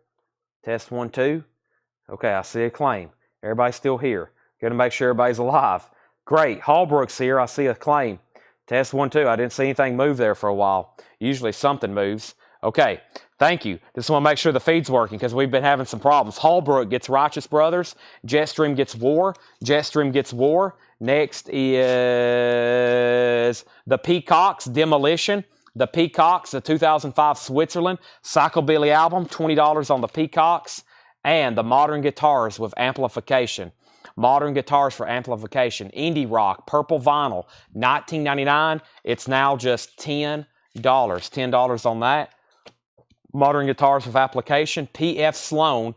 Test 1, 2. Okay, I see a claim. Everybody's still here. Got to make sure everybody's alive. Great. Hallbrook's here. I see a claim. Test 1, 2. I didn't see anything move there for a while. Usually something moves. Okay, thank you. Just want to make sure the feed's working because we've been having some problems. Hallbrook gets Righteous Brothers. Jetstream gets War. Jetstream gets War. Next is the Peacocks, Demolition. The Peacocks, the 2005 Switzerland Psychobilly album, $20 on the Peacocks. And the Modern Guitars with Amplification. Modern Guitars for Amplification. Indie Rock, Purple Vinyl, $19.99. It's now just $10. $10 on that. Modern Guitars with Application. P.F. Sloan,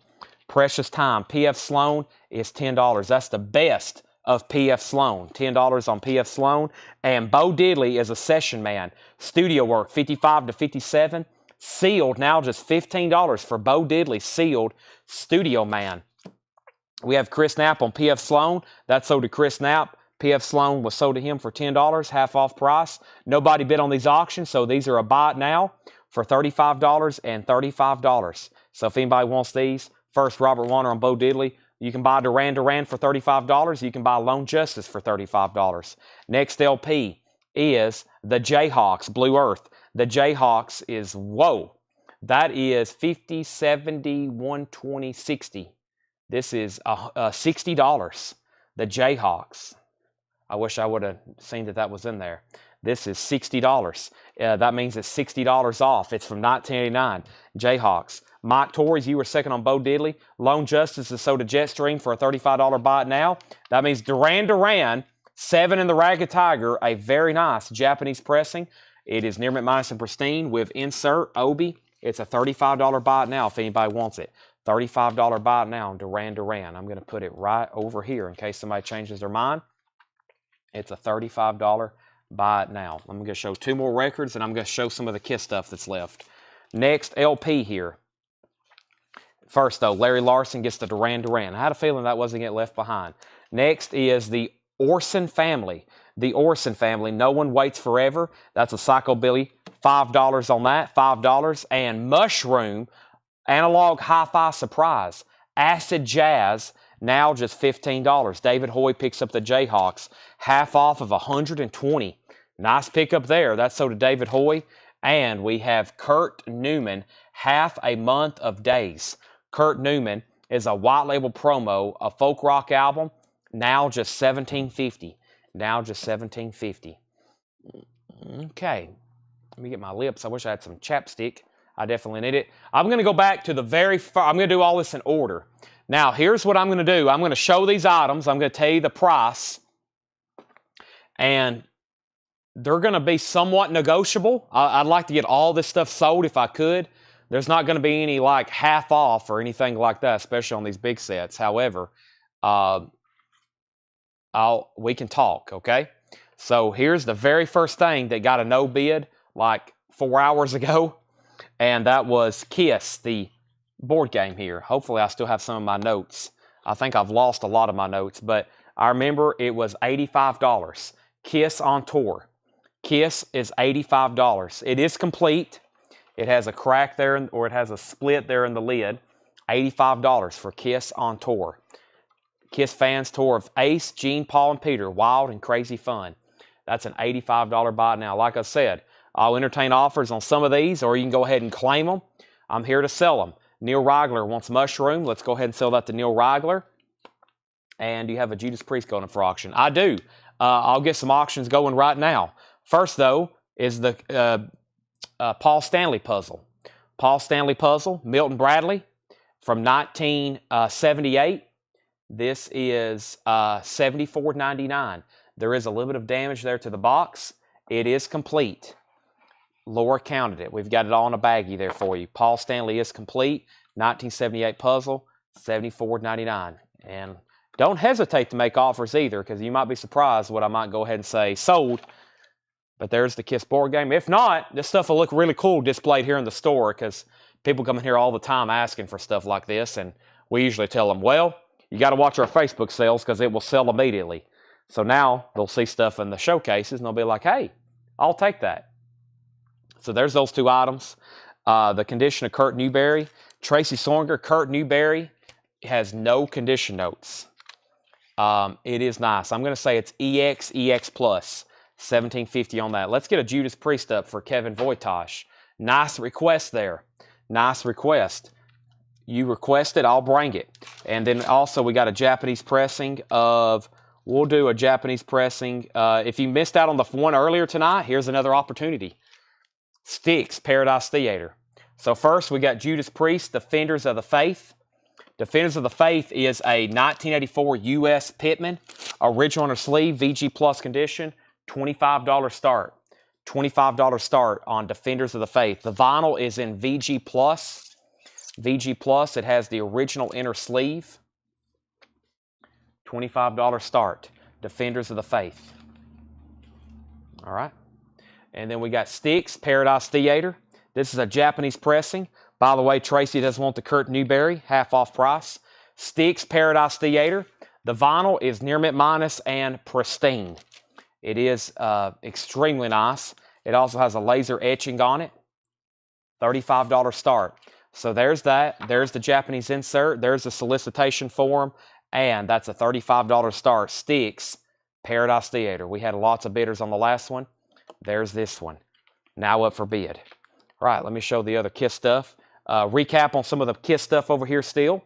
Precious Time. P.F. Sloan is $10. That's the best of P.F. Sloan. $10 on P.F. Sloan. And Bo Diddley is a Session Man. Studio work, 55 to 57. Sealed, now just $15 for Bo Diddley. Sealed, Studio Man. We have Chris Knapp on P.F. Sloan. That's sold to Chris Knapp. P.F. Sloan was sold to him for $10, half off price. Nobody bid on these auctions, so these are a buy it now for $35 and $35. So if anybody wants these, first Robert Warner on Bo Diddley. You can buy Duran Duran for $35. You can buy Lone Justice for $35. Next LP is the Jayhawks, Blue Earth. The Jayhawks is, whoa, that is 50, 70, 120, 60. This is $60. The Jayhawks. I wish I would have seen that was in there. This is $60. That means it's $60 off. It's from 1989. Jayhawks. Mike Torres, you were second on Bo Diddley. Lone Justice is sold to Jetstream for a $35 buy it now. That means Duran Duran, 7 in the Ragged Tiger, a very nice Japanese pressing. It is near mint minus and pristine with insert Obi. It's a $35 buy it now if anybody wants it. $35 buy it now, Duran Duran. I'm going to put it right over here in case somebody changes their mind. It's a $35 buy it now. I'm going to show 2 more records, and I'm going to show some of the Kiss stuff that's left. Next, LP here. First, though, Larry Larson gets the Duran Duran. I had a feeling that wasn't get left behind. Next is the Orson family. The Orson family, No One Waits Forever. That's a Psychobilly. $5 on that, $5. And Mushroom, Analog Hi-Fi Surprise. Acid Jazz, now just $15. David Hoy picks up the Jayhawks. Half off of $120. Nice pickup there. That's so to David Hoy. And we have Kurt Newman, Half a Month of Days. Kurt Newman is a white label promo, a folk rock album, now just $17.50. Now just $17.50. Okay. Let me get my lips. I wish I had some chapstick. I definitely need it. I'm going to go back to the very first. I'm going to do all this in order. Now, here's what I'm going to do. I'm going to show these items. I'm going to tell you the price. And they're going to be somewhat negotiable. I'd like to get all this stuff sold if I could. There's not going to be any like half off or anything like that, especially on these big sets. However, we can talk, okay? So here's the very first thing that got a no bid like 4 hours ago, and that was Kiss, the board game here. Hopefully I still have some of my notes. I think I've lost a lot of my notes, but I remember it was $85. Kiss on tour. Kiss is $85. It is complete. It has a crack there, or it has a split there in the lid. $85 for Kiss on tour. Kiss fans tour of Ace, Gene, Paul, and Peter. Wild and crazy fun. That's an $85 buy now. Like I said, I'll entertain offers on some of these, or you can go ahead and claim them. I'm here to sell them. Neil Rigler wants Mushroom. Let's go ahead and sell that to Neil Rigler. And you have a Judas Priest going for auction. I do. I'll get some auctions going right now. First, though, is the Paul Stanley puzzle. Paul Stanley puzzle, Milton Bradley from 1978. This is $74.99. There is a little bit of damage there to the box. It is complete. Laura counted it. We've got it all in a baggie there for you. Paul Stanley is complete. 1978 puzzle, $74.99. And don't hesitate to make offers either, because you might be surprised what I might go ahead and say sold. But there's the Kiss board game. If not, this stuff will look really cool displayed here in the store, because people come in here all the time asking for stuff like this, and we usually tell them, well, you got to watch our Facebook sales because it will sell immediately. So now they'll see stuff in the showcases, and they'll be like, hey, I'll take that. So there's those 2 items. The condition of Kurt Newberry. Tracy Songer, Kurt Newberry has no condition notes. It is nice. I'm going to say it's EX Plus. $17.50 on that. Let's get a Judas Priest up for Kevin Voitosh. Nice request there. Nice request. You request it, I'll bring it. And then also we got a Japanese pressing of, we'll do a Japanese pressing. If you missed out on the one earlier tonight, here's another opportunity. Styx, Paradise Theater. So first we got Judas Priest, Defenders of the Faith. Defenders of the Faith is a 1984 U.S. Pittman, original on her sleeve, VG Plus condition, $25 start. $25 start on Defenders of the Faith. The vinyl is in VG Plus. VG Plus, it has the original inner sleeve. $25 start. Defenders of the Faith. All right. And then we got Styx, Paradise Theater. This is a Japanese pressing. By the way, Tracy does want the Kurt Newberry, half off price. Styx, Paradise Theater. The vinyl is near mint minus and pristine. It is extremely nice. It also has a laser etching on it. $35 start. So there's that. There's the Japanese insert. There's the solicitation form. And that's a $35 start. Styx, Paradise Theater. We had lots of bidders on the last one. There's this one. Now up for bid. All right, let me show the other Kiss stuff. Recap on some of the Kiss stuff over here still.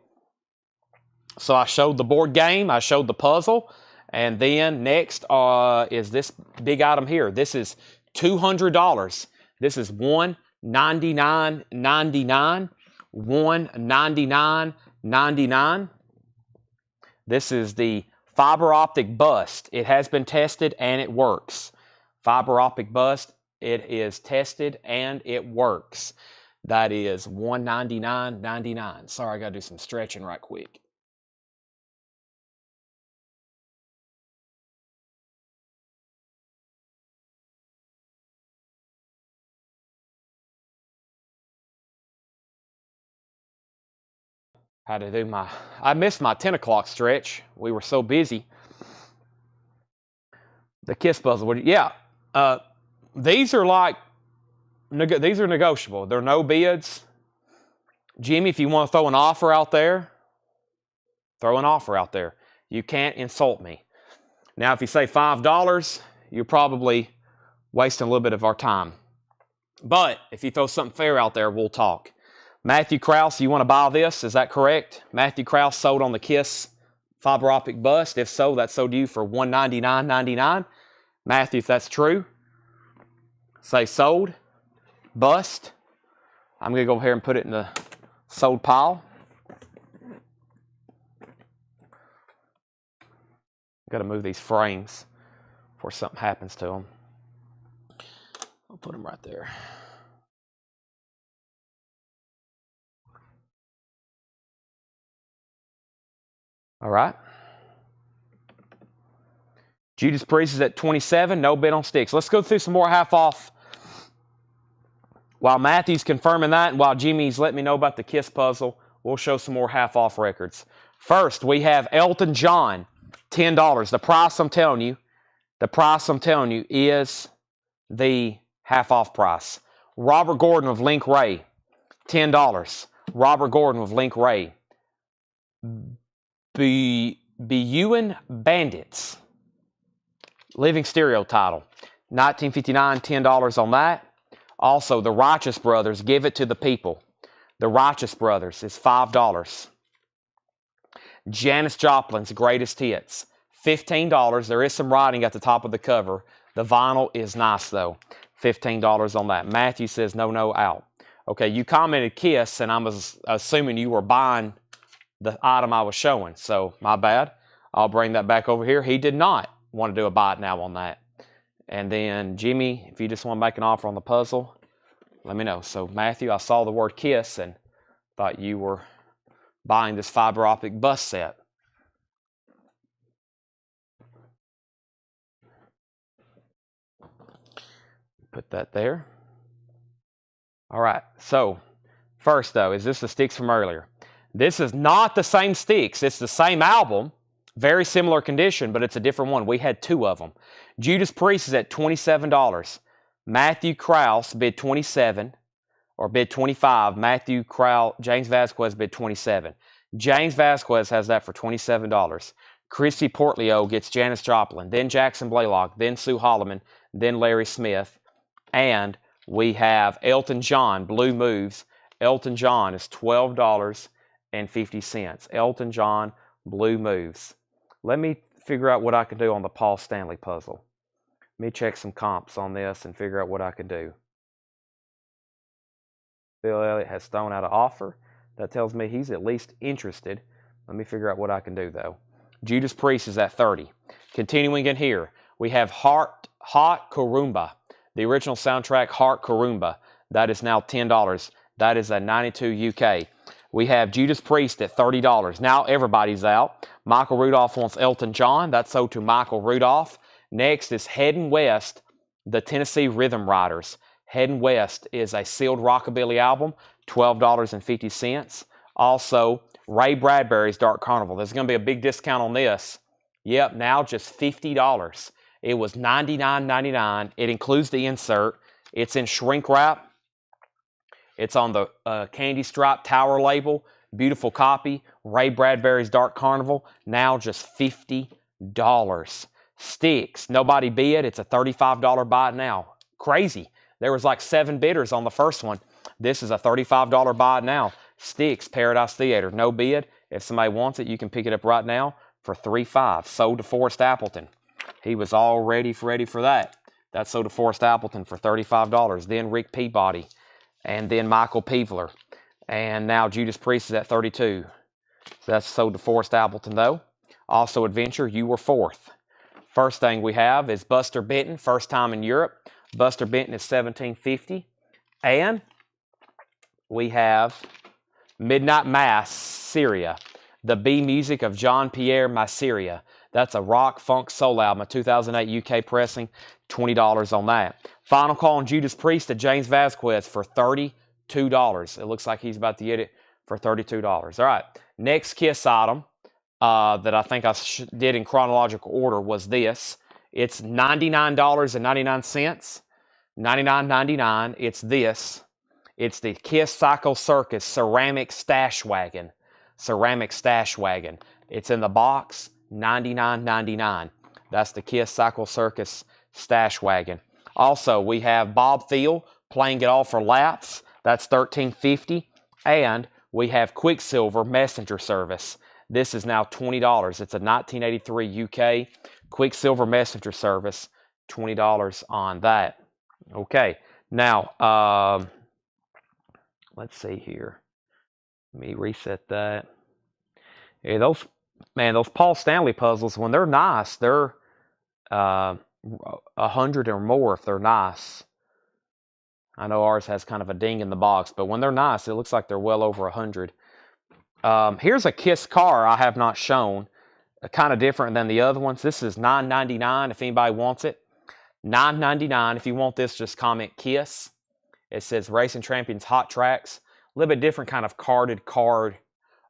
So I showed the board game. I showed the puzzle. And then next is this big item here. This is $200. This is $199.99. $199.99. This is the fiber optic bust. It has been tested and it works. Fiber optic bust. It is tested and it works. That is $199.99. Sorry, I got to do some stretching right quick. Had to do I missed my 10 o'clock stretch. We were so busy. The Kiss puzzle, yeah. These are these are negotiable. They're no bids. Jimmy, if you want to throw an offer out there, throw an offer out there. You can't insult me. Now, if you say $5, you're probably wasting a little bit of our time. But if you throw something fair out there, we'll talk. Matthew Krause, you want to buy this? Is that correct? Matthew Krause sold on the Kiss fiber optic bust. If so, that sold to you for $199.99. Matthew, if that's true, say sold, bust. I'm going to go here and put it in the sold pile. Got to move these frames before something happens to them. I'll put them right there. All right. Judas Priest is at 27, no bid on sticks. Let's go through some more half off. While Matthew's confirming that and while Jimmy's letting me know about the Kiss puzzle, we'll show some more half off records. First, we have Elton John, $10. The price I'm telling you is the half off price. Robert Gordon of Link Ray, $10. Robert Gordon with Link Ray. Ewan Bandits. Living Stereo title. 1959, $10 on that. Also, the Righteous Brothers, Give It to the People. The Righteous Brothers is $5. Janis Joplin's Greatest Hits, $15. There is some writing at the top of the cover. The vinyl is nice, though. $15 on that. Matthew says, no, out. Okay, you commented Kiss, and I was assuming you were buying the item I was showing. So, my bad. I'll bring that back over here. He did not want to do a buy it now on that. And then, Jimmy, if you just want to make an offer on the puzzle, let me know. So, Matthew, I saw the word Kiss and thought you were buying this fiber optic bus set. Put that there. All right. So, first, though, is this the sticks from earlier? This is not the same sticks. It's the same album. Very similar condition, but it's a different one. We had two of them. Judas Priest is at $27. Matthew Krause bid 27 or bid 25. Matthew Krause, James Vasquez bid 27. James Vasquez has that for $27. Chrissy Portlio gets Janis Joplin, then Jackson Blaylock, then Sue Holloman, then Larry Smith. And we have Elton John, Blue Moves. Elton John is $12.50. Elton John, Blue Moves. Let me figure out what I can do on the Paul Stanley puzzle. Let me check some comps on this and figure out what I can do. Bill Elliott has thrown out an offer. That tells me he's at least interested. Let me figure out what I can do, though. Judas Priest is at 30. Continuing in here, we have Hot Karumba. The original soundtrack, Hot Karumba. That is now $10. That is a 92 UK. We have Judas Priest at $30. Now everybody's out. Michael Rudolph wants Elton John. That's sold to Michael Rudolph. Next is Headin' West, the Tennessee Rhythm Riders. Headin' West is a sealed rockabilly album, $12.50. Also, Ray Bradbury's Dark Carnival. There's going to be a big discount on this. Yep, now just $50. It was $99.99. It includes the insert. It's in shrink wrap. It's on the Candy Stripe Tower label. Beautiful copy. Ray Bradbury's Dark Carnival. Now just $50. Sticks. Nobody bid. It's a $35 buy it now. Crazy. There was like 7 bidders on the first one. This is a $35 buy it now. Sticks, Paradise Theater. No bid. If somebody wants it, you can pick it up right now for $3.5. Sold to Forrest Appleton. He was all ready for that. That sold to Forrest Appleton for $35. Then Rick Peabody. And then Michael Peevler. And now Judas Priest is at $32. So that's sold to Forrest Appleton, though. Also, Adventure, you were 4th. First thing we have is Buster Benton, first time in Europe. Buster Benton is $17.50. And we have Midnight Mass, Syria. The B Music of Jean-Pierre Masseria. That's a rock funk soul album, a 2008 UK pressing, $20 on that. Final Call on Judas Priest to James Vasquez for $32. It looks like he's about to get it for $32. All right, next Kiss item that I think I did in chronological order was this. It's $99.99. $99.99. It's this. It's the Kiss Cycle Circus Ceramic Stash Wagon. Ceramic Stash Wagon. It's in the box, $99.99. That's the Kiss Cycle Circus Stash Wagon. Also, we have Bob Thiel playing it all for laughs. That's $13.50. And we have Quicksilver Messenger Service. This is now $20. It's a 1983 UK Quicksilver Messenger Service. $20 on that. Okay. Now, let's see here. Let me reset that. Yeah, those Paul Stanley puzzles, when they're nice, they're 100 or more if they're nice. I know ours has kind of a ding in the box, but when they're nice, it looks like they're well over 100. Here's a Kiss car I have not shown, kind of different than the other ones. This is $9.99 if anybody wants it. $9.99. If you want this, just comment Kiss. It says Racing Champions Hot Tracks. A little bit different kind of carded car.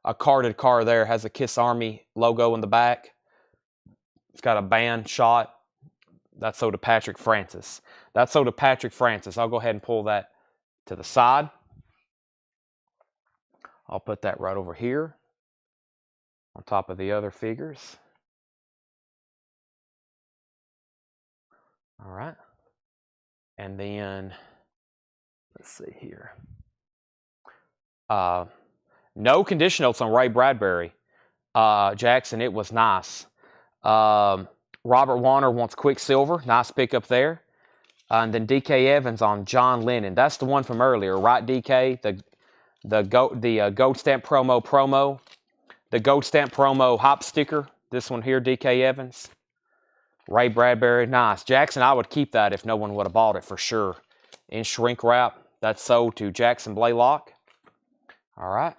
A carded car there has a Kiss Army logo in the back. It's got a band shot. That's sold to Patrick Francis. That's sold to Patrick Francis. I'll go ahead and pull that to the side. I'll put that right over here on top of the other figures. All right. And then, let's see here. No condition notes on Ray Bradbury. Jackson, it was nice. Robert Warner wants Quicksilver. Nice pickup there. And then DK Evans on John Lennon. That's the one from earlier, right, DK? The Gold Stamp promo. The Gold Stamp promo hop sticker. This one here, DK Evans. Ray Bradbury, nice. Jackson, I would keep that if no one would have bought it for sure. In shrink wrap. That's sold to Jackson Blaylock. All right.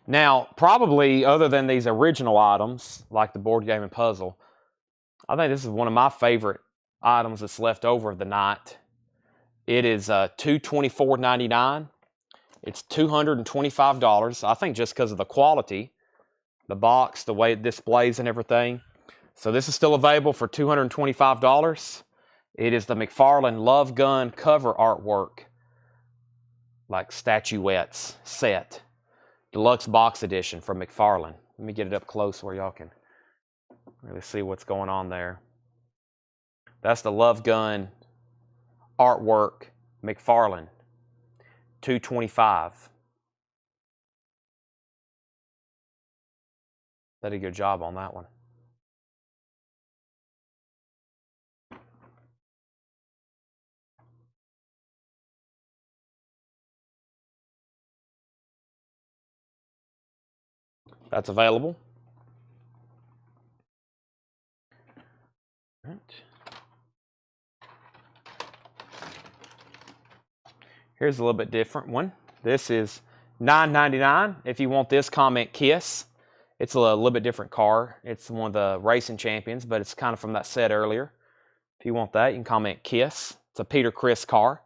Now, probably other than these original items, like the board game and puzzle, I think this is one of my favorite items that's left over of the night. It is $224.99. It's $225. I think just because of the quality, the box, the way it displays and everything. So this is still available for $225. It is the McFarlane Love Gun cover artwork, like statuettes set. Deluxe box edition from McFarlane. Let me get it up close where y'all can really see what's going on there. That's the Love Gun artwork, McFarlane, $225. Did a good job on that one. That's available. All right. Here's a little bit different one. This is $9.99. If you want this, comment Kiss. It's a little bit different car. It's one of the Racing Champions, but it's kind of from that set earlier. If you want that, you can comment Kiss. It's a Peter Criss car.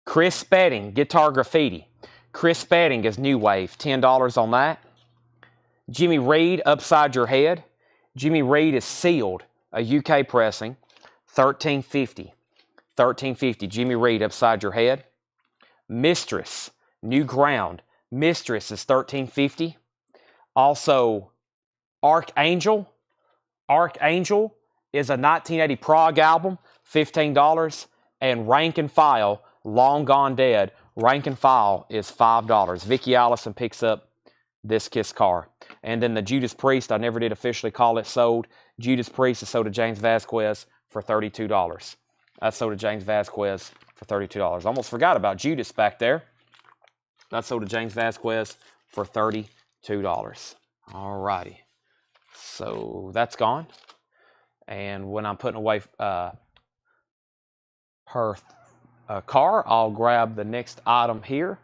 Chris Spedding, Guitar Graffiti. Chris Spedding is New Wave, $10 on that. Jimmy Reed, Upside Your Head. Jimmy Reed is sealed, a UK pressing, $13.50. $13.50, Jimmy Reed, Upside Your Head. Mistress, New Ground. Mistress is $13.50. Also, Archangel. Archangel is a 1980 prog album, $15. And Rank and File, Long Gone Dead. Rank and File is $5. Vicki Allison picks up this Kiss car. And then the Judas Priest, I never did officially call it sold. Judas Priest is sold to James Vasquez for $32. That's sold to James Vasquez for $32. Almost forgot about Judas back there. That's sold to James Vasquez for $32. All righty. So that's gone. And when I'm putting away her car, I'll grab the next item here,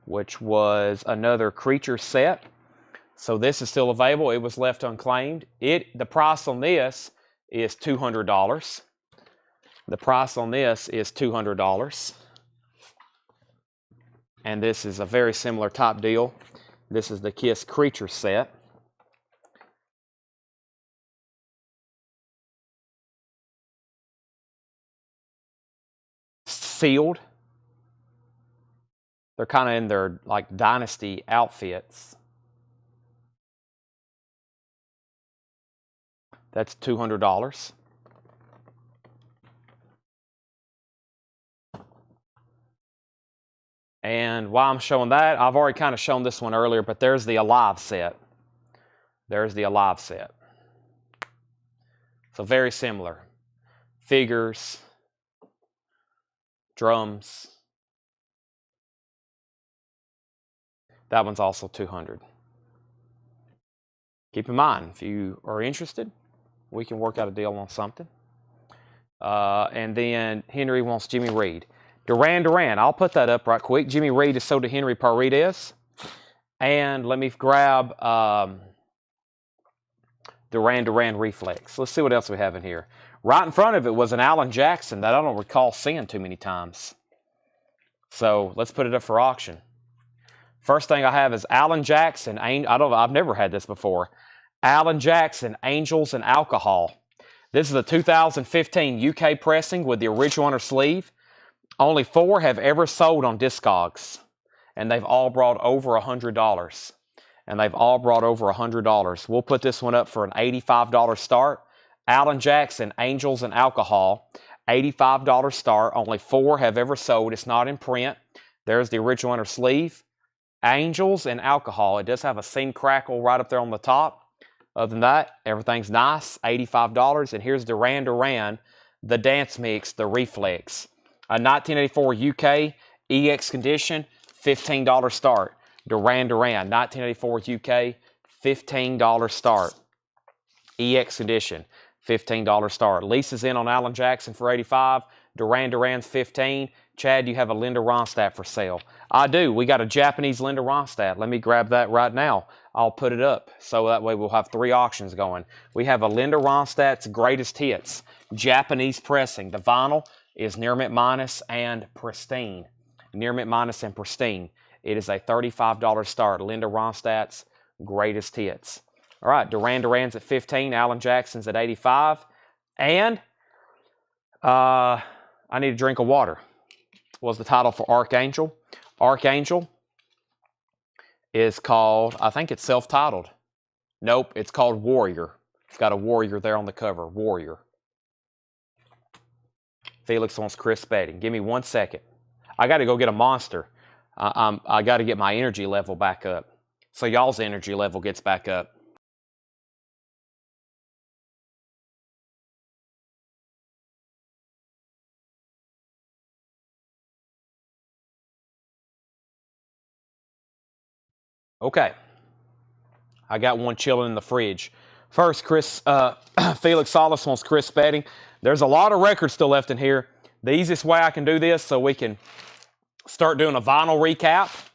which was another creature set. So this is still available. It was left unclaimed. The price on this is $200. The price on this is $200. And this is a very similar type deal. This is the Kiss creature set. Sealed. They're kind of in their like dynasty outfits. That's $200. And while I'm showing that, I've already kind of shown this one earlier, but there's the Alive set. There's the Alive set. So very similar. Figures, drums. That one's also $200. Keep in mind, if you are interested, we can work out a deal on something. And then Henry wants Jimmy Reed. Duran Duran, I'll put that up right quick. Jimmy Reed is sold to Henry Paredes. And let me grab Duran Duran Reflex. Let's see what else we have in here. Right in front of it was an Alan Jackson that I don't recall seeing too many times. So let's put it up for auction. First thing I have is Alan Jackson. I've never had this before. Alan Jackson, Angels and Alcohol. This is a 2015 UK pressing with the original under sleeve. Only 4 have ever sold on Discogs, and they've all brought over $100. And they've all brought over $100. We'll put this one up for an $85 start. Alan Jackson, Angels and Alcohol, $85 start. Only 4 have ever sold. It's not in print. There's the original under sleeve. Angels and Alcohol. It does have a seam crackle right up there on the top. Other than that, everything's nice. $85. And here's Duran Duran, the Dance Mix, the Reflex. A 1984 UK EX condition, $15 start. Duran Duran, 1984 UK, $15 start. EX condition, $15 start. Leases in on Alan Jackson for $85. Duran Duran's $15. Chad, you have a Linda Ronstadt for sale. I do. We got a Japanese Linda Ronstadt. Let me grab that right now. I'll put it up so that way we'll have 3 auctions going. We have a Linda Ronstadt's Greatest Hits, Japanese pressing. The vinyl is near mint minus and pristine. Near mint minus and pristine. It is a $35 start. Linda Ronstadt's Greatest Hits. All right, Duran Duran's at $15. Alan Jackson's at $85. And I Need a Drink of Water was the title for Archangel. Archangel is called, I think it's self-titled. Nope, it's called Warrior. It's got a warrior there on the cover. Warrior. Felix wants Chris Spedding. Give me 1 second. I got to go get a monster. I got to get my energy level back up. So y'all's energy level gets back up. Okay. I got one chilling in the fridge. First, Felix Salas wants Chris Spedding. There's a lot of records still left in here. The easiest way I can do this so we can start doing a vinyl recap,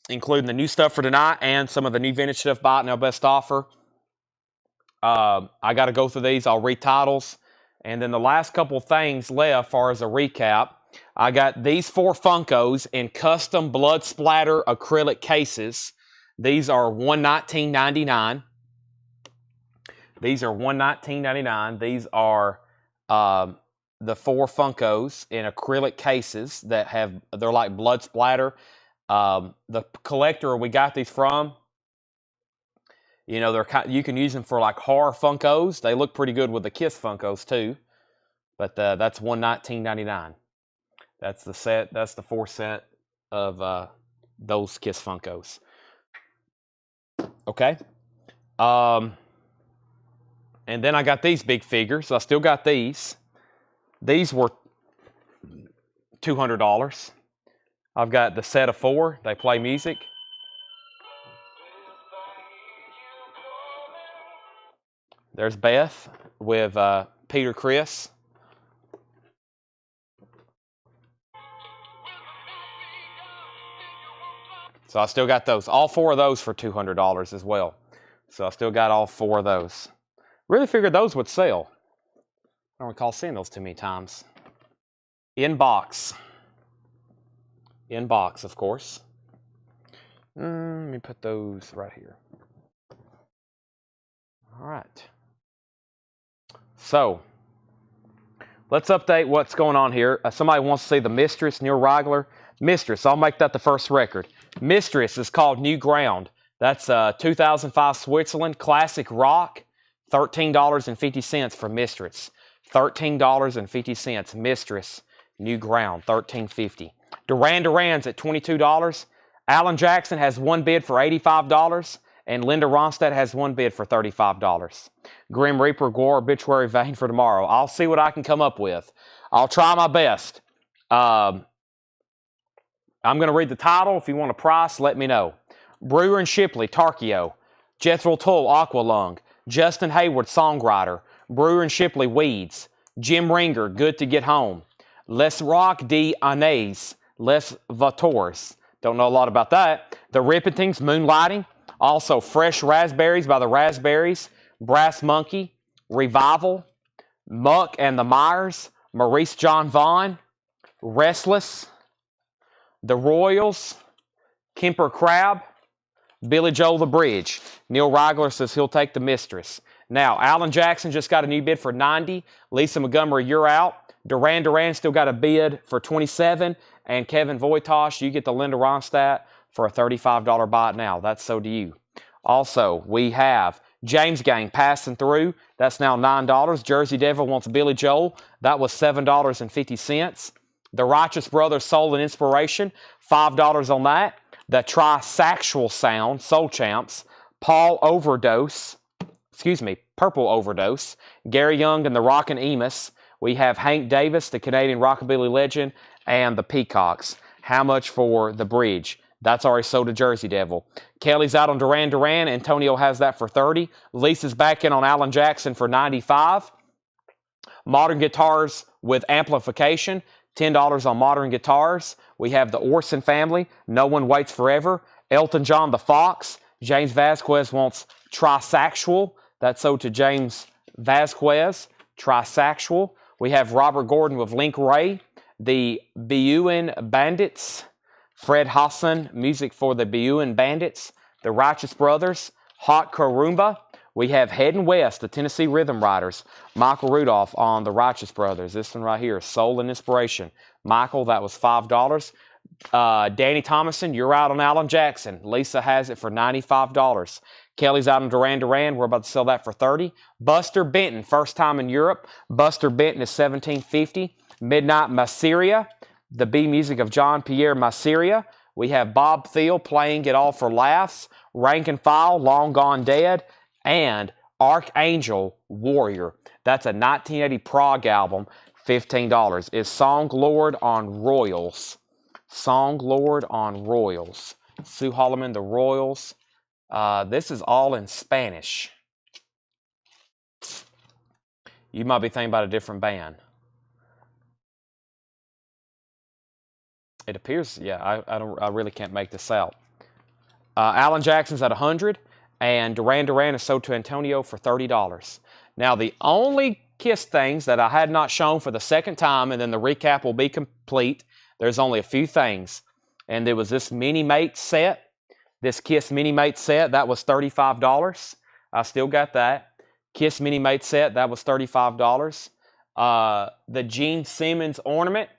including the new stuff for tonight and some of the new vintage stuff bought in our best offer. I got to go through these. I'll read titles. And then the last couple things left as far as a recap, I got these 4 Funkos in custom blood splatter acrylic cases. These are $119.99. These are $119.99. These are the 4 Funkos in acrylic cases that they're like blood splatter. The collector we got these from, you know, you can use them for like horror Funkos. They look pretty good with the Kiss Funkos too. But that's $119.99. That's the set. That's the 4 set of those Kiss Funkos. Okay. And then I got these big figures. I still got these. These were $200. I've got the set of 4. They play music. There's Beth with Peter Criss. So I still got those. All 4 of those for $200 as well. So I still got all 4 of those. Really figured those would sell. I don't recall seeing those too many times. In box. In box, of course. Let me put those right here. All right. So, let's update what's going on here. Somebody wants to see the Mistress, Neil Reigler. Mistress, I'll make that the first record. Mistress is called New Ground. That's 2005 Switzerland Classic Rock. $13.50 for Mistress. $13.50. Mistress, New Ground, $13.50. Duran Duran's at $22. Alan Jackson has one bid for $85. And Linda Ronstadt has one bid for $35. Grim Reaper, Gore, Obituary Vein for tomorrow. I'll see what I can come up with. I'll try my best. I'm going to read the title. If you want a price, let me know. Brewer and Shipley, Tarkio. Jethro Tull, Aqualung. Justin Hayward, Songwriter. Brewer and Shipley, Weeds. Jim Ringer, Good to Get Home. Les Rock de Anais, Les Vators. Don't know a lot about that. The Rippetings, Moonlighting. Also, Fresh Raspberries by the Raspberries. Brass Monkey. Revival. Muck and the Myers. Maurice John Vaughn. Restless. The Royals. Kemper Crab. Billy Joel the Bridge. Neil Reigler says he'll take the Mistress. Now, Alan Jackson just got a new bid for $90. Lisa Montgomery, you're out. Duran Duran still got a bid for $27. And Kevin Voitosh, you get the Linda Ronstadt for a $35 buy it now. That's so do you. Also, we have James Gang Passing Through. That's now $9. Jersey Devil wants Billy Joel. That was $7.50. The Righteous Brothers Soul and Inspiration, $5 on that. The Trisexual Sound, Soul Champs, Purple Overdose. Gary Young and the Rockin' Emus. We have Hank Davis, the Canadian rockabilly legend, and the Peacocks. How much for the Bridge? That's already sold to Jersey Devil. Kelly's out on Duran Duran. Antonio has that for $30. Lisa's back in on Alan Jackson for $95. Modern Guitars with Amplification, $10 on Modern Guitars. We have the Orson Family, No One Waits Forever. Elton John, The Fox. James Vasquez wants Trisexual. That's sold to James Vasquez. Trisexual. We have Robert Gordon with Link Ray. The Beuin Bandits. Fred Hassan, music for the Beuin Bandits. The Righteous Brothers. Hot Carumba. We have Heading West, the Tennessee Rhythm Riders. Michael Rudolph on the Righteous Brothers. This one right here, Soul and Inspiration. Michael, that was $5. Danny Thomason, you're out on Alan Jackson. Lisa has it for $95. Kelly's out on Duran Duran. We're about to sell that for $30. Buster Benton, first time in Europe. Buster Benton is $17.50. Midnight Masseria, the B music of John Pierre Masseria. We have Bob Thiel, Playing It All for Laughs. Rank and File, Long Gone Dead. And Archangel Warrior. That's a 1980 prog album, $15. Is Song Lord on Royals. Song Lord on Royals. Sue Holloman, The Royals. This is all in Spanish. You might be thinking about a different band. It appears, yeah, I really can't make this out. Alan Jackson's at 100. And Duran Duran is sold to Antonio for $30. Now, the only Kiss things that I had not shown for the second time, and then the recap will be complete, there's only a few things. And there was this Mini-Mate set, this Kiss Mini-Mate set, that was $35. I still got that. Kiss Mini-Mate set, that was $35. The Gene Simmons ornament,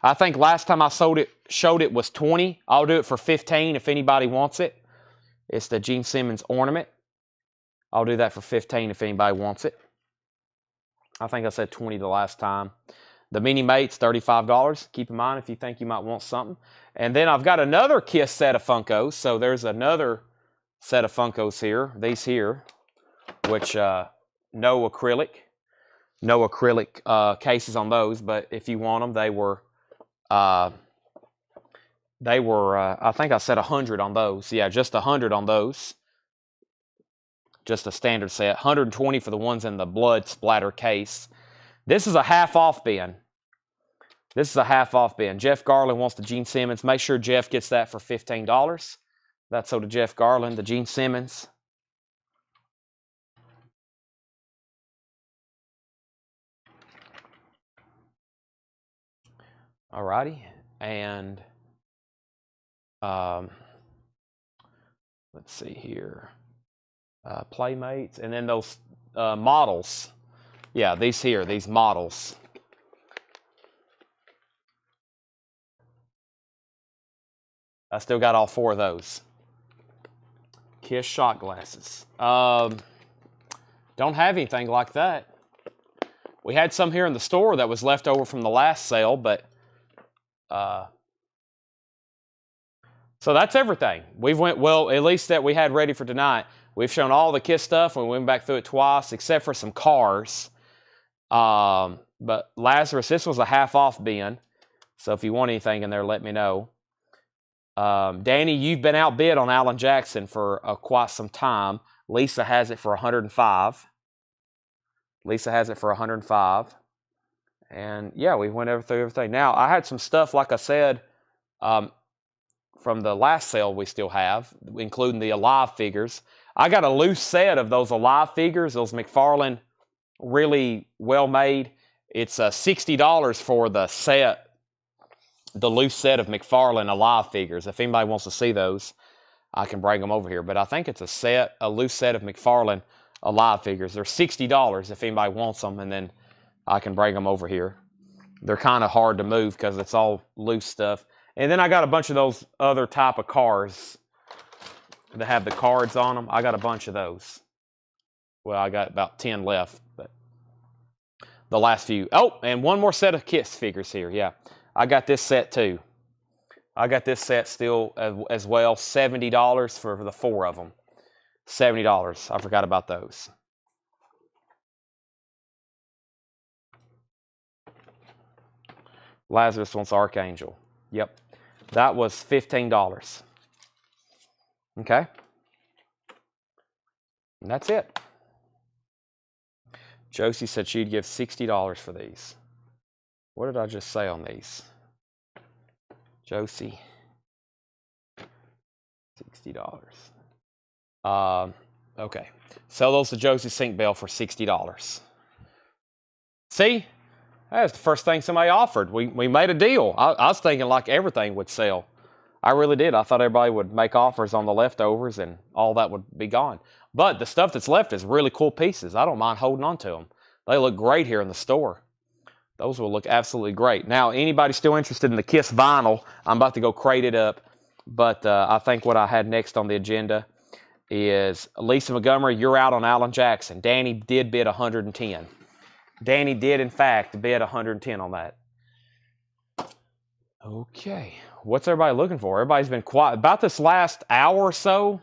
I think last time I showed it was $20. I'll do it for $15 if anybody wants it. It's the Gene Simmons ornament. I'll do that for $15 if anybody wants it. I think I said $20 the last time. The Mini Mate's $35. Keep in mind if you think you might want something. And then I've got another Kiss set of Funkos. So there's another set of Funkos here. These here, which no acrylic cases on those. But if you want them, they were I think I said 100 on those. Yeah, just 100 on those. Just a standard set. 120 for the ones in the blood splatter case. This is a half-off bin. Jeff Garland wants the Gene Simmons. Make sure Jeff gets that for $15. That's so to Jeff Garland, the Gene Simmons. Alrighty, and let's see here, Playmates, and then those models. Yeah, these models. I still got all 4 of those. Kiss shot glasses. Don't have anything like that. We had some here in the store that was left over from the last sale, but so that's everything. We've went, well, at least that we had ready for tonight. We've shown all the Kiss stuff. We went back through it twice, except for some cars. But Lazarus, this was a half-off bin. So if you want anything in there, let me know. Danny, you've been outbid on Alan Jackson for quite some time. Lisa has it for 105. Lisa has it for 105. And yeah, we went through everything. Now, I had some stuff, like I said, from the last sale we still have, including the Alive figures. I got a loose set of those Alive figures, those McFarlane, really well made. It's $60 for the set, the loose set of McFarlane Alive figures. If anybody wants to see those, I can bring them over here. But I think it's a loose set of McFarlane Alive figures. They're $60 if anybody wants them, and then I can bring them over here. They're kind of hard to move because it's all loose stuff. And then I got a bunch of those other type of cars that have the cards on them. I got a bunch of those. Well, I got about 10 left, but the last few. Oh, and one more set of Kiss figures here. Yeah, I got this set too. I got this set still as well. $70 for the 4 of them. $70. I forgot about those. Lazarus wants Archangel. Yep. That was $15. Okay. And that's it. Josie said she'd give $60 for these. What did I just say on these? Josie. $60. Okay. Sell those to Josie Sink Bell for $60. See? That's the first thing somebody offered. We made a deal. I was thinking like everything would sell. I really did. I thought everybody would make offers on the leftovers and all that would be gone. But the stuff that's left is really cool pieces. I don't mind holding on to them. They look great here in the store. Those will look absolutely great. Now, anybody still interested in the Kiss vinyl, I'm about to go crate it up. But I think what I had next on the agenda is Lisa Montgomery, you're out on Alan Jackson. Danny did bid 110. Danny did, in fact, bid 110 on that. Okay. What's everybody looking for? Everybody's been quiet. About this last hour or so,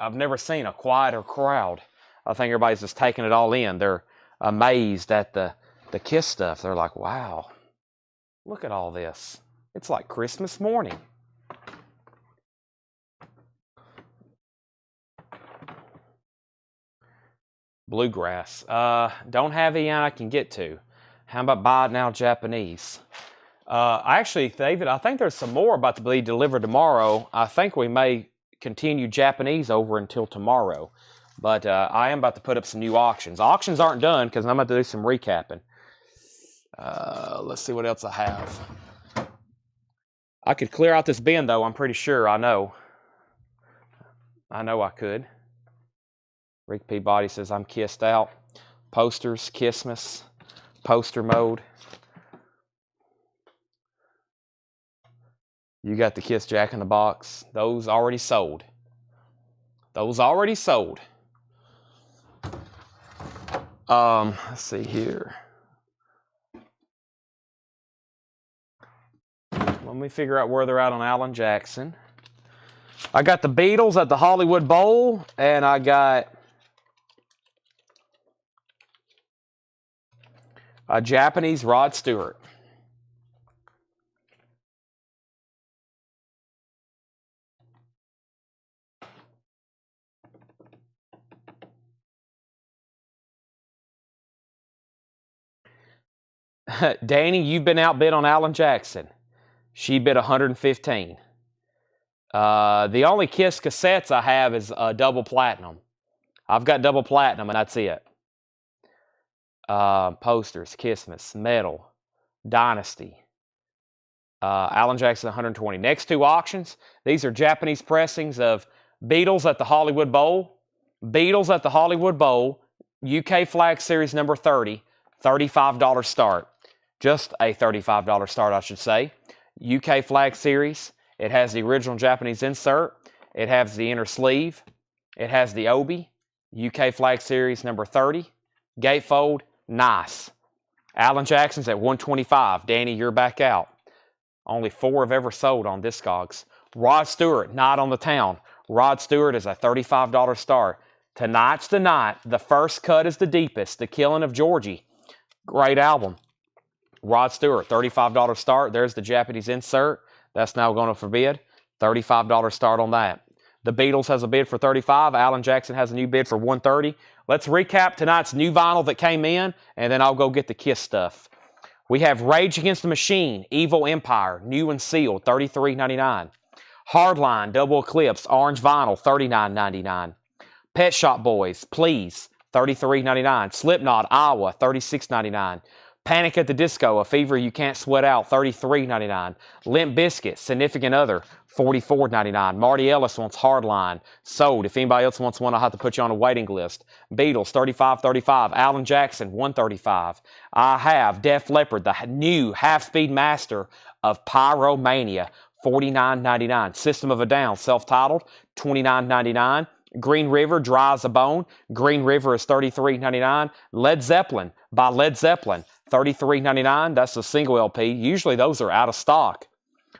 I've never seen a quieter crowd. I think everybody's just taking it all in. They're amazed at the Kiss stuff. They're like, wow, look at all this. It's like Christmas morning. Bluegrass. Don't have any I can get to. How about Buy Now Japanese? Actually, David, I think there's some more about to be delivered tomorrow. I think we may continue Japanese over until tomorrow. But I am about to put up some new auctions. Auctions aren't done because I'm about to do some recapping. Let's see what else I have. I could clear out this bin, though, I'm pretty sure. I know I could. Rick Peabody says, I'm kissed out. Posters, Kissmas, poster mode. You got the Kiss Jack in the Box. Those already sold. Those already sold. Let's see here. Let me figure out where they're at on Alan Jackson. I got the Beatles at the Hollywood Bowl, and I got a Japanese Rod Stewart. Danny, you've been outbid on Alan Jackson. She bid 115. The only Kiss cassettes I have is double platinum. I've got double platinum, and that's it. Posters, Kissmas, Metal, Dynasty, Alan Jackson 120. Next two auctions, these are Japanese pressings of Beatles at the Hollywood Bowl. Beatles at the Hollywood Bowl, UK Flag Series number 30, $35 start. Just a $35 start, I should say. UK Flag Series. It has the original Japanese insert. It has the inner sleeve. It has the obi. UK Flag Series number 30. Gatefold, nice. Alan Jackson's at 125. Danny, you're back out. Only 4 have ever sold on Discogs. Rod Stewart, Night on the Town. Rod Stewart is a $35 start. Tonight's the Night. The First Cut is the Deepest. The Killing of Georgie. Great album. Rod Stewart, $35 start. There's the Japanese insert. That's now going to forbid. $35 start on that. The Beatles has a bid for $35. Alan Jackson has a new bid for $130. Let's recap tonight's new vinyl that came in, and then I'll go get the Kiss stuff. We have Rage Against the Machine, Evil Empire, new and sealed, $33.99. Hardline, Double Eclipse, orange vinyl, $39.99. Pet Shop Boys, Please, $33.99. Slipknot, Iowa, $36.99. Panic at the Disco, A Fever You Can't Sweat Out, $33.99. Limp Bizkit, Significant Other, $44.99. Marty Ellis wants Hardline. Sold. If anybody else wants one, I'll have to put you on a waiting list. Beatles, $35.35. Alan Jackson, $135. I have Def Leppard, the new half-speed master of Pyromania, $49.99. System of a Down, self-titled, $29.99. Green River, Dry as a Bone. Green River is $33.99. Led Zeppelin by Led Zeppelin, $33.99. That's a single LP. Usually those are out of stock.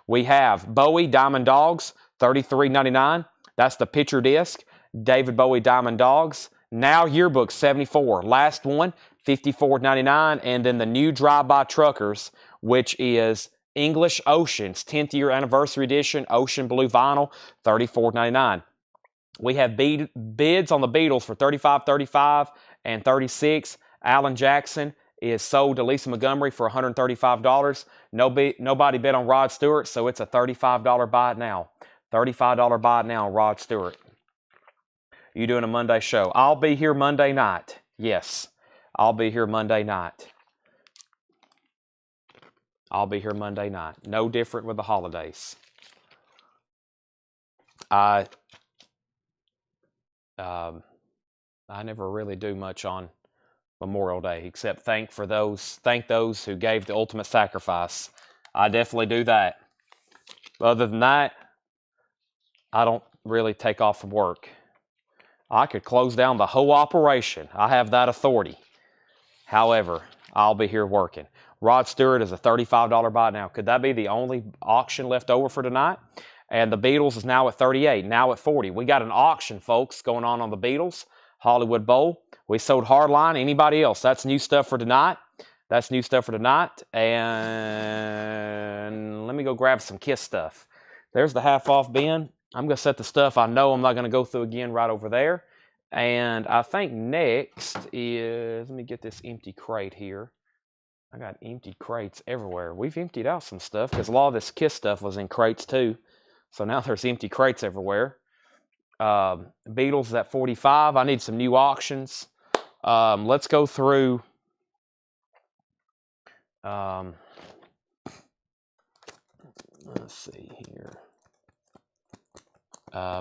We have Bowie, Diamond Dogs, $33.99. That's the picture disc. David Bowie, Diamond Dogs. Now Yearbook, 74. Last one, $54.99. And then the new Drive-By Truckers, which is English Oceans, 10th year anniversary edition, Ocean Blue vinyl, $34.99. We have bids on the Beatles for $35, $35, and $36. Alan Jackson is sold to Lisa Montgomery for $135. Nobody bid on Rod Stewart, so it's a $35 buy it now. $35 buy it now, Rod Stewart. You doing a Monday show? I'll be here Monday night. Yes, I'll be here Monday night. I'll be here Monday night. No different with the holidays. I never really do much on Memorial Day except thank those who gave the ultimate sacrifice. I definitely do that. Other than that, I don't really take off from work. I could close down the whole operation. I have that authority. However, I'll be here working. Rod Stewart is a $35 buy now. Could that be the only auction left over for tonight? And the Beatles is now at 38, now at 40. We got an auction, folks, going on the Beatles. Hollywood Bowl. We sold Hardline. Anybody else? That's new stuff for tonight. That's new stuff for tonight. And let me go grab some Kiss stuff. There's the half-off bin. I'm going to set the stuff I know I'm not going to go through again right over there. And I think next is, let me get this empty crate here. I got empty crates everywhere. We've emptied out some stuff because a lot of this Kiss stuff was in crates too. So now there's empty crates everywhere. Beatles is at 45. I need some new auctions. Let's go through. Let's see here.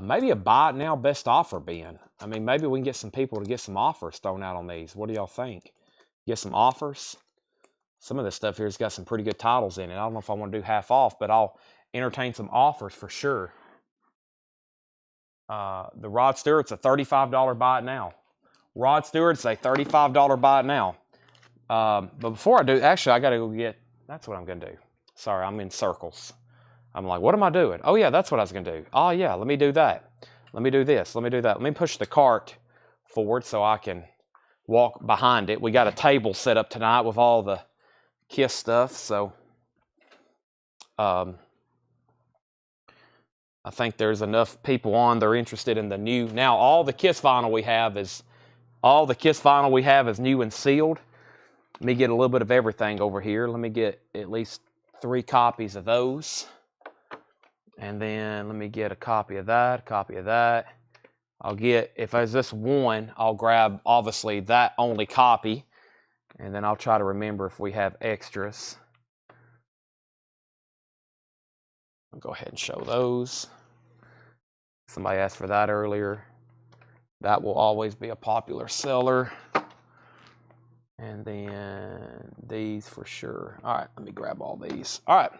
Maybe a buy it now, best offer bin. I mean, maybe we can get some people to get some offers thrown out on these. What do y'all think? Get some offers. Some of this stuff here has got some pretty good titles in it. I don't know if I want to do half off, but I'll entertain some offers for sure. The Rod Stewart's a $35 buy it now. Rod Stewart's a $35 buy it now. But before I do, actually, I got to go get, that's what I'm going to do. Sorry, I'm in circles. I'm like, what am I doing? Oh, yeah, that's what I was going to do. Oh, yeah, let me do that. Let me do this. Let me do that. Let me push the cart forward so I can walk behind it. We got a table set up tonight with all the Kiss stuff, so I think there's enough people on. They're interested in the new. Now, all the Kiss vinyl we have is new and sealed. Let me get a little bit of everything over here. Let me get at least 3 copies of those. And then let me get a copy of that, I'll get, if there's just one, I'll grab, obviously, that only copy. And then I'll try to remember if we have extras. I'll go ahead and show those. Somebody asked for that earlier. That will always be a popular seller. And then these for sure. All right, let me grab all these. All right.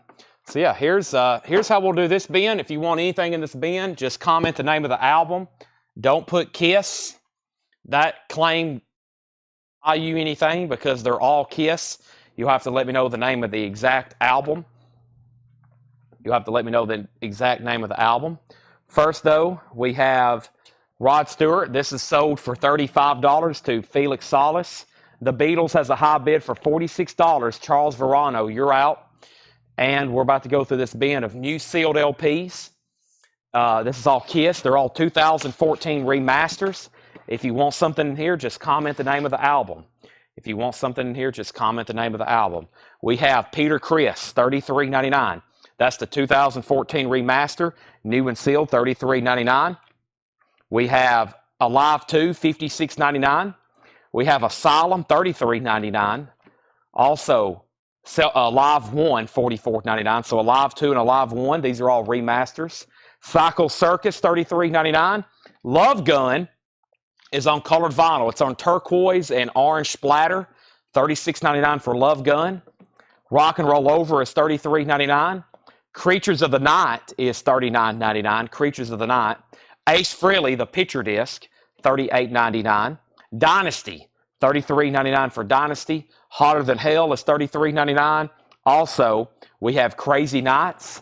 So yeah, here's how we'll do this bin. If you want anything in this bin, just comment the name of the album. Don't put Kiss. That claim value anything because they're all Kiss. You'll have to let me know the name of the exact album. You'll have to let me know the exact name of the album. First, though, we have Rod Stewart. This is sold for $35 to Felix Salas. The Beatles has a high bid for $46. Charles Verano, you're out. And we're about to go through this bin of new sealed LPs. This is all Kiss. They're all 2014 remasters. If you want something in here, just comment the name of the album. If you want something in here, just comment the name of the album. We have Peter Criss, $33.99. That's the 2014 remaster, new and sealed, $33.99. We have Alive 2, $56.99. We have Asylum, $33.99. Also, Alive 1, $44.99. So Alive 2 and Alive 1, these are all remasters. Cycle Circus, $33.99. Love Gun is on colored vinyl. It's on turquoise and orange splatter, $36.99 for Love Gun. Rock and Roll Over is $33.99. Creatures of the Night is $39.99. Creatures of the Night. Ace Frehley, the picture disc, $38.99. Dynasty, $33.99 for Dynasty. Hotter Than Hell is $33.99. Also, we have Crazy Nights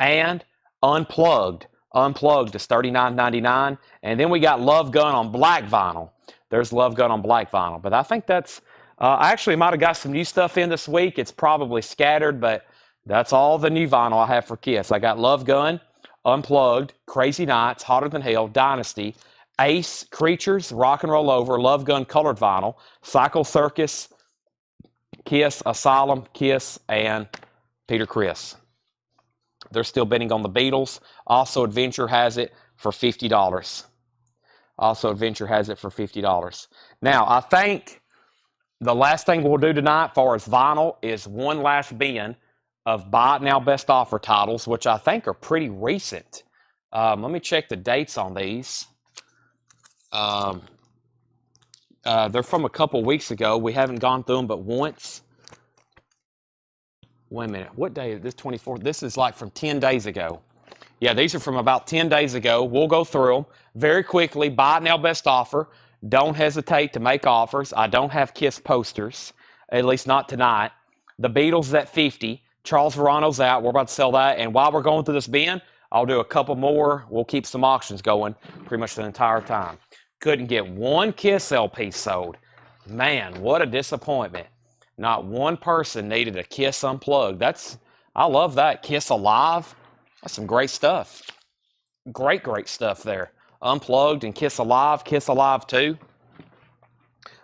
and Unplugged. Unplugged is $39.99. And then we got Love Gun on black vinyl. There's Love Gun on black vinyl. But I think that's, I actually might have got some new stuff in this week. It's probably scattered, but that's all the new vinyl I have for Kiss. I got Love Gun, Unplugged, Crazy Nights, Hotter Than Hell, Dynasty, Ace, Creatures, Rock and Roll Over, Love Gun colored vinyl, Cycle Circus, Kiss, Asylum, Kiss, and Peter Criss. They're still bidding on the Beatles. Also, Adventure has it for $50. Also, Adventure has it for $50. Now, I think the last thing we'll do tonight, as far as vinyl, is one last bin of Buy It Now Best Offer titles, which I think are pretty recent. Let me check the dates on these. They're from a couple weeks ago. We haven't gone through them but once. Wait a minute. What day is this? 24th? This is like from 10 days ago. Yeah, these are from about 10 days ago. We'll go through them very quickly. Buy It Now Best Offer. Don't hesitate to make offers. I don't have Kiss posters, at least not tonight. The Beatles is at $50. Charles Verano's out. We're about to sell that. And while we're going through this bin, I'll do a couple more. We'll keep some auctions going pretty much the entire time. Couldn't get one Kiss LP sold. Man, what a disappointment. Not one person needed a Kiss Unplugged. I love that. Kiss Alive. That's some great stuff. Great stuff there. Unplugged and Kiss Alive 2.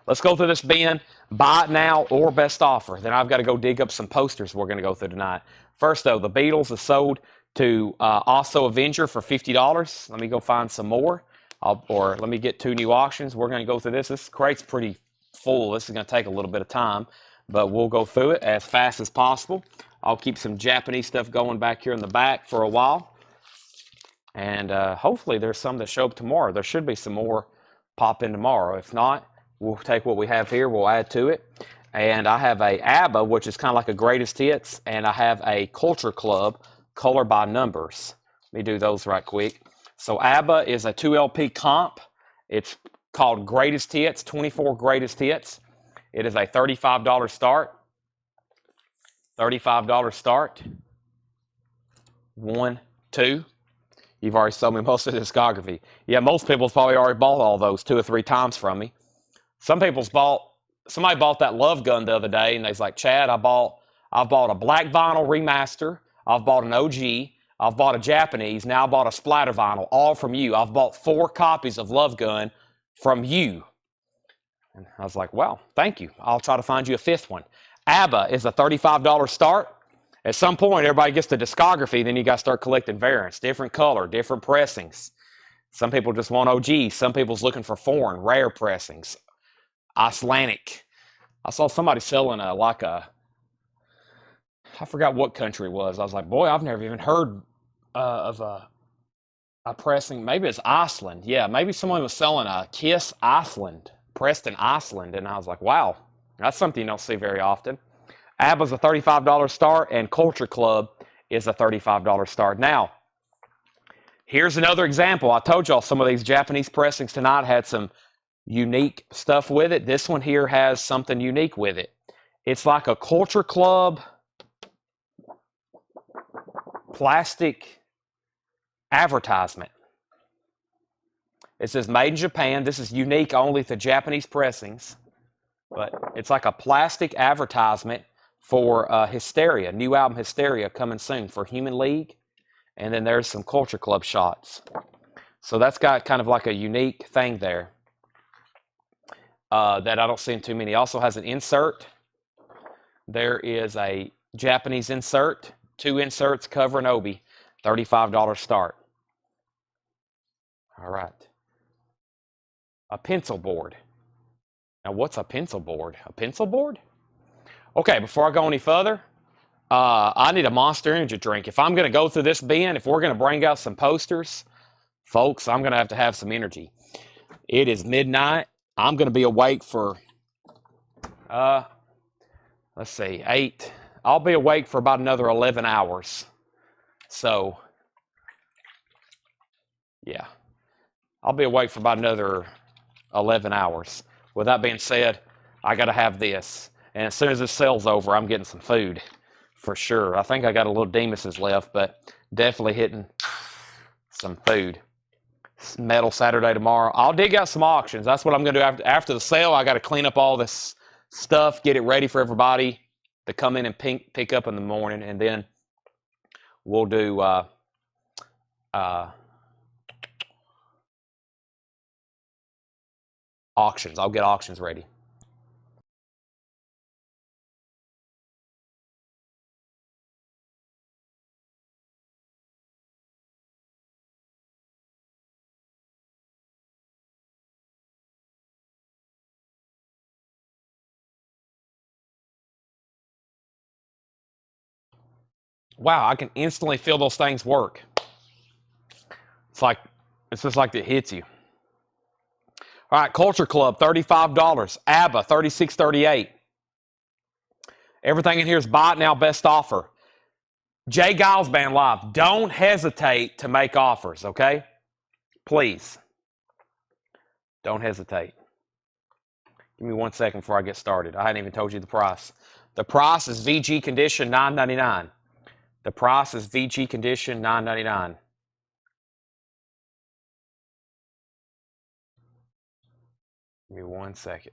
Let's go through this bin. Buy It Now or Best Offer. Then I've got to go dig up some posters we're going to go through tonight. First, though, the Beatles is sold to also Avenger for $50. Let me go find some more. Or let me get 2 new auctions. We're going to go through this. This crate's pretty full. This is going to take a little bit of time, but we'll go through it as fast as possible. I'll keep some Japanese stuff going back here in the back for a while. And hopefully there's some that show up tomorrow. There should be some more pop in tomorrow. If not, we'll take what we have here. We'll add to it. And I have a ABBA, which is kind of like a greatest hits. And I have a Culture Club, color by numbers. Let me do those right quick. So ABBA is a 2 LP comp. It's called Greatest Hits, 24 Greatest Hits. It is a $35 start. $35 start. 1, 2. You've already sold me most of the discography. Yeah, most people's probably already bought all those 2 or 3 times from me. Somebody bought that Love Gun the other day, and they's like, Chad, I've bought a black vinyl remaster. I've bought an OG. I've bought a Japanese. Now I bought a splatter vinyl, all from you. I've bought 4 copies of Love Gun from you. And I was like, well, thank you. I'll try to find you a 5th one. ABBA is a $35 start. At some point, everybody gets the discography, then you got to start collecting variants, different color, different pressings. Some people just want OG. Some people's looking for foreign, rare pressings, Icelandic. I saw somebody selling I forgot what country it was. I was like, boy, I've never even heard of a pressing. Maybe it's Iceland. Yeah, maybe someone was selling a Kiss Iceland, pressed in Iceland. And I was like, wow, that's something you don't see very often. ABBA's a $35 start, and Culture Club is a $35 start. Now, here's another example. I told y'all some of these Japanese pressings tonight had some unique stuff with it. This one here has something unique with it. It's like a Culture Club plastic advertisement. It says made in Japan. This is unique only to Japanese pressings, but it's like a plastic advertisement for Hysteria, new album Hysteria coming soon for Human League. And then there's some Culture Club shots. So that's got kind of like a unique thing there that I don't see in too many. Also has an insert. There is a Japanese insert, 2 inserts, cover and obi, $35 start. All right. A pencil board. Now, what's a pencil board? A pencil board? Okay, before I go any further, I need a Monster Energy drink. If I'm going to go through this bin, if we're going to bring out some posters, folks, I'm going to have some energy. It is midnight. I'm going to be awake for, let's see, 8. I'll be awake for about another 11 hours. So, yeah, I'll be awake for about another 11 hours. With that being said, I got to have this. And as soon as this sale's over, I'm getting some food for sure. I think I got a little Demas's left, but definitely hitting some food. Metal Saturday tomorrow. I'll dig out some auctions. That's what I'm going to do after the sale. I got to clean up all this stuff, get it ready for everybody to come in and pick up in the morning, and then we'll do auctions. I'll get auctions ready. Wow, I can instantly feel those things work. It's just like it hits you. All right, Culture Club, $35. ABBA, $36.38. Everything in here is buy it now, best offer. Jay Giles Band Live, don't hesitate to make offers, okay? Please. Don't hesitate. Give me 1 second before I get started. I hadn't even told you the price. The price is VG Condition, $9.99. The price is VG Condition, $9.99. Give me 1 second.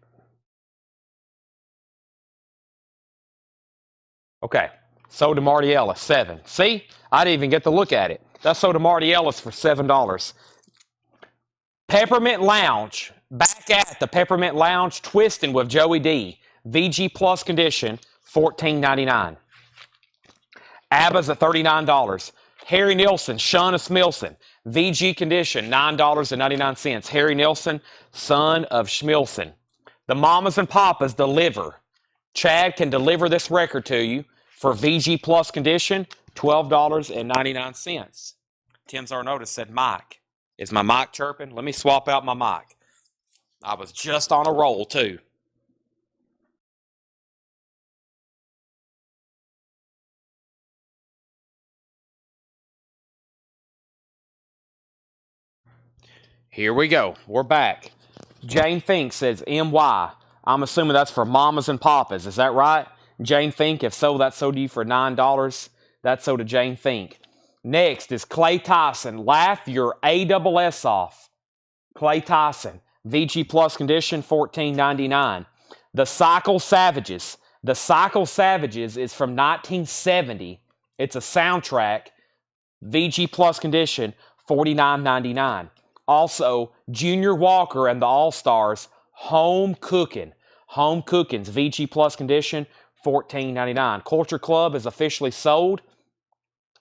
Okay, sold to Marty Ellis, $7. See, I didn't even get to look at it. That's sold to Marty Ellis for $7. Peppermint Lounge, back at the Peppermint Lounge, twisting with Joey D. VG Plus Condition, $14.99. ABBA's at $39. Harry Nilsson, Shauna Smilson, VG Condition, $9.99. Harry Nilsson, son of Schmilson. The Mamas and Papas deliver. Chad can deliver this record to you for VG Plus Condition, $12.99. Tim Zarnotis said, Mike. Is my mic chirping? Let me swap out my mic. I was just on a roll, too. Here we go. We're back. Jane Fink says MY. I'm assuming that's for Mamas and Papas. Is that right? Jane Fink, if so, that's sold to you for $9. That's sold to Jane Fink. Next is Clay Tyson. Laugh your ASS off. Clay Tyson. VG Plus Condition, $14.99. The Cycle Savages. The Cycle Savages is from 1970. It's a soundtrack. VG Plus Condition, $49.99. Also, Junior Walker and the All-Stars, Home Cooking. Home Cooking's VG Plus Condition, $14.99. Culture Club is officially sold.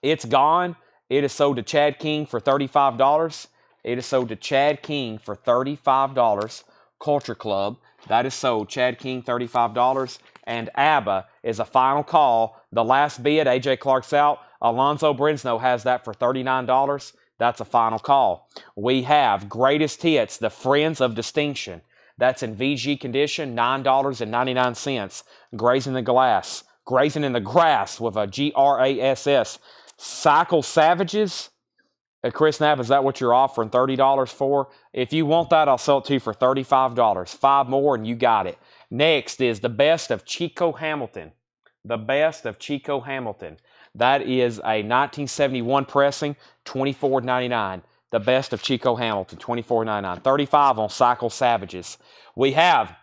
It's gone. It is sold to Chad King for $35. It is sold to Chad King for $35. Culture Club. That is sold. Chad King, $35. And ABBA is a final call. The last bid, AJ Clark's out. Alonzo Brinsnow has that for $39. That's a final call. We have Greatest Hits, the Friends of Distinction. That's in VG condition, $9.99. Grazing in the Grass with a GRASS. Cycle Savages. Chris Knapp, is that what you're offering $30 for? If you want that, I'll sell it to you for $35. 5 more and you got it. Next is the Best of Chico Hamilton. The Best of Chico Hamilton. That is a 1971 pressing, $24.99. The Best of Chico Hamilton, $24.99. $35 on Cycle Savages. We have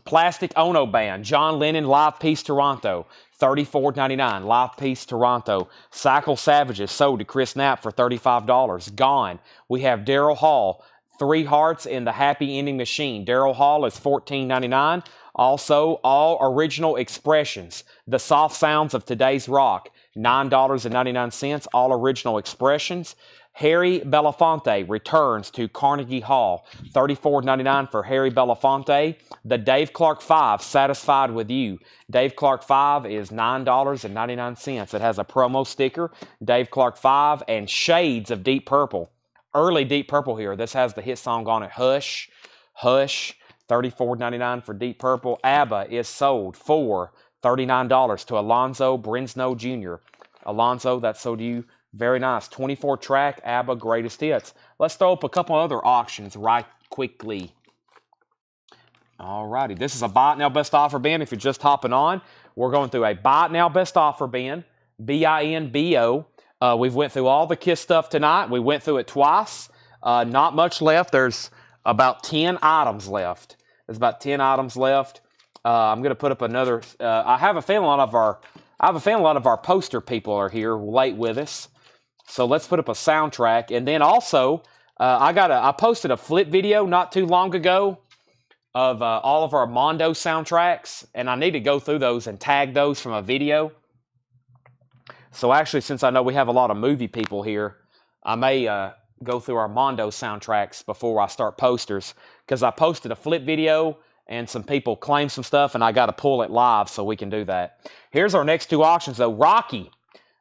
Plastic Ono Band, John Lennon Live Piece Toronto, $34.99. Live Piece Toronto. Cycle Savages sold to Chris Knapp for $35. Gone. We have Daryl Hall, 3 Hearts in the Happy Ending Machine. Daryl Hall is $14.99. Also, All Original Expressions, the soft sounds of today's rock, $9.99. All Original Expressions. Harry Belafonte returns to Carnegie Hall, $34.99 for Harry Belafonte. The Dave Clark 5, Satisfied With You. Dave Clark 5 is $9.99. It has a promo sticker, Dave Clark 5, and shades of Deep Purple. Early Deep Purple here. This has the hit song on it, Hush, Hush, $34.99 for Deep Purple. ABBA is sold for $39 to Alonzo Brinsnow Jr. Alonzo, that's sold to you. Very nice. 24-track ABBA Greatest Hits. Let's throw up a couple other auctions right quickly. All righty. This is a Buy It Now Best Offer bin. If you're just hopping on, we're going through a Buy It Now Best Offer bin, BINBO. We've went through all the KISS stuff tonight. We went through it twice. Not much left. There's about 10 items left. There's about 10 items left. I'm going to put up another. I have a feeling a lot of our poster people are here late with us. So let's put up a soundtrack. And then also, I posted a flip video not too long ago of all of our Mondo soundtracks. And I need to go through those and tag those from a video. So actually, since I know we have a lot of movie people here, I may go through our Mondo soundtracks before I start posters. Because I posted a flip video and some people claimed some stuff and I got to pull it live so we can do that. Here's our next 2 auctions though. Rocky.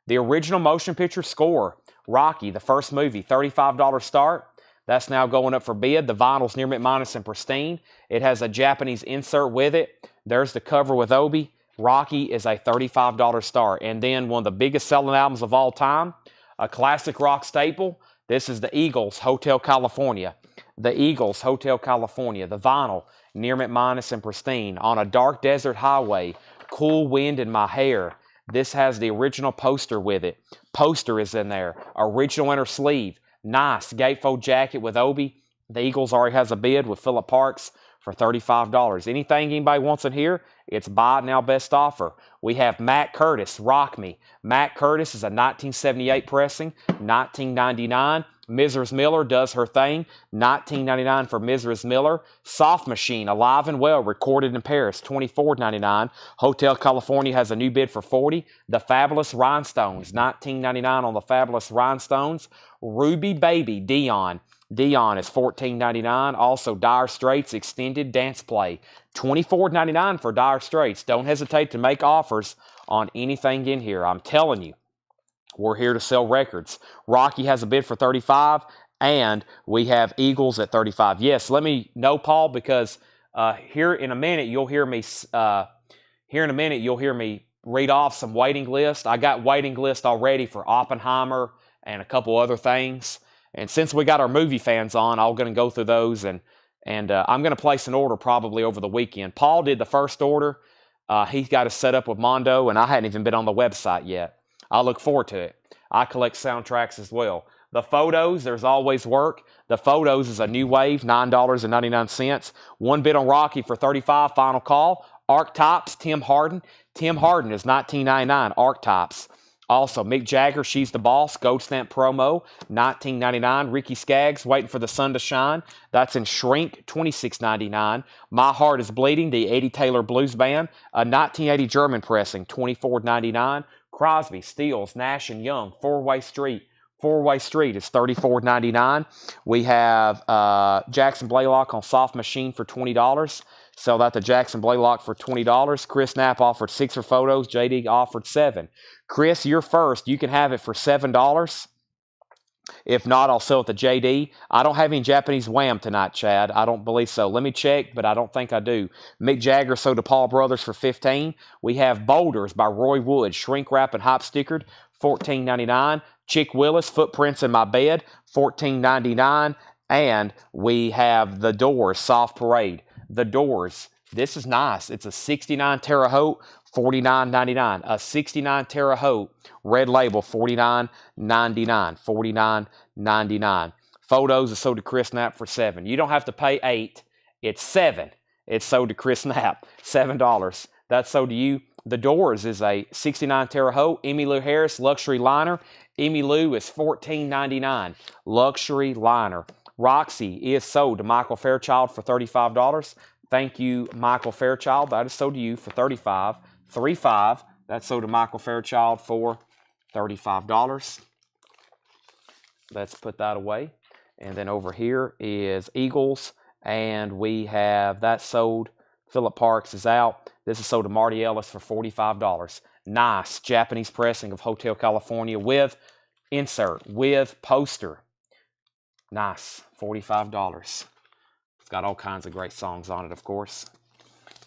The original motion picture score, Rocky, the first movie, $35 start. That's now going up for bid. The vinyl's near mint minus and pristine. It has a Japanese insert with it. There's the cover with Obi. Rocky is a $35 start. And then one of the biggest selling albums of all time, a classic rock staple. This is the Eagles, Hotel California. The Eagles, Hotel California. The vinyl, near mint minus and pristine. On a dark desert highway, cool wind in my hair. This has the original poster with it. Poster is in there. Original inner sleeve. Nice gatefold jacket with Obi. The Eagles already has a bid with Phillip Parks for $35. Anything anybody wants in here, it's Buy It Now Best Offer. We have Matt Curtis, Rock Me. Matt Curtis is a 1978 pressing, $19.99. Mrs. Miller Does Her Thing, $19.99 for Mrs. Miller. Soft Machine, Alive and Well, recorded in Paris, $24.99. Hotel California has a new bid for $40. The Fabulous Rhinestones, $19.99 on the Fabulous Rhinestones. Ruby Baby, Dion. Dion is $14.99. Also, Dire Straits Extended Dance Play, $24.99 for Dire Straits. Don't hesitate to make offers on anything in here. I'm telling you, we're here to sell records. Rocky has a bid for $35, and we have Eagles at $35. Yes, let me know, Paul, because here in a minute you'll hear me. Read off some waiting list. I got waiting list already for Oppenheimer and a couple other things. And since we got our movie fans on, I'm going to go through those, and I'm going to place an order probably over the weekend. Paul did the first order. He's got it set up with Mondo, and I hadn't even been on the website yet. I look forward to it. I collect soundtracks as well. The photos, there's always work. The photos is a new wave, $9.99. One bid on Rocky for $35, final call. Archetypes, Tim Harden. Tim Harden is $19.99, Archetypes. Also, Mick Jagger, She's the Boss, Gold Stamp promo, $19.99. Ricky Skaggs, Waiting for the Sun to Shine. That's in shrink, $26.99. My Heart is Bleeding, the Eddie Taylor Blues Band, a 1980 German pressing, $24.99. Crosby, Stills, Nash & Young, Four-Way Street. Four-Way Street is $34.99. We have Jackson Blaylock on Soft Machine for $20. Sell that to Jackson Blaylock for $20. Chris Knapp offered 6 for photos. JD offered 7. Chris, you're first. You can have it for $7. If not, I'll sell it to JD. I don't have any Japanese Wham tonight, Chad. I don't believe so. Let me check, but I don't think I do. Mick Jagger sold to Paul Brothers for $15. We have Boulders by Roy Wood, shrink wrap and hop stickered, $14.99. Chick Willis, Footprints in My Bed, $14.99. And we have The Doors, Soft Parade. The Doors. This is nice. It's a 69 Terre Haute, $49.99. A 69 Terre Haute, red label, $49.99. $49.99. Photos are sold to Chris Knapp for $7. You don't have to pay $8. It's $7. It's sold to Chris Knapp, $7. That's sold to you. The Doors is a 69 Terre Haute, Emmylou Harris, luxury liner. Emmylou is $14.99. Luxury liner. Roxy is sold to Michael Fairchild for $35. Thank you, Michael Fairchild. That is sold to you for $35. $35. That's sold to Michael Fairchild for $35. Let's put that away. And then over here is Eagles. And we have that sold. Philip Parks is out. This is sold to Marty Ellis for $45. Nice Japanese pressing of Hotel California with insert, with poster. Nice, $45. It's got all kinds of great songs on it, of course.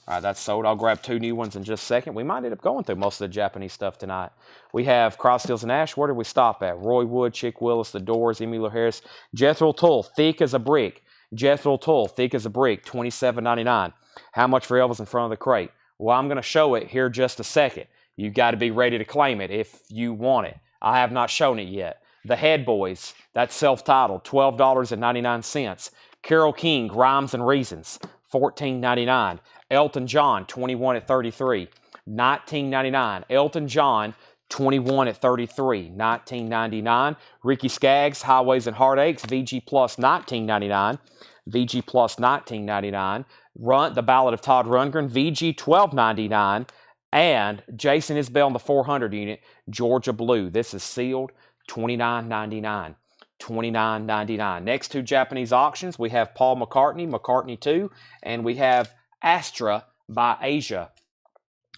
All right, that's sold. I'll grab 2 new ones in just a second. We might end up going through most of the Japanese stuff tonight. We have Cross Stills and Ash. Where did we stop at? Roy Wood, Chick Willis, The Doors, Emmylou Harris, Jethro Tull, Thick as a Brick. Jethro Tull, Thick as a Brick, $27.99. How much for Elvis in front of the crate? Well, I'm going to show it here just a second. You got to be ready to claim it if you want it. I have not shown it yet. The Head Boys, that's self-titled, $12.99. Carole King, Rhymes and Reasons, $14.99. Elton John, 21 at 33, $19.99. Elton John, 21 at 33, $19.99. Ricky Skaggs, Highways and Heartaches, VG Plus, $19.99. VG Plus, $19.99. The Ballad of Todd Rundgren, VG, $12.99. And Jason Isbell in the 400 unit, Georgia Blue. This is sealed, $29.99. $29.99. Next 2 Japanese auctions, we have Paul McCartney, McCartney 2, and we have Astra by Asia.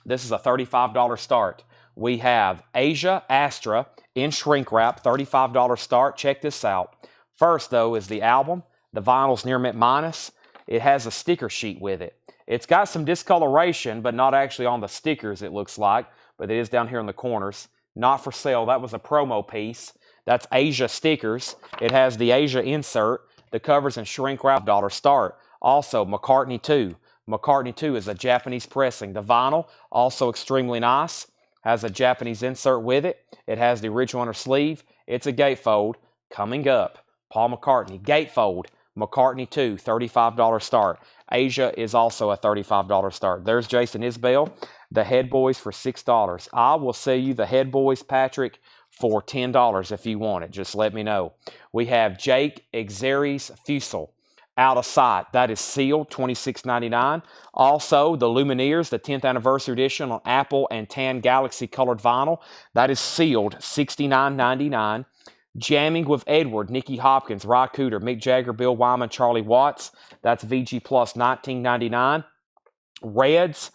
This is a $35 start. We have Asia Astra in shrink wrap, $35 start. Check this out. First, though, is the album. The vinyl's near mint minus. It has a sticker sheet with it. It's got some discoloration, but not actually on the stickers, it looks like. But it is down here in the corners. Not for sale. That was a promo piece. That's Asia stickers. It has the Asia insert. The covers in shrink wrap, $1 start. Also, McCartney 2. McCartney 2 is a Japanese pressing. The vinyl, also extremely nice. Has a Japanese insert with it. It has the original inner sleeve. It's a gatefold. Coming up, Paul McCartney. Gatefold. McCartney 2, $35 start. Asia is also a $35 start. There's Jason Isbell. The Head Boys for $6. I will sell you the Head Boys, Patrick, for $10 if you want it. Just let me know. We have Jake Exeris Fusel. Out of Sight. That is sealed, $26.99. Also, the Lumineers, the 10th anniversary edition on Apple and Tan Galaxy colored vinyl. That is sealed, $69.99. Jamming with Edward, Nicky Hopkins, Ry Cooder, Mick Jagger, Bill Wyman, Charlie Watts. That's VG Plus, $19.99. Reds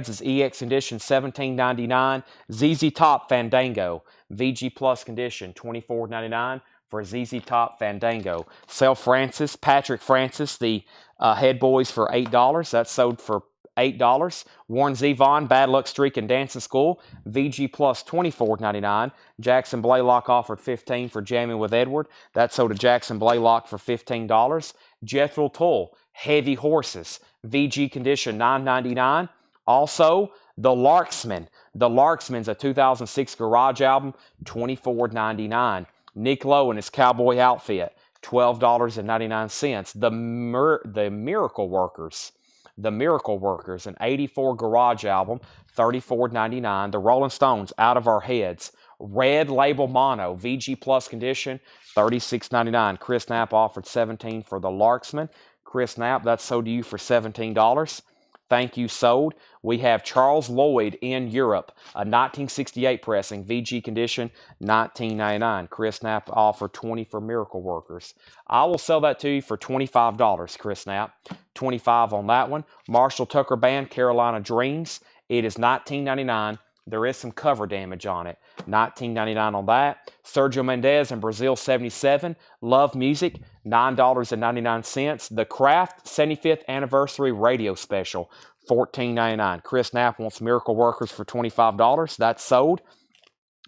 is EX edition, $17.99. ZZ Top Fandango, VG Plus condition, $24.99 for ZZ Top Fandango. Patrick Francis, the Head Boys for $8. That's sold for $8. Warren Zevon, Bad Luck Streak and Dancing School, VG Plus, $24.99. Jackson Blaylock offered $15 for Jamming with Edward. That's sold to Jackson Blaylock for $15. Jethro Tull, Heavy Horses, VG condition, $9.99. Also, The Larksman. The Larksman's a 2006 garage album, $24.99. Nick Lowe and his cowboy outfit, $12.99. The Miracle Workers. The Miracle Workers, an 84 garage album, $34.99. The Rolling Stones, Out of Our Heads. Red Label Mono, VG Plus condition, $36.99. Chris Knapp offered $17 for the Larksman. Chris Knapp, that's sold to you for $17. Thank you, sold. We have Charles Lloyd in Europe, a 1968 pressing, VG condition, $19.99. Chris Knapp offered $20 for Miracle Workers. I will sell that to you for $25, Chris Knapp. $25 on that one. Marshall Tucker Band, Carolina Dreams. It is $19.99. There is some cover damage on it. $19.99 on that. Sergio Mendez in Brazil 77. Love Music, $9.99. The Kraft 75th Anniversary Radio Special, $14.99. Chris Knapp wants Miracle Workers for $25. That's sold.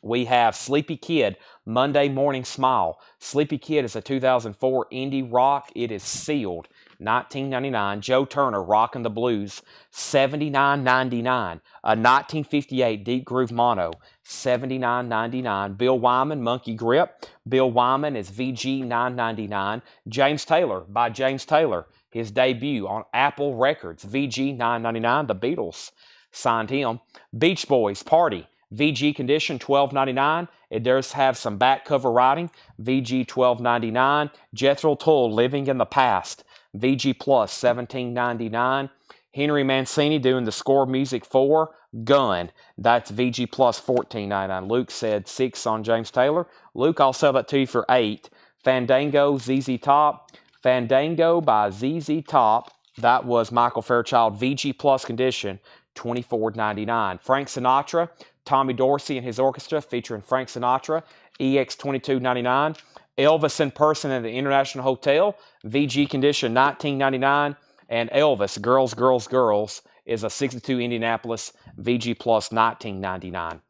We have Sleepy Kid, Monday Morning Smile. Sleepy Kid is a 2004 indie rock. It is sealed. $19.99. Joe Turner, Rockin' the Blues, $79.99. A 1958 Deep Groove Mono, $79.99. Bill Wyman, Monkey Grip. Bill Wyman is VG, $9.99. James Taylor, by James Taylor, his debut on Apple Records, VG, $9.99. The Beatles signed him. Beach Boys, Party, VG condition, $12.99. It does have some back cover writing, VG, $12.99. Jethro Tull, Living in the Past, VG Plus, $17.99. Henry Mancini doing the score music for Gun. That's VG Plus, $14.99. Luke said 6 on James Taylor. Luke, I'll sell that to you for 8. Fandango, ZZ Top. Fandango by ZZ Top. That was Michael Fairchild, VG Plus condition, $24.99. Frank Sinatra, Tommy Dorsey and his orchestra featuring Frank Sinatra, EX, $22.99. Elvis in Person at the International Hotel, VG condition, $19.99. And Elvis, Girls, Girls, Girls, is a 62 Indianapolis, VG Plus, $19.99.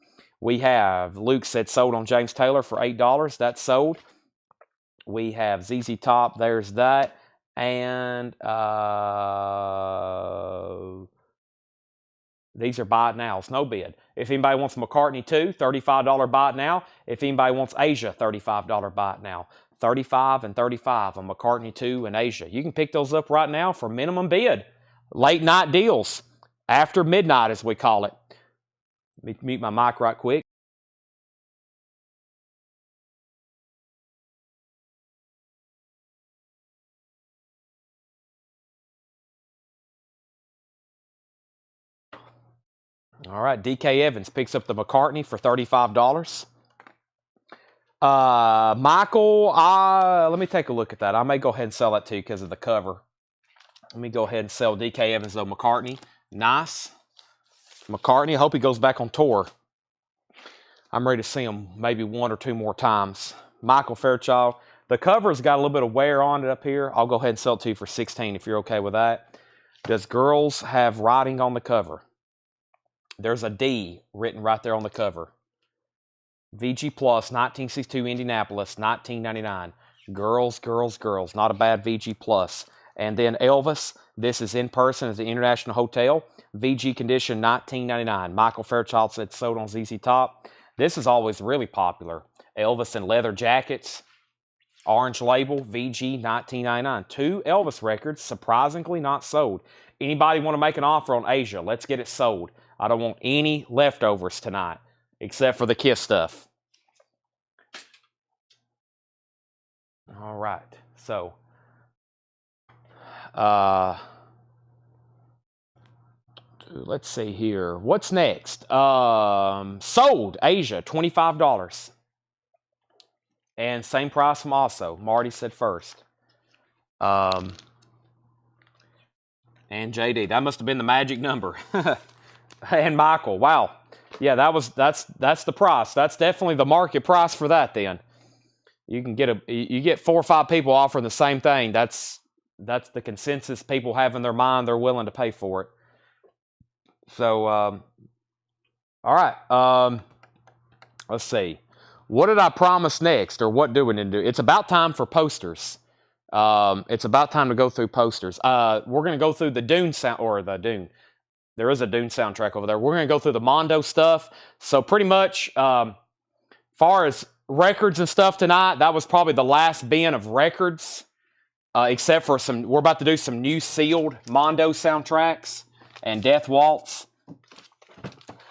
We have, Luke said sold on James Taylor for $8. That's sold. We have ZZ Top, there's that. And these are buy it nows, no bid. If anybody wants McCartney 2, $35 buy it now. If anybody wants Asia, $35 buy it now. 35 and 35 on McCartney 2 and Asia. You can pick those up right now for minimum bid. Late night deals. After midnight, as we call it. Let me mute my mic right quick. All right, DK Evans picks up the McCartney for $35. Michael, let me take a look at that. I may go ahead and sell that to you because of the cover. Let me go ahead and sell DK Evans, though. McCartney. Nice. McCartney, I hope he goes back on tour. I'm ready to see him maybe 1 or 2 more times. Michael Fairchild. The cover's got a little bit of wear on it up here. I'll go ahead and sell it to you for $16 if you're okay with that. Does Girls have writing on the cover? There's a D written right there on the cover. VG Plus, 1962 Indianapolis, $19.99. Girls, Girls, Girls. Not a bad VG Plus. And then Elvis, this is in person at the International Hotel. VG condition, $19.99. Michael Fairchild said sold on ZZ Top. This is always really popular. Elvis in leather jackets. Orange label, VG, $19.99. 2 Elvis records, surprisingly not sold. Anybody want to make an offer on Asia? Let's get it sold. I don't want any leftovers tonight, except for the Kiss stuff. All right, so let's see here. What's next? Sold, Asia, $25. And same price from also. Marty said first. And JD, that must have been the magic number. And Michael, wow. Yeah, that's the price. That's definitely the market price for that then. You get 4 or 5 people offering the same thing. That's the consensus people have in their mind. They're willing to pay for it. So, all right. Let's see. What did I promise next, or what do we need to do? It's about time for posters. It's about time to go through posters. We're going to go through the Dune sound, or the Dune. There is a Dune soundtrack over there. We're going to go through the Mondo stuff. So pretty much, far as records and stuff tonight, that was probably the last bin of records, except for we're about to do some new sealed Mondo soundtracks and Death Waltz.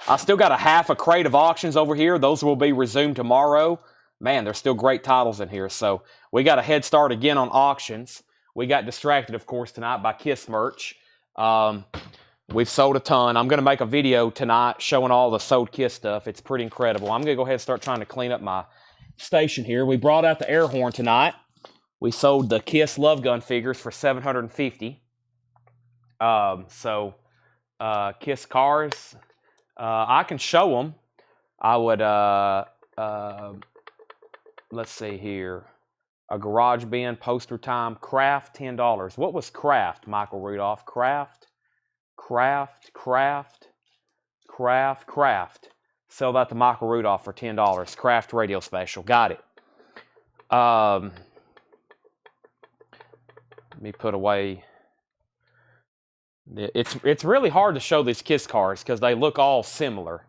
I still got a half a crate of auctions over here. Those will be resumed tomorrow. Man, there's still great titles in here. So we got a head start again on auctions. We got distracted, of course, tonight by Kiss merch. We've sold a ton. I'm going to make a video tonight showing all the sold Kiss stuff. It's pretty incredible. I'm going to go ahead and start trying to clean up my station here. We brought out the air horn tonight. We sold the Kiss Love Gun figures for $750. Kiss cars. I can show them. I would, let's see here. A garage bin, poster time, craft, $10. What was craft, Michael Rudolph? Craft. Sell that to Michael Rudolph for $10. Craft radio special. Got it. Let me put away. It's really hard to show these Kiss cars because they look all similar.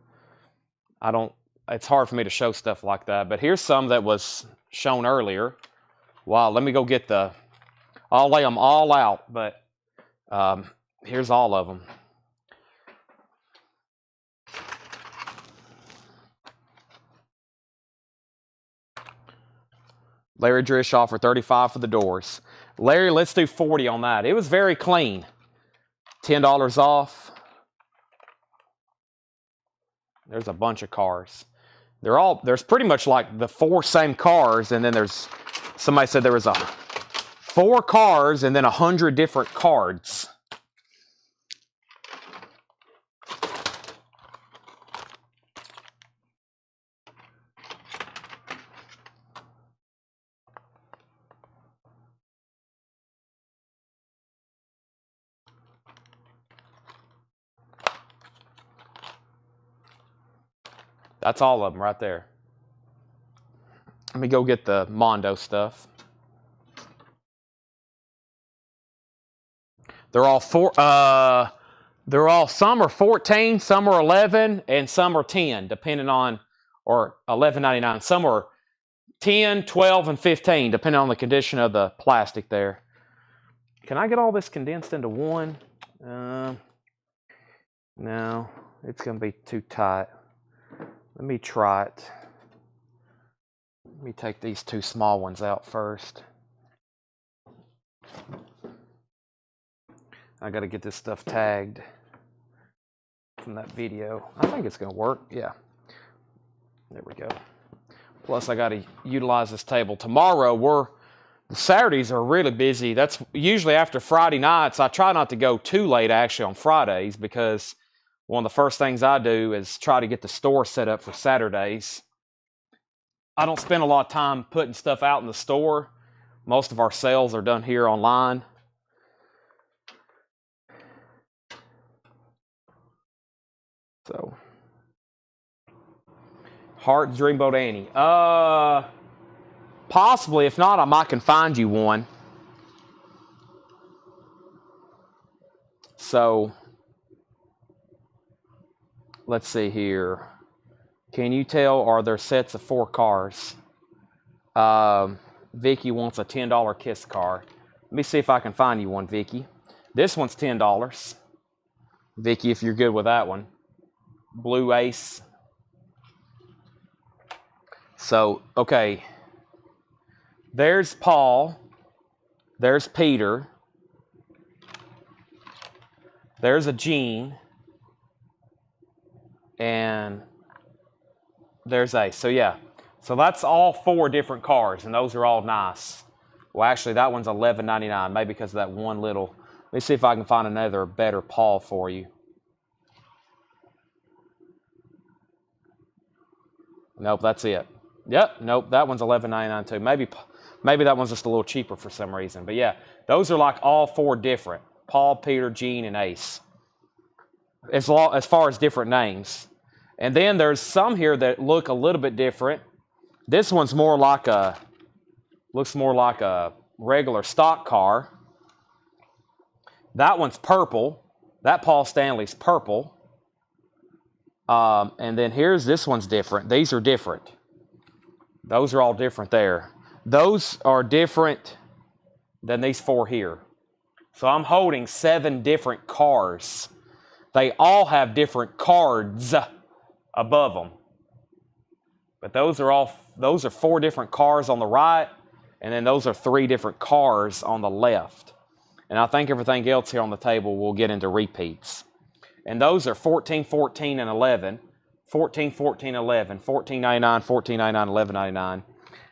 It's hard for me to show stuff like that. But here's some that was shown earlier. Wow, let me go get I'll lay them all out, but here's all of them. Larry Drishaw for $35 for the doors. Larry, let's do 40 on that. It was very clean. $10 off. There's a bunch of cars. There's pretty much like the 4 same cars, and then somebody said there was 4 cars and then 100 different cards. That's all of them right there. Let me go get the Mondo stuff. They're all some are 14, some are 11, and some are 10, depending on, or $11.99. Some are 10, 12, and 15, depending on the condition of the plastic there. Can I get all this condensed into one? No, it's going to be too tight. Let me try it. Let me take these 2 small ones out first. I got to get this stuff tagged from that video. I think it's going to work. Yeah. There we go. Plus, I got to utilize this table. Tomorrow, the Saturdays are really busy. That's usually after Friday nights. I try not to go too late, actually, on Fridays, because one of the first things I do is try to get the store set up for Saturdays. I don't spend a lot of time putting stuff out in the store. Most of our sales are done here online. So, Heart Dreamboat Annie. Possibly. If not, I might can find you one. So, let's see here. Can you tell, are there sets of 4 cars? Vicky wants a $10 Kiss car. Let me see if I can find you one, Vicky. This one's $10. Vicky, if you're good with that one. Blue Ace. So, okay. There's Paul. There's Peter. There's a Gene. And there's Ace. So, yeah. So, that's all 4 different cars, and those are all nice. Well, actually, that one's $11.99, maybe because of that one little. Let me see if I can find another better Paul for you. Nope, that's it. Yep, nope, that one's $11.99 too. Maybe that one's just a little cheaper for some reason. But yeah, those are like all 4 different. Paul, Peter, Gene, and Ace. As far as different names. And then there's some here that look a little bit different. This one's looks more like a regular stock car. That one's purple. That Paul Stanley's purple. And then this one's different. These are different. Those are all different there. Those are different than these 4 here. So I'm holding 7 different cars. They all have different cards. above them. But those are 4 different cars on the right, and then those are 3 different cars on the left. And I think everything else here on the table will get into repeats. And those are 14, 14, and 11. 14, 14, 11. 14.99, 14.99, 11.99.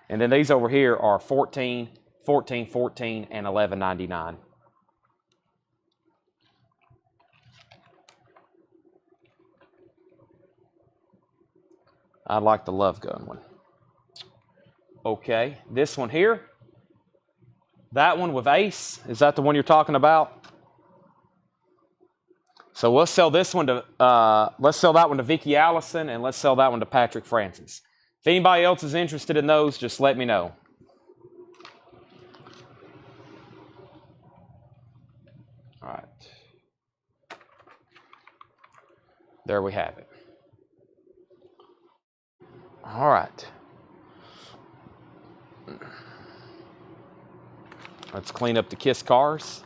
And then these over here are 14, 14, 14, and 11.99. I like the Love Gun one. Okay, this one here. That one with Ace, is that the one you're talking about? So let's sell this one to, let's sell that one to Vicky Allison, and let's sell that one to Patrick Francis. If anybody else is interested in those, just let me know. All right. There we have it. All right. Let's clean up the Kiss cars.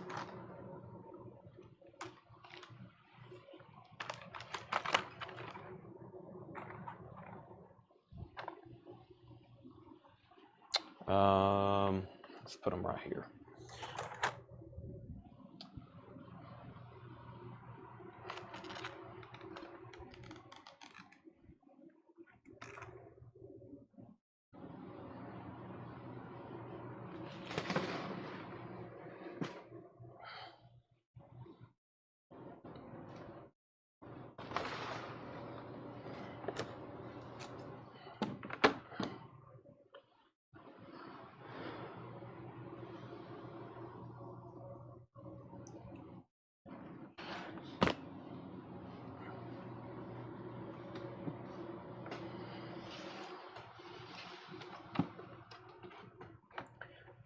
Let's put them right here.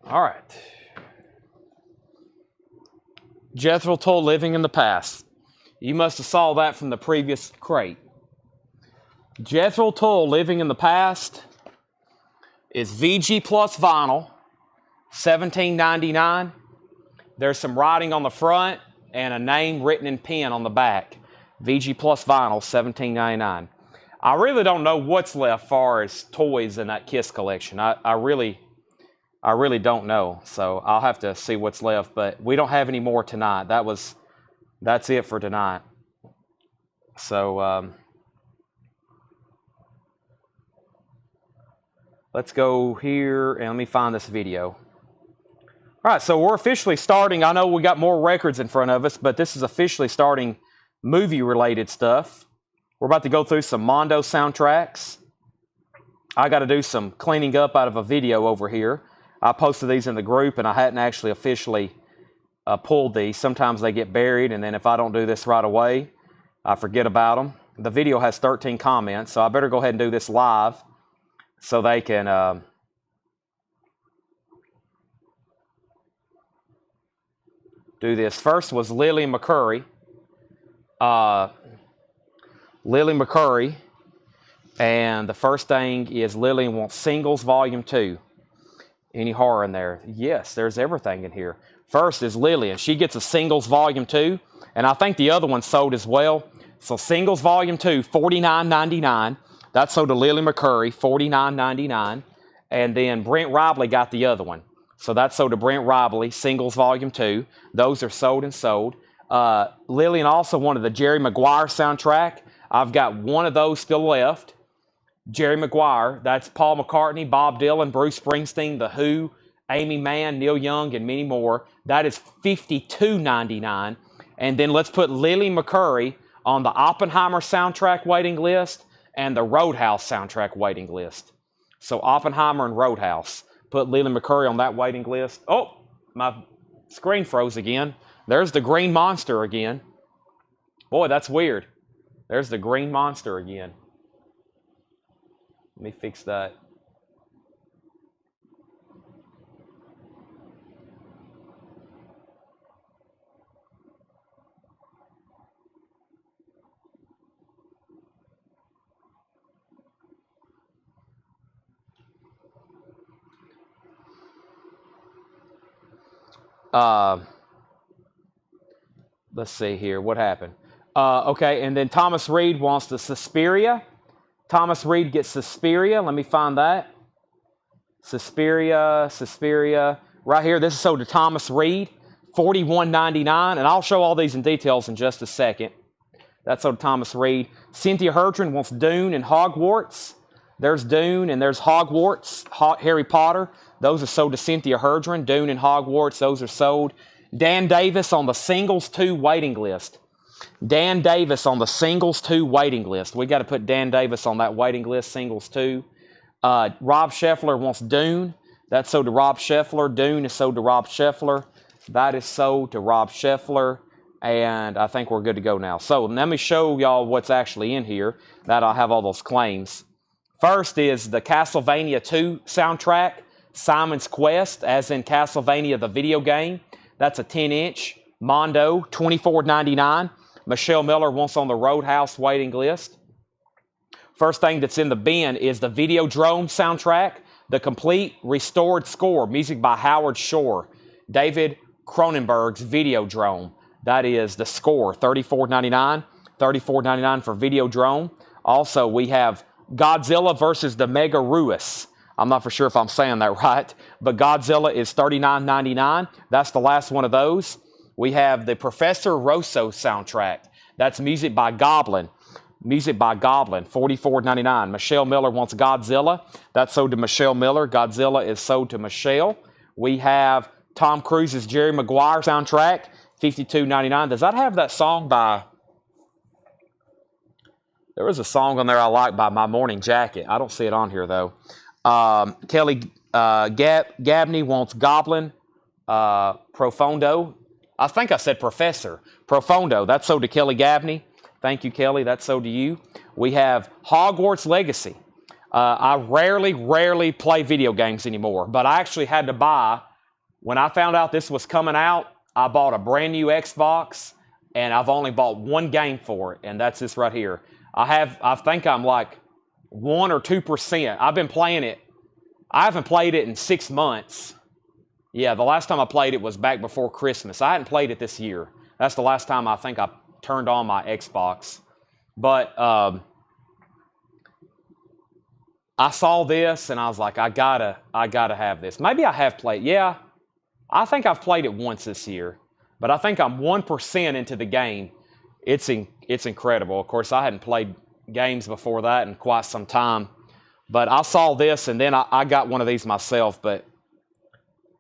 All right. Jethro Tull, Living in the Past. You must have saw that from the previous crate. Jethro Tull, Living in the Past is VG plus vinyl, $17.99. There's some writing on the front and a name written in pen on the back. VG plus vinyl, $17.99. I really don't know what's left far as toys in that Kiss collection. I really don't know. So I'll have to see what's left. But we don't have any more tonight. That's it for tonight. So let's go here and let me find this video. All right, so we're officially starting. I know we got more records in front of us, but this is officially starting movie-related stuff. We're about to go through some Mondo soundtracks. I got to do some cleaning up out of a video over here. I posted these in the group, and I hadn't actually officially pulled these. Sometimes they get buried, and then if I don't do this right away, I forget about them. The video has 13 comments, so I better go ahead and do this live so they can... do this. First was Lily McCurry. Lily McCurry. And the first thing is Lily wants Singles Volume 2. Any horror in there? Yes, there's everything in here. First is Lily, and she gets a Singles Volume 2. And I think the other one sold as well. So Singles Volume 2, $49.99. That's sold to Lily McCurry, $49.99. And then Brent Ribley got the other one. So that's sold to Brent Ribley, Singles Volume 2. Those are sold and sold. Lillian also wanted the Jerry Maguire soundtrack. I've got one of those still left. Jerry Maguire, that's Paul McCartney, Bob Dylan, Bruce Springsteen, The Who, Amy Mann, Neil Young, and many more. That is $52.99. And then let's put Lily McCurry on the Oppenheimer soundtrack waiting list and the Roadhouse soundtrack waiting list. So Oppenheimer and Roadhouse. Put Lily McCurry on that waiting list. Oh, my screen froze again. There's the green monster again. Boy, that's weird. There's the green monster again. Let me fix that. Let's see here. What happened? Okay, and then Thomas Reed wants the Suspiria. Thomas Reed gets Suspiria. Let me find that. Suspiria. Right here, this is sold to Thomas Reed, $41.99. And I'll show all these in details in just a second. That's sold to Thomas Reed. Cynthia Herdron wants Dune and Hogwarts. There's Dune and there's Hogwarts, Harry Potter. Those are sold to Cynthia Herdron. Dune and Hogwarts, those are sold. Dan Davis on the singles 2 waiting list. Dan Davis on the singles 2 waiting list. We got to put Dan Davis on that waiting list, singles 2. Rob Scheffler wants Dune. That's sold to Rob Scheffler. Dune is sold to Rob Scheffler. That is sold to Rob Scheffler. And I think we're good to go now. So let me show y'all what's actually in here. That I'll have all those claims. First is the Castlevania 2 soundtrack, Simon's Quest, as in Castlevania the video game. That's a 10-inch. Mondo, $24.99. Michelle Miller wants on the Roadhouse waiting list. First thing that's in the bin is the Videodrome soundtrack, the complete restored score, music by Howard Shore. David Cronenberg's Videodrome. That is the score, $34.99. $34.99 for Videodrome. Also, we have Godzilla versus the Megaruus. I'm not for sure if I'm saying that right, but Godzilla is $39.99. That's the last one of those. We have the Professor Rosso soundtrack. That's music by Goblin. Music by Goblin, $44.99. Michelle Miller wants Godzilla. That's sold to Michelle Miller. Godzilla is sold to Michelle. We have Tom Cruise's Jerry Maguire soundtrack, $52.99. Does that have that song by... There was a song on there I like by My Morning Jacket. I don't see it on here, though. Kelly Gabney wants Goblin. Profondo. I think I said Professor. Profondo. That's sold to Kelly Gabney. Thank you, Kelly. That's sold to you. We have Hogwarts Legacy. I rarely play video games anymore, but I actually had to buy, when I found out this was coming out, I bought a brand new Xbox, and I've only bought one game for it, and that's this right here. I think I'm like 1 or 2%. I've been playing it. I haven't played it in 6 months. Yeah, the last time I played it was back before Christmas. I hadn't played it this year. That's the last time I think I turned on my Xbox. But I saw this and I was like, I gotta have this. Maybe I have played. Yeah, I think I've played it once this year. But I think I'm 1% into the game. It's incredible. Of course, I hadn't played games before that in quite some time. But I saw this and then I got one of these myself. But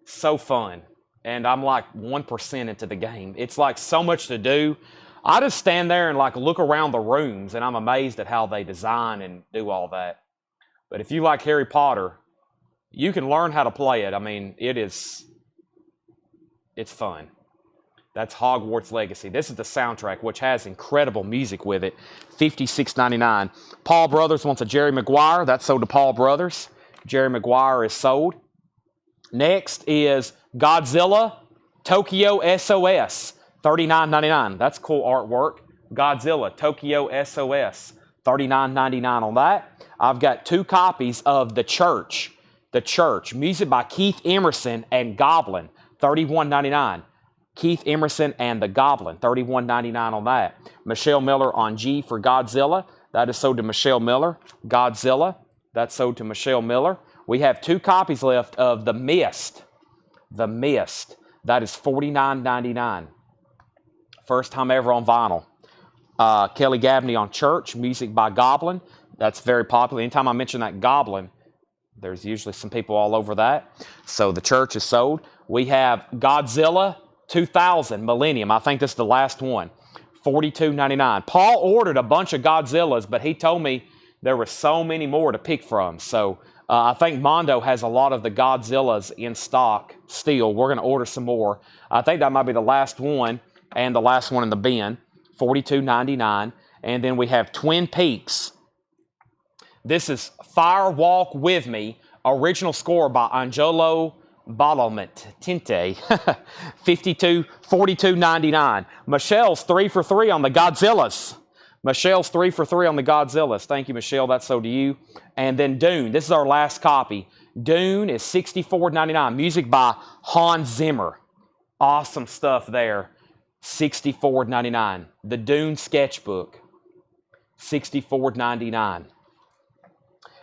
so fun. And I'm like 1% into the game. It's like so much to do. I just stand there and like look around the rooms and I'm amazed at how they design and do all that. But if you like Harry Potter, you can learn how to play it. I mean, it's fun. That's Hogwarts Legacy. This is the soundtrack, which has incredible music with it. $56.99. Paul Brothers wants a Jerry Maguire. That's sold to Paul Brothers. Jerry Maguire is sold. Next is Godzilla Tokyo SOS. $39.99. That's cool artwork. Godzilla Tokyo SOS. $39.99 on that. I've got 2 copies of The Church. The Church. Music by Keith Emerson and Goblin. $31.99. Keith Emerson and the Goblin. $31.99 on that. Michelle Miller on G for Godzilla. That is sold to Michelle Miller. Godzilla. That's sold to Michelle Miller. We have 2 copies left of The Mist. The Mist. That is $49.99. First time ever on vinyl. Kelly Gabney on Church. Music by Goblin. That's very popular. Anytime I mention that Goblin, there's usually some people all over that. So The Church is sold. We have Godzilla 2000 Millennium. I think this is the last one. $42.99. Paul ordered a bunch of Godzillas, but he told me there were so many more to pick from. So I think Mondo has a lot of the Godzillas in stock still. We're going to order some more. I think that might be the last one and the last one in the bin. $42.99. And then we have Twin Peaks. This is Fire Walk With Me, original score by Angelo Badalamenti. $42.99. Michelle's 3 for 3 on the Godzillas. Michelle's 3 for 3 on the Godzillas. Thank you, Michelle. That's sold to you. And then Dune. This is our last copy. Dune is $64.99. Music by Hans Zimmer. Awesome stuff there. $64.99. The Dune Sketchbook. $64.99.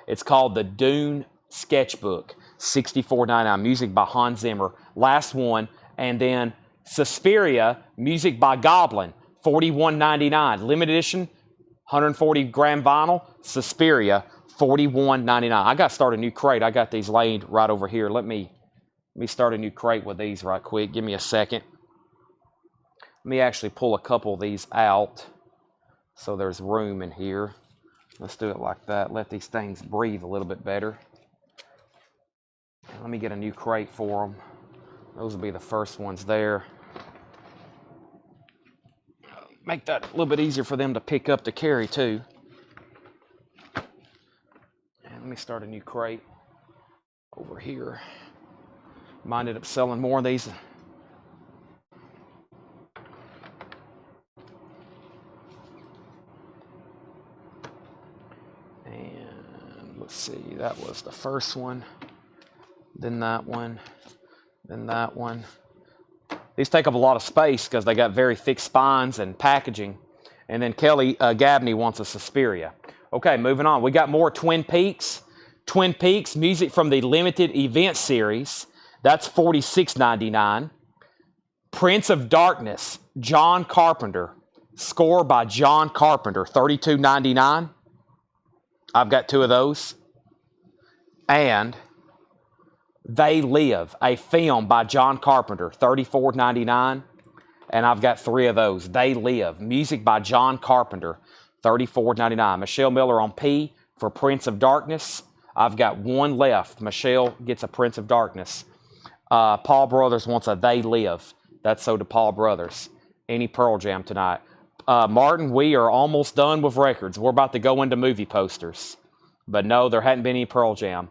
It's called the Dune Sketchbook, $64.99. Music by Hans Zimmer. Last one. And then Suspiria, music by Goblin, $41.99. Limited edition, 140 gram vinyl. Suspiria, $41.99. I got to start a new crate. I got these laid right over here. Let me start a new crate with these right quick. Give me a second. Let me actually pull a couple of these out so there's room in here. Let's do it like that. Let these things breathe a little bit better. Let me get a new crate for them. Those will be the first ones there. Make that a little bit easier for them to pick up to carry too. And let me start a new crate over here. Might end up selling more of these. And let's see, that was the first one. Then that one. Then that one. These take up a lot of space because they got very thick spines and packaging. And then Kelly Gabney wants a Suspiria. Okay, moving on. We got more Twin Peaks. Twin Peaks, music from the limited event series. That's $46.99. Prince of Darkness, John Carpenter. Score by John Carpenter, $32.99. I've got 2 of those. And They Live, a film by John Carpenter, $34.99. And I've got 3 of those. They Live, music by John Carpenter, $34.99. Michelle Miller on P for Prince of Darkness. I've got 1 left. Michelle gets a Prince of Darkness. Paul Brothers wants a They Live. That's so to Paul Brothers. Any Pearl Jam tonight. Martin, we are almost done with records. We're about to go into movie posters. But no, there hadn't been any Pearl Jam.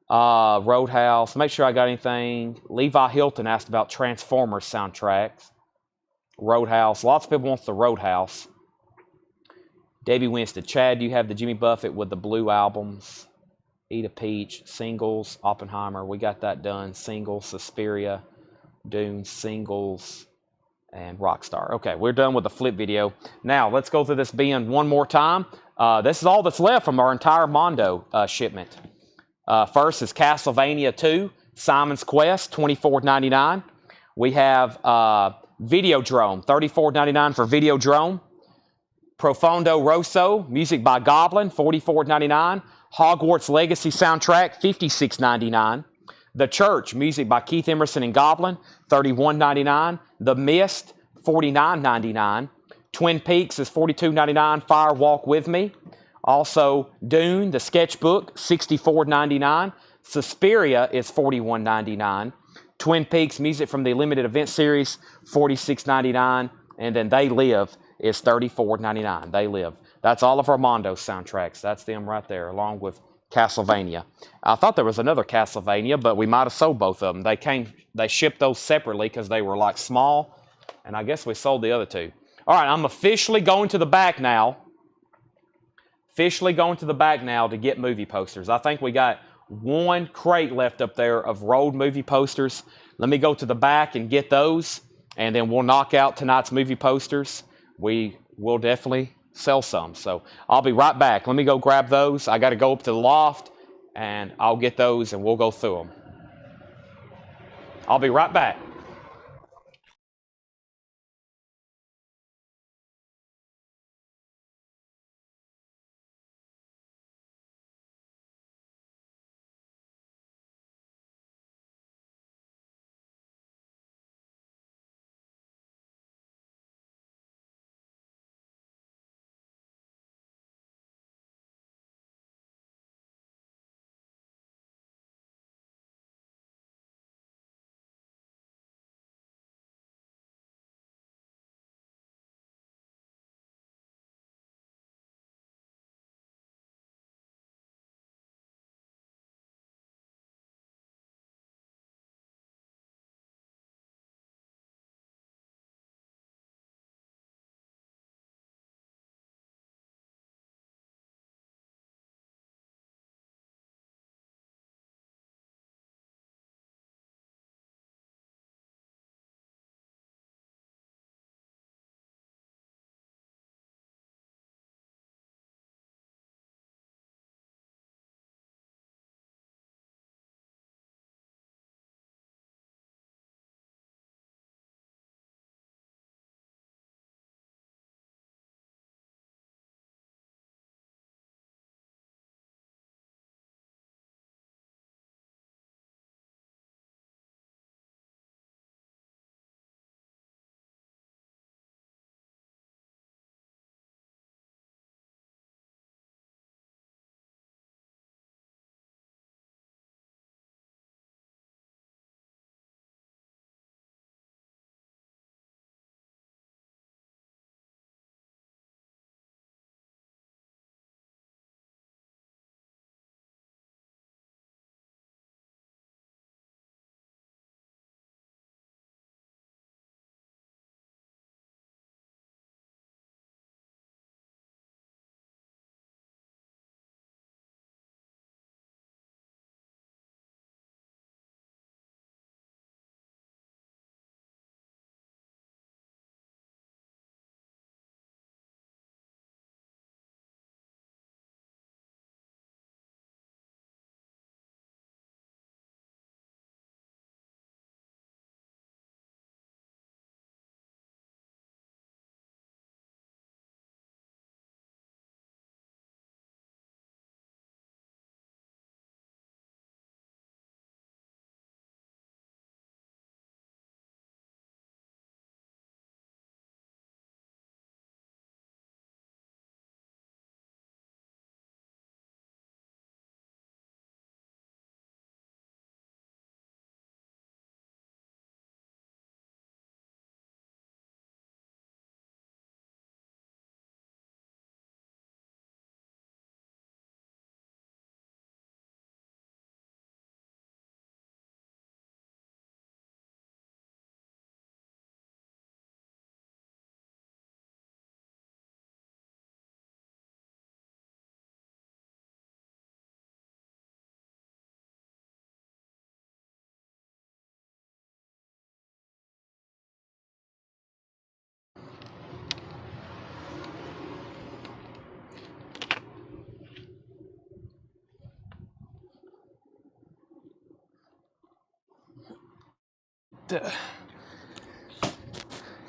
Roadhouse. Make sure I got anything. Levi Hilton asked about Transformers soundtracks. Roadhouse. Lots of people want the Roadhouse. Debbie Winston. Chad, do you have the Jimmy Buffett with the blue albums? Eat a Peach. Singles. Oppenheimer. We got that done. Singles. Suspiria. Dune. Singles. And Rockstar. Okay, we're done with the flip video. Now, let's go through this bin one more time. This is all that's left from our entire Mondo shipment. First is Castlevania 2, Simon's Quest, $24.99. We have Videodrome, $34.99 for Videodrome. Profondo Rosso, music by Goblin, $44.99. Hogwarts Legacy soundtrack, $56.99. The Church, music by Keith Emerson and Goblin, $31.99. The Mist, $49.99. Twin Peaks is $42.99. Fire Walk With Me. Also, Dune, the sketchbook, $64.99. Suspiria is $41.99. Twin Peaks, music from the limited event series, $46.99. And then They Live is $34.99. They Live. That's all of our Mondo soundtracks. That's them right there, along with Castlevania. I thought there was another Castlevania, but we might have sold both of them. They shipped those separately because they were like small, and I guess we sold the other 2. All right, I'm officially going to the back now. To get movie posters. I think we got 1 crate left up there of rolled movie posters. Let me go to the back and get those, and then we'll knock out tonight's movie posters. We will definitely sell some. So I'll be right back. Let me go grab those. I got to go up to the loft, and I'll get those, and we'll go through them. I'll be right back.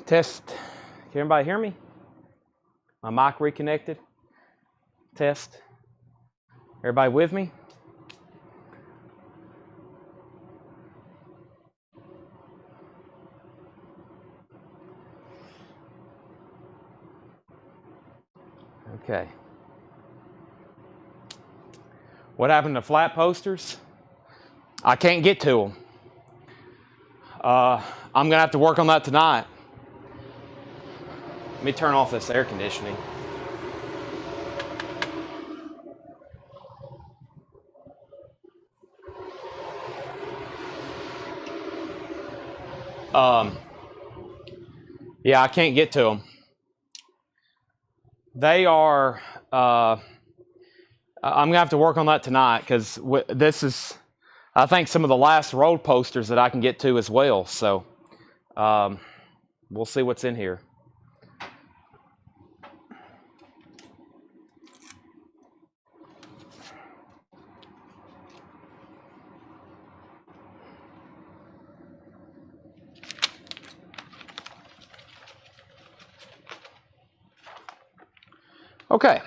Test. Can everybody hear me? My mic reconnected. Test. Everybody with me? Okay. What happened to flat posters? I can't get to them. I'm going to have to work on that tonight. Let me turn off this air conditioning. Yeah, I can't get to them. They are, I'm going to have to work on that tonight because this is, I think, some of the last road posters that I can get to as well. So we'll see what's in here. Okay.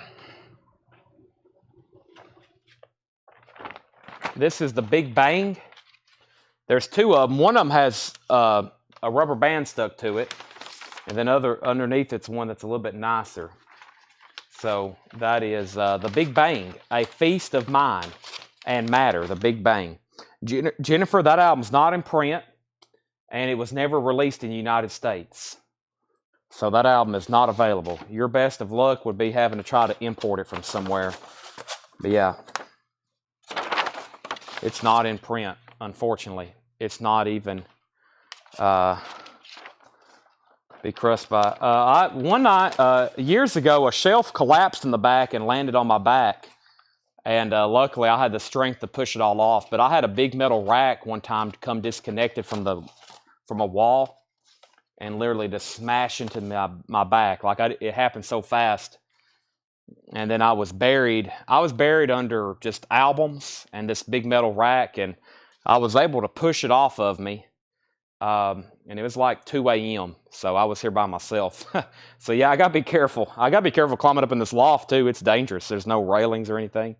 This is the Big Bang. There's two of them. One of them has a rubber band stuck to it, and then underneath it's one that's a little bit nicer. So that is the Big Bang, a feast of mind and matter, the Big Bang. Jennifer, that album's not in print, and it was never released in the United States. So that album is not available. Your best of luck would be having to try to import it from somewhere. But yeah, it's not in print, unfortunately. It's not even be crushed by. One night, years ago, a shelf collapsed in the back and landed on my back. And luckily, I had the strength to push it all off. But I had a big metal rack one time to come disconnected from a wall and literally just smash into my back. Like it happened so fast. And then I was buried under just albums and this big metal rack, and I was able to push it off of me. And it was like 2 a.m., so I was here by myself. So yeah, I gotta be careful. I gotta be careful climbing up in this loft too. It's dangerous. There's no railings or anything.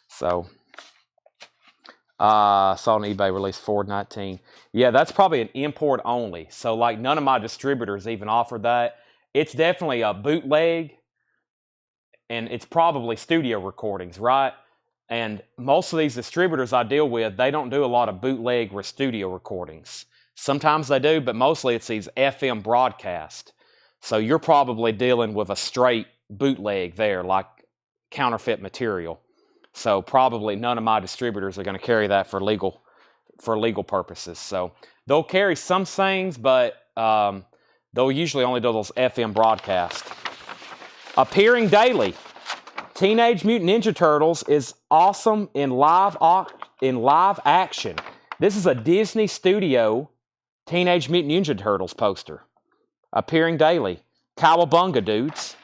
So I saw on eBay release 419. Yeah, that's probably an import only. So like none of my distributors even offered that. It's definitely a bootleg, and it's probably studio recordings, right? And most of these distributors I deal with, they don't do a lot of bootleg or studio recordings. Sometimes they do, but mostly it's these FM broadcasts. So you're probably dealing with a straight bootleg there, like counterfeit material. So probably none of my distributors are going to carry that for legal purposes. So they'll carry some things, but they'll usually only do those FM broadcasts. Appearing daily, Teenage Mutant Ninja Turtles is awesome in live action. This is a Disney Studio Teenage Mutant Ninja Turtles poster. Appearing daily, Cowabunga Dudes,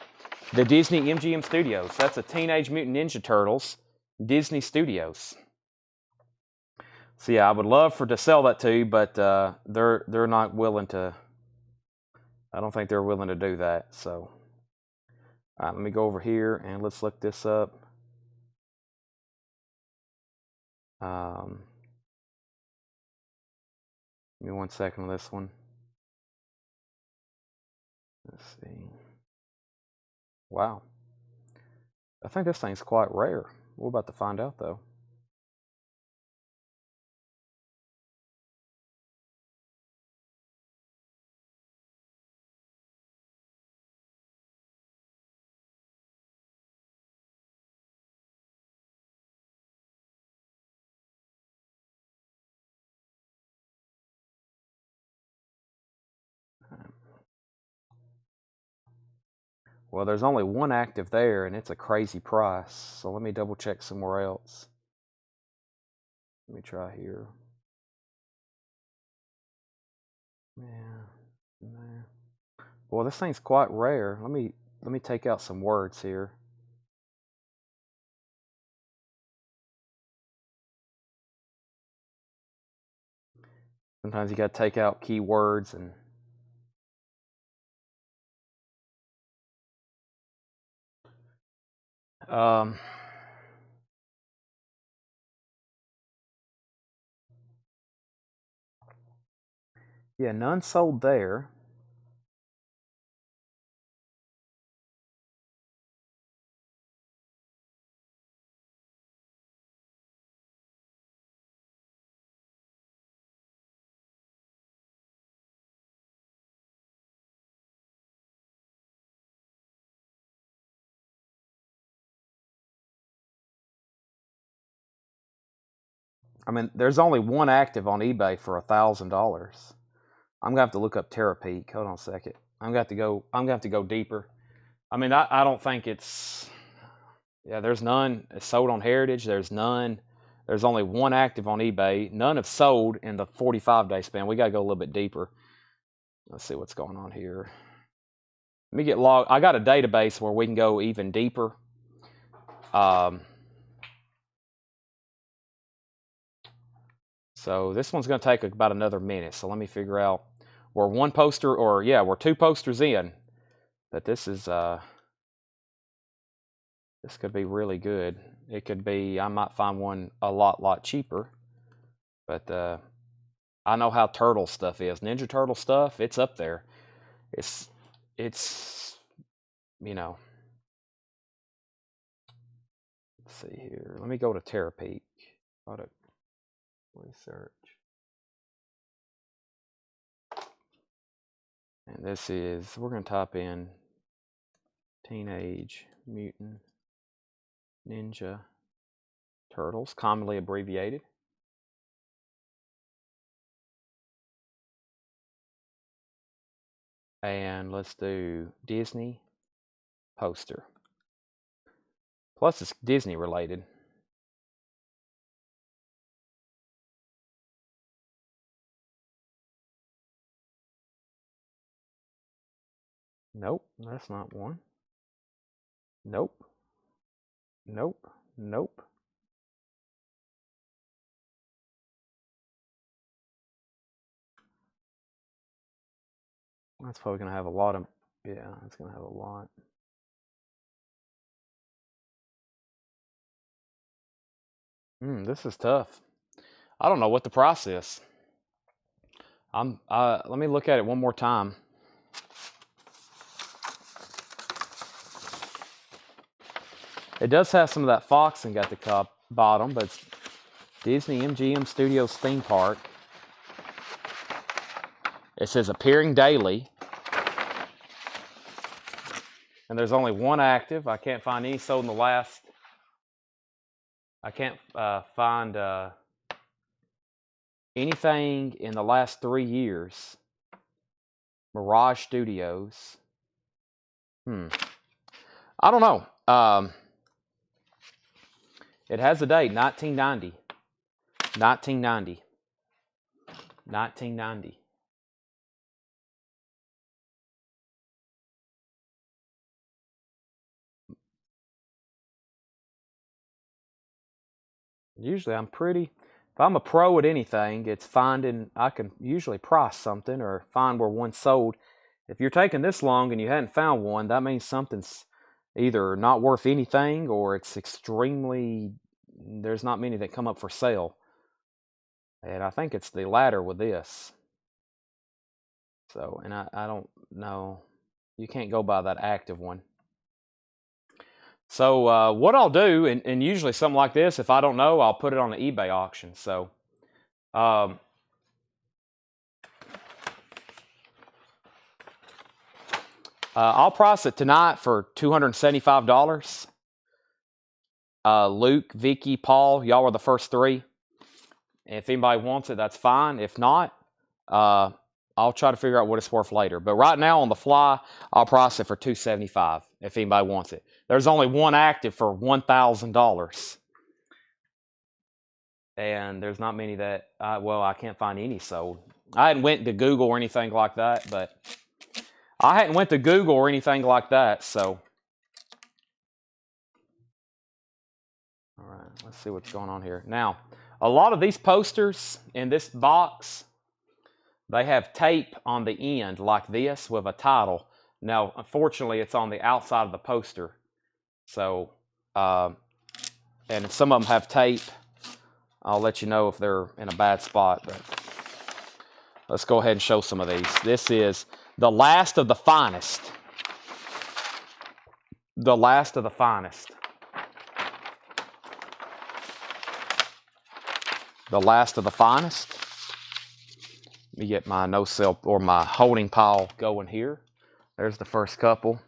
the Disney MGM Studios. That's a Teenage Mutant Ninja Turtles Disney Studios. So yeah, I would love to sell that to you, but they're not willing to. I don't think they're willing to do that. So. All right, let me go over here and let's look this up. Give me 1 second on this one. Let's see. Wow. I think this thing's quite rare. We're about to find out though. Well, there's only one active there, and it's a crazy price. So let me double check somewhere else. Let me try here. Yeah. Well, this thing's quite rare. Let me take out some words here. Sometimes you got to take out keywords and yeah, none sold there. I mean, there's only one active on eBay for $1,000. I'm gonna have to look up Terapeak. Hold on a second. I'm gonna have to go deeper. I mean, I don't think it's. Yeah, there's none sold on Heritage. There's none. There's only one active on eBay. None have sold in the 45-day span. We gotta go a little bit deeper. Let's see what's going on here. Let me get logged. I got a database where we can go even deeper. So this one's going to take about another minute. So let me figure out. We're one poster, or yeah, we're two posters in. But this is this could be really good. It could be. I might find one a lot cheaper. But I know how turtle stuff is. Ninja Turtle stuff. It's up there. It's you know. Let's see here. Let me go to Terapeak. Product research. And this is, we're going to type in Teenage Mutant Ninja Turtles, commonly abbreviated. And let's do Disney poster. Plus it's Disney related. Nope, that's not one. Nope. Nope. Nope. That's probably going to have a lot of, yeah, it's going to have a lot. This is tough. I don't know what the price is. Let me look at it one more time. It does have some of that Fox and got the bottom, but it's Disney MGM Studios theme park. It says appearing daily. And there's only one active. I can't find any sold in the last. I can't find anything in the last 3 years. Mirage Studios. I don't know. It has a date, 1990. 1990. 1990. Usually I'm pretty, if I'm a pro at anything, it's finding, I can usually price something or find where one's sold. If you're taking this long and you hadn't found one, that means something's either not worth anything or it's extremely, there's not many that come up for sale. And I think it's the latter with this. So, and I don't know, you can't go by that active one. So what I'll do, and usually something like this, if I don't know, I'll put it on the eBay auction. So I'll price it tonight for $275. Luke, Vicky, Paul, y'all were the first three. If anybody wants it, that's fine. If not, I'll try to figure out what it's worth later. But right now on the fly, I'll price it for $275 if anybody wants it. There's only one active for $1,000. And there's not many that, well, I can't find any sold. I hadn't went to Google or anything like that, but I hadn't went to Google or anything like that, so. All right, let's see what's going on here. Now, a lot of these posters in this box, They have tape on the end like this with a title. Now, unfortunately, it's on the outside of the poster. So, and some of them have tape. I'll let you know if they're in a bad spot. But let's go ahead and show some of these. This is the last of the finest. The last of the finest. The last of the finest. Let me get my no-sell or my holding pile going here. There's the first couple.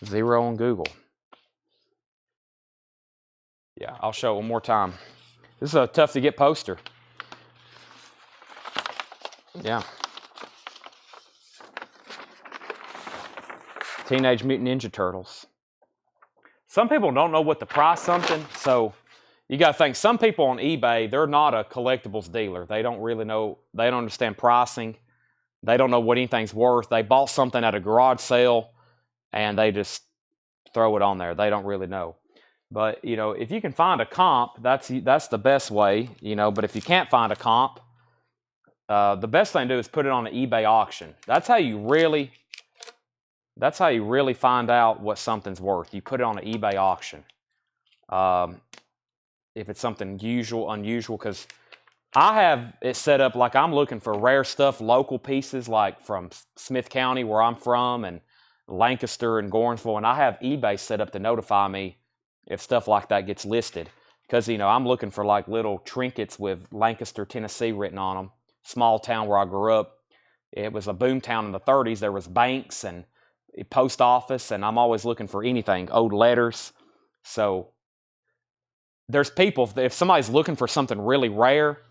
0 on Google. Yeah, I'll show it one more time. This is a tough to get poster. Yeah. Teenage Mutant Ninja Turtles. Some people don't know what to price something, so you got to think, some people on eBay, they're not a collectibles dealer. They don't really know, they don't understand pricing. They don't know what anything's worth. They bought something at a garage sale, and they just throw it on there. They don't really know. But, you know, if you can find a comp, that's the best way, you know. But if you can't find a comp, the best thing to do is put it on an eBay auction. That's how you really find out what something's worth. You put it on an eBay auction. If it's something unusual, because I have it set up like I'm looking for rare stuff, local pieces like from Smith County where I'm from and Lancaster and Gornsville, and I have eBay set up to notify me if stuff like that gets listed. Because, you know, I'm looking for like little trinkets with Lancaster, Tennessee written on them. Small town where I grew up. It was a boom town in the 30s. There was banks and a post office, and I'm always looking for anything, old letters. So there's people, if somebody's looking for something really rare,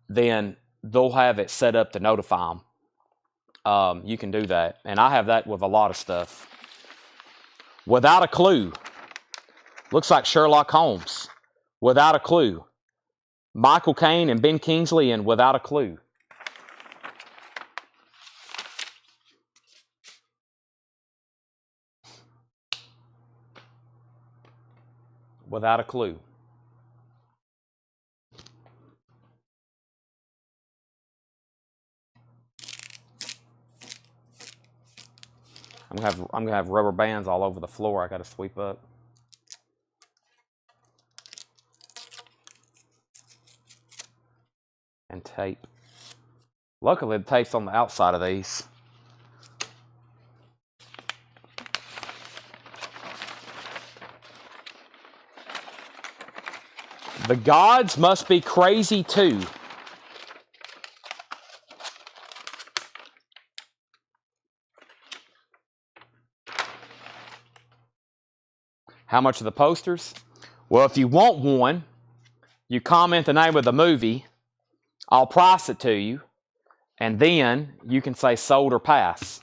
then they'll have it set up to notify them. You can do that. And I have that with a lot of stuff. Without a Clue. Looks like Sherlock Holmes. Without a Clue. Michael Caine and Ben Kingsley and Without a Clue. Without a Clue. I'm gonna have rubber bands all over the floor. I gotta sweep up. And tape. Luckily the tape's on the outside of these. The gods must be crazy too. How much are the posters? Well, if you want one, you comment the name of the movie, I'll price it to you, and then you can say sold or pass.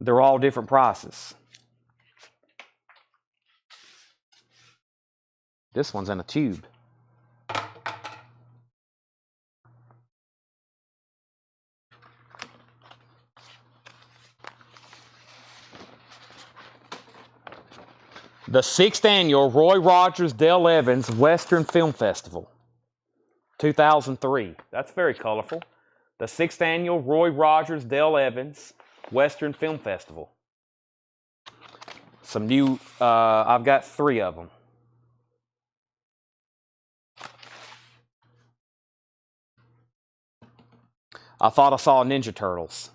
They're all different prices. This one's in a tube. The 6th Annual Roy Rogers Dale Evans Western Film Festival, 2003. That's very colorful. The 6th Annual Roy Rogers Dale Evans Western Film Festival. Some new, I've got 3 of them. I thought I saw a Ninja Turtles.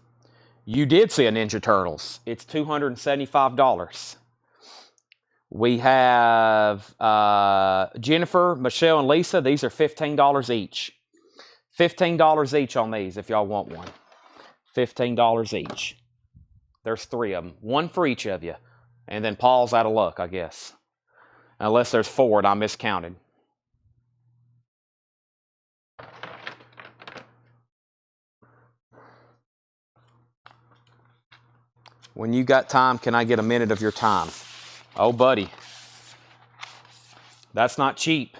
You did see a Ninja Turtles. It's $275. We have Jennifer, Michelle, and Lisa. These are $15 each. $15 each on these if y'all want one. $15 each. There's 3 of them. One for each of you. And then Paul's out of luck, I guess. Unless there's 4 and I miscounted. When you got time, can I get a minute of your time? Oh, buddy. That's not cheap.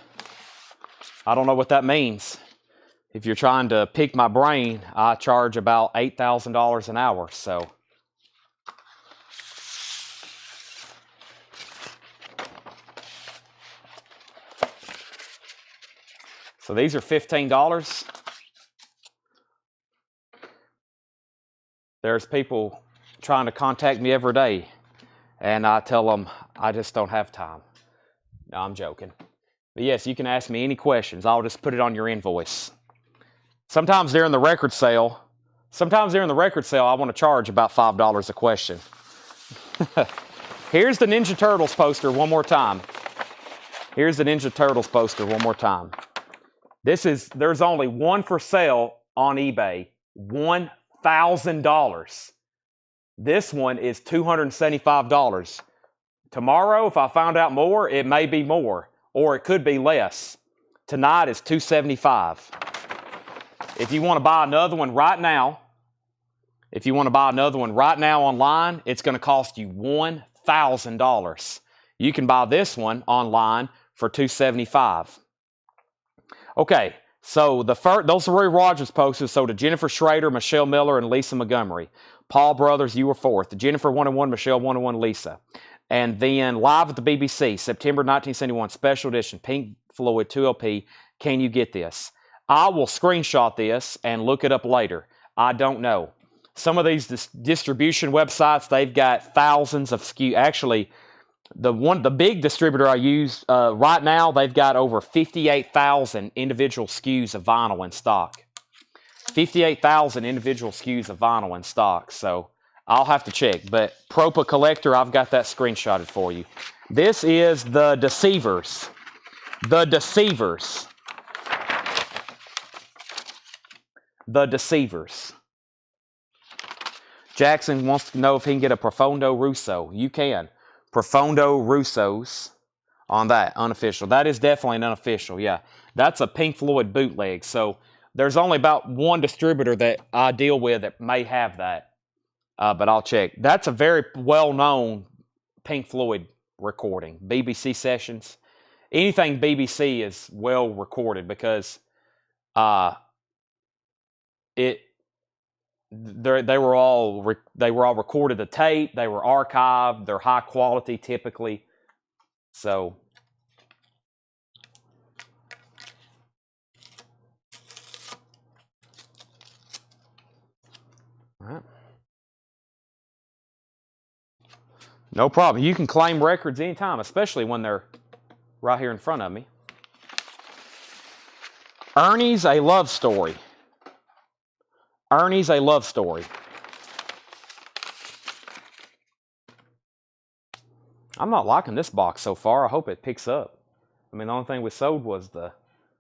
I don't know what that means. If you're trying to pick my brain, I charge about $8,000 an hour, so. So these are $15. There's people trying to contact me every day, and I tell them I just don't have time. No, I'm joking. But yes, you can ask me any questions. I'll just put it on your invoice. Sometimes during the record sale, I want to charge about $5 a question. Here's the Ninja Turtles poster one more time. There's only one for sale on eBay. $1,000. This one is $275. Tomorrow, if I found out more, it may be more, or it could be less. Tonight is $275. If you want to buy another one right now, online, it's going to cost you $1,000. You can buy this one online for $275. Okay, so those are Roy Rogers posters. So to Jennifer Schrader, Michelle Miller, and Lisa Montgomery. Paul Brothers, you were fourth. Jennifer 101, Michelle 101, Lisa. And then live at the BBC, September 1971, special edition, Pink Floyd 2LP. Can you get this? I will screenshot this and look it up later. I don't know. Some of these distribution websites, they've got thousands of SKUs. Actually, the big distributor I use right now, they've got over 58,000 individual SKUs of vinyl in stock. 58,000 individual SKUs of vinyl in stock. So I'll have to check. But Propa Collector, I've got that screenshotted for you. This is the Deceivers. The Deceivers. The Deceivers. Jackson wants to know if he can get a Profondo Russo. You can. Profondo Russos on that, unofficial. That is definitely an unofficial, yeah. That's a Pink Floyd bootleg. So there's only about one distributor that I deal with that may have that. But I'll check. That's a very well-known Pink Floyd recording. BBC sessions. Anything BBC is well recorded because they were all recorded to tape. They were archived. They're high quality typically. So all right. No problem. You can claim records anytime, especially when they're right here in front of me. Ernie's A Love Story. Ernie's A Love Story. I'm not liking this box so far. I hope it picks up. I mean, the only thing we sold was the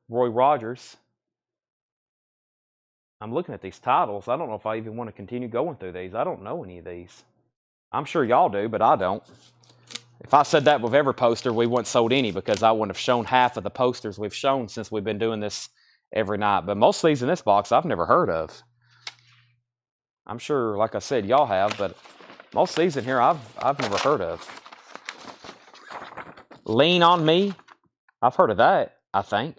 Roy Rogers. I'm looking at these titles. I don't know if I even want to continue going through these. I don't know any of these. I'm sure y'all do, but I don't. If I said that with every poster, we wouldn't sold any because I wouldn't have shown half of the posters we've shown since we've been doing this every night. But most of these in this box I've never heard of. I'm sure, like I said, y'all have, but most of these in here I've never heard of. Lean on Me. I've heard of that, I think.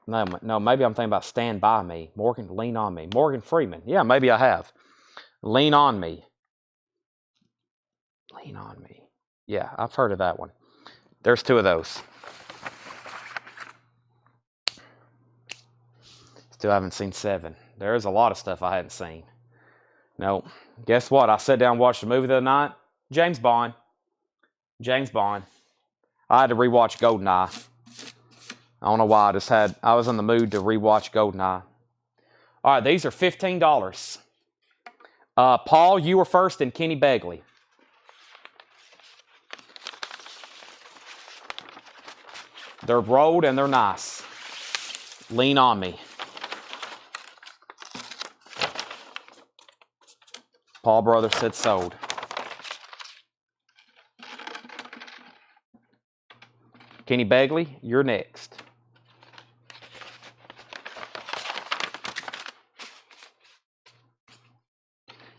No, maybe I'm thinking about Stand By Me. Lean On Me. Morgan Freeman. Yeah, maybe I have. Lean On Me. Lean On Me. Yeah, I've heard of that one. There's two of those. Still haven't seen 7. There's a lot of stuff I hadn't seen. No. Guess what? I sat down and watched a movie the other night. James Bond. I had to rewatch GoldenEye. I don't know why. I was in the mood to rewatch GoldenEye. All right, these are $15. Paul, you were first, and Kenny Begley. They're rolled and they're nice. Lean On Me. Paul Brothers said sold. Kenny Begley, you're next.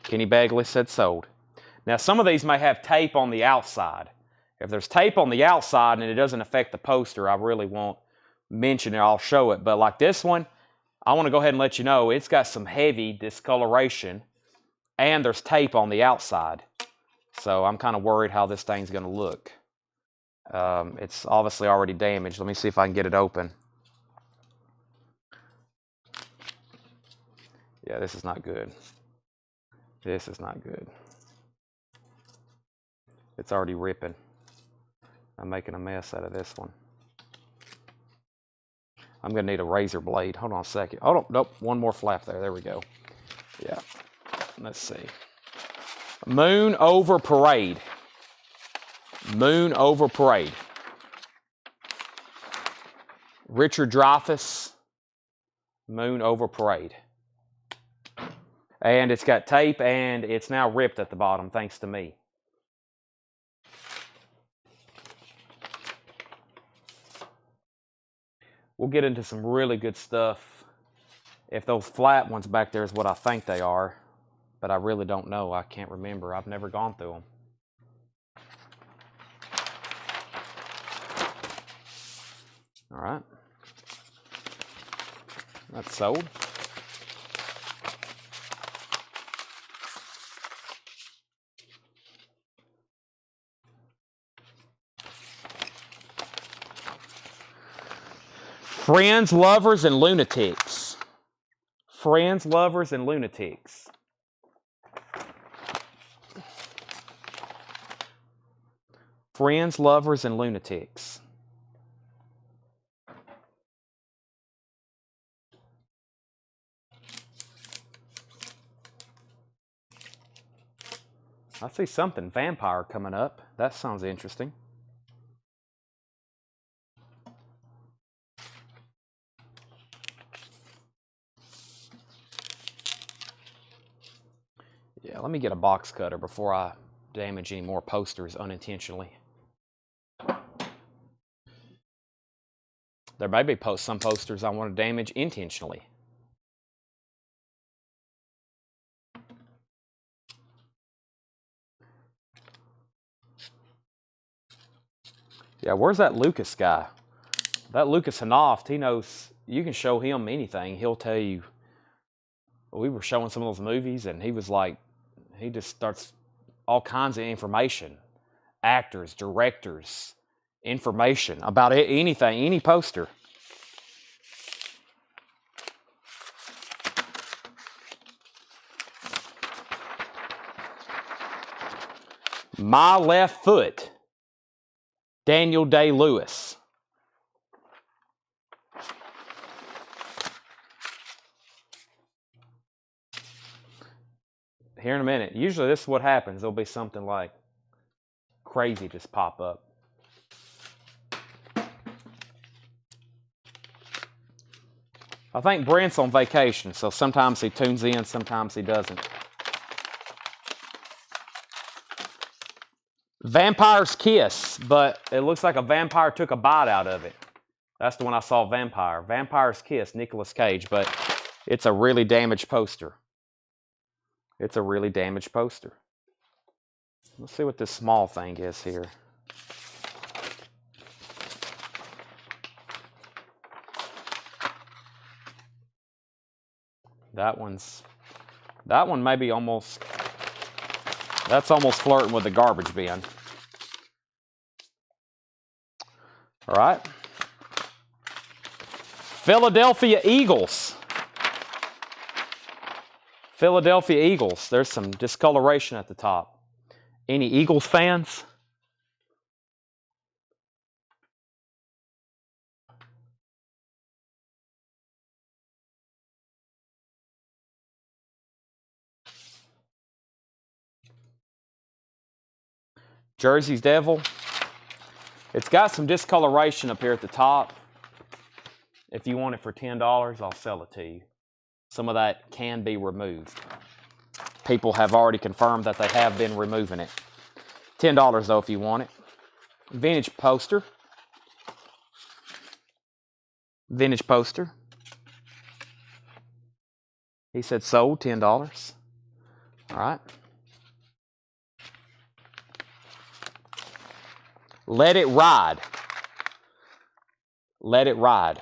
Kenny Begley said sold. Now, some of these may have tape on the outside. If there's tape on the outside and it doesn't affect the poster, I really won't mention it. I'll show it. But like this one, I want to go ahead and let you know it's got some heavy discoloration and there's tape on the outside. So I'm kind of worried how this thing's going to look. It's obviously already damaged. Let me see if I can get it open. Yeah, this is not good. This is not good. It's already ripping. I'm making a mess out of this one. I'm going to need a razor blade. Hold on a second. Hold on. Nope. One more flap there. There we go. Yeah. Let's see. Moon over Parade. Moon over Parade. Richard Dreyfuss. Moon over Parade. And it's got tape, and it's now ripped at the bottom, thanks to me. We'll get into some really good stuff. If those flat ones back there is what I think they are, but I really don't know. I can't remember. I've never gone through them. All right. That's sold. Friends, Lovers, and Lunatics. Friends, Lovers, and Lunatics. Friends, Lovers, and Lunatics. I see something vampire coming up. That sounds interesting. Yeah, let me get a box cutter before I damage any more posters unintentionally. There may be some posters I want to damage intentionally. Yeah, where's that Lucas guy? That Lucas Hanoft, he knows, you can show him anything. He'll tell you. We were showing some of those movies, and he was like, he just starts all kinds of information. Actors, directors, information about anything, any poster. My Left Foot, Daniel Day-Lewis. Here in a minute. Usually this is what happens. There'll be something like crazy just pop up. I think Brent's on vacation, so sometimes he tunes in, sometimes he doesn't. Vampire's Kiss, but it looks like a vampire took a bite out of it. That's the one I saw, Vampire. Vampire's Kiss, Nicolas Cage, but it's a really damaged poster. It's a really damaged poster. Let's see what this small thing is here. That one may be almost, that's almost flirting with the garbage bin. All right. Philadelphia Eagles. Philadelphia Eagles. There's some discoloration at the top. Any Eagles fans? Jersey's Devil. It's got some discoloration up here at the top. If you want it for $10, I'll sell it to you. Some of that can be removed. People have already confirmed that they have been removing it. $10 though if you want it. Vintage poster. Vintage poster. He said sold, $10. All right. Let It Ride. Let It Ride.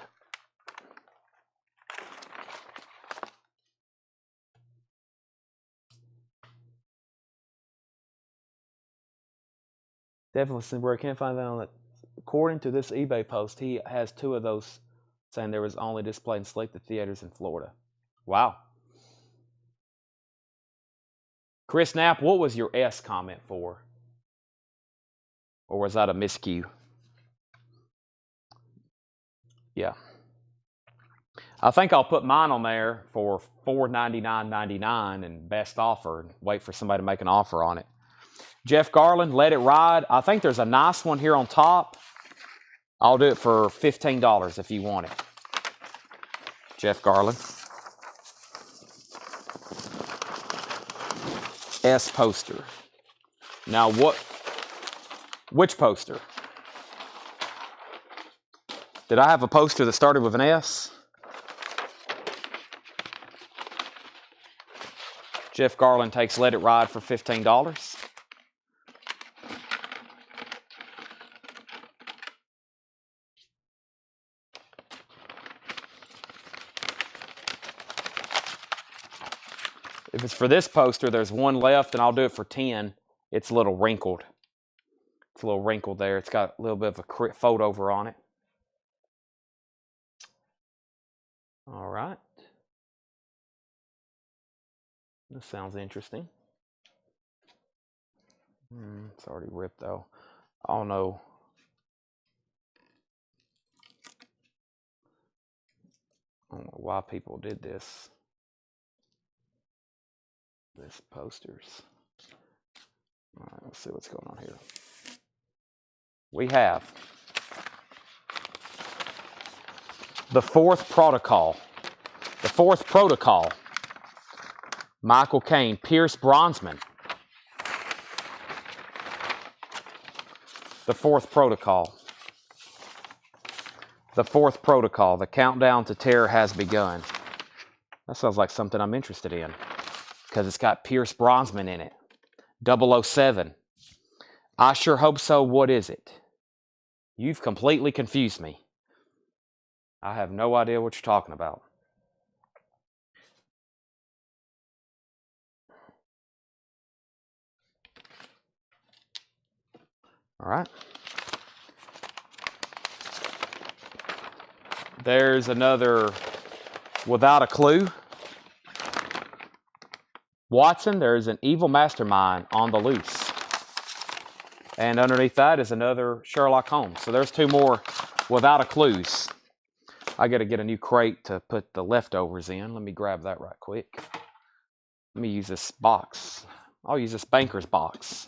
Definitely where I can't find that on it. According to this eBay post, he has 2 of those saying there was only displayed in selected theaters in Florida. Wow. Chris Knapp, what was your S comment for? Or was that a miscue? Yeah. I think I'll put mine on there for $499.99 and best offer and wait for somebody to make an offer on it. Jeff Garland, Let It Ride. I think there's a nice one here on top. I'll do it for $15 if you want it. Jeff Garland. S poster. Now which poster? Did I have a poster that started with an S? Jeff Garland takes Let It Ride for $15. If it's for this poster, there's one left, and I'll do it for 10. It's a little wrinkled. It's a little wrinkled there. It's got a little bit of a fold over on it. All right. This sounds interesting. It's already ripped, though. I don't know. I don't know why people did this. This posters. All right, let's see what's going on here. We have the fourth protocol. The fourth protocol. Michael Caine, Pierce Brosnan. The fourth protocol. The fourth protocol. The countdown to terror has begun. That sounds like something I'm interested in because it's got Pierce Brosnan in it. 007. I sure hope so. What is it? You've completely confused me. I have no idea what you're talking about. All right. There's another Without a Clue. Watson, there's an evil mastermind on the loose. And underneath that is another Sherlock Holmes. So there's two more Without a Clues. I got to get a new crate to put the leftovers in. Let me grab that right quick. Let me use this box. I'll use this banker's box.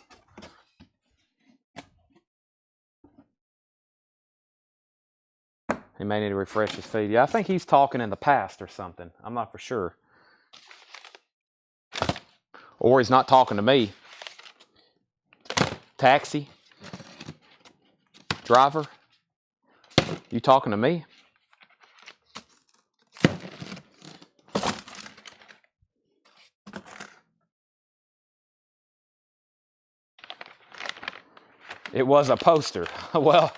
He may need to refresh his feed. Yeah, I think he's talking in the past or something. I'm not for sure. Or he's not talking to me. Taxi? Driver? You talking to me? It was a poster. Well,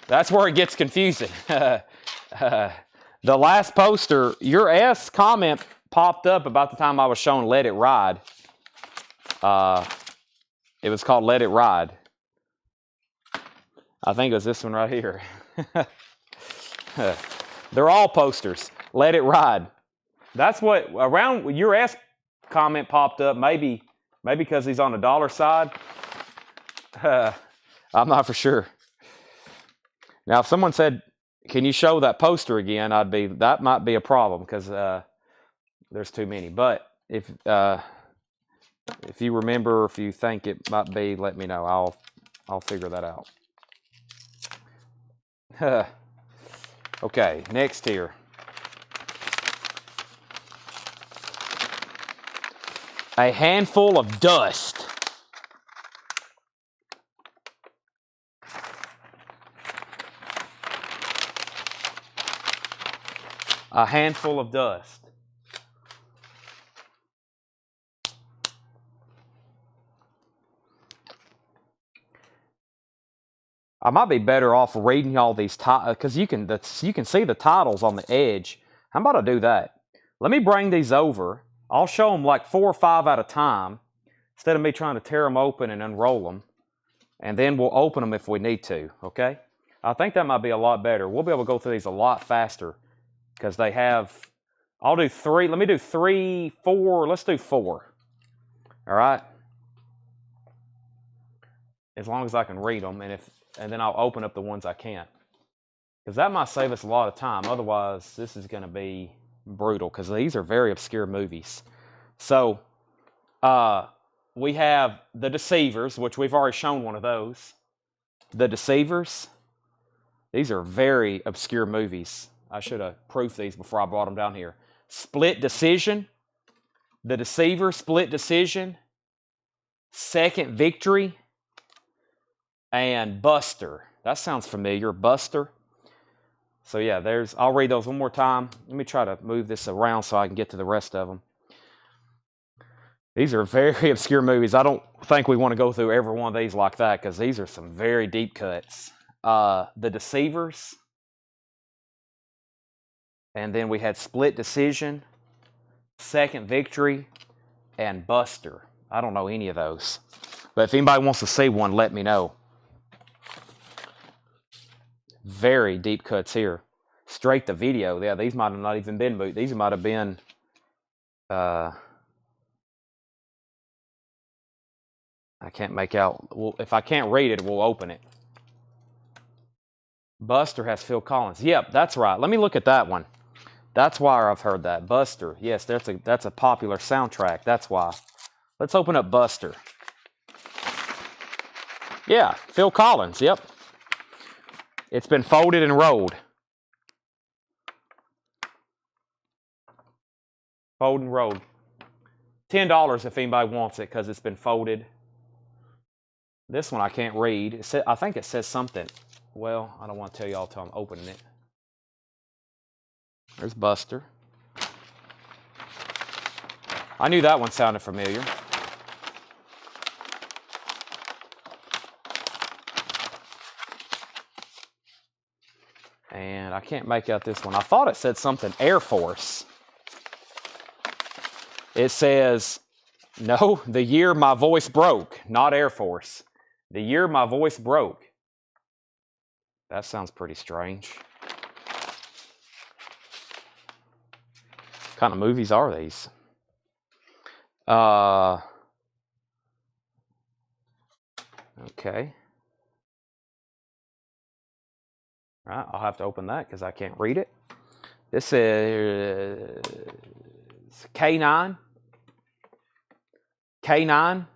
that's where it gets confusing. The last poster, your S comment popped up about the time I was showing Let It Ride. It was called Let It Ride. I think it was this one right here. They're all posters. Let It Ride. That's what, around your S comment popped up, maybe because he's on the dollar side. I'm not for sure. Now, if someone said, can you show that poster again, that might be a problem because there's too many. But if you remember, if you think it might be, let me know. I'll figure that out. Okay, next here. A handful of dust. A handful of dust. I might be better off reading y'all these titles because you can see the titles on the edge. How about I do that? Let me bring these over. I'll show them like 4 or 5 at a time instead of me trying to tear them open and unroll them. And then we'll open them if we need to, okay? I think that might be a lot better. We'll be able to go through these a lot faster because they have, I'll do 3. Let me do 3, 4. Let's do 4. All right. As long as I can read them, and then I'll open up the ones I can't, because that might save us a lot of time. Otherwise, this is going to be brutal because these are very obscure movies. So we have The Deceivers, which we've already shown one of those. The Deceivers. These are very obscure movies. I should have proofed these before I brought them down here. Split Decision. The Deceiver, Split Decision. Second Victory. And Buster. That sounds familiar. Buster. So yeah, I'll read those one more time. Let me try to move this around so I can get to the rest of them. These are very obscure movies. I don't think we want to go through every one of these like that because these are some very deep cuts. The Deceivers. And then we had Split Decision, Second Victory, and Buster. I don't know any of those. But if anybody wants to see one, let me know. Very deep cuts here. Straight to video. Yeah, these might have not even been movies. These might have been I can't make out. Well, if I can't read it, we'll open it. Buster has Phil Collins. Yep, that's right. Let me look at that one. That's why I've heard that. Buster. Yes, that's a popular soundtrack. That's why. Let's open up Buster. Yeah, Phil Collins. Yep. It's been folded and rolled. Fold and rolled. $10 if anybody wants it because it's been folded. This one I can't read. I think it says something. Well, I don't want to tell y'all until I'm opening it. There's Buster. I knew that one sounded familiar. And I can't make out this one. I thought it said something Air Force. It says, no, the year my voice broke, not Air Force. The year my voice broke. That sounds pretty strange. What kind of movies are these? Okay. All right, I'll have to open that because I can't read it. This is K9. K9.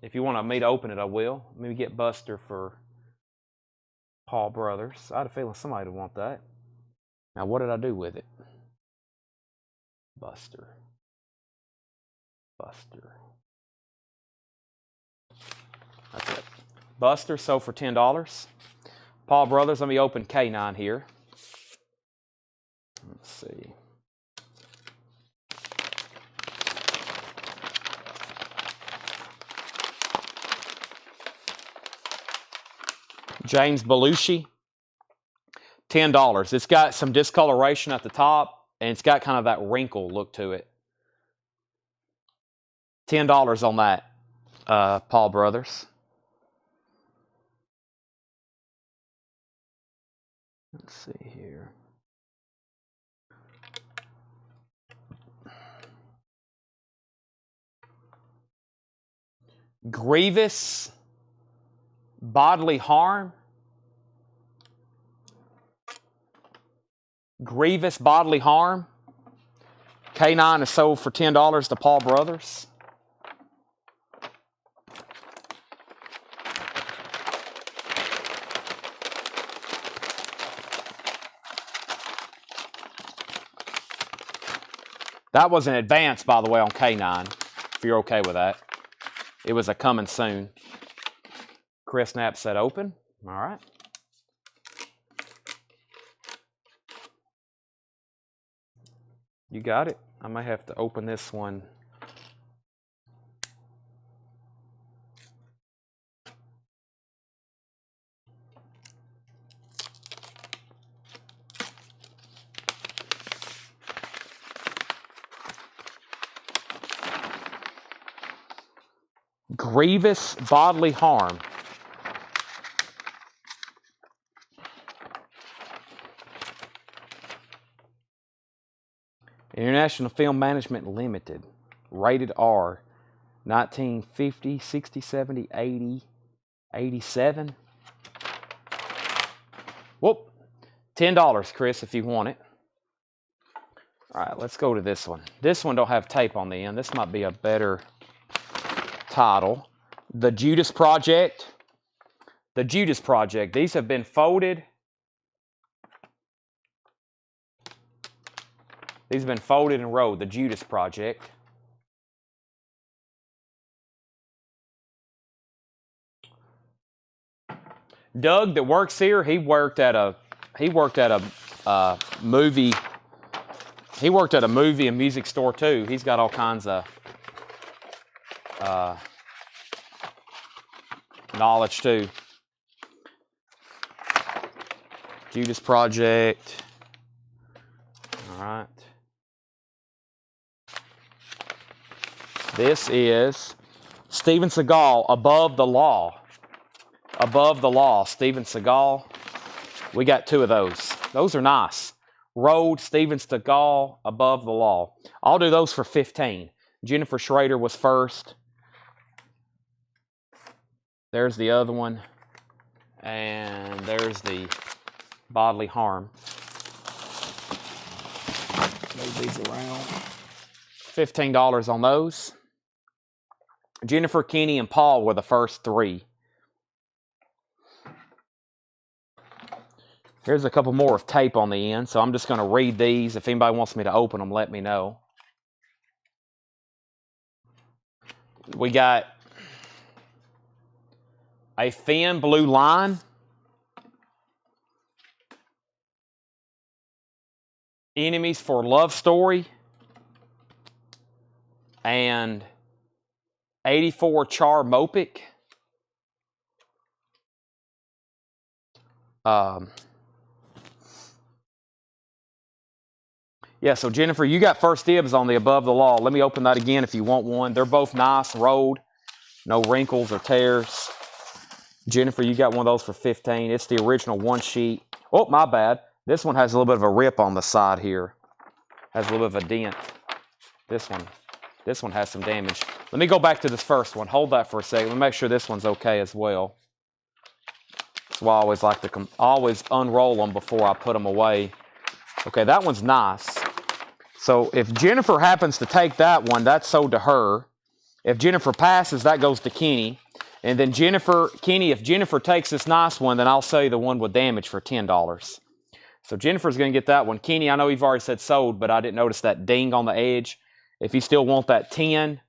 If you want me to open it, I will. Let me get Buster for Paul Brothers. I had a feeling somebody would want that. Now, what did I do with it? Buster. That's it. Buster sold for $10. Paul Brothers, let me open K9 here. Let's see. James Belushi, $10. It's got some discoloration at the top, and it's got kind of that wrinkle look to it. $10 on that, Paul Brothers. Let's see here. Grievous bodily harm. Grievous bodily harm. K9 is sold for $10 to Paul Brothers. That was an advance, by the way, on K9, if you're okay with that. It was a coming soon. Chris Knapp said open. All right. You got it. I might have to open this one. Grievous bodily harm. International Film Management Limited, rated R, 1950, 60, 70, 80, 87. Whoop. $10, Chris, if you want it. All right, let's go to this one. This one don't have tape on the end. This might be a better title. The Judas Project. The Judas Project. These have been folded. These have been folded and rolled. The Judas Project. Doug that works here, he worked at a movie. He worked at a movie and music store too. He's got all kinds of knowledge too. Judas Project. All right. This is Steven Seagal, Above the Law. Above the Law, Steven Seagal. We got 2 of those. Those are nice. Road, Steven Seagal, Above the Law. I'll do those for 15. Jennifer Schrader was first. There's the other one. And there's the bodily harm. Move these around. $15 on those. Jennifer, Kenny, and Paul were the first 3. Here's a couple more with tape on the end, so I'm just going to read these. If anybody wants me to open them, let me know. We got a thin blue line. Enemies for Love Story. And 84 Char Mopic. Yeah, so Jennifer, you got first dibs on the Above the Law. Let me open that again if you want one. They're both nice, rolled, no wrinkles or tears. Jennifer, you got one of those for 15. It's the original 1 sheet. Oh, my bad. This one has a little bit of a rip on the side here. Has a little bit of a dent. This one has some damage. Let me go back to this first one. Hold that for a second. Let me make sure this one's okay as well. That's why I always like to always unroll them before I put them away. Okay, that one's nice. So if Jennifer happens to take that one, that's sold to her. If Jennifer passes, that goes to Kenny. And then Kenny, if Jennifer takes this nice one, then I'll sell you the one with damage for $10. So Jennifer's going to get that one. Kenny, I know you've already said sold, but I didn't notice that ding on the edge. If you still want that 10,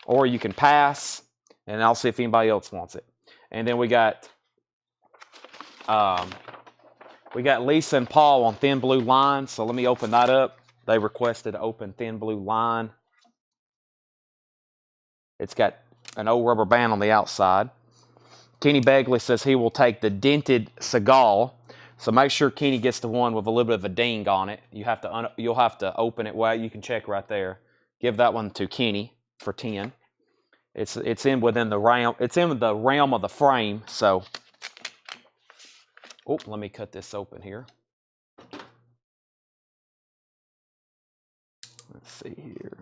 or you can pass, and I'll see if anybody else wants it. And then we got Lisa and Paul on Thin Blue Line. So let me open that up. They requested to open Thin Blue Line. It's got an old rubber band on the outside. Kenny Begley says he will take the dented Seagal. So make sure Kenny gets the one with a little bit of a ding on it. You'll have to open it. Well, you can check right there. Give that one to Kenny for 10. It's within the realm. It's in the realm of the frame. So, oh, let me cut this open here. Let's see here.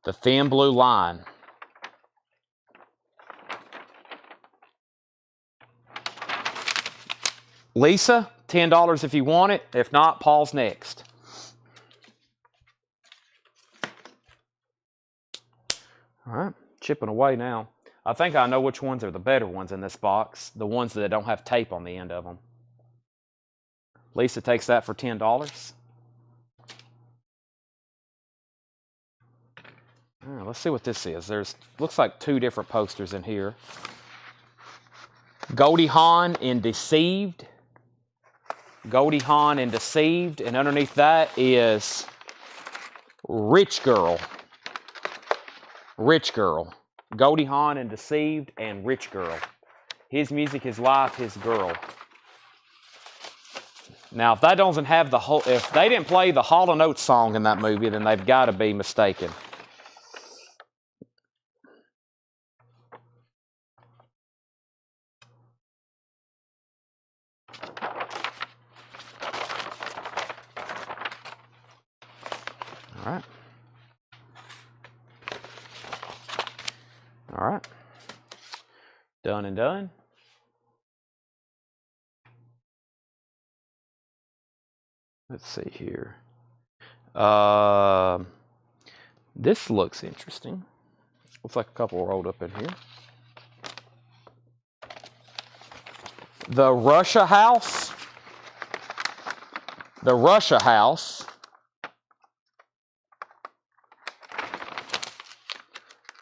The Thin Blue Line. Lisa, $10 if you want it. If not, Paul's next. All right, chipping away now. I think I know which ones are the better ones in this box. The ones that don't have tape on the end of them. Lisa takes that for $10. All right, let's see what this is. Looks like 2 different posters in here. Goldie Hawn in Deceived. Goldie Hawn in Deceived. And underneath that is Rich Girl. Rich Girl. Goldie Hawn in Deceived and Rich Girl. His music, his life, his girl. Now, if that doesn't have if they didn't play the Hall & Oates song in that movie, then they've got to be mistaken. right. All right. Done and done. Let's see here. This looks interesting. Looks like a couple rolled up in here. The Russia House. The Russia House.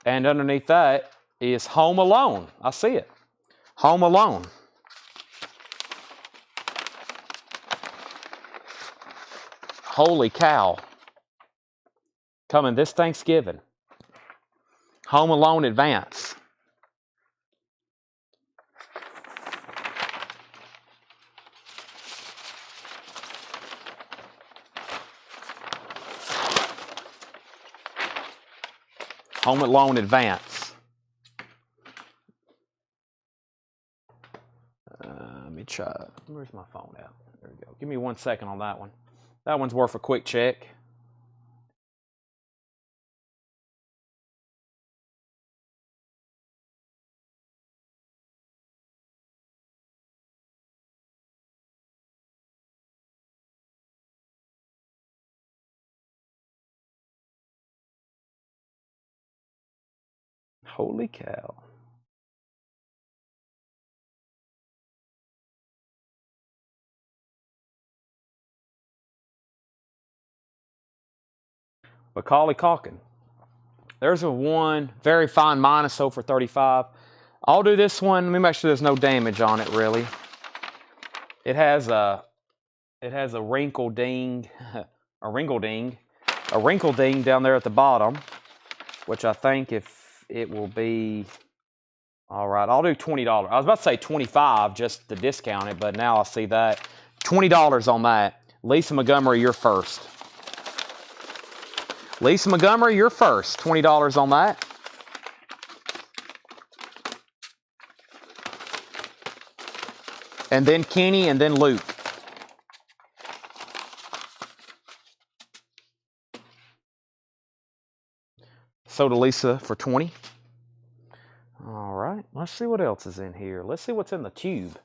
And underneath that is Home Alone. I see it. Home Alone. Holy cow. Coming this Thanksgiving. Home Alone Advance. Home Alone Advance. Let me try. Where's my phone at? There we go. Give me 1 second on that one. That one's worth a quick check. Holy cow. Macaulay Culkin. There's a one, very fine Monaco for 35. I'll do this one. Let me make sure there's no damage on it, really. It has a wrinkle ding, a wrinkle ding down there at the bottom, which I think if it will be, all right, I'll do $20. I was about to say 25 just to discount it, but now I see that. $20 on that. Lisa Montgomery, you're first. Lisa Montgomery, you're first. $20 on that. And then Kenny, and then Luke. So to Lisa for 20. All right, let's see what else is in here. Let's see what's in the tube.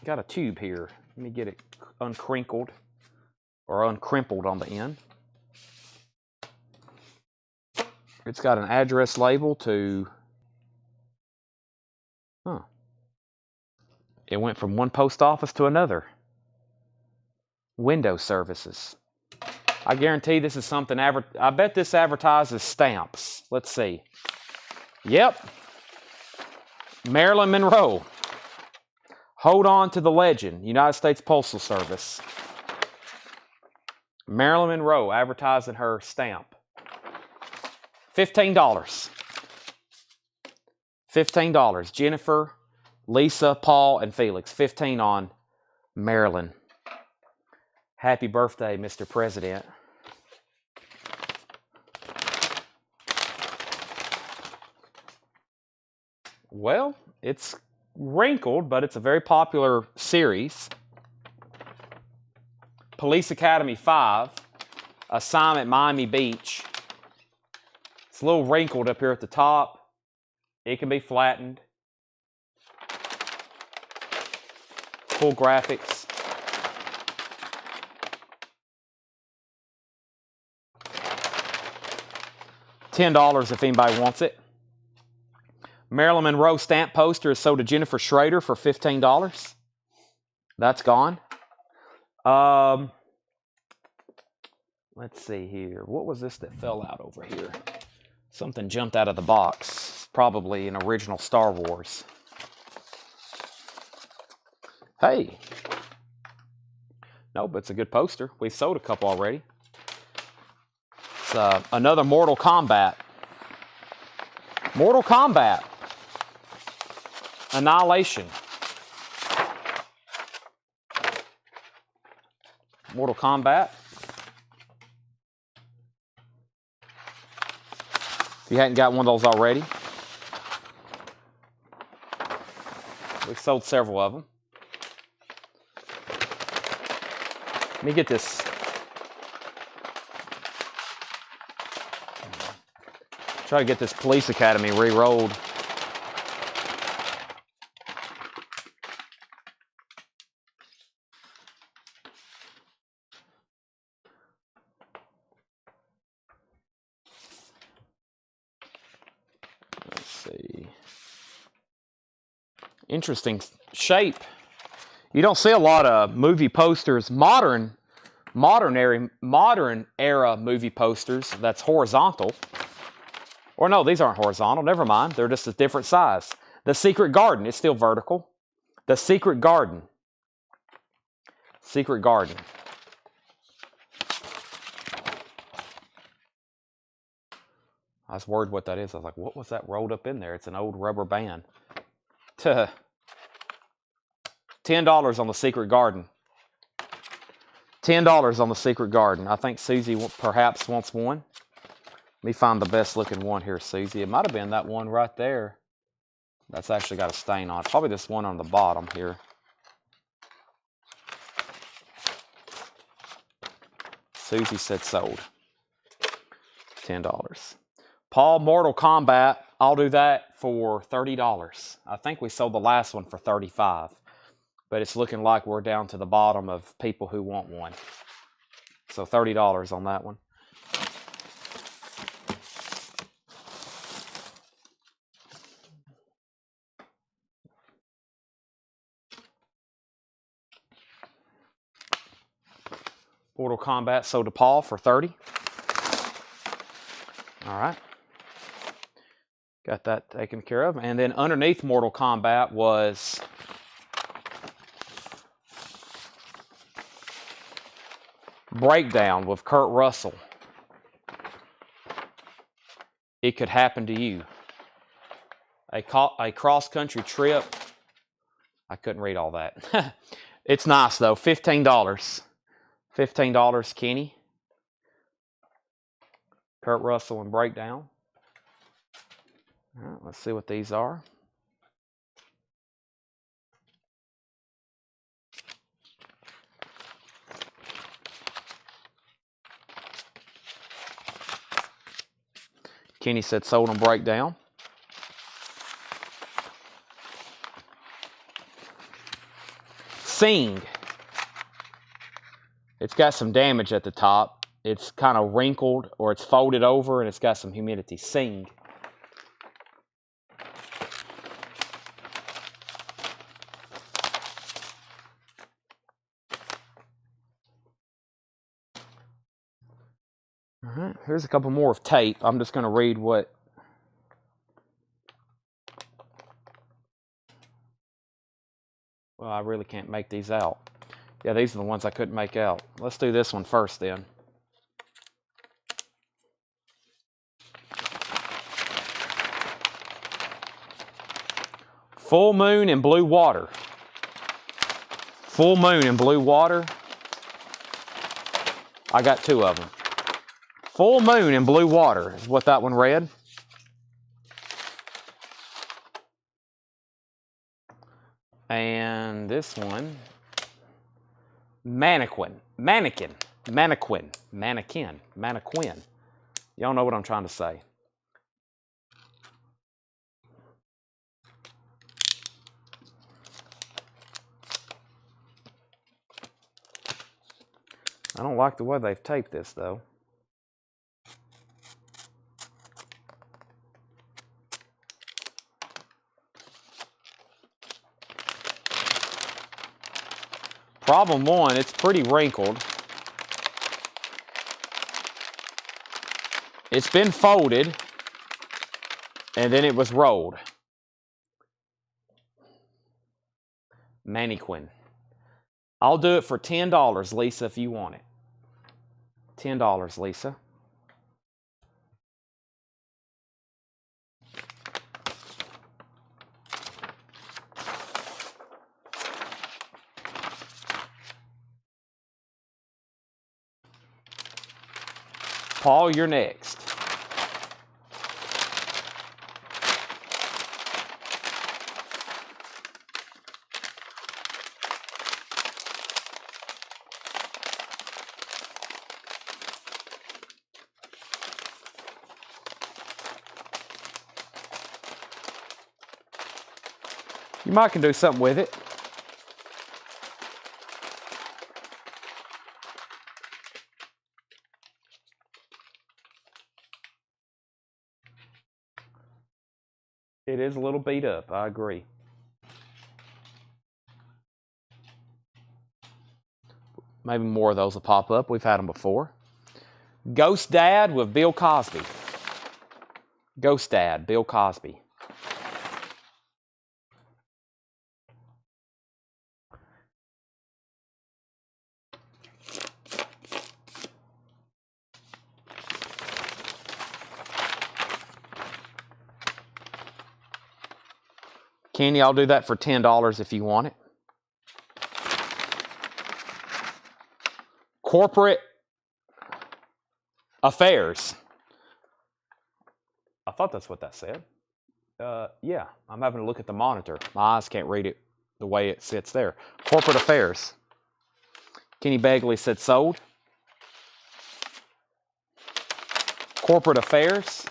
Got a tube here. Let me get it uncrinkled or uncrimpled on the end. It's got an address label to, it went from one post office to another. Window services. I guarantee this is something, I bet this advertises stamps. Let's see. Yep. Marilyn Monroe. Hold on to the legend. United States Postal Service. Marilyn Monroe advertising her stamp. $15. $15. Jennifer, Lisa, Paul, and Felix. 15 on Marilyn. Happy birthday, Mr. President. Well, it's wrinkled, but it's a very popular series. Police Academy 5, Assignment Miami Beach. It's a little wrinkled up here at the top. It can be flattened. Full graphics. $10 if anybody wants it. Marilyn Monroe stamp poster is sold to Jennifer Schrader for $15. That's gone. Let's see here. What was this that fell out over here? Something jumped out of the box. Probably an original Star Wars. Hey. Nope, it's a good poster. We've sold a couple already. It's another Mortal Kombat. Mortal Kombat. Annihilation. Mortal Kombat. If you hadn't got one of those already. We've sold several of them. Let me get this. Try to get this Police Academy re-rolled. Let's see. Interesting shape. You don't see a lot of movie posters, modern era movie posters that's horizontal. Or no, these aren't horizontal. Never mind. They're just a different size. The Secret Garden is still vertical. The Secret Garden. Secret Garden. I was worried what that is. I was like, what was that rolled up in there? It's an old rubber band. $10 on the Secret Garden. $10 on the Secret Garden. I think Susie perhaps wants one. Let me find the best looking one here, Susie. It might have been that one right there. That's actually got a stain on it. Probably this one on the bottom here. Susie said sold. $10. Paul, Mortal Kombat. I'll do that for $30. I think we sold the last one for $35. But it's looking like we're down to the bottom of people who want one. So $30 on that one. Mortal Kombat sold to Paul for $30. All right. Got that taken care of. And then underneath Mortal Kombat was Breakdown with Kurt Russell. It Could Happen to You. A cross-country trip. I couldn't read all that. It's nice, though. $15. $15, Kenny. Kurt Russell and Breakdown. All right, let's see what these are. Kenny said sold on Breakdown. Sing. It's got some damage at the top. It's kind of wrinkled or it's folded over and it's got some humidity. Sing. All right, here's a couple more of tape. I'm just going to read what. Well, I really can't make these out. Yeah, these are the ones I couldn't make out. Let's do this one first then. Full Moon and Blue Water. Full Moon and Blue Water. I got two of them. Full Moon and Blue Water is what that one read. And this one, Mannequin. Mannequin. Mannequin. Mannequin. Mannequin. Y'all know what I'm trying to say. I don't like the way they've taped this, though. Problem one, it's pretty wrinkled. It's been folded, and then it was rolled. Mannequin. I'll do it for $10, Lisa, if you want it. $10, Lisa. Paul, you're next. You might can do something with it. It is a little beat up, I agree. Maybe more of those will pop up. We've had them before. Ghost Dad with Bill Cosby. Ghost Dad, Bill Cosby. Kenny, I'll do that for $10 if you want it. Corporate Affairs. I thought that's what that said. Yeah, I'm having to look at the monitor. My eyes can't read it the way it sits there. Corporate Affairs. Kenny Begley said sold. Corporate Affairs.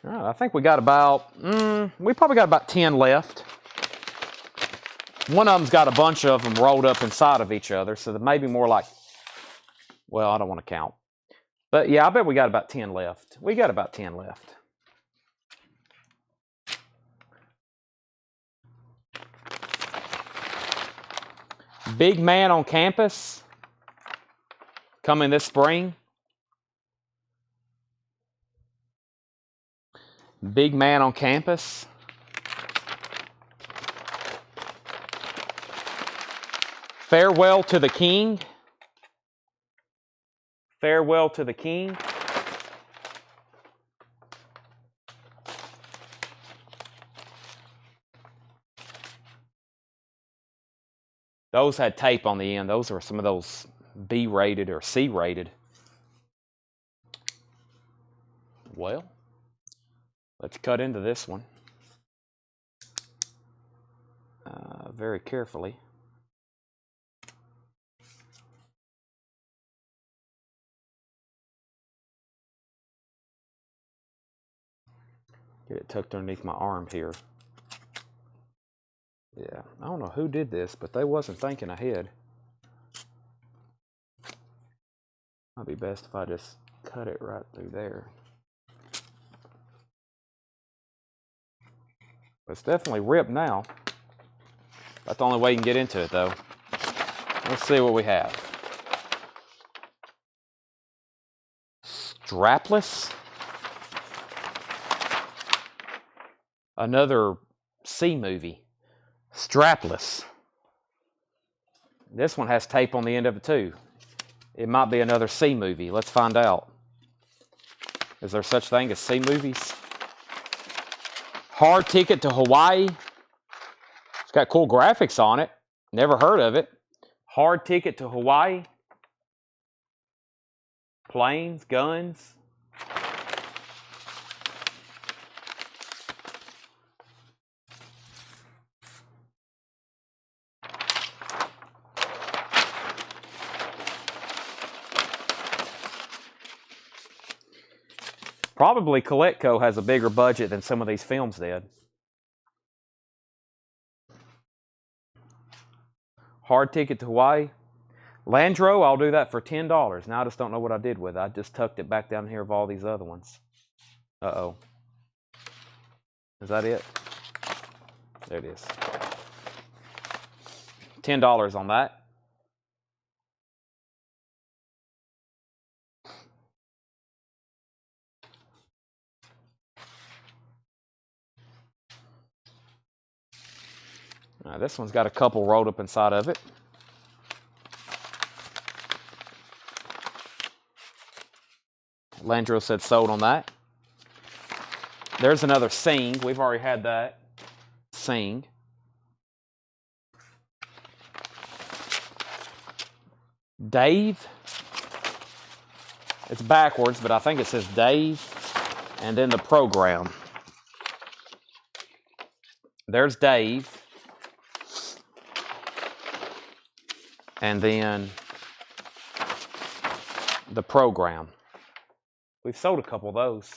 All right, I think we got about, we probably got about 10 left. One of them's got a bunch of them rolled up inside of each other, so there may be more like, well, I don't want to count. But yeah, I bet we got about 10 left. We got about 10 left. Big Man on Campus, coming this spring. Big Man on Campus. Farewell to the King. Farewell to the King. Those had tape on the end. Those were some of those B-rated or C-rated. Well, let's cut into this one very carefully. Get it tucked underneath my arm here. Yeah, I don't know who did this, but they wasn't thinking ahead. Might be best if I just cut it right through there. It's definitely ripped now. That's the only way you can get into it, though. Let's see what we have. Strapless. Another C movie. Strapless. This one has tape on the end of it, too. It might be another C movie. Let's find out. Is there such thing as C movies? Hard Ticket to Hawaii. It's got cool graphics on it. Never heard of it. Hard Ticket to Hawaii. Planes, guns. Probably Colecco has a bigger budget than some of these films did. Hard Ticket to Hawaii. Landro, I'll do that for $10. Now I just don't know what I did with it. I just tucked it back down here of all these other ones. Uh-oh. Is that it? There it is. $10 on that. This one's got a couple rolled up inside of it. Landro said sold on that. There's another Sing. We've already had that. Sing. Dave. It's backwards, but I think it says Dave. And then the program. There's Dave. And then the program. We've sold a couple of those.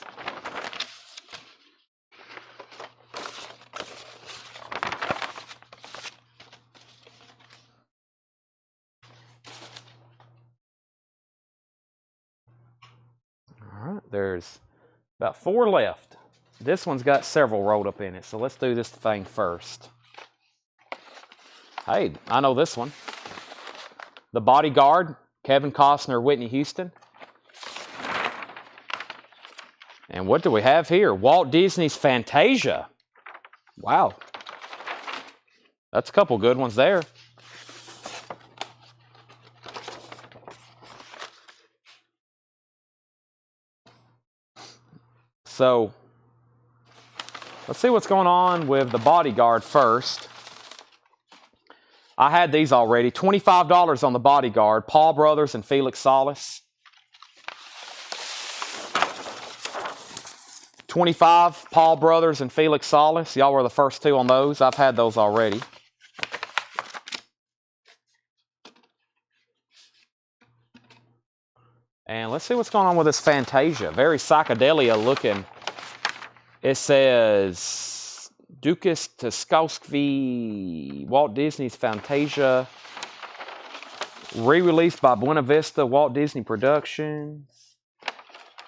All right, there's about 4 left. This one's got several rolled up in it, so let's do this thing first. Hey, I know this one. The Bodyguard, Kevin Costner, Whitney Houston. And what do we have here? Walt Disney's Fantasia. Wow. That's a couple good ones there. So, let's see what's going on with the Bodyguard first. I had these already. $25 on the Bodyguard. Paul Brothers and Felix Salas. $25, Paul Brothers and Felix Salas. Y'all were the first 2 on those. I've had those already. And let's see what's going on with this Fantasia. Very psychedelia looking. It says Dukas Tuskowski, Walt Disney's Fantasia. Re-released by Buena Vista, Walt Disney Productions.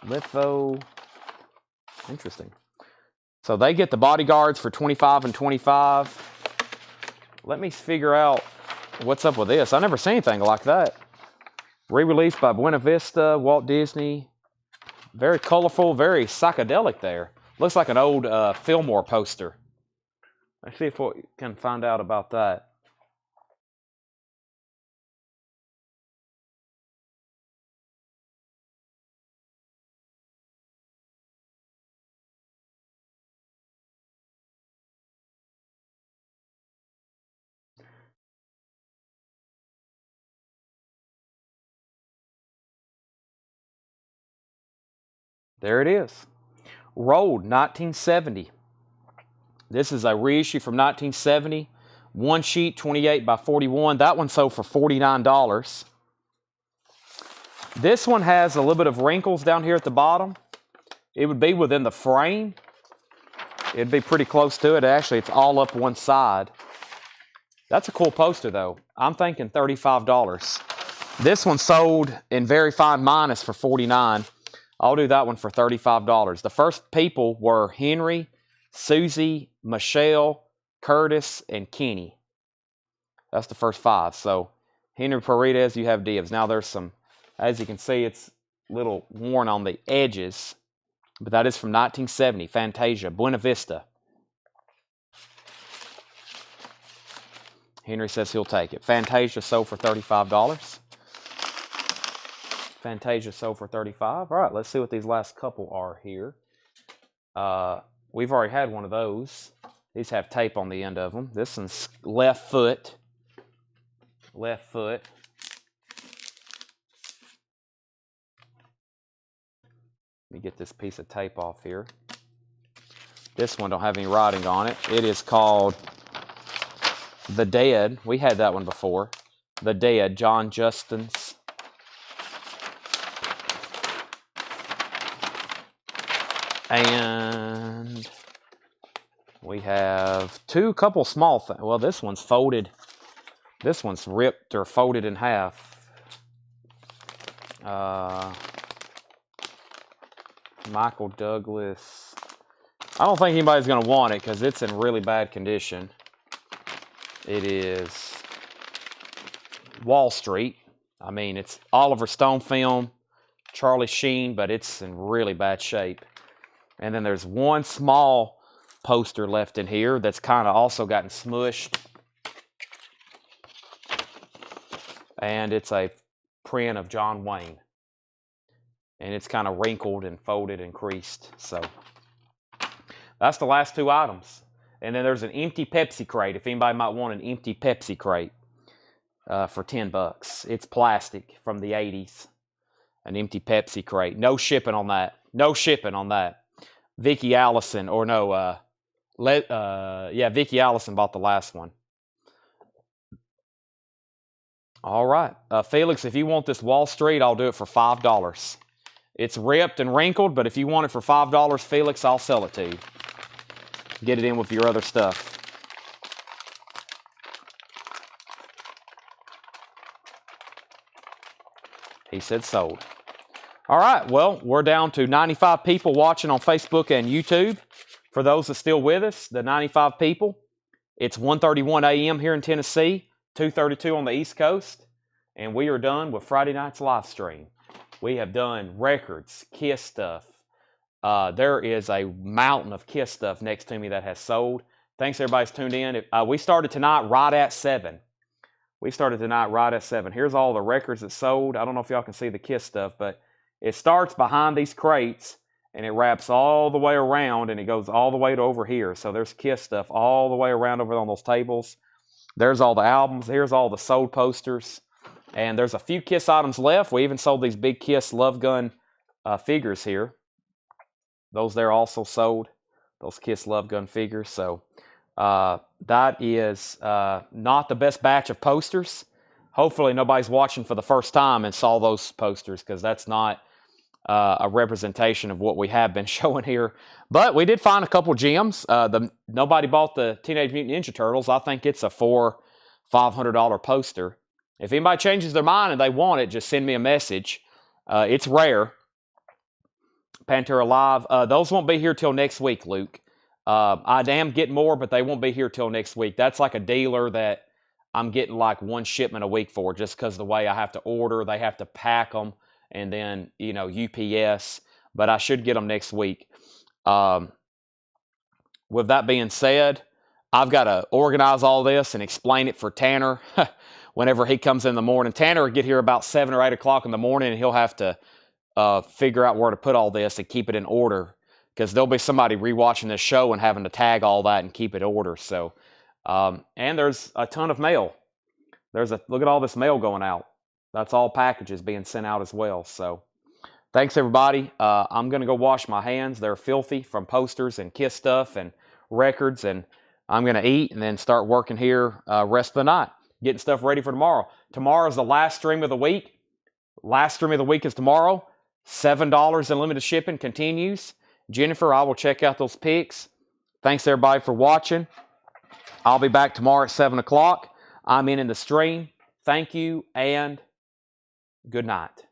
Litho. Interesting. So they get the Bodyguards for $25 and $25. Let me figure out what's up with this. I never seen anything like that. Re-released by Buena Vista, Walt Disney. Very colorful, very psychedelic there. Looks like an old Fillmore poster. Let's see if we can find out about that. There it is. Road, 1970. This is a reissue from 1970. One sheet, 28 by 41. That one sold for $49. This one has a little bit of wrinkles down here at the bottom. It would be within the frame. It'd be pretty close to it. Actually, it's all up one side. That's a cool poster, though. I'm thinking $35. This one sold in very fine minus for $49. I'll do that one for $35. The first people were Henry, Susie, Michelle, Curtis, and Kenny. That's the first 5. So Henry Paredes, you have dibs. Now there's some, as you can see, it's a little worn on the edges. But that is from 1970, Fantasia, Buena Vista. Henry says he'll take it. Fantasia sold for $35. Fantasia sold for $35. All right, let's see what these last couple are here. We've already had one of those. These have tape on the end of them. This one's left foot. Left foot. Let me get this piece of tape off here. This one don't have any writing on it. It is called The Dead. We had that one before. The Dead, John Justin's. And we have couple small things. Well, this one's folded. This one's ripped or folded in half. Michael Douglas. I don't think anybody's going to want it because it's in really bad condition. It is Wall Street. I mean, it's Oliver Stone film, Charlie Sheen, but it's in really bad shape. And then there's one small poster left in here that's kind of also gotten smushed. And it's a print of John Wayne. And it's kind of wrinkled and folded and creased. So that's the last 2 items. And then there's an empty Pepsi crate. If anybody might want an empty Pepsi crate for $10. It's plastic from the 80s. An empty Pepsi crate. No shipping on that. No shipping on that. Vicki Allison, or no, Vicki Allison bought the last one. All right. Felix, if you want this Wall Street, I'll do it for $5. It's ripped and wrinkled, but if you want it for $5, Felix, I'll sell it to you. Get it in with your other stuff. He said sold. All right, well, we're down to 95 people watching on Facebook and YouTube. For those that are still with us, the 95 people, it's 1:31 a.m. here in Tennessee, 2:32 on the East Coast, and we are done with Friday night's live stream. We have done records, Kiss stuff. There is a mountain of Kiss stuff next to me that has sold. Thanks, everybody's tuned in. We started tonight right at 7. Here's all the records that sold. I don't know if y'all can see the Kiss stuff, but it starts behind these crates, and it wraps all the way around, and it goes all the way to over here. So there's Kiss stuff all the way around over on those tables. There's all the albums. Here's all the sold posters. And there's a few Kiss items left. We even sold these big Kiss Love Gun figures here. Those there also sold, those Kiss Love Gun figures. So that is not the best batch of posters. Hopefully nobody's watching for the first time and saw those posters, because that's not a representation of what we have been showing here. But we did find a couple gems. Nobody bought the Teenage Mutant Ninja Turtles. I think it's a $500 poster. If anybody changes their mind and they want it, just send me a message. It's rare. Pantera Live. Those won't be here till next week, Luke. I am getting more, but they won't be here till next week. That's like a dealer that I'm getting like one shipment a week for, just because the way I have to order, they have to pack them, and then, you know, UPS. But I should get them next week. With that being said, I've got to organize all this and explain it for Tanner whenever he comes in the morning. Tanner will get here about 7 or 8 o'clock in the morning, and he'll have to figure out where to put all this and keep it in order, because there'll be somebody rewatching this show and having to tag all that and keep it in order. So, and there's a ton of mail. Look at all this mail going out. That's all packages being sent out as well. So, thanks everybody. I'm gonna go wash my hands. They're filthy from posters and Kiss stuff and records, and I'm gonna eat and then start working here rest of the night, getting stuff ready for tomorrow. Tomorrow's the last stream of the week. Last stream of the week is tomorrow. $7 in limited shipping continues. Jennifer, I will check out those pics. Thanks everybody for watching. I'll be back tomorrow at 7 o'clock. I'm in the stream. Thank you and good night.